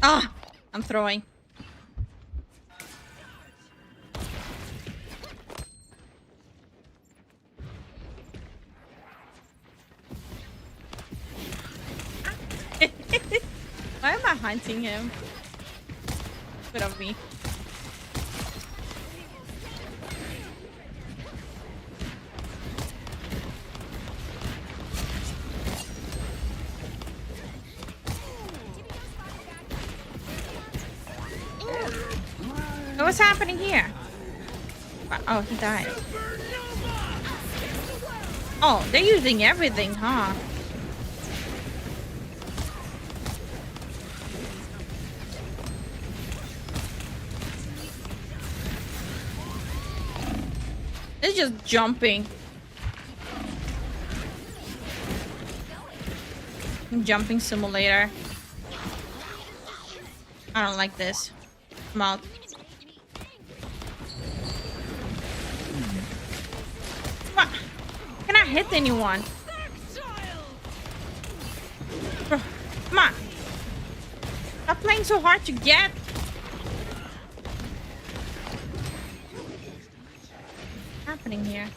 Ah! I'm throwing. Why am I hunting him? Good of me. What's happening here? Oh, he died. Oh, they're using everything, huh? It's just jumping. Jumping simulator. I don't like this. I'm out. What? Can I hit anyone? Bro, come on. Stop playing so hard to get. What's happening here?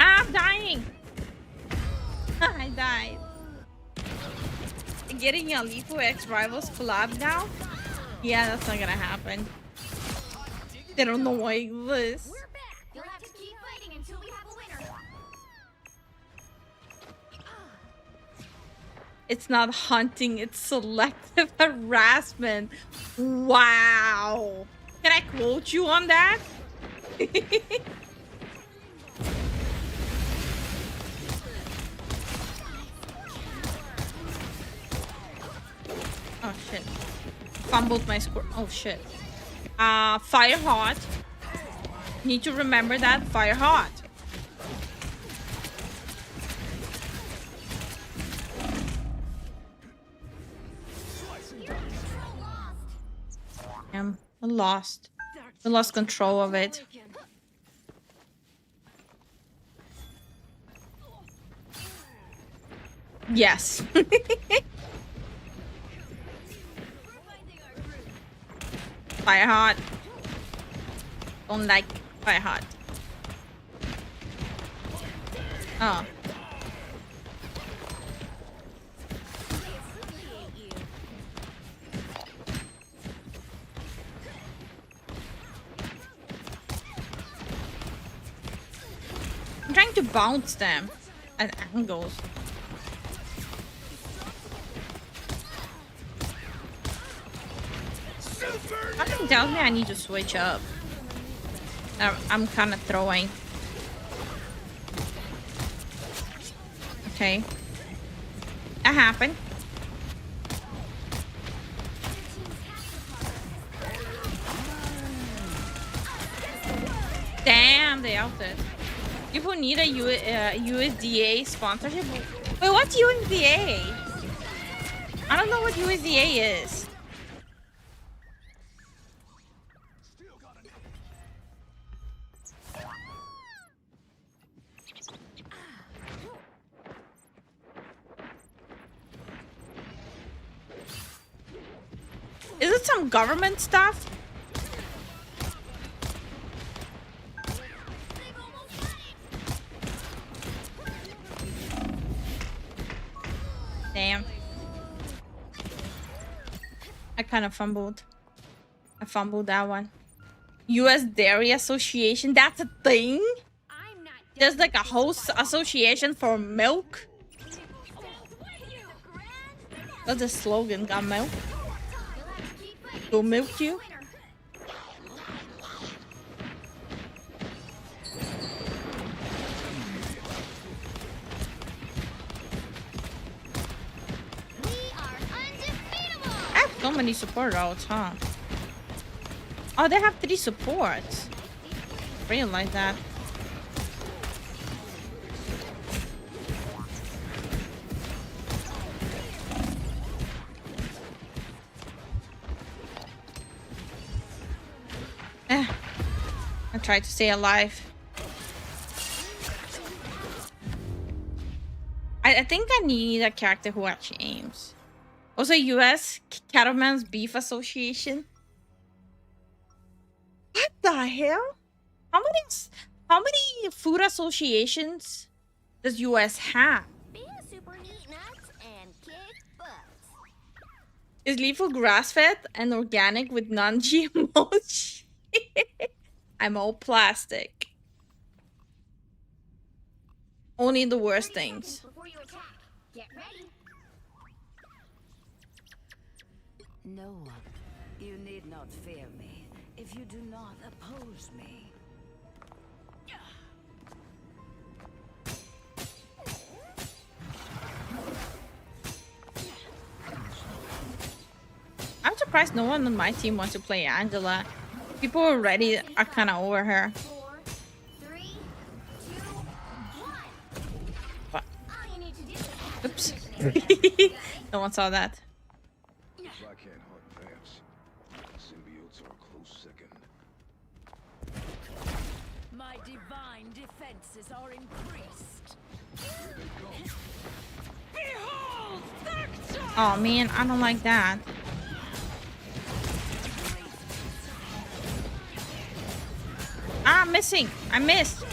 I'm dying. I died. Getting a Lifu X Rivals collab now? Yeah, that's not gonna happen. They don't know why it exists. You'll have to keep fighting until we have a winner. It's not hunting, it's selective harassment. Wow. Can I quote you on that? Oh shit. Fumbled my score. Oh shit. Fire hot. Need to remember that. Fire hot. I lost. I lost control of it. Yes. Fire hot. Don't like fire hot. Oh. I'm trying to bounce them at angles. Something tells me I need to switch up. I'm kind of throwing. Okay. That happened. Damn, they outed. People need a USDA sponsorship. Wait, what's USDA? I don't know what USDA is. it some government stuff? Damn. I kind of fumbled. I fumbled that one. U.S. Dairy Association, that's a thing? There's like a whole association for milk? That's the slogan, got milk? Go milk you? I have so many support routes, huh? Oh, they have 3 supports. Realize that. I tried to stay alive. I think I need a character who actually aims. Also, U.S. Cattlemen's Beef Association. What the hell? How many food associations does U.S. have? Is Lifu grass-fed and organic with non-GMO? I'm all plastic. Only the worst things. No one. You need not fear me if you do not oppose me. I'm surprised no one on my team wants to play Angela. People already are kind of over her. What? Oops. No one saw that. My divine defenses are increased. Oh man, I don't like that. Ah, I'm missing. I missed.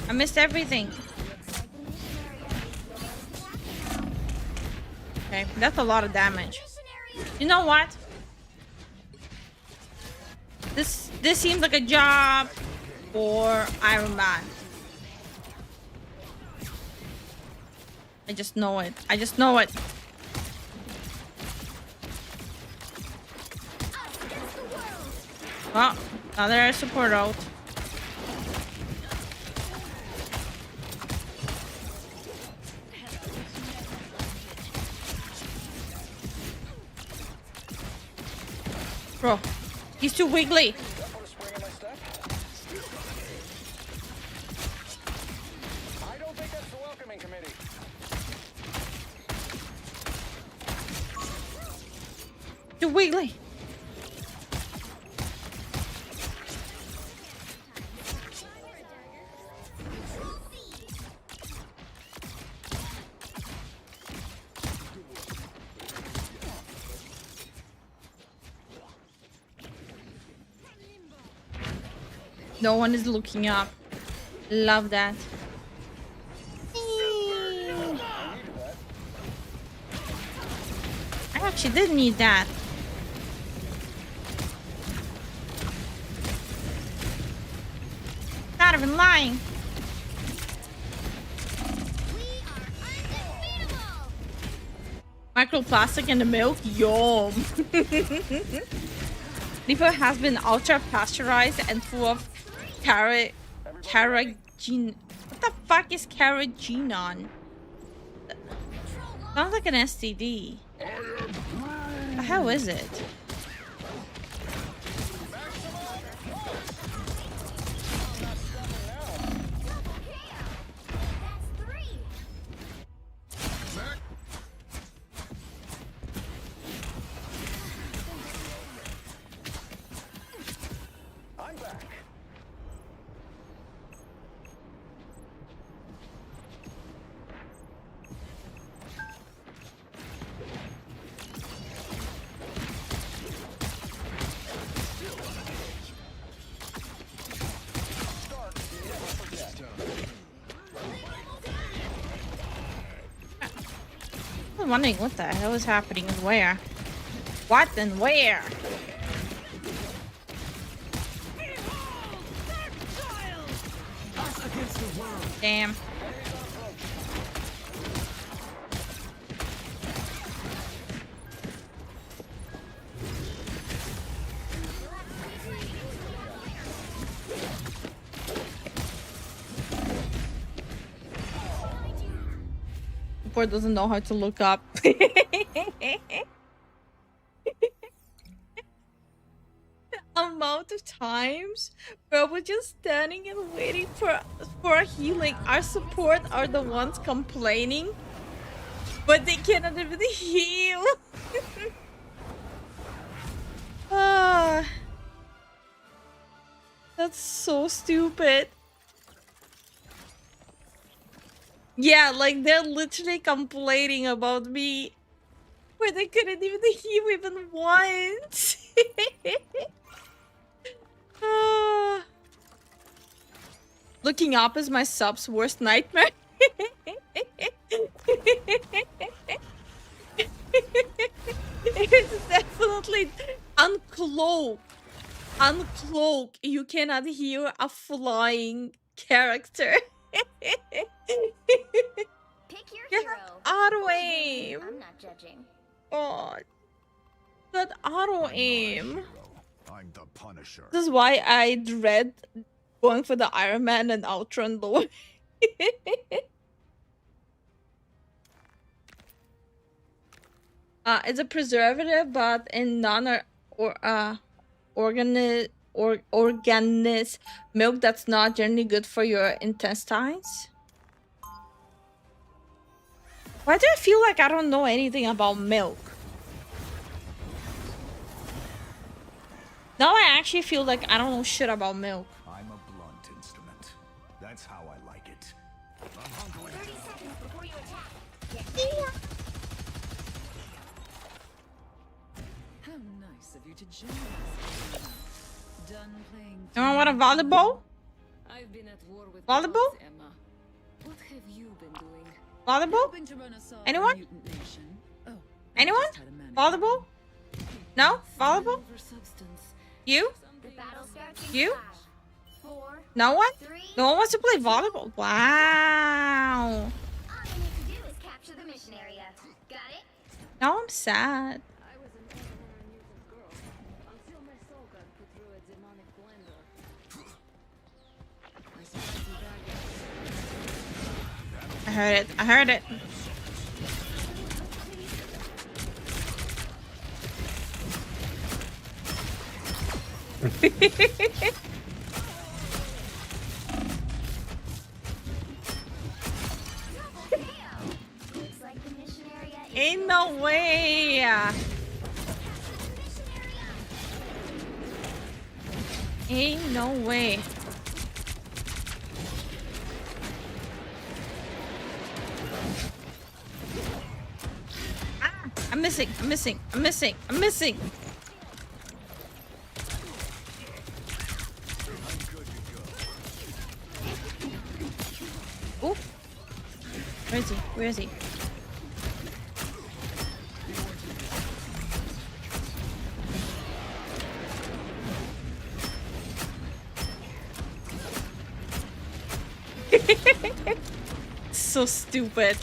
I missed everything. Okay, that's a lot of damage. You know what? This seems like a job for Iron Man. I just know it. I just know it. Oh, another support out. Bro, he's too wiggly. Too wiggly. No one is looking up. Love that. I actually did need that. Not even lying. Microplastic in the milk? Yum. Lifu has been ultra pasteurized and full of carrageenan. What the fuck is carrageenan? Sounds like an STD. The hell is it? was wondering what the hell is happening and where. What and where? Damn. Boy doesn't know how to look up. Amount of times where we're just standing and waiting for a healing. Our support are the ones complaining, but they cannot even heal. That's so stupid. Yeah, like they're literally complaining about me, where they couldn't even heal even once. Looking up is my sub's worst nightmare. It's definitely uncloak. Uncloak. You cannot hear a flying character. Pick your hero. Auto aim. I'm not judging. Oh, that auto aim. I'm the Punisher. This is why I dread going for the Iron Man and Outrun though. It's a preservative, but in organic milk that's not generally good for your intestines. Why do I feel like I don't know anything about milk? Now I actually feel like I don't know shit about milk. I'm a blunt instrument. That's how I like it. I'm hungry. 30 seconds before you attack. How nice of you to join us. Done playing. You want a volleyball? I've been at war with Volleyball? gods, Emma. What have you been doing? Volleyball? Helping to run assault on Anyone? mutant nation. Oh, Anyone? just had a manic Volleyball? No? Volleyball? over substance. You? The battle starts in You? 5, 4, No one? 3. No one wants to play volleyball? Wow. All you need to do is capture the mission area. Got it? Now I'm sad. I was an ordinary mutant girl until my soul got put through a demonic blender. My spicy bag. I heard it. I heard it. Looks like the mission area is Ain't no way. Ain't no way. Ah, I'm missing. I'm missing. I'm missing. I'm missing. Oh. Where is he? Where is he? So stupid.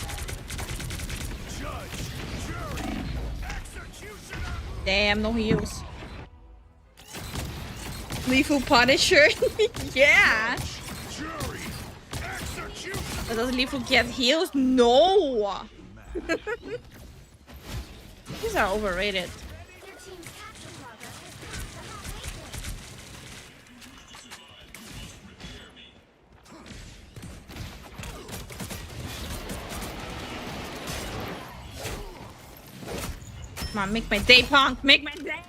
Damn, no heals. Lifu Punisher? Yeah. But does Lifu get heals? No. These are overrated. their team's capture progress is Come on, make my day, punk. Make my day.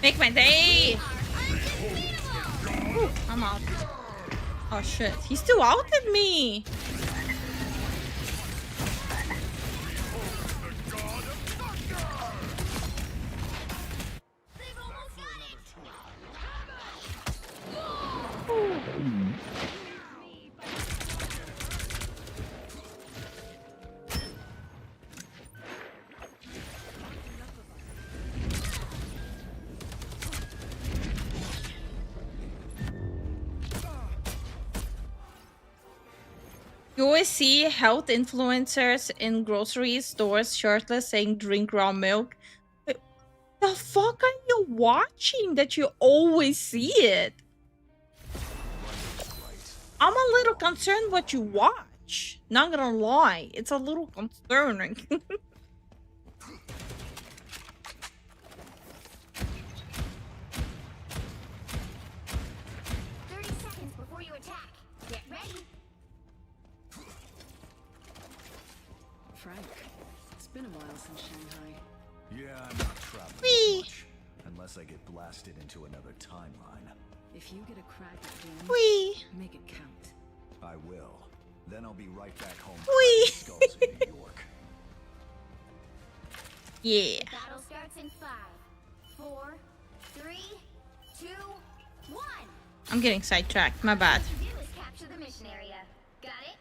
Make my day. Ooh, I'm out. Oh shit, he still outed me. You always see health influencers in grocery stores shirtless saying drink raw milk. The fuck are you watching that you always see it? I'm a little concerned what you watch. Not gonna lie, it's a little concerning. 30 seconds before you attack. Get ready. Frank, it's been a while since Shanghai. Yeah, I'm not traveling Whee! much, unless I get blasted into another timeline. If you get a crack again, Whee! make it count. I will. Then I'll be right back home. Whee! Skulls in New York. Yeah. Battle starts in 5, 4, 3, 2, 1. I'm getting sidetracked. My bad. What you do is capture the mission area. Got it?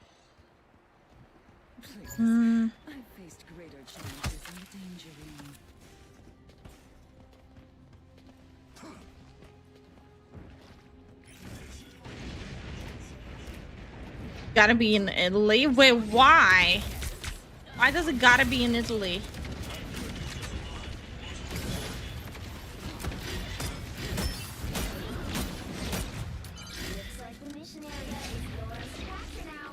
Mm. I've faced greater challenges in the danger room. Gotta be in Italy? Wait, why? Why does it gotta be in Italy? Looks like the mission area is yours to capture now.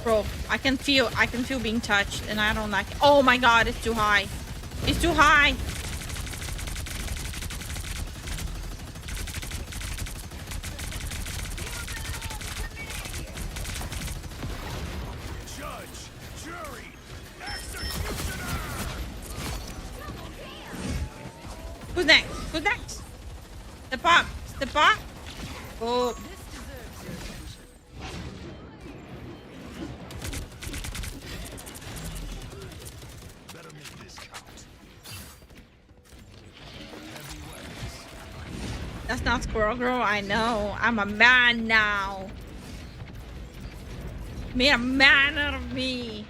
Bro, I can feel being touched and I don't like it. Oh my god, it's too high. It's too high. Judge, jury, executioner! Who's next? Who's next? Step up. Step up. Oh. Better make this count. That's not Squirrel Girl. I know. I'm a man now. Made a man out of me.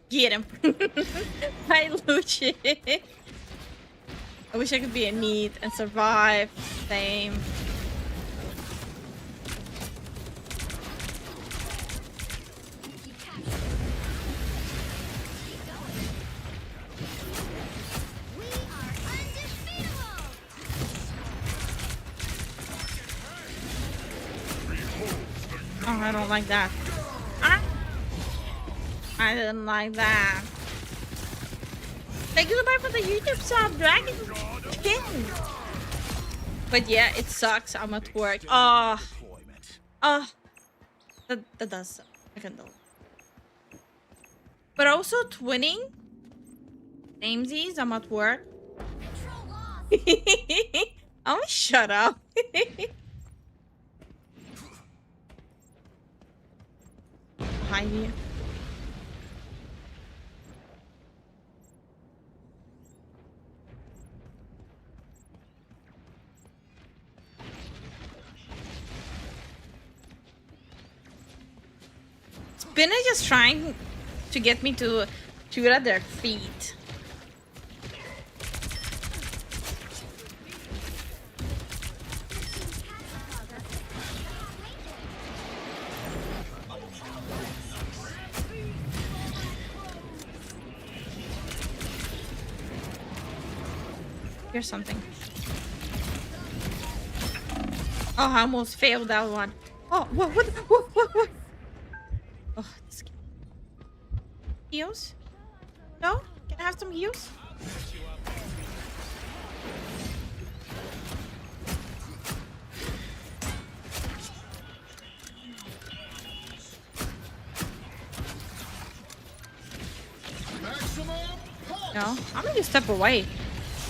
Get him. Hi, Lucci. I wish I could be a neat and survive. Same. Oh, I don't like that. Ah! I didn't like that. Thank you so much for the YouTube sub, Dragon King. But yeah, it sucks. I'm at work. That does suck. I can do it. But also twinning. Samesies, I'm at work. I'm gonna shut up. Behind you. Spin is just trying to get me to shoot at their feet. Here's something. Oh, I almost failed that one. Oh, what? Oh, this heals? No? Can I have some heals? No, I'm gonna just step away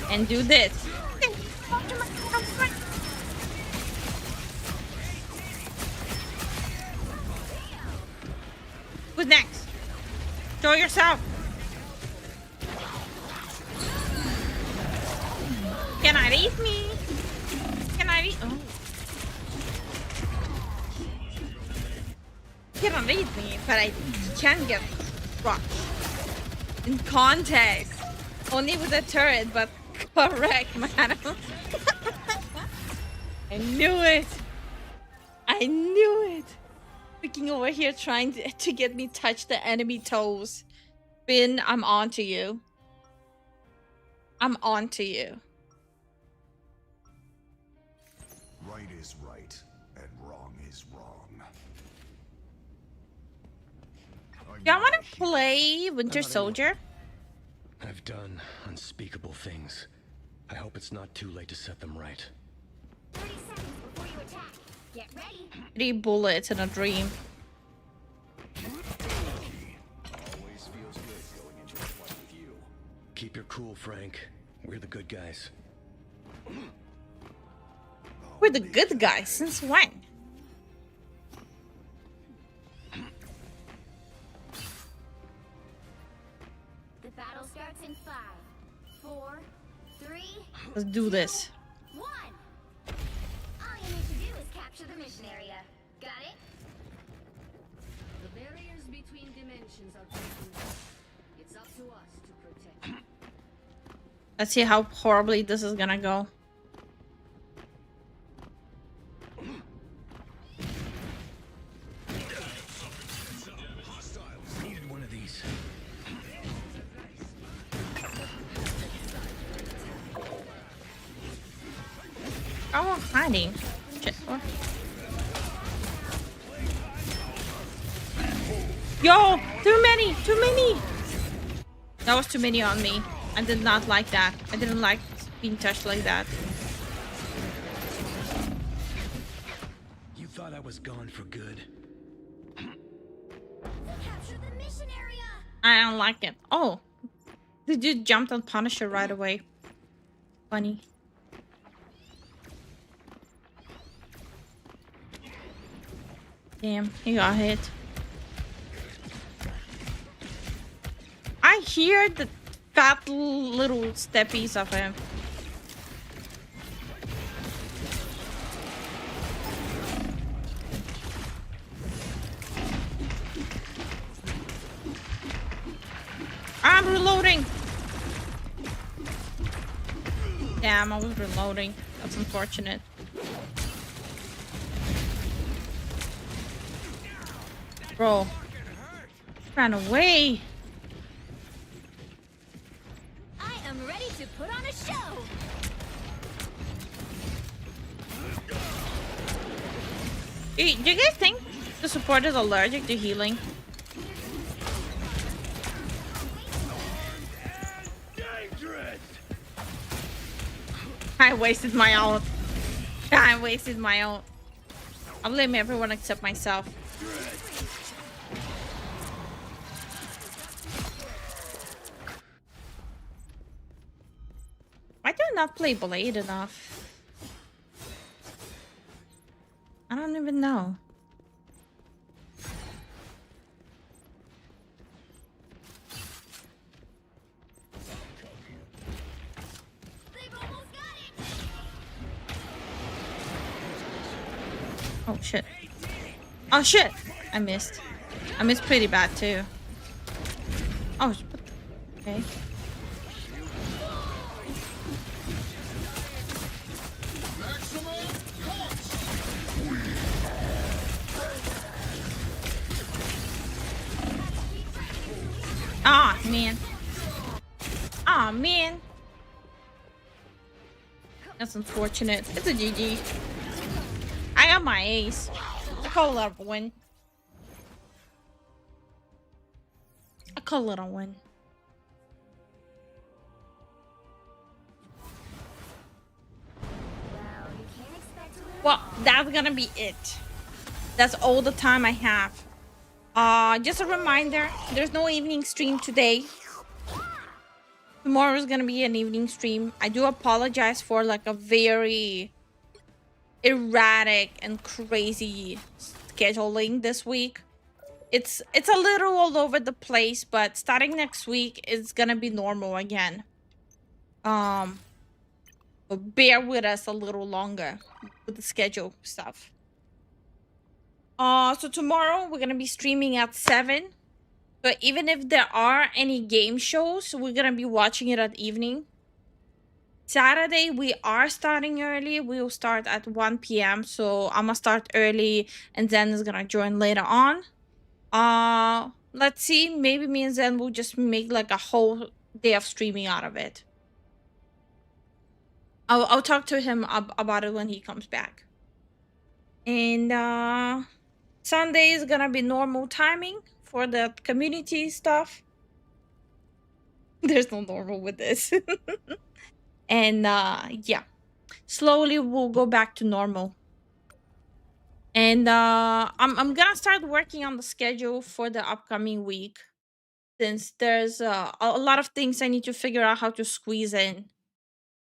and do this. Who's next? Show yourself. Can I reach me? Can I reach? Oh. Cannot read me, but I can get crushed. In context. Only with a turret, but correct, man. I knew it. I knew it. Freaking over here trying to get me touch the enemy toes. Finn, I'm on to you. I'm on to you. Right is right, and wrong is wrong. Y'all want to play Winter Soldier? I've done unspeakable things. I hope it's not too late to set them right. 30 seconds before you attack. Get ready. 3 bullets in a dream. Always feels good going into a fight with you. Keep your cool, Frank. We're the good guys. We're the good guys. Since when? The battle starts in 5, 4, 3. Let's do this. 1. All you need to do is capture the mission area. Got it? The barriers between dimensions are breaking down. It's up to us to protect. Let's see how horribly this is gonna go. Needed one of these. Oh, hiding. Shit. What? Yo, too many, too many. That was too many on me. I did not like that. I didn't like being touched like that. You thought I was gone for good. Capture the mission area. I don't like it. Oh, did you jump on Punisher right away? Funny. Damn, he got hit. I hear the fat little steppies of him. I'm reloading. Damn, I was reloading. That's unfortunate. Bro, ran away. I am ready to put on a show. Do you guys think the support is allergic to healing? I wasted my ult. I wasted my ult. I blame everyone except myself. Why do I not play Blade enough? I don't even know. Oh shit. Oh shit! I missed. I missed pretty bad too. Oh, okay. Ah, man. Ah, man. That's unfortunate. It's a GG. I got my ace. I call it a win. I call it a win. Well, that's gonna be it. That's all the time I have. Just a reminder, there's no evening stream today. Tomorrow is gonna be an evening stream. I do apologize for like a very erratic and crazy scheduling this week. It's a little all over the place, but starting next week it's gonna be normal again. But bear with us a little longer with the schedule stuff. So tomorrow we're gonna be streaming at 7. But even if there are any game shows, we're gonna be watching it at evening. Saturday we are starting early. We will start at 1 p.m. So I'm gonna start early and Zen is gonna join later on. Let's see, maybe me and Zen will just make like a whole day of streaming out of it. I'll talk to him about it when he comes back. And Sunday is gonna be normal timing for the community stuff. There's no normal with this. And yeah, slowly we'll go back to normal. And I'm gonna start working on the schedule for the upcoming week, since there's a lot of things I need to figure out how to squeeze in,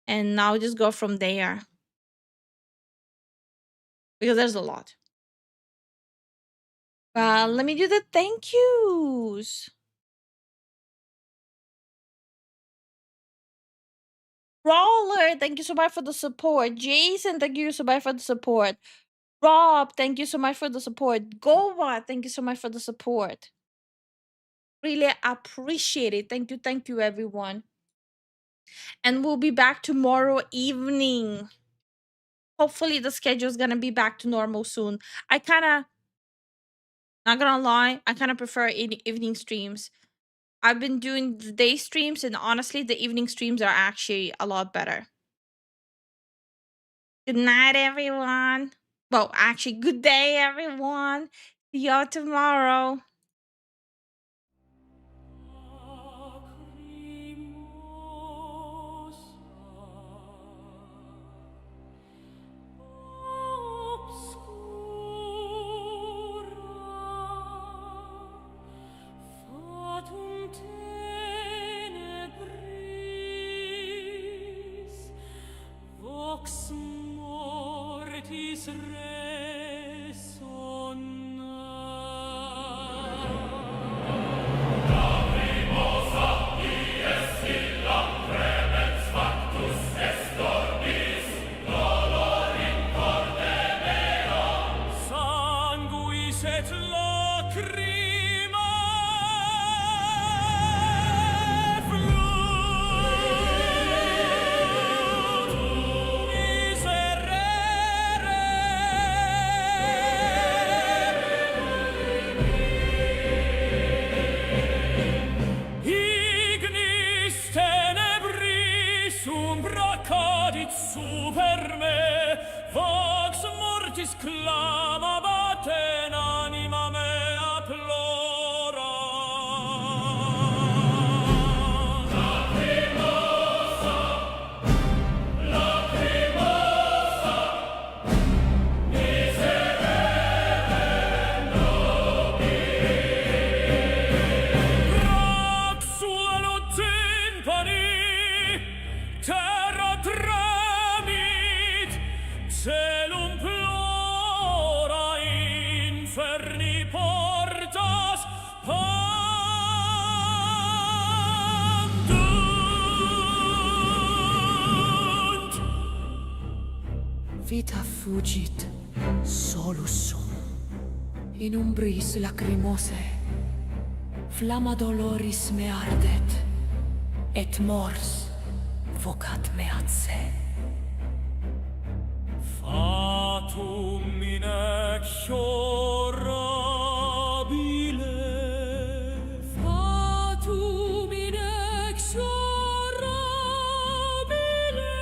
and I'll just go from there because there's a lot. Let me do the thank yous. Brawler, thank you so much for the support. Jason, thank you so much for the support. Rob, thank you so much for the support. Goa, thank you so much for the support. Really appreciate it. Thank you, everyone. And we'll be back tomorrow evening. Hopefully the schedule is gonna be back to normal soon. I kinda, not gonna lie, I kinda prefer evening streams. I've been doing the day streams, and honestly, the evening streams are actually a lot better. Good night, everyone. Well, actually, good day, everyone. See y'all tomorrow. Vox mortis Lacrimosa ies illam tremens factus est orbis, dolorim corde meam. Sanguis et lacrimae super me, vox mortis clamabat in anima mea plora. Lacrimosa, lacrimosa, miserere nobis. Raxuelo timpani, terra tremit, celum plora, inferni portas pandunt. Vita fugit solus sum, in umbris lacrimose, flamma doloris me ardet, et mors vocat me ad se.